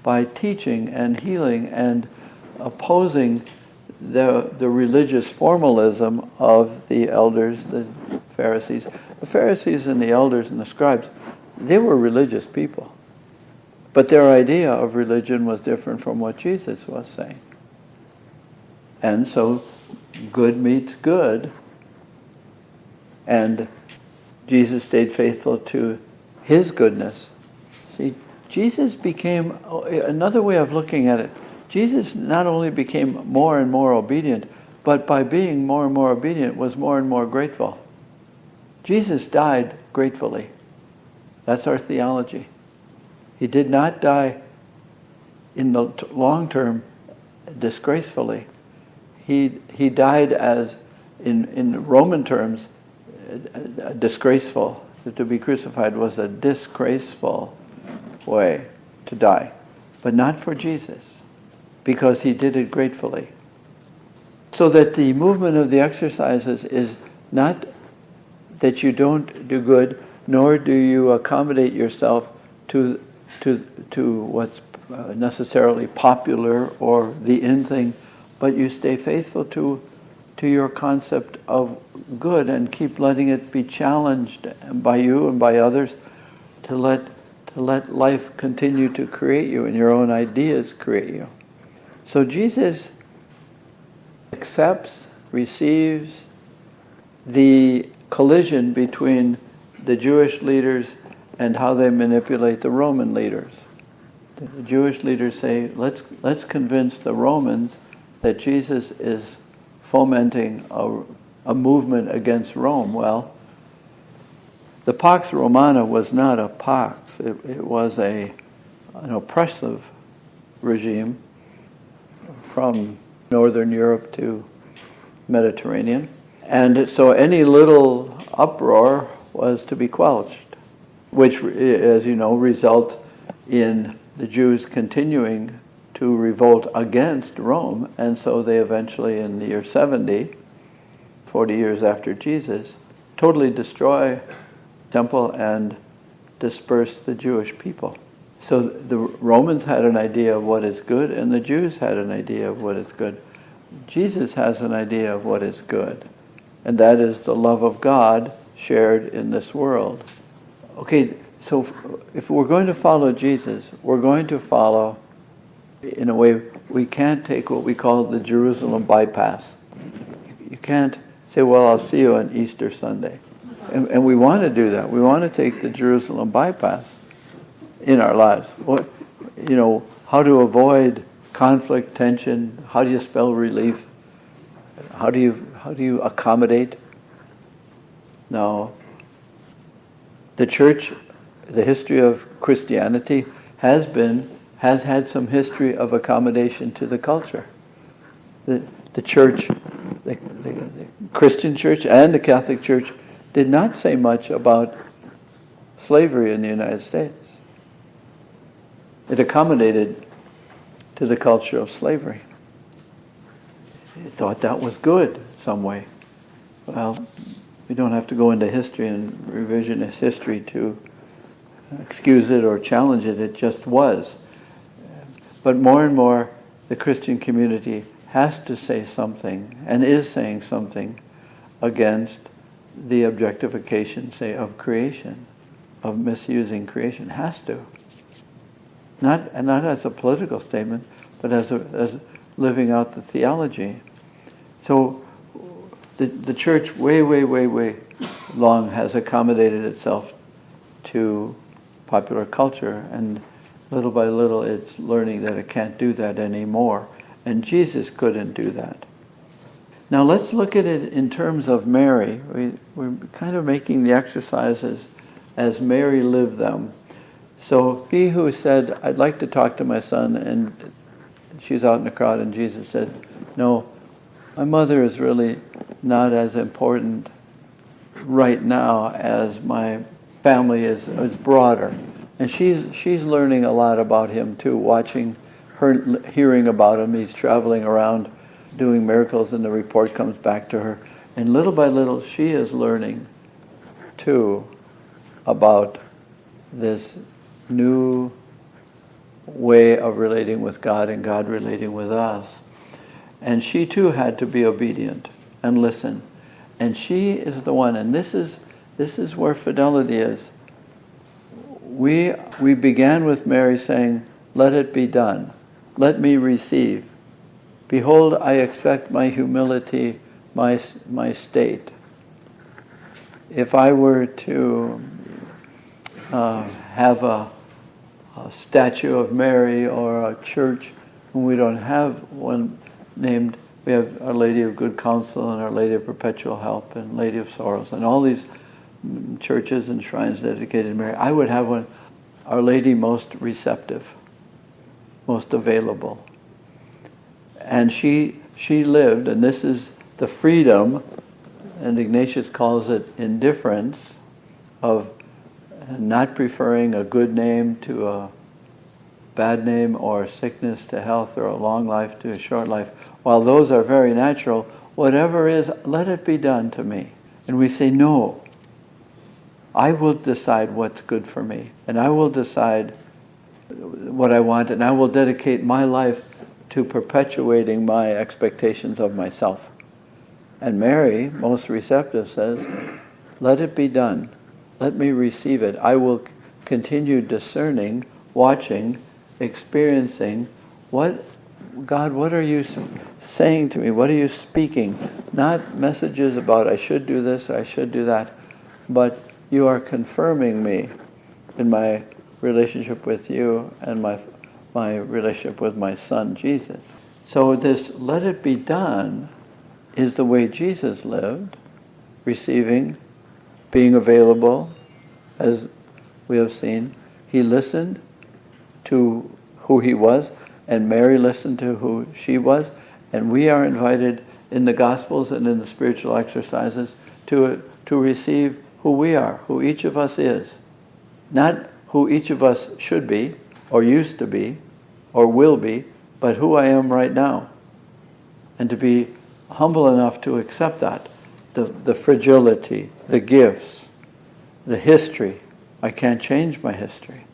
by teaching and healing and opposing the religious formalism of the elders, the Pharisees. The Pharisees and the elders and the scribes, they were religious people. But their idea of religion was different from what Jesus was saying. And so good meets good. And Jesus stayed faithful to his goodness. See, Jesus became, another way of looking at it, Jesus not only became more and more obedient, but by being more and more obedient was more and more grateful. Jesus died gratefully. That's our theology. He did not die in the long term disgracefully. He died as, in Roman terms, disgraceful. To be crucified was a disgraceful way to die. But not for Jesus, because he did it gratefully. So that the movement of the exercises is not that you don't do good, nor do you accommodate yourself to what's necessarily popular or the in thing, but you stay faithful to your concept of good and keep letting it be challenged by you and by others to let life continue to create you and your own ideas create you. So Jesus accepts, receives the collision between the Jewish leaders and how they manipulate the Roman leaders. The Jewish leaders say, let's convince the Romans that Jesus is fomenting a movement against Rome. Well, the Pax Romana was not a pax. It was an oppressive regime from Northern Europe to Mediterranean. And so any little uproar was to be quelched, which, as you know, result in the Jews continuing to revolt against Rome. And so they eventually, in the year 70, 40 years after Jesus, totally destroy the temple and disperse the Jewish people. So the Romans had an idea of what is good, and the Jews had an idea of what is good. Jesus has an idea of what is good, and that is the love of God shared in this world. Okay, so if we're going to follow Jesus, we're going to follow, in a way, we can't take what we call the Jerusalem bypass. You can't say, well, I'll see you on Easter Sunday. And we want to do that. We want to take the Jerusalem bypass in our lives. How to avoid conflict, tension, how do you spell relief? How do you accommodate? No. The church the history of Christianity has had some history of accommodation to the culture. The church, the Christian church and the Catholic Church did not say much about slavery in the United States. It accommodated to the culture of slavery. It thought that was good in some way. Well, we don't have to go into history and revisionist history to excuse it or challenge it. It just was. But more and more, the Christian community has to say something, and is saying something, against the objectification, say, of creation, of misusing creation. Has to. Not as a political statement, but as living out the theology. So the church way long has accommodated itself to popular culture, and little by little it's learning that it can't do that anymore. And Jesus couldn't do that. Now let's look at it in terms of Mary. We're kind of making the exercises as Mary lived them. So he who said, I'd like to talk to my son, and she's out in the crowd, and Jesus said, no, my mother is really not as important right now as my family is broader. And she's learning a lot about him too, watching her, hearing about him. He's traveling around doing miracles, and the report comes back to her. And little by little, she is learning too about this new way of relating with God and God relating with us. And she too had to be obedient and listen. And she is the one, and this is where fidelity is. We began with Mary saying, let it be done. Let me receive. Behold, I expect my humility, my state. If I were to have a statue of Mary or a church, and we don't have one named, we have Our Lady of Good Counsel and Our Lady of Perpetual Help and Lady of Sorrows and all these churches and shrines dedicated to Mary. I would have one, Our Lady most receptive, most available. And she lived, and this is the freedom, and Ignatius calls it indifference, of not preferring a good name to a bad name, or sickness to health, or a long life to a short life. While those are very natural, whatever is, let it be done to me. And we say, no, I will decide what's good for me, and I will decide what I want, and I will dedicate my life to perpetuating my expectations of myself. And Mary, most receptive, says, let it be done. Let me receive it. I will continue discerning, watching, experiencing. God, what are you saying to me? What are you speaking? Not messages about I should do this, I should do that, but you are confirming me in my relationship with you and my relationship with my son, Jesus. So this let it be done is the way Jesus lived, receiving, being available, as we have seen. He listened to who he was, and Mary listened to who she was, and we are invited in the Gospels and in the spiritual exercises to receive who we are, who each of us is. Not who each of us should be, or used to be, or will be, but who I am right now. And to be humble enough to accept that, the fragility, the gifts, the history. I can't change my history.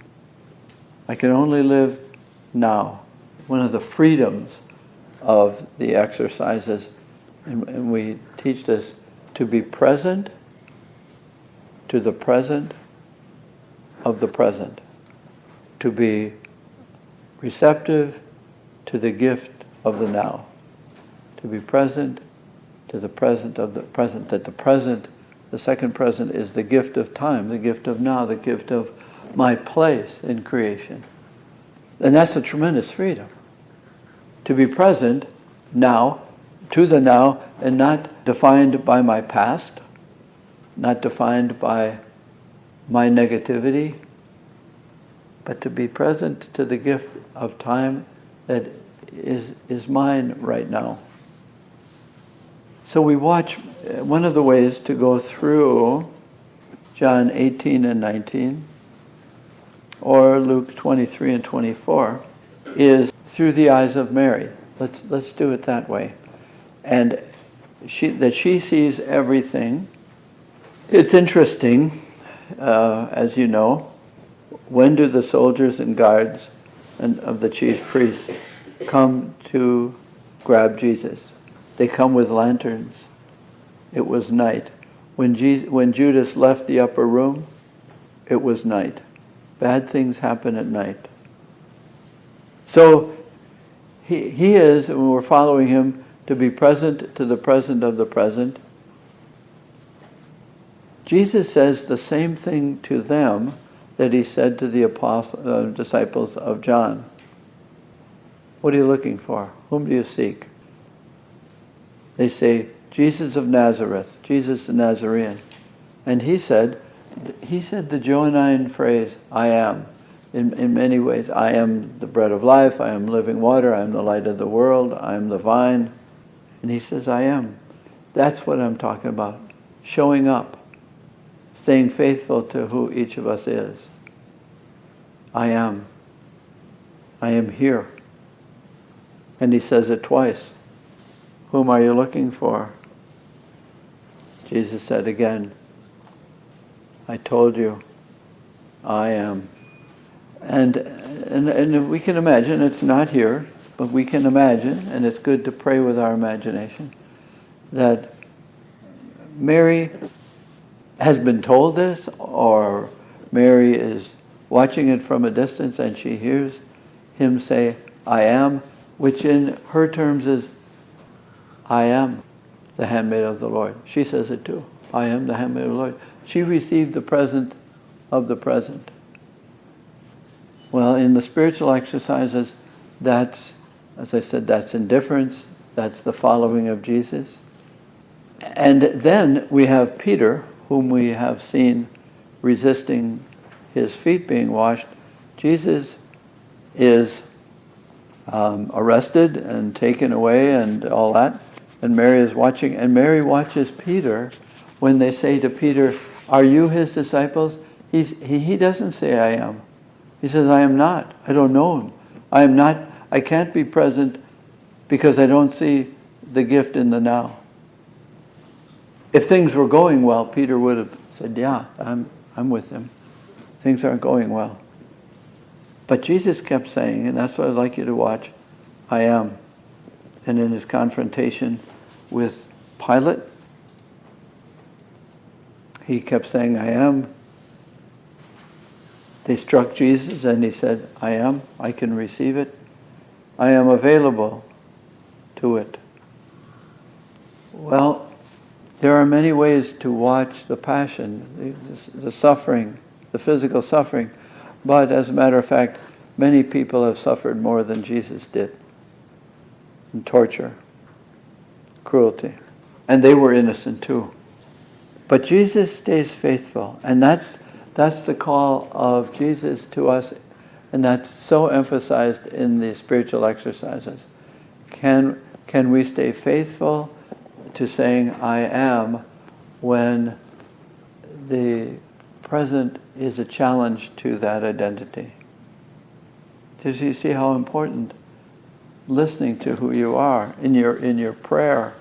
I can only live now. One of the freedoms of the exercises, and we teach this, to be present to the present of the present. To be receptive to the gift of the now. To be present to the present of the present. That the present, the second present, is the gift of time, the gift of now, the gift of my place in creation. And that's a tremendous freedom. To be present now, to the now, and not defined by my past, not defined by my negativity, but to be present to the gift of time that is mine right now. So we watch, one of the ways to go through John 18 and 19 or Luke 23 and 24 is through the eyes of Mary. Let's do it that way. And she sees everything. It's interesting, as you know, when do the soldiers and guards and of the chief priests come to grab Jesus? They come with lanterns. It was night. When Judas left the upper room, it was night. Bad things happen at night. So he is, and we're following him, to be present to the present of the present. Jesus says the same thing to them that he said to the disciples of John. What are you looking for? Whom do you seek? They say, Jesus of Nazareth, Jesus the Nazarene. And he said the Johannine phrase, I am. In many ways, I am the bread of life, I am living water, I am the light of the world, I am the vine. And he says, I am. That's what I'm talking about. Showing up. Staying faithful to who each of us is. I am. I am here. And he says it twice. Whom are you looking for? Jesus said again, I told you, I am. And we can imagine, it's not here, but we can imagine, and it's good to pray with our imagination, that Mary has been told this, or Mary is watching it from a distance and she hears him say, I am, which in her terms is, I am the handmaid of the Lord. She says it too. I am the handmaid of the Lord. She received the present of the present. Well, in the spiritual exercises, that's, as I said, that's indifference. That's the following of Jesus. And then we have Peter, whom we have seen resisting his feet being washed. Jesus is arrested and taken away and all that. And Mary is watching. And Mary watches Peter when they say to Peter, are you his disciples? He doesn't say I am. He says, I am not. I don't know him. I am not. I can't be present because I don't see the gift in the now. If things were going well, Peter would have said, yeah, I'm with him. Things aren't going well. But Jesus kept saying, and that's what I'd like you to watch, I am. And in his confrontation with Pilate, he kept saying, I am. They struck Jesus and he said, I am. I can receive it. I am available to it. Well, there are many ways to watch the passion, the suffering, the physical suffering. But as a matter of fact, many people have suffered more than Jesus did. And torture, cruelty. And they were innocent too. But Jesus stays faithful. And that's the call of Jesus to us. And that's so emphasized in the spiritual exercises. Can we stay faithful to saying I am when the present is a challenge to that identity? Does you see how important listening to who you are in your prayer?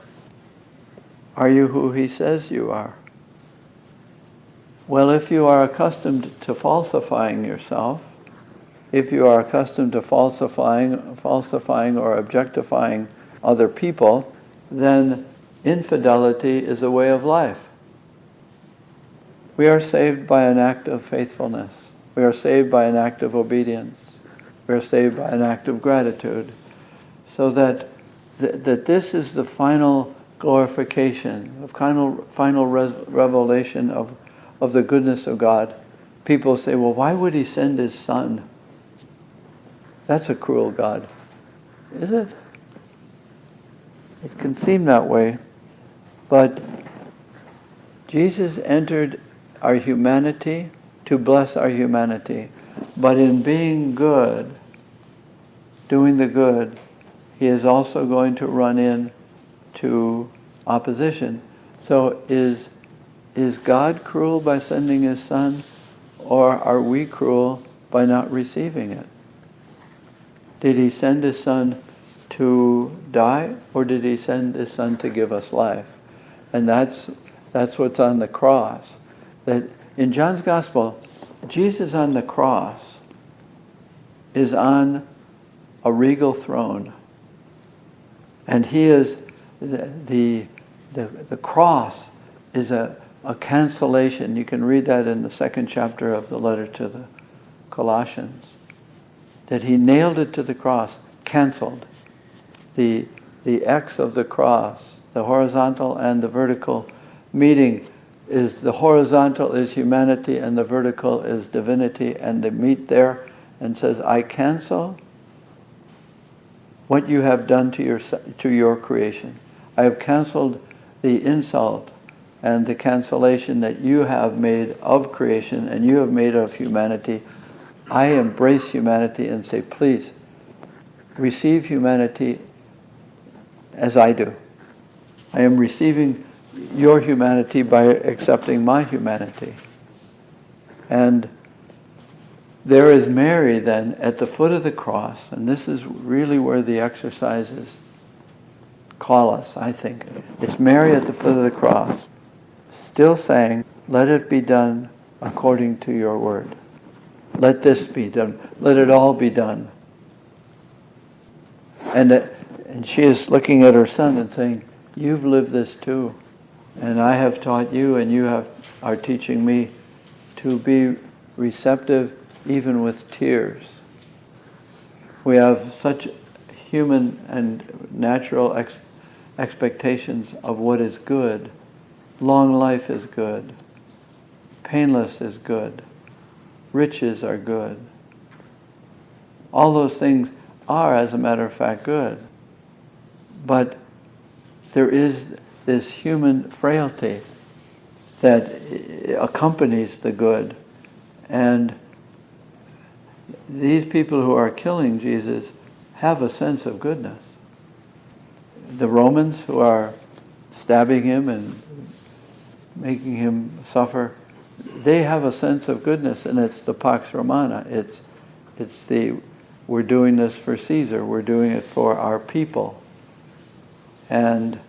Are you who he says you are? Well, if you are accustomed to falsifying yourself, if you are accustomed to falsifying or objectifying other people, then infidelity is a way of life. We are saved by an act of faithfulness. We are saved by an act of obedience. We are saved by an act of gratitude. So that this is the final glorification, the final revelation of the goodness of God. People say, well, why would he send his son? That's a cruel God. Is it? It can seem that way. But Jesus entered our humanity to bless our humanity. But in being good, doing the good, he is also going to run into opposition. So is God cruel by sending his Son, or are we cruel by not receiving it? Did he send his Son to die, or did he send his Son to give us life? And that's what's on the cross. That in John's Gospel, Jesus on the cross is on a regal throne. And he is, the cross is a cancellation. You can read that in the 2nd chapter of the letter to the Colossians. That he nailed it to the cross, canceled. The X of the cross, the horizontal and the vertical meeting, is the horizontal is humanity and the vertical is divinity, and they meet there and says, I cancel what you have done to your creation. I have canceled the insult and the cancellation that you have made of creation and you have made of humanity. I embrace humanity and say, please, receive humanity as I do. I am receiving your humanity by accepting my humanity. And there is Mary then at the foot of the cross, and this is really where the exercises call us, I think. It's Mary at the foot of the cross, still saying, let it be done according to your word. Let this be done. Let it all be done. And she is looking at her Son and saying, you've lived this too. And I have taught you, and you are teaching me to be receptive even with tears. We have such human and natural expectations of what is good. Long life is good. Painless is good. Riches are good. All those things are, as a matter of fact, good. But there is this human frailty that accompanies the good. And these people who are killing Jesus have a sense of goodness. The Romans who are stabbing him and making him suffer, they have a sense of goodness, and it's the Pax Romana. It's the, we're doing this for Caesar, we're doing it for our people. And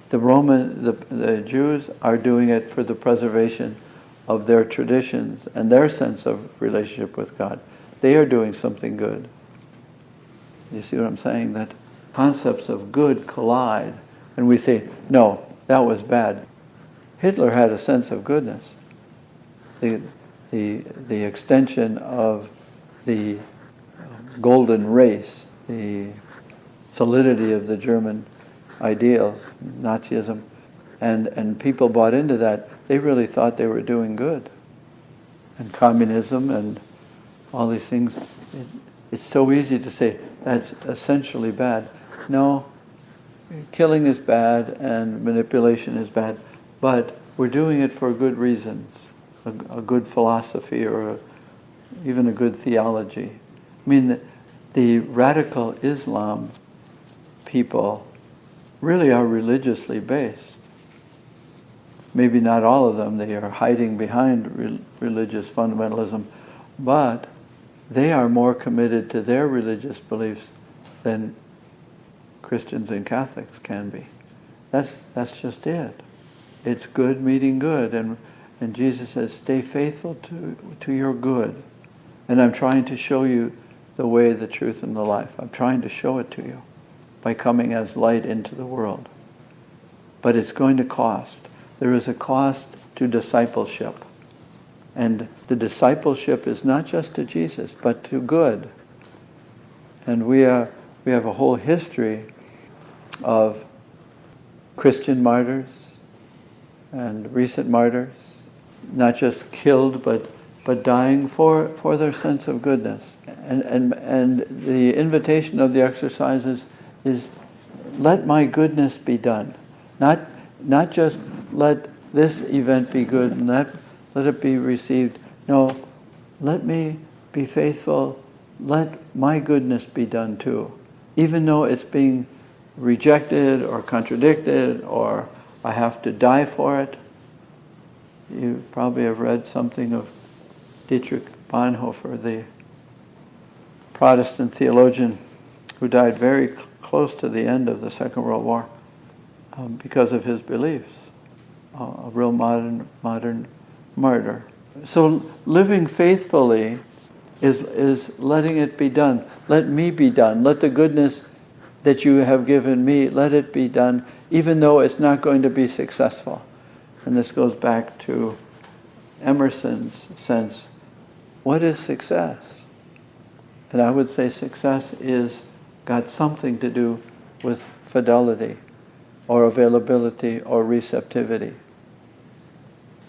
the Jews are doing it for the preservation of their traditions and their sense of relationship with God. They are doing something good. You see what I'm saying? That concepts of good collide, and we say, no, that was bad. Hitler had a sense of goodness. The extension of the golden race, the solidity of the German ideals, Nazism, and people bought into that. They really thought they were doing good. And communism and all these things, it's so easy to say that's essentially bad. No, killing is bad and manipulation is bad, but we're doing it for good reasons, a good philosophy or even a good theology. I mean, the radical Islam people really are religiously based. Maybe not all of them, they are hiding behind religious fundamentalism, but they are more committed to their religious beliefs than Christians and Catholics can be. That's just it. It's good meeting good, and Jesus says, stay faithful to your good. And I'm trying to show you the way, the truth, and the life. I'm trying to show it to you by coming as light into the world. But it's going to cost. There is a cost to discipleship. And the discipleship is not just to Jesus, but to good. And we have a whole history of Christian martyrs and recent martyrs, not just killed, but dying for their sense of goodness. And the invitation of the exercises is, let my goodness be done. Not just let this event be good and let it be received. No, let me be faithful, let my goodness be done too. Even though it's being rejected or contradicted or I have to die for it. You probably have read something of Dietrich Bonhoeffer, the Protestant theologian who died very close to the end of the Second World War because of his beliefs. A real modern martyr. So living faithfully is letting it be done. Let me be done. Let the goodness that you have given me, let it be done, even though it's not going to be successful. And this goes back to Emerson's sense. What is success? And I would say success is got something to do with fidelity or availability or receptivity.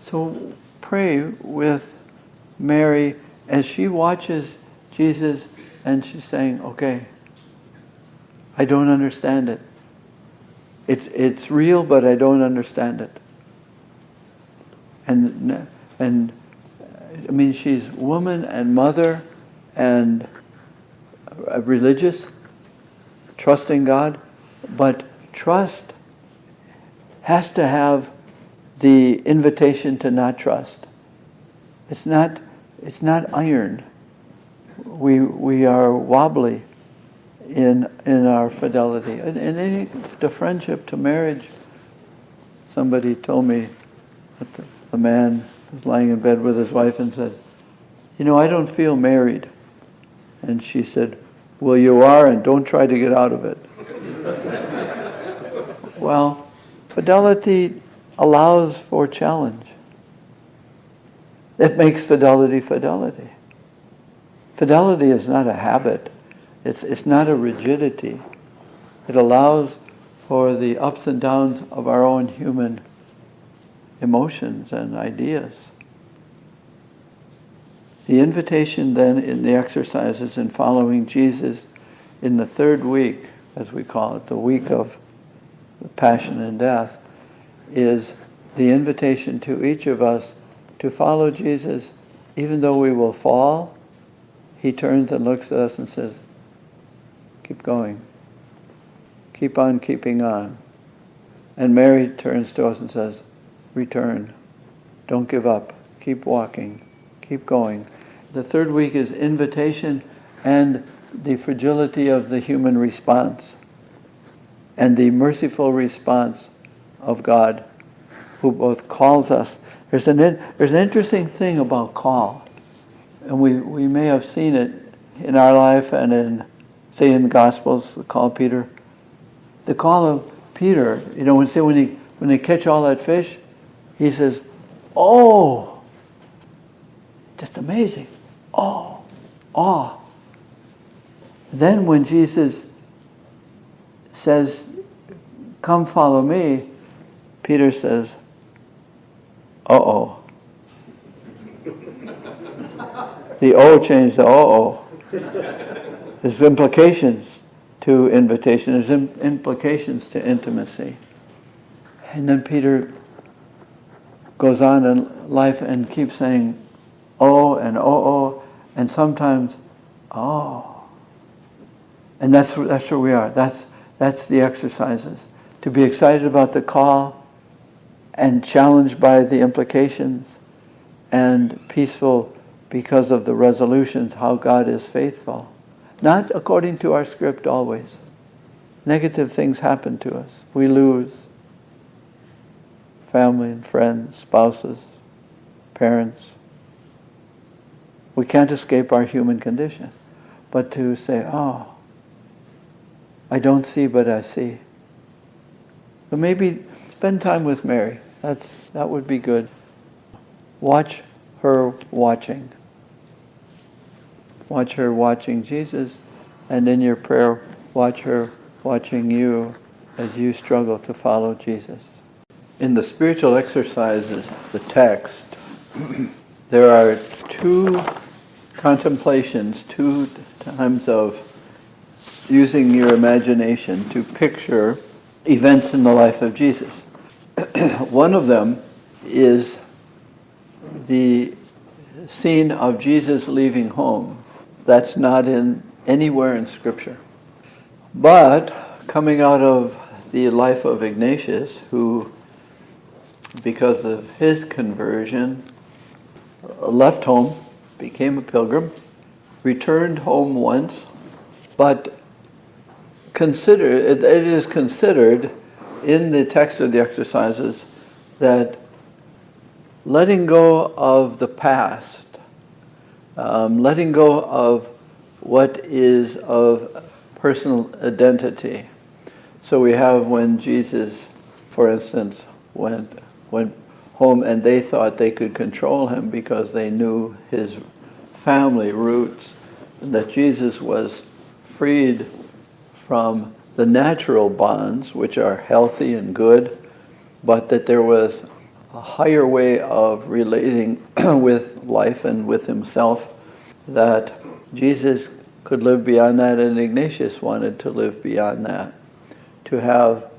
So pray with Mary as she watches Jesus and she's saying, okay, I don't understand it. It's real, but I don't understand it. And I mean, she's woman and mother and religious, trusting God, but trust has to have the invitation to not trust. It's not iron. We are wobbly in our fidelity. In the friendship to marriage, somebody told me that a man was lying in bed with his wife and said, I don't feel married. And she said, well, you are, and don't try to get out of it. Well, fidelity allows for challenge. It makes fidelity fidelity. Fidelity is not a habit. It's not a rigidity. It allows for the ups and downs of our own human emotions and ideas. The invitation then in the exercises in following Jesus in the third week, as we call it, the week of the Passion and Death, is the invitation to each of us to follow Jesus. Even though we will fall, he turns and looks at us and says, keep going. Keep on keeping on. And Mary turns to us and says, return. Don't give up. Keep walking. Keep going. The third week is invitation and the fragility of the human response and the merciful response of God, who both calls us. There's an interesting thing about call, and we may have seen it in our life and in, say, in the Gospels, the call of Peter. The call of Peter, when they catch all that fish, he says, oh, just amazing. Oh, awe. Then when Jesus says, come follow me, Peter says, uh-oh. The O changed to uh-oh. There's implications to invitation. There's implications to intimacy. And then Peter goes on in life and keeps saying, oh and oh, and sometimes, oh. And that's where we are. That's the exercises. To be excited about the call and challenged by the implications and peaceful because of the resolutions, how God is faithful. Not according to our script always. Negative things happen to us. We lose family and friends, spouses, parents. We can't escape our human condition. But to say, oh, I don't see, but I see. So maybe spend time with Mary. That would be good. Watch her watching. Watch her watching Jesus, and in your prayer, watch her watching you as you struggle to follow Jesus. In the spiritual exercises, the text, there are two contemplations, two times of using your imagination to picture events in the life of Jesus. One of them is the scene of Jesus leaving home. That's not anywhere in Scripture. But coming out of the life of Ignatius, who, because of his conversion, left home, became a pilgrim, returned home once, but it is considered in the text of the exercises that letting go of the past, letting go of what is of personal identity. So we have when Jesus, for instance, went home and they thought they could control him because they knew his family roots, and that Jesus was freed from the natural bonds, which are healthy and good, but that there was a higher way of relating with life and with himself, that Jesus could live beyond that, and Ignatius wanted to live beyond that, to have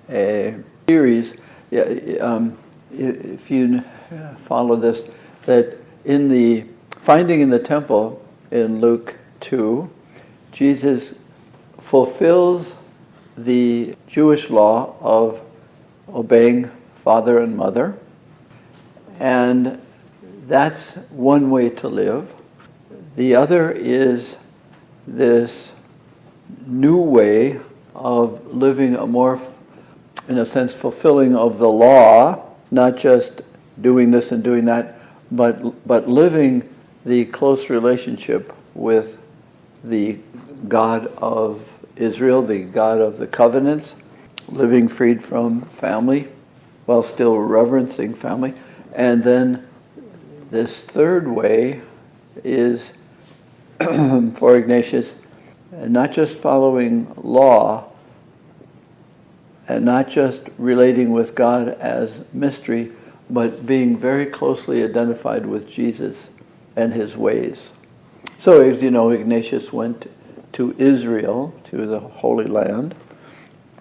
a series. If you follow this, that in the finding in the temple in Luke 2, Jesus fulfills the Jewish law of obeying father and mother, and that's one way to live. The other is this new way of living a more, in a sense, fulfilling of the law, not just doing this and doing that, but living the close relationship with the God of Israel, the God of the covenants, living freed from family while still reverencing family. And then this third way is, for Ignatius, not just following law and not just relating with God as mystery, but being very closely identified with Jesus and his ways. So, as you know, Ignatius went to Israel, to the Holy Land,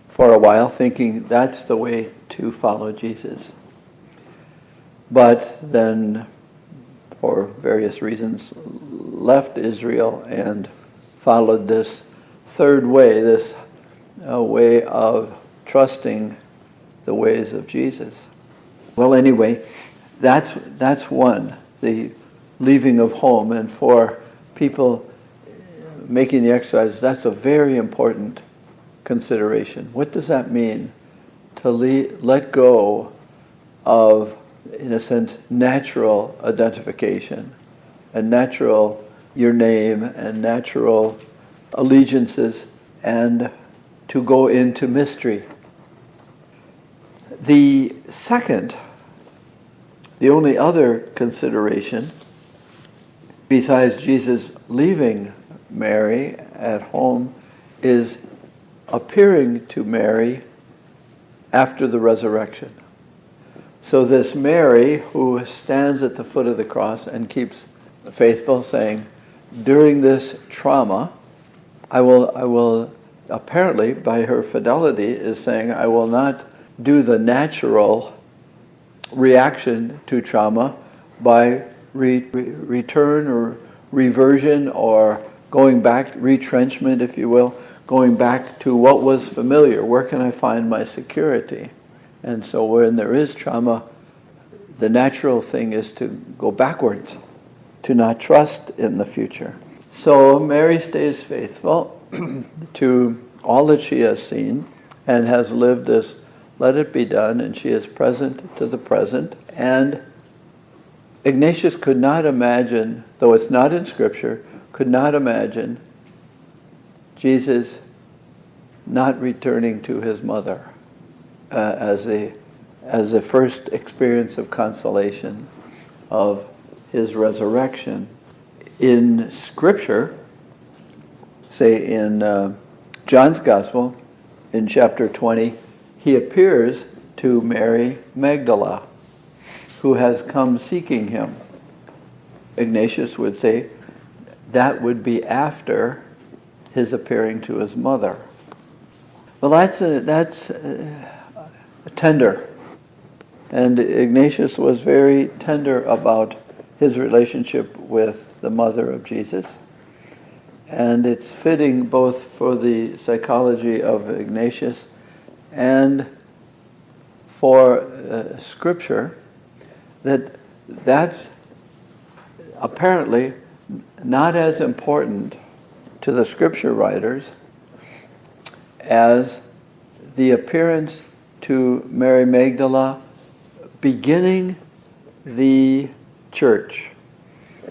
for a while, thinking that's the way to follow Jesus. But then, for various reasons, left Israel and followed this third way, this way of trusting the ways of Jesus. Well, anyway, that's one, the leaving of home. And for people making the exercise, that's a very important consideration. What does that mean? To let go of, in a sense, natural identification and natural your name and natural allegiances, and to go into mystery. The second, the only other consideration, besides Jesus leaving Mary at home, is appearing to Mary after the resurrection. So this Mary who stands at the foot of the cross and keeps faithful, saying, during this trauma, I will apparently, by her fidelity, is saying, I will not do the natural reaction to trauma by return or reversion or going back, retrenchment, if you will, going back to what was familiar. Where can I find my security? And so when there is trauma, the natural thing is to go backwards, to not trust in the future. So Mary stays faithful to all that she has seen and has lived this, let it be done, and she is present to the present. And Ignatius could not imagine, though it's not in Scripture, could not imagine Jesus not returning to his mother as a first experience of consolation of his resurrection. In Scripture, say in John's Gospel, in chapter 20, he appears to Mary Magdala, who has come seeking him. Ignatius would say that would be after his appearing to his mother. Well, that's tender. And Ignatius was very tender about his relationship with the mother of Jesus. And it's fitting both for the psychology of Ignatius and for Scripture that's apparently not as important to the Scripture writers as the appearance to Mary Magdalene beginning the church.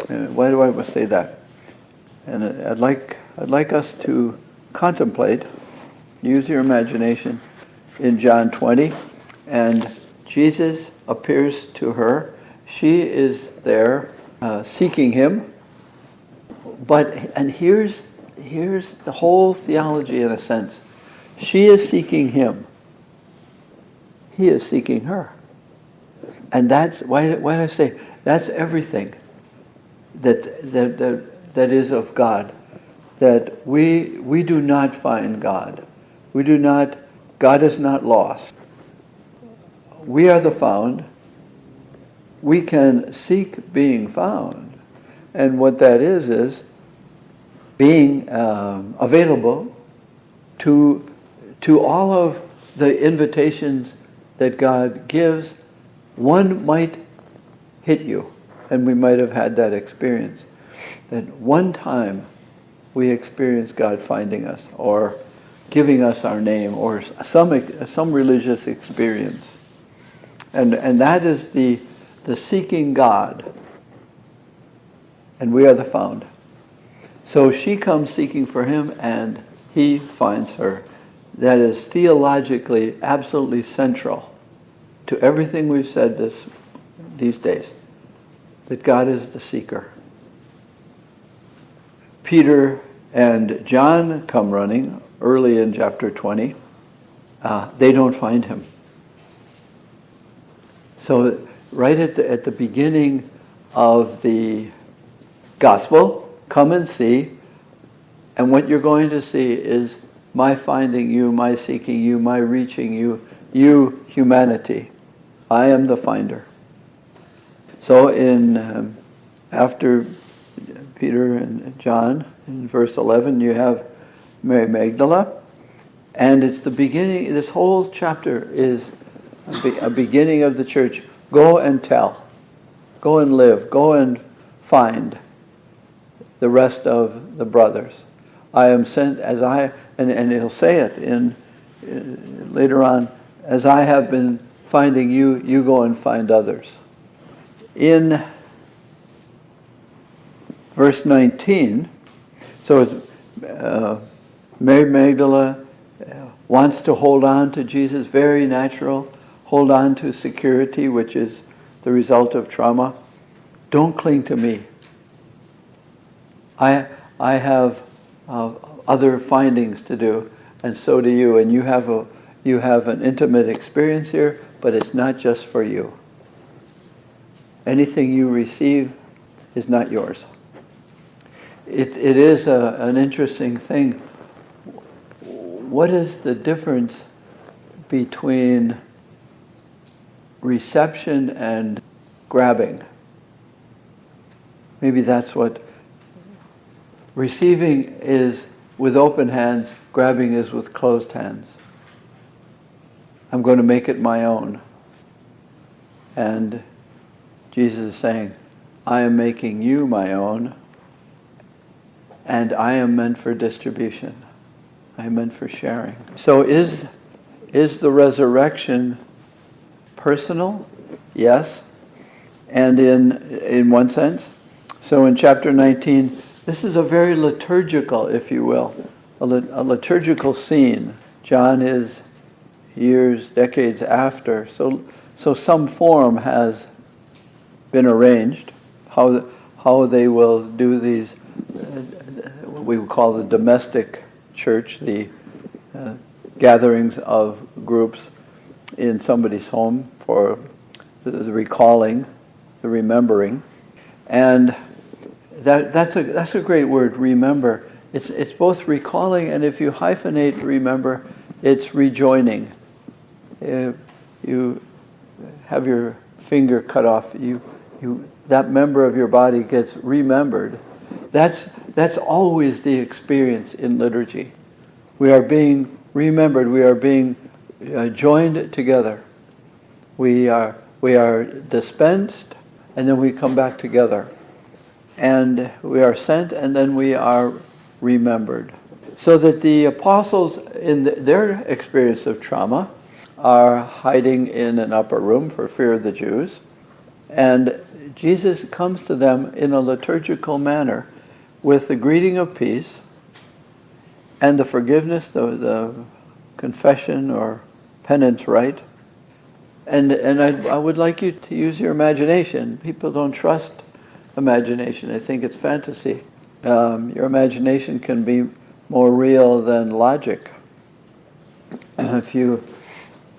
Why do I say that? And I'd like us to contemplate, use your imagination, in John 20, and Jesus appears to her. She is there seeking him, and here's the whole theology in a sense. She is seeking him. He is seeking her. And that's why did I say that's everything that is of God. That we do not find God. God is not lost. We are the found. We can seek being found. And what that is being available to all of the invitations that God gives. One might hit you, and we might have had that experience, that one time we experienced God finding us or giving us our name or some religious experience. And that is the seeking God, and we are the found. So she comes seeking for him, and he finds her. That is theologically absolutely central to everything we've said these days, that God is the seeker. Peter and John come running early in chapter 20. They don't find him. So right at the beginning of the gospel, come and see, and what you're going to see is my finding you, my seeking you, my reaching you, you, humanity. I am the finder. So after Peter and John, in verse 11, you have Mary Magdalene, and it's the beginning. This whole chapter is a beginning of the church. Go and tell. Go and live. Go and find the rest of the brothers. I am sent and he'll say it later on, as I have been finding you, you go and find others. In verse 19, so Mary Magdalene wants to hold on to Jesus, very natural, hold on to security, which is the result of trauma. Don't cling to me. I have other findings to do, and so do you. And you have an intimate experience here, but it's not just for you. Anything you receive is not yours. It is an interesting thing. What is the difference between reception and grabbing? Maybe that's what receiving is with open hands, grabbing is with closed hands. I'm going to make it my own. And Jesus is saying, I am making you my own, and I am meant for distribution. I am meant for sharing. So is the resurrection personal? Yes. And in one sense. So in chapter 19, this is a very liturgical, if you will, a liturgical scene. John is years, decades after. So some form has been arranged, how they will do these, what we would call the domestic church, the gatherings of groups in somebody's home for the recalling, the remembering. And that's a great word, remember. It's both recalling, and if you hyphenate remember, it's rejoining. If you have your finger cut off, you that member of your body gets remembered. That's always the experience in liturgy. We are being remembered. We are being joined together. We are dispensed, and then we come back together. And we are sent, and then we are remembered. So that the apostles, in their experience of trauma, are hiding in an upper room for fear of the Jews. And Jesus comes to them in a liturgical manner with the greeting of peace and the forgiveness, the confession or penance rite. And I would like you to use your imagination. People don't trust imagination. They think it's fantasy. Your imagination can be more real than logic. If you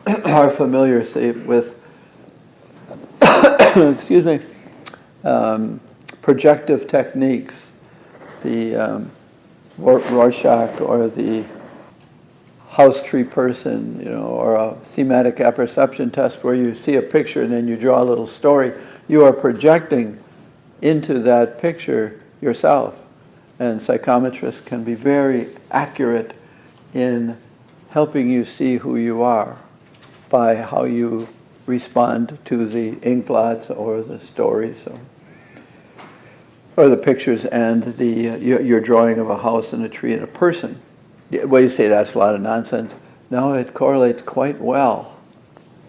are familiar, say, with excuse me, projective techniques, the Rorschach or the house tree person, or a thematic apperception test where you see a picture and then you draw a little story, you are projecting into that picture yourself. And psychometrists can be very accurate in helping you see who you are by how you respond to the inkblots or the stories or the pictures and your drawing of a house and a tree and a person. Well, you say that's a lot of nonsense. No, it correlates quite well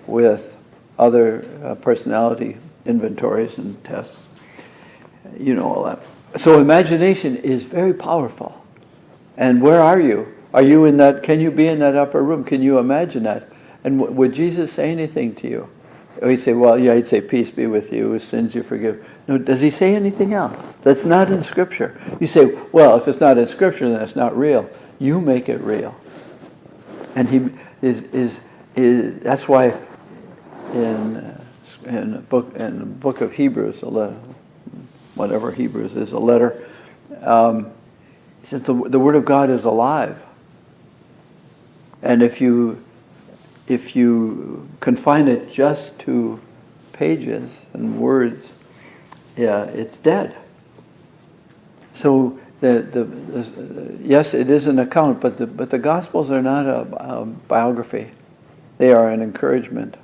with other personality inventories and tests. You know all that. So imagination is very powerful. And where are you? Are you in that? Can you be in that upper room? Can you imagine that? And would Jesus say anything to you? Or he'd say, well, yeah, he'd say, peace be with you, whose sins you forgive. No, does he say anything else? That's not in Scripture. You say, well, if it's not in Scripture, then it's not real. You make it real. And he is that's why in the book of Hebrews, whatever Hebrews is, a letter, he says the Word of God is alive. And if you confine it just to pages and words, yeah, it's dead. So yes, it is an account, but the Gospels are not a biography; they are an encouragement.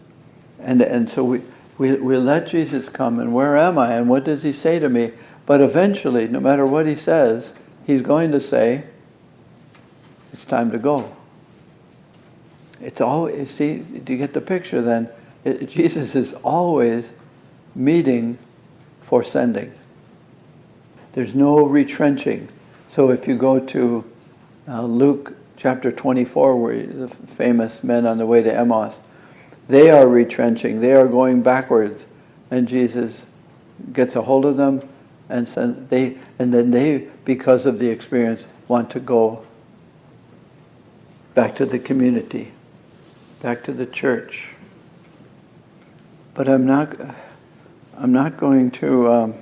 And so we let Jesus come, and where am I, and what does he say to me? But eventually, no matter what he says, he's going to say, "It's time to go." It's always, see, do you get the picture then? Jesus is always meeting for sending. There's no retrenching. So if you go to Luke chapter 24, where the famous men on the way to Emmaus, they are retrenching, they are going backwards, and Jesus gets a hold of them, and then they, because of the experience, want to go back to the community, back to the church. But I'm not going to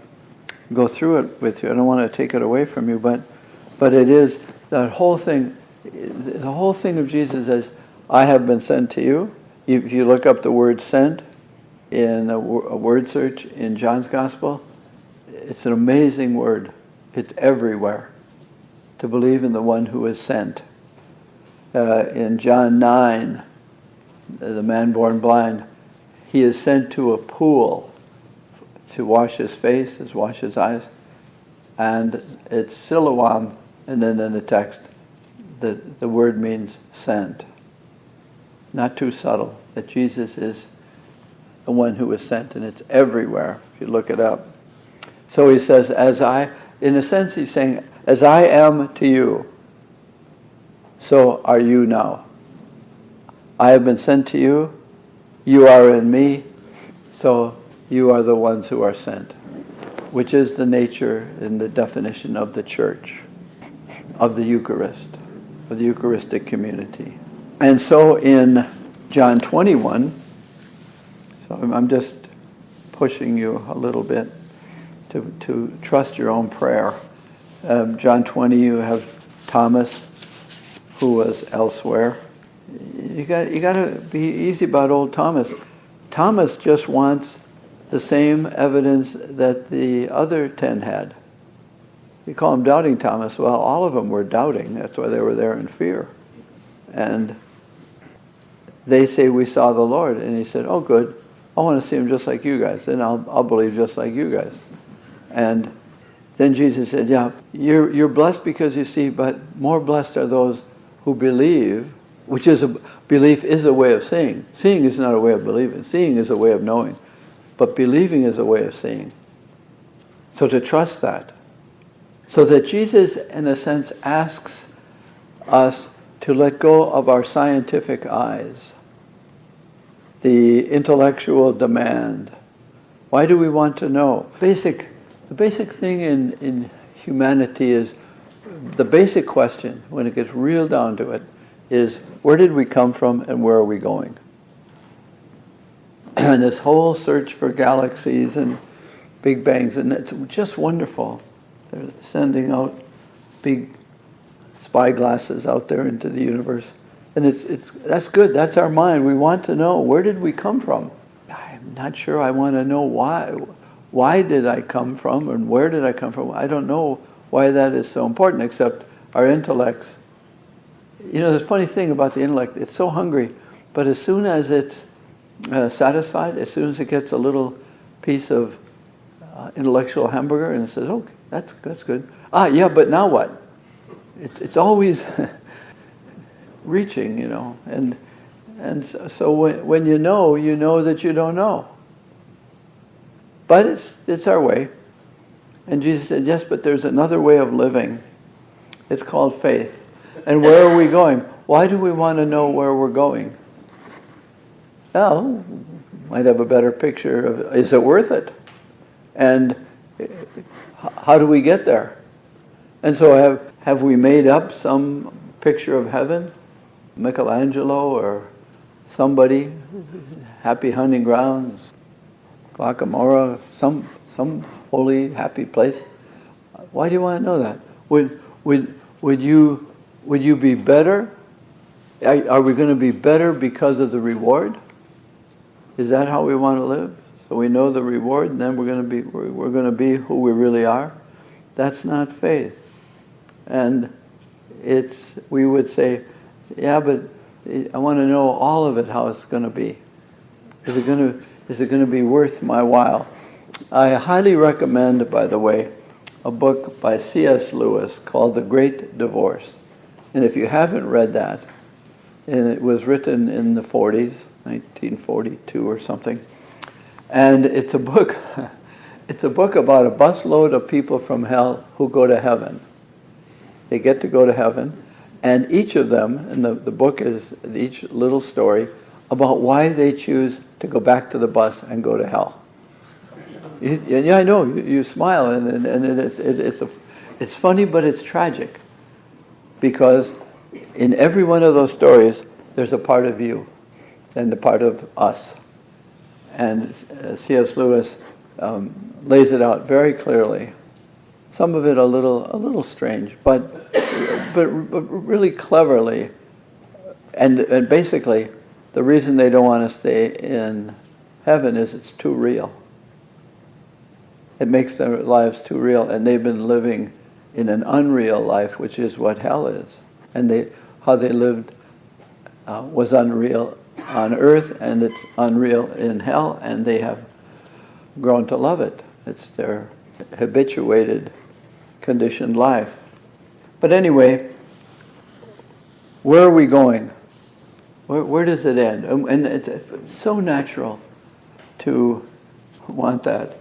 go through it with you. I don't want to take it away from you, but it is that whole thing. The whole thing of Jesus is, I have been sent to you. If you look up the word sent in a word search in John's Gospel, it's an amazing word. It's everywhere. To believe in the one who is sent. In John 9, the man born blind, he is sent to a pool to wash his face, to wash his eyes, and it's Siloam, and then in the text, the word means sent. Not too subtle, that Jesus is the one who is sent, and it's everywhere, if you look it up. So he says, in a sense he's saying, as I am to you, so are you now. I have been sent to you, you are in me, so you are the ones who are sent, which is the nature and the definition of the church, of the Eucharist, of the Eucharistic community. And so in John 21, so I'm just pushing you a little bit to trust your own prayer. John 20, you have Thomas, who was elsewhere. You got to be easy about old Thomas. Thomas just wants the same evidence that the other 10 had. You call them doubting Thomas. Well, all of them were doubting. That's why they were there in fear. And they say, we saw the Lord. And he said, oh, good. I want to see him just like you guys. Then I'll believe just like you guys. And then Jesus said, yeah, you're blessed because you see, but more blessed are those who believe, which is belief is a way of seeing. Seeing is not a way of believing. Seeing is a way of knowing. But believing is a way of seeing. So to trust that. So that Jesus, in a sense, asks us to let go of our scientific eyes, the intellectual demand. Why do we want to know? The basic thing in humanity is, the basic question, when it gets real down to it, is where did we come from and where are we going? And this whole search for galaxies and big bangs, and it's just wonderful. They're sending out big spy glasses out there into the universe. And that's good. That's our mind. We want to know, where did we come from? I'm not sure I want to know why. Why did I come from and where did I come from? I don't know why that is so important, except our intellects. You know, the funny thing about the intellect, it's so hungry, but as soon as it's satisfied, as soon as it gets a little piece of intellectual hamburger and it says, oh, that's good. Yeah, but now what? It's always reaching, you know. And so when you know that you don't know. But it's our way. And Jesus said, yes, but there's another way of living. It's called faith. And where are we going? Why do we want to know where we're going? Well, might have a better picture of, is it worth it? And how do we get there? And so have we made up some picture of heaven? Michelangelo or somebody, happy hunting grounds, Guacamora, some holy, happy place. Why do you want to know that? Would you be better? Are we going to be better because of the reward? Is that how we want to live? So we know the reward, and then we're going to be who we really are. That's not faith. And we would say, yeah, but I want to know all of it, how it's going to be. Is it going to be worth my while? I highly recommend, by the way, a book by C.S. Lewis called The Great Divorce. And if you haven't read that, and it was written in the 40s, 1942 or something, and it's a book about a busload of people from hell who go to heaven. They get to go to heaven, and each of them, and the book is each little story about why they choose to go back to the bus and go to hell. Yeah, I know, you smile, and it's funny, but it's tragic. Because in every one of those stories, there's a part of you and a part of us. And C.S. Lewis lays it out very clearly. Some of it a little strange, but really cleverly. And basically, the reason they don't want to stay in heaven is it's too real. It makes their lives too real, and they've been living in an unreal life, which is what hell is. And how they lived was unreal on earth, and it's unreal in hell, and they have grown to love it. It's their habituated, conditioned life. But anyway, where are we going? Where does it end? And it's so natural to want that.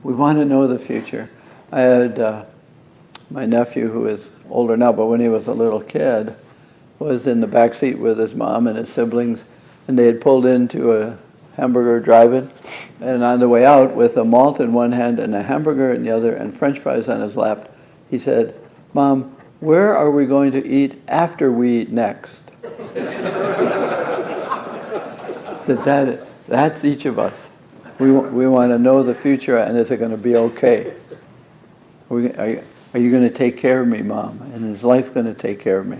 We want to know the future. I had my nephew, who is older now, but when he was a little kid, was in the back seat with his mom and his siblings, and they had pulled into a hamburger drive-in, and on the way out, with a malt in one hand and a hamburger in the other and French fries on his lap, he said, "Mom, where are we going to eat after we eat next?" So that's each of us. We want to know the future, and is it going to be okay? Are you going to take care of me, Mom? And is life going to take care of me?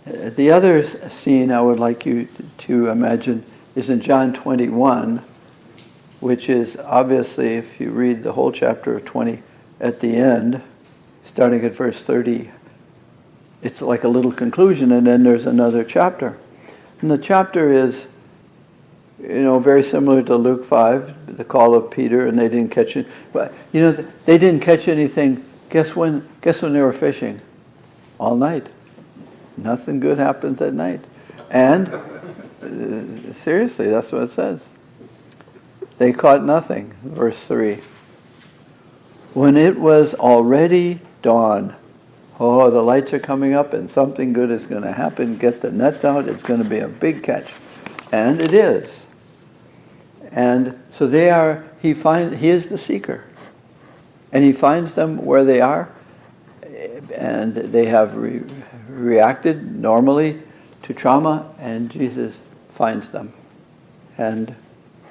The other scene I would like you to imagine is in John 21, which is obviously, if you read the whole chapter of 20 at the end, starting at verse 30, it's like a little conclusion, and then there's another chapter. And the chapter is, very similar to Luke 5, the call of Peter, and they didn't catch it. But, they didn't catch anything. Guess when they were fishing? All night. Nothing good happens at night. And, seriously, that's what it says. They caught nothing. Verse 3. When it was already dawn, the lights are coming up and something good is going to happen. Get the nets out. It's going to be a big catch. And it is. And so he is the seeker. And he finds them where they are. And they have reacted normally to trauma, and Jesus finds them and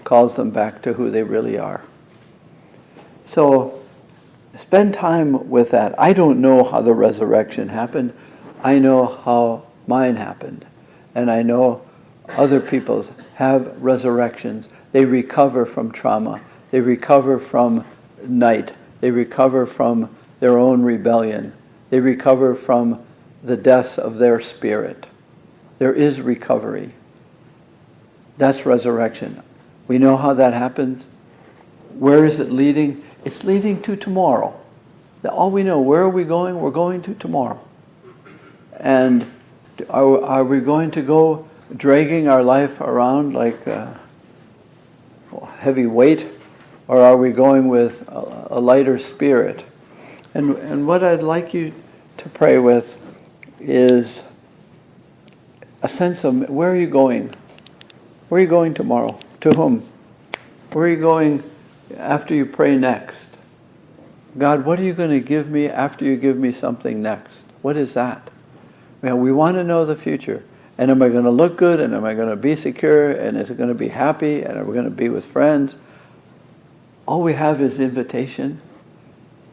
calls them back to who they really are. So spend time with that. I don't know how the resurrection happened. I know how mine happened. And I know other people's have resurrections. They recover from trauma. They recover from night. They recover from their own rebellion. They recover from the deaths of their spirit. There is recovery. That's resurrection. We know how that happens. Where is it leading? It's leading to tomorrow. All we know, where are we going? We're going to tomorrow. And are we going to go dragging our life around like a heavy weight? Or are we going with a lighter spirit? And what I'd like you to pray with is a sense of, where are you going? Where are you going tomorrow? To whom? Where are you going after you pray next? God, what are you going to give me after you give me something next? What is that? We want to know the future. And am I going to look good? And am I going to be secure? And is it going to be happy? And are we going to be with friends? All we have is invitation.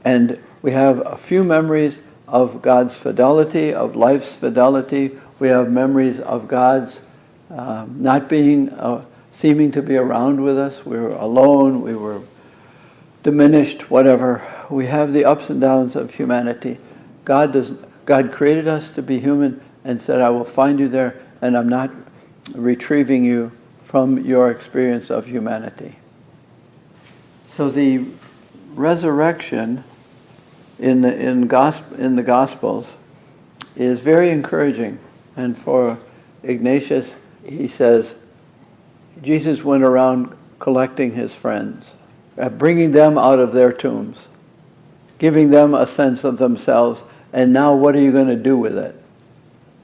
And we have a few memories of God's fidelity, of life's fidelity. We have memories of God's not being, seeming to be around with us. We were alone, we were diminished, whatever. We have the ups and downs of humanity. God created us to be human and said, I will find you there, and I'm not retrieving you from your experience of humanity. So the resurrection in the Gospels is very encouraging. And for Ignatius, he says, Jesus went around collecting his friends, bringing them out of their tombs, giving them a sense of themselves, and now what are you going to do with it?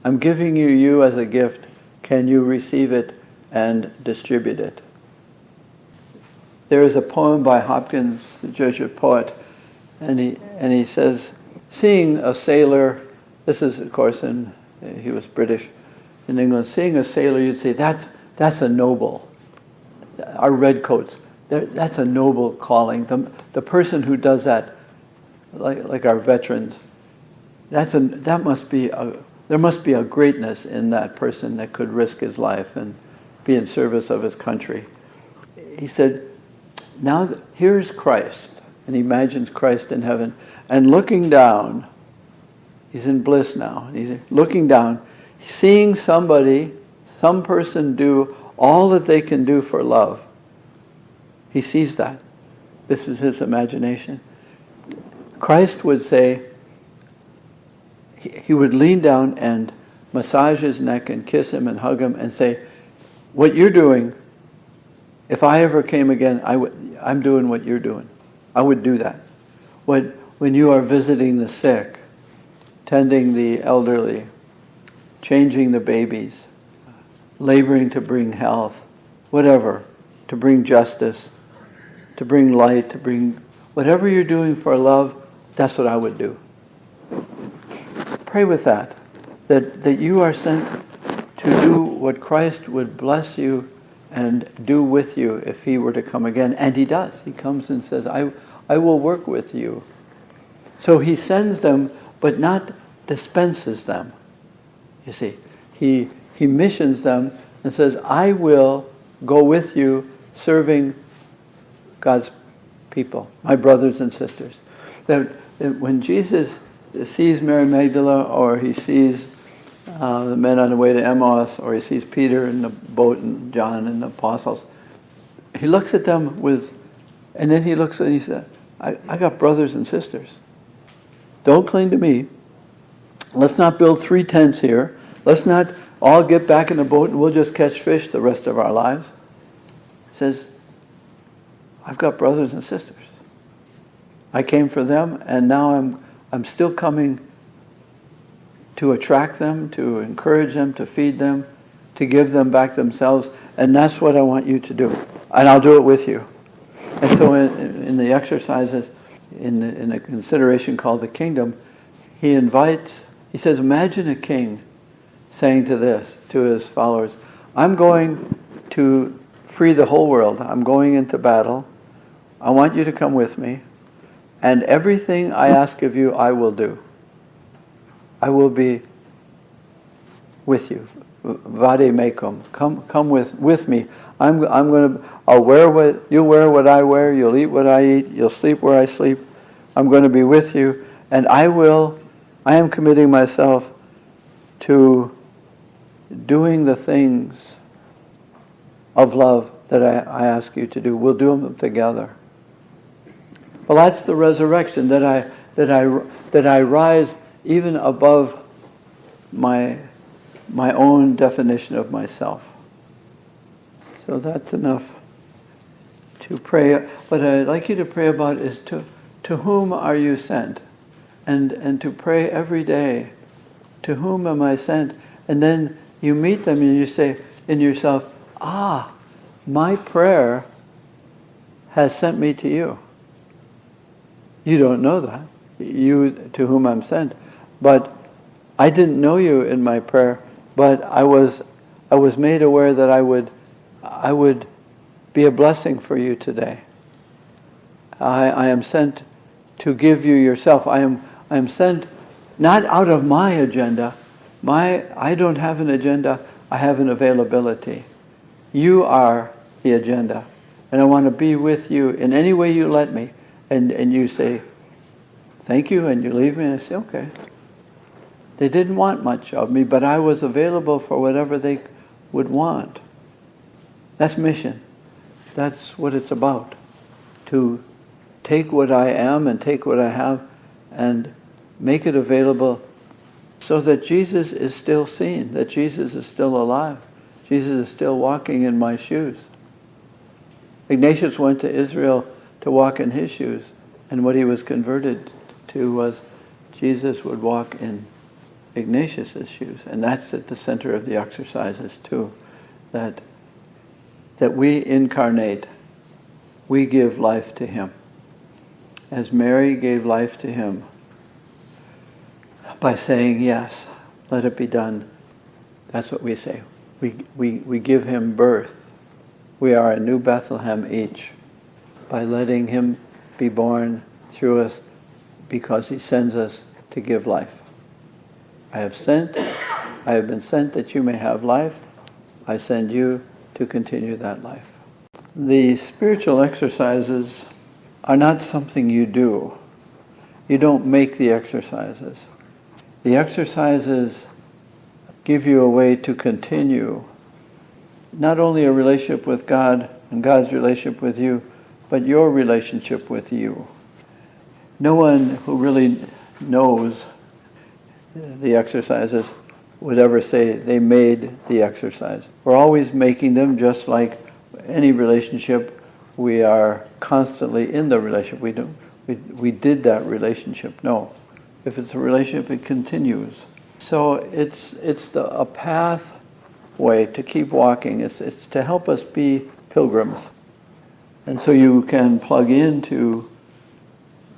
I'm giving you as a gift. Can you receive it and distribute it? There is a poem by Hopkins, the Jesuit poet, and he says, seeing a sailor, this is of course he was British in England, seeing a sailor, you'd say, that's a noble. Our redcoats, that's a noble calling. The person who does that, like our veterans, there must be a greatness in that person that could risk his life and be in service of his country. He said, now here's Christ, and he imagines Christ in heaven, and looking down, he's in bliss now, he's looking down, seeing some person do all that they can do for love. He sees that. This is his imagination. Christ would say, he would lean down and massage his neck and kiss him and hug him and say, what you're doing, if I ever came again, I'm doing what you're doing. I would do that. When you are visiting the sick, tending the elderly, changing the babies, laboring to bring health, whatever, to bring justice, to bring light, to bring whatever you're doing for love, that's what I would do. Pray with that you are sent to do what Christ would bless you and do with you if he were to come again. And he does. He comes and says, I will work with you. So he sends them, but not dispenses them. You see, he missions them and says, I will go with you serving God's people, my brothers and sisters. That when Jesus sees Mary Magdalene, or he sees the men on the way to Emmaus, or he sees Peter in the boat and John and the apostles, he looks at them and then he looks and he says, I got brothers and sisters. Don't cling to me. Let's not build 3 tents here. Let's not all get back in the boat and we'll just catch fish the rest of our lives. He says, I've got brothers and sisters. I came for them, and now I'm still coming to attract them, to encourage them, to feed them, to give them back themselves, and that's what I want you to do. And I'll do it with you. And so in the exercises, in a consideration called the kingdom, he says, imagine a king saying to his followers, I'm going to free the whole world. I'm going into battle. I want you to come with me. And everything I ask of you, I will do. I will be with you. Vade mecum. Come with me. I'll wear you'll wear what I wear, you'll eat what I eat, you'll sleep where I sleep. I'm going to be with you, and I am committing myself to doing the things of love that I ask you to do. We'll do them together. Well, that's the resurrection, that I rise even above my own definition of myself. So that's enough to pray. What I'd like you to pray about is to whom are you sent? And to pray every day, to whom am I sent? And then you meet them and you say in yourself, my prayer has sent me to you. You don't know that, you to whom I'm sent. But I didn't know you in my prayer, but I was made aware that I would be a blessing for you today. I am sent to give you yourself. I am sent not out of my agenda. I don't have an agenda, I have an availability. You are the agenda. And I want to be with you in any way you let me. And you say, thank you, and you leave me, and I say, okay. They didn't want much of me, but I was available for whatever they would want. That's mission. That's what it's about. To take what I am and take what I have and make it available so that Jesus is still seen, that Jesus is still alive. Jesus is still walking in my shoes. Ignatius went to Israel to walk in his shoes, and what he was converted to was Jesus would walk in Ignatius's shoes, and that's at the center of the exercises too, that we incarnate, we give life to him, as Mary gave life to him by saying yes, let it be done. That's what we say. We give him birth. We are a new Bethlehem each, by letting him be born through us, because he sends us to give life. I have been sent that you may have life. I send you to continue that life. The spiritual exercises are not something you do. You don't make the exercises. The exercises give you a way to continue not only a relationship with God and God's relationship with you, but your relationship with you. No one who really knows the exercises would ever say they made the exercise. We're always making them, just like any relationship. We are constantly in the relationship. We did that relationship. No. If it's a relationship, it continues. So it's a pathway to keep walking. It's to help us be pilgrims. And so you can plug into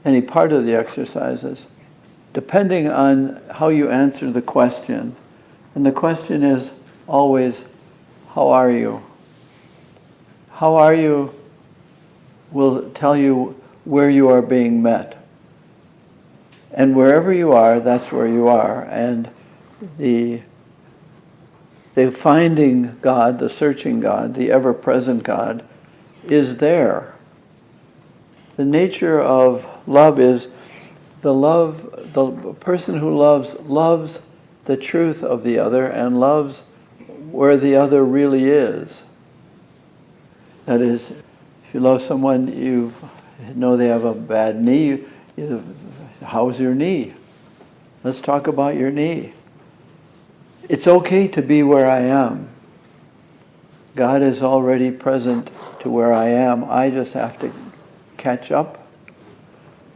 any part of the exercises depending on how you answer the question. And the question is always, how are you? How are you will tell you where you are being met. And wherever you are, that's where you are. And the finding God, the searching God, the ever-present God is there. The nature of love is the person who loves the truth of the other and loves where the other really is. That is, if you love someone, you know they have a bad knee, how's your knee? Let's talk about your knee. It's okay to be where I am. God is already present to where I am. I just have to catch up.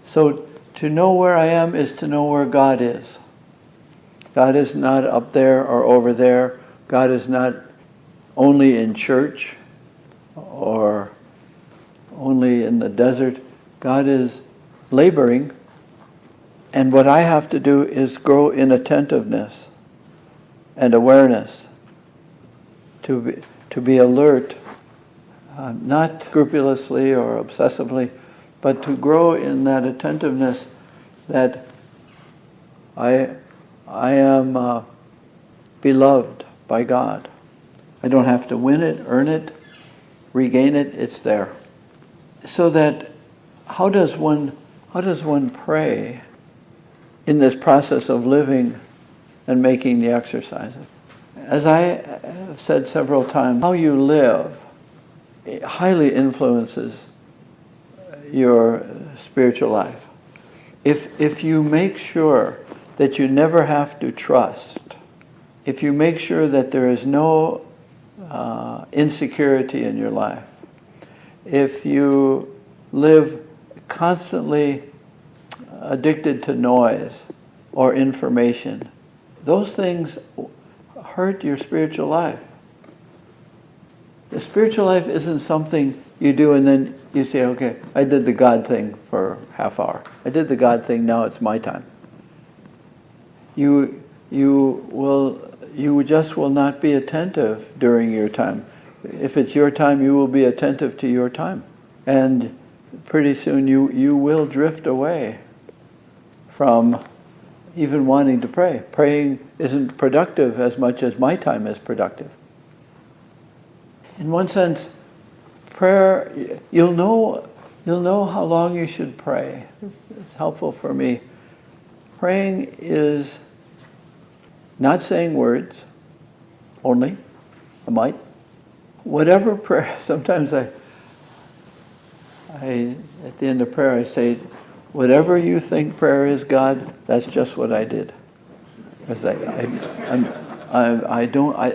So to know where I am is to know where God is. God is not up there or over there. God is not only in church or only in the desert. God is laboring, and what I have to do is grow in attentiveness and awareness, to be alert, not scrupulously or obsessively, but to grow in that attentiveness that I am beloved by God. I don't have to win it, earn it, regain it, it's there. So that how does one pray in this process of living and making the exercises? As I have said several times, how you live highly influences your spiritual life. If you make sure that you never have to trust, if you make sure that there is no insecurity in your life, if you live constantly addicted to noise or information, those things hurt your spiritual life. The spiritual life isn't something you do and then you say, okay, I did the God thing for half hour. I did the God thing, now it's my time. You just will not be attentive during your time. If it's your time, you will be attentive to your time. And pretty soon you will drift away from even wanting to pray. Praying isn't productive as much as my time is productive. In one sense, prayer, you'll know how long you should pray. It's helpful for me. Praying is not saying words only. I might. Whatever prayer, sometimes I at the end of prayer I say, whatever you think prayer is, God, that's just what I did. Because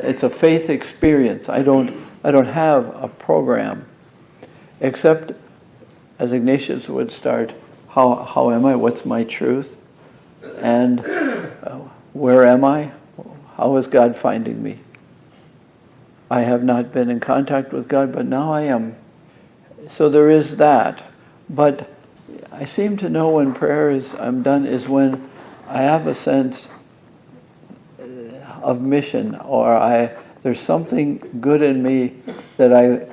it's a faith experience. I don't have a program, except as Ignatius would start, how am I? What's my truth? And where am I? How is God finding me? I have not been in contact with God, but now I am. So there is that. But I seem to know when I'm done is when I have a sense of mission, or there's something good in me that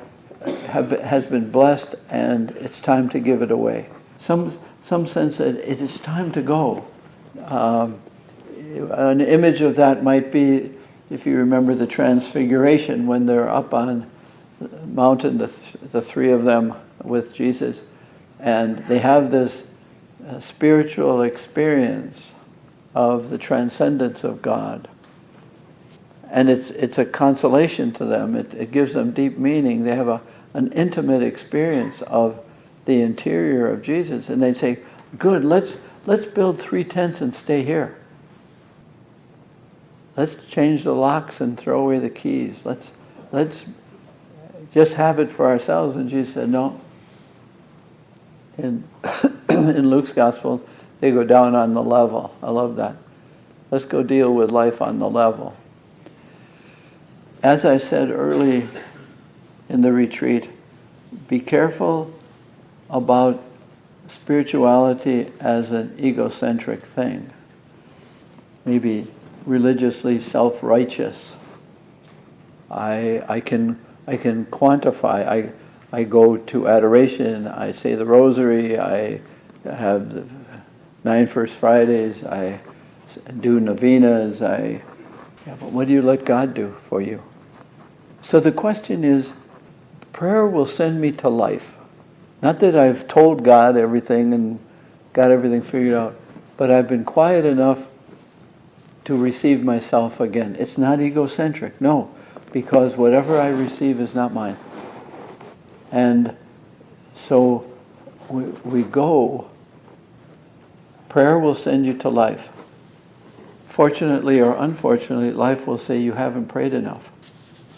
has been blessed, and it's time to give it away. Some sense that it is time to go. An image of that might be, if you remember the Transfiguration, when they're up on the mountain, the three of them with Jesus, and they have this spiritual experience of the transcendence of God. And it's a consolation to them. It gives them deep meaning. They have an intimate experience of the interior of Jesus, and they say, good, let's build 3 tents and stay here. Let's change the locks and throw away the keys. Let's just have it for ourselves. And Jesus said, no. In Luke's gospel, they go down on the level. I love that. Let's go deal with life on the level. As I said early in the retreat, be careful about spirituality as an egocentric thing. Maybe religiously self-righteous. I can quantify. I go to adoration. I say the rosary. I have the 9 First Fridays. I do novenas. But what do you let God do for you? So the question is, prayer will send me to life. Not that I've told God everything and got everything figured out, but I've been quiet enough to receive myself again. It's not egocentric, no, because whatever I receive is not mine. And so we go. Prayer will send you to life. Fortunately or unfortunately, life will say you haven't prayed enough.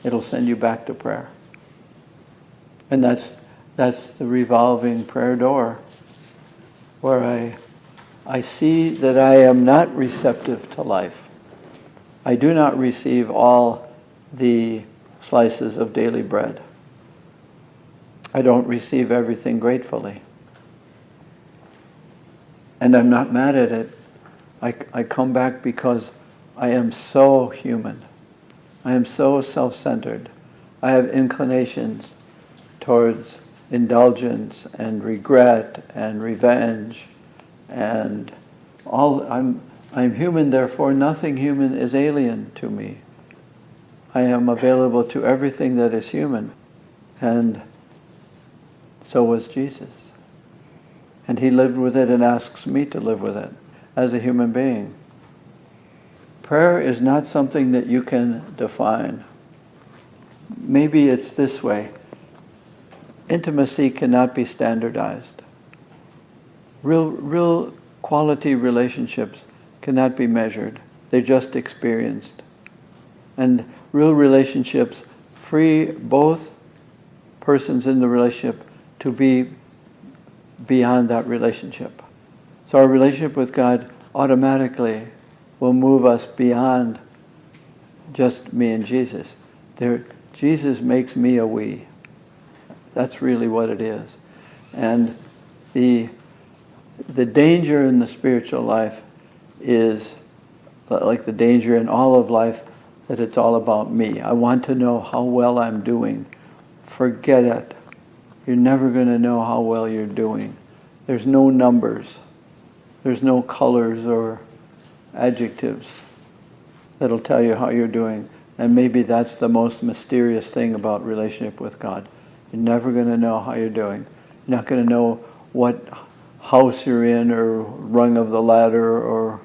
It'll send you back to prayer. And that's the revolving prayer door, where I see that I am not receptive to life. I do not receive all the slices of daily bread. I don't receive everything gratefully. And I'm not mad at it. I come back because I am so human. I am so self-centered. I have inclinations towards indulgence and regret and revenge and all. I'm human, therefore nothing human is alien to me. I am available to everything that is human. And so was Jesus. And he lived with it and asks me to live with it as a human being. Prayer is not something that you can define. Maybe it's this way. Intimacy cannot be standardized. Real quality relationships cannot be measured. They're just experienced. And real relationships free both persons in the relationship to be beyond that relationship. So our relationship with God automatically will move us beyond just me and Jesus. Jesus makes me a we. That's really what it is. And the danger in the spiritual life is like the danger in all of life, that it's all about me. I want to know how well I'm doing. Forget it. You're never going to know how well you're doing. There's no numbers. There's no colors or adjectives that'll tell you how you're doing. And maybe that's the most mysterious thing about relationship with God. You're never going to know how you're doing. You're not going to know what house you're in or rung of the ladder or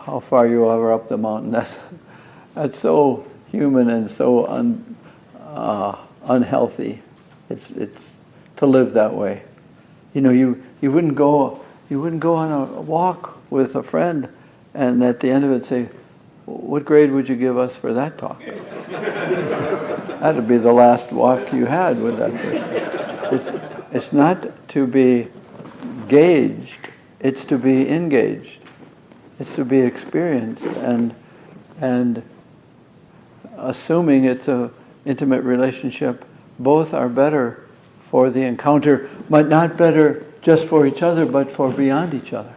how far you are up the mountain. That's so human and so unhealthy. It's to live that way. You know, you wouldn't go on a walk with a friend and at the end of it say, "What grade would you give us for that talk?" That'd be the last walk you had with that person. It's not to be gauged, it's to be engaged. It's to be experienced, and assuming it's an intimate relationship, both are better for the encounter, but not better just for each other, but for beyond each other.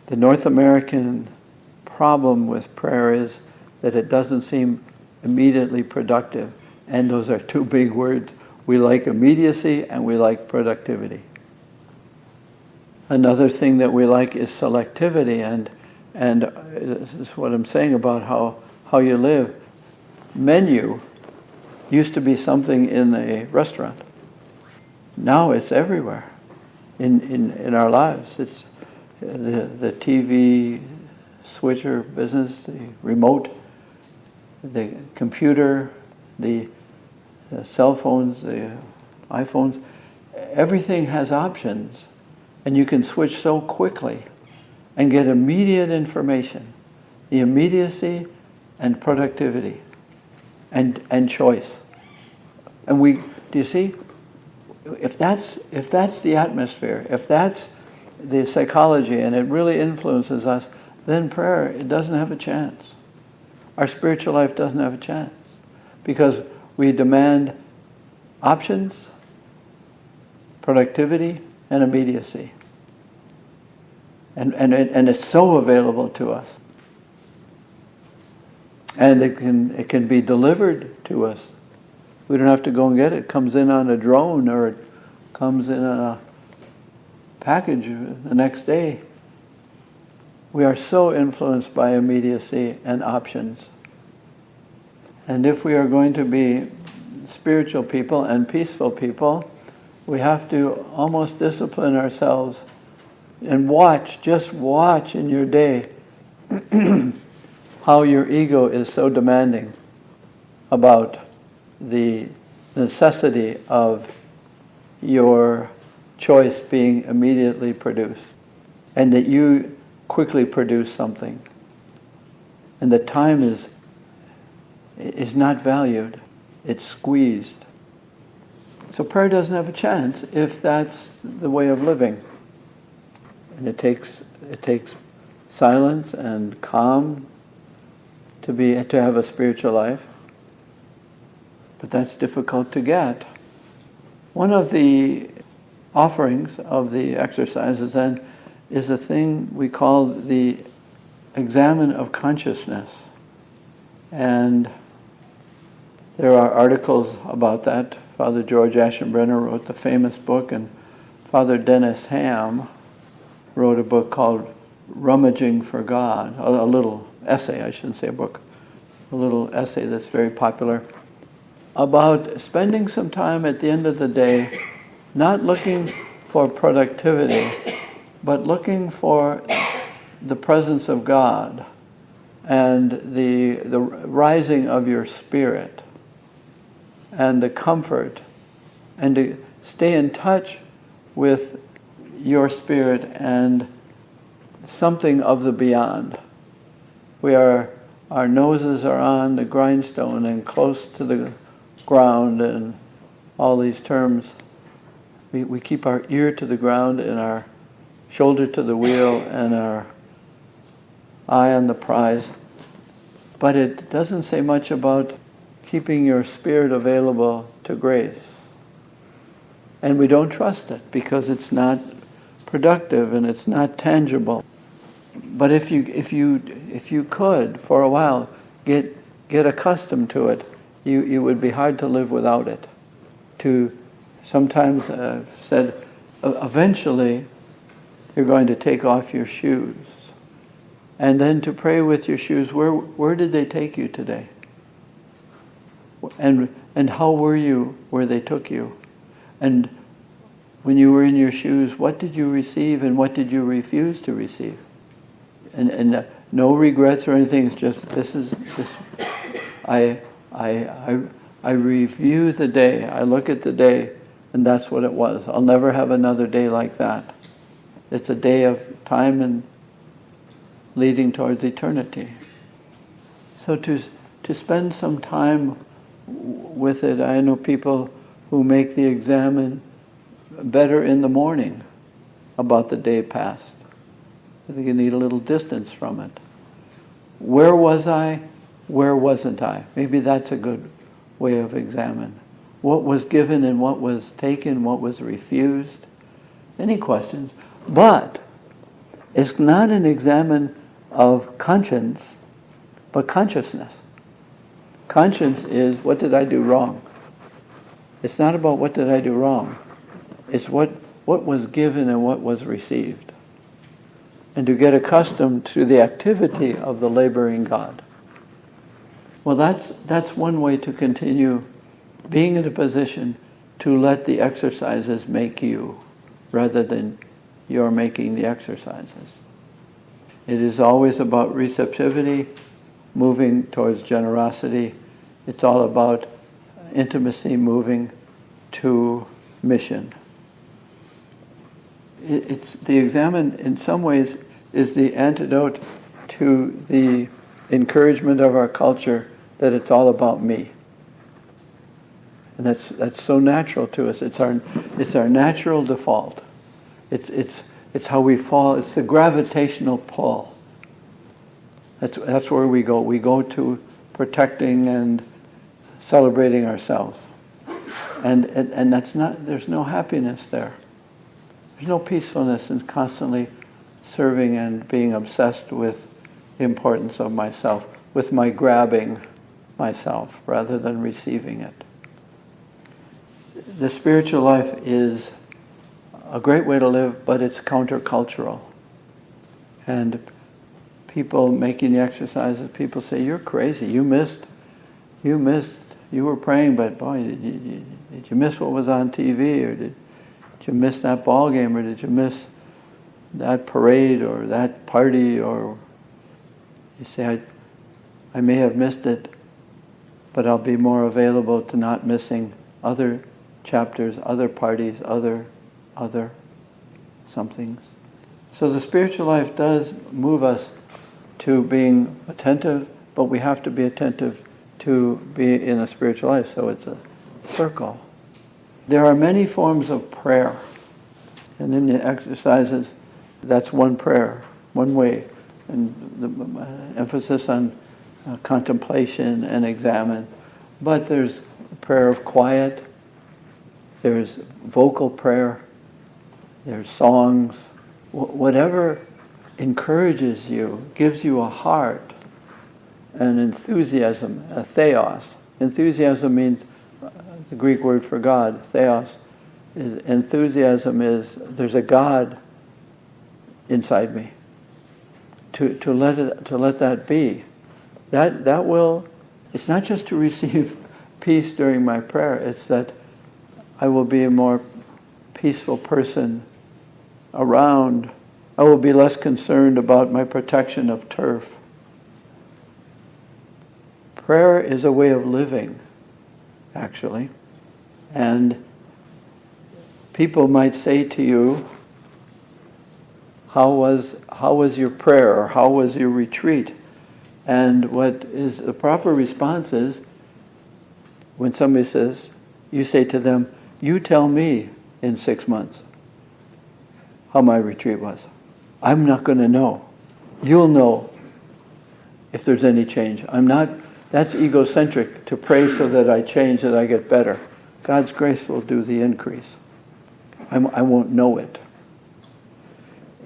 The North American problem with prayer is that it doesn't seem immediately productive, and those are two big words. We like immediacy and we like productivity. Another thing that we like is selectivity, and this is what I'm saying about how you live. Menu used to be something in a restaurant. Now it's everywhere in our lives. It's the TV switcher business, the remote, the computer, the cell phones, the iPhones. Everything has options, and you can switch so quickly and get immediate information. The immediacy and productivity and choice. And do you see? If that's the atmosphere, if that's the psychology and it really influences us, then prayer, it doesn't have a chance. Our spiritual life doesn't have a chance because we demand options, productivity, and immediacy. And it's so available to us. And it can be delivered to us. We don't have to go and get it. It comes in on a drone or it comes in on a package the next day. We are so influenced by immediacy and options. And if we are going to be spiritual people and peaceful people, We have to almost discipline ourselves and watch, just watch in your day how your ego is so demanding about the necessity of your choice being immediately produced, and that you quickly produce something, and the time is not valued, it's squeezed. So prayer doesn't have a chance if that's the way of living. And it takes silence and calm to have a spiritual life. But that's difficult to get. One of the offerings of the exercises then is a thing we call the examen of consciousness. And there are articles about that. Father George Aschenbrenner wrote the famous book, and Father Dennis Ham wrote a book called Rummaging for God, a little essay, I shouldn't say a book, a little essay that's very popular, about spending some time at the end of the day not looking for productivity, but looking for the presence of God and the rising of your spirit and the comfort, and to stay in touch with your spirit and something of the beyond. Our noses are on the grindstone and close to the ground, and all these terms. We keep our ear to the ground and our shoulder to the wheel and our eye on the prize. But it doesn't say much about keeping your spirit available to grace. And we don't trust it because it's not productive and it's not tangible. But if you could, for a while, get accustomed to it, you would be hard to live without it. To sometimes I've said, eventually you're going to take off your shoes. And then to pray with your shoes, where did they take you today? And how were you where they took you? And when you were in your shoes, what did you receive and what did you refuse to receive? And no regrets or anything. It's just I review the day. I look at the day, and that's what it was. I'll never have another day like that. It's a day of time and leading towards eternity. So to spend some time with it, I know people who make the examen better in the morning about the day past. I think you need a little distance from it. Where was I? Where wasn't I? Maybe that's a good way of examine. What was given and what was taken, what was refused? Any questions? But it's not an examen of conscience, but consciousness. Conscience is, what did I do wrong? It's not about what did I do wrong. It's what was given and what was received. And to get accustomed to the activity of the laboring God. Well, that's one way to continue being in a position to let the exercises make you, rather than you're making the exercises. It is always about receptivity, moving towards generosity. It's all about intimacy, moving to mission. It's the examen, in some ways, is the antidote to the encouragement of our culture that it's all about me. And that's so natural to us. It's our natural default. It's how we fall. It's the gravitational pull. That's where we go. We go to protecting and celebrating ourselves. And that's not, there's no happiness there. There's no peacefulness in constantly serving and being obsessed with the importance of myself, with my grabbing myself rather than receiving it. The spiritual life is a great way to live, but it's countercultural. And people making the exercises, people say, you're crazy, you were praying, but boy, did you miss what was on TV, or Did you miss that ball game, or did you miss that parade or that party? Or you say, I may have missed it, but I'll be more available to not missing other chapters, other parties, other somethings. So the spiritual life does move us to being attentive, but we have to be attentive to be in a spiritual life, so it's a circle. There are many forms of prayer, and in the exercises, that's one prayer, one way, and the emphasis on contemplation and examine. But there's prayer of quiet, there's vocal prayer, there's songs, whatever encourages you, gives you a heart, an enthusiasm, a theos. Enthusiasm means the Greek word for God, theos. Enthusiasm is, there's a God inside me. To let that be. That will, it's not just to receive peace during my prayer, it's that I will be a more peaceful person around. I will be less concerned about my protection of turf. Prayer is a way of living, actually. And people might say to you, how was your prayer, or how was your retreat? And what is the proper response is, when somebody says, you say to them, you tell me in 6 months how my retreat was. I'm not going to know. You'll know if there's any change. That's egocentric, to pray so that I change, that I get better. God's grace will do the increase. I won't know it.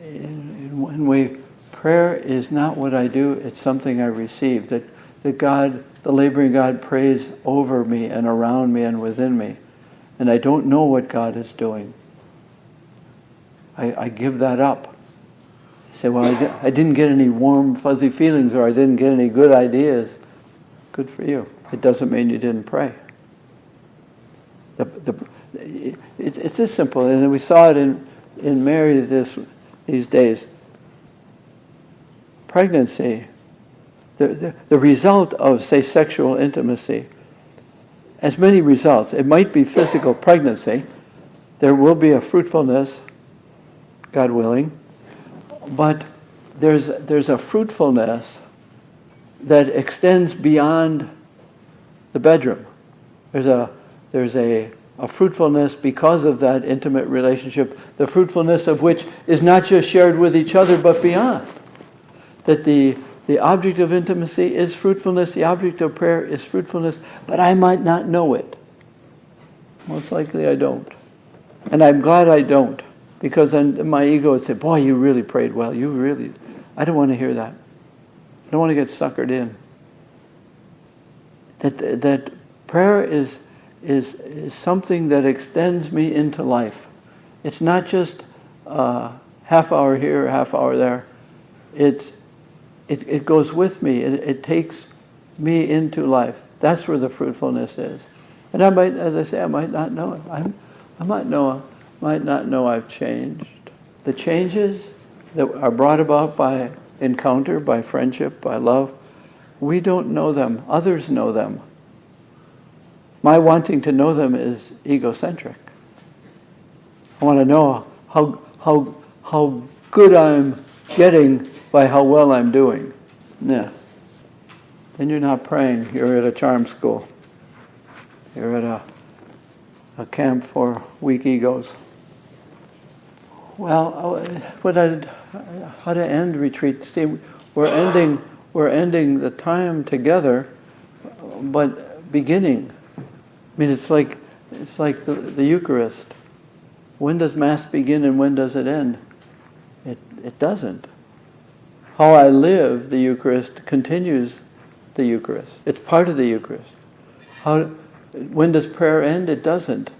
In one way, prayer is not what I do, it's something I receive. That God, the laboring God, prays over me and around me and within me. And I don't know what God is doing. I give that up. I say, well, I didn't get any warm, fuzzy feelings, or I didn't get any good ideas. Good for you. It doesn't mean you didn't pray. It's this simple, and we saw it in Mary these days. Pregnancy, the result of, say, sexual intimacy, has many results. It might be physical pregnancy. There will be a fruitfulness, God willing, but there's a fruitfulness that extends beyond the bedroom. There's a fruitfulness because of that intimate relationship, the fruitfulness of which is not just shared with each other but beyond. That the object of intimacy is fruitfulness, the object of prayer is fruitfulness, but I might not know it. Most likely I don't. And I'm glad I don't, because then my ego would say, boy, you really prayed well. I don't want to hear that. I don't want to get suckered in. That prayer is something that extends me into life. It's not just half hour here, half hour there. It goes with me. It takes me into life. That's where the fruitfulness is. And I might, as I say, I might not know it. I might not know I've changed. The changes that are brought about by encounter, by friendship, by love, we don't know them. Others know them. My wanting to know them is egocentric. I want to know how good I'm getting by how well I'm doing. Yeah. Then you're not praying. You're at a charm school. You're at a camp for weak egos. Well, how to end retreat? See, we're ending the time together, but beginning. I mean, it's like the Eucharist. When does Mass begin and when does it end? It doesn't. How I live the Eucharist continues the Eucharist. It's part of the Eucharist. When does prayer end? It doesn't.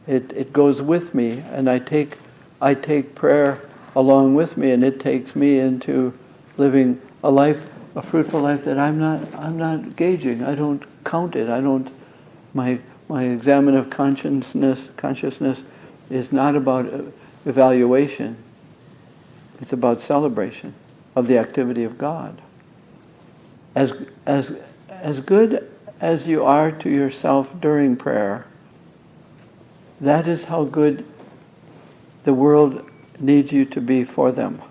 It goes with me, and I take prayer along with me, and it takes me into living a fruitful life that I'm not gauging. I don't count it. My examine of consciousness is not about evaluation, it's about celebration of the activity of God. As good as you are to yourself during prayer, that is how good the world needs you to be for them.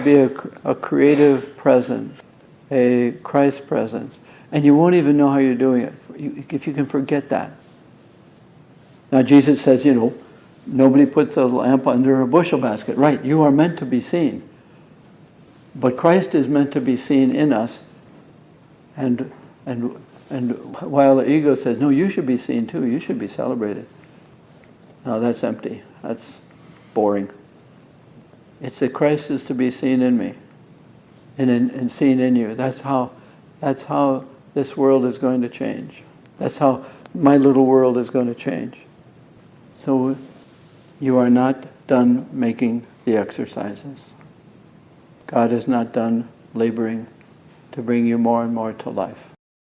Be a creative presence, a Christ presence, and you won't even know how you're doing it if you can forget that. Now Jesus says, nobody puts a lamp under a bushel basket. Right, you are meant to be seen. But Christ is meant to be seen in us. And while the ego says, no, you should be seen too, you should be celebrated. No, that's empty. That's boring. It's that Christ is to be seen in me and seen in you. That's how this world is going to change. That's how my little world is going to change. So you are not done making the exercises. God is not done laboring to bring you more and more to life.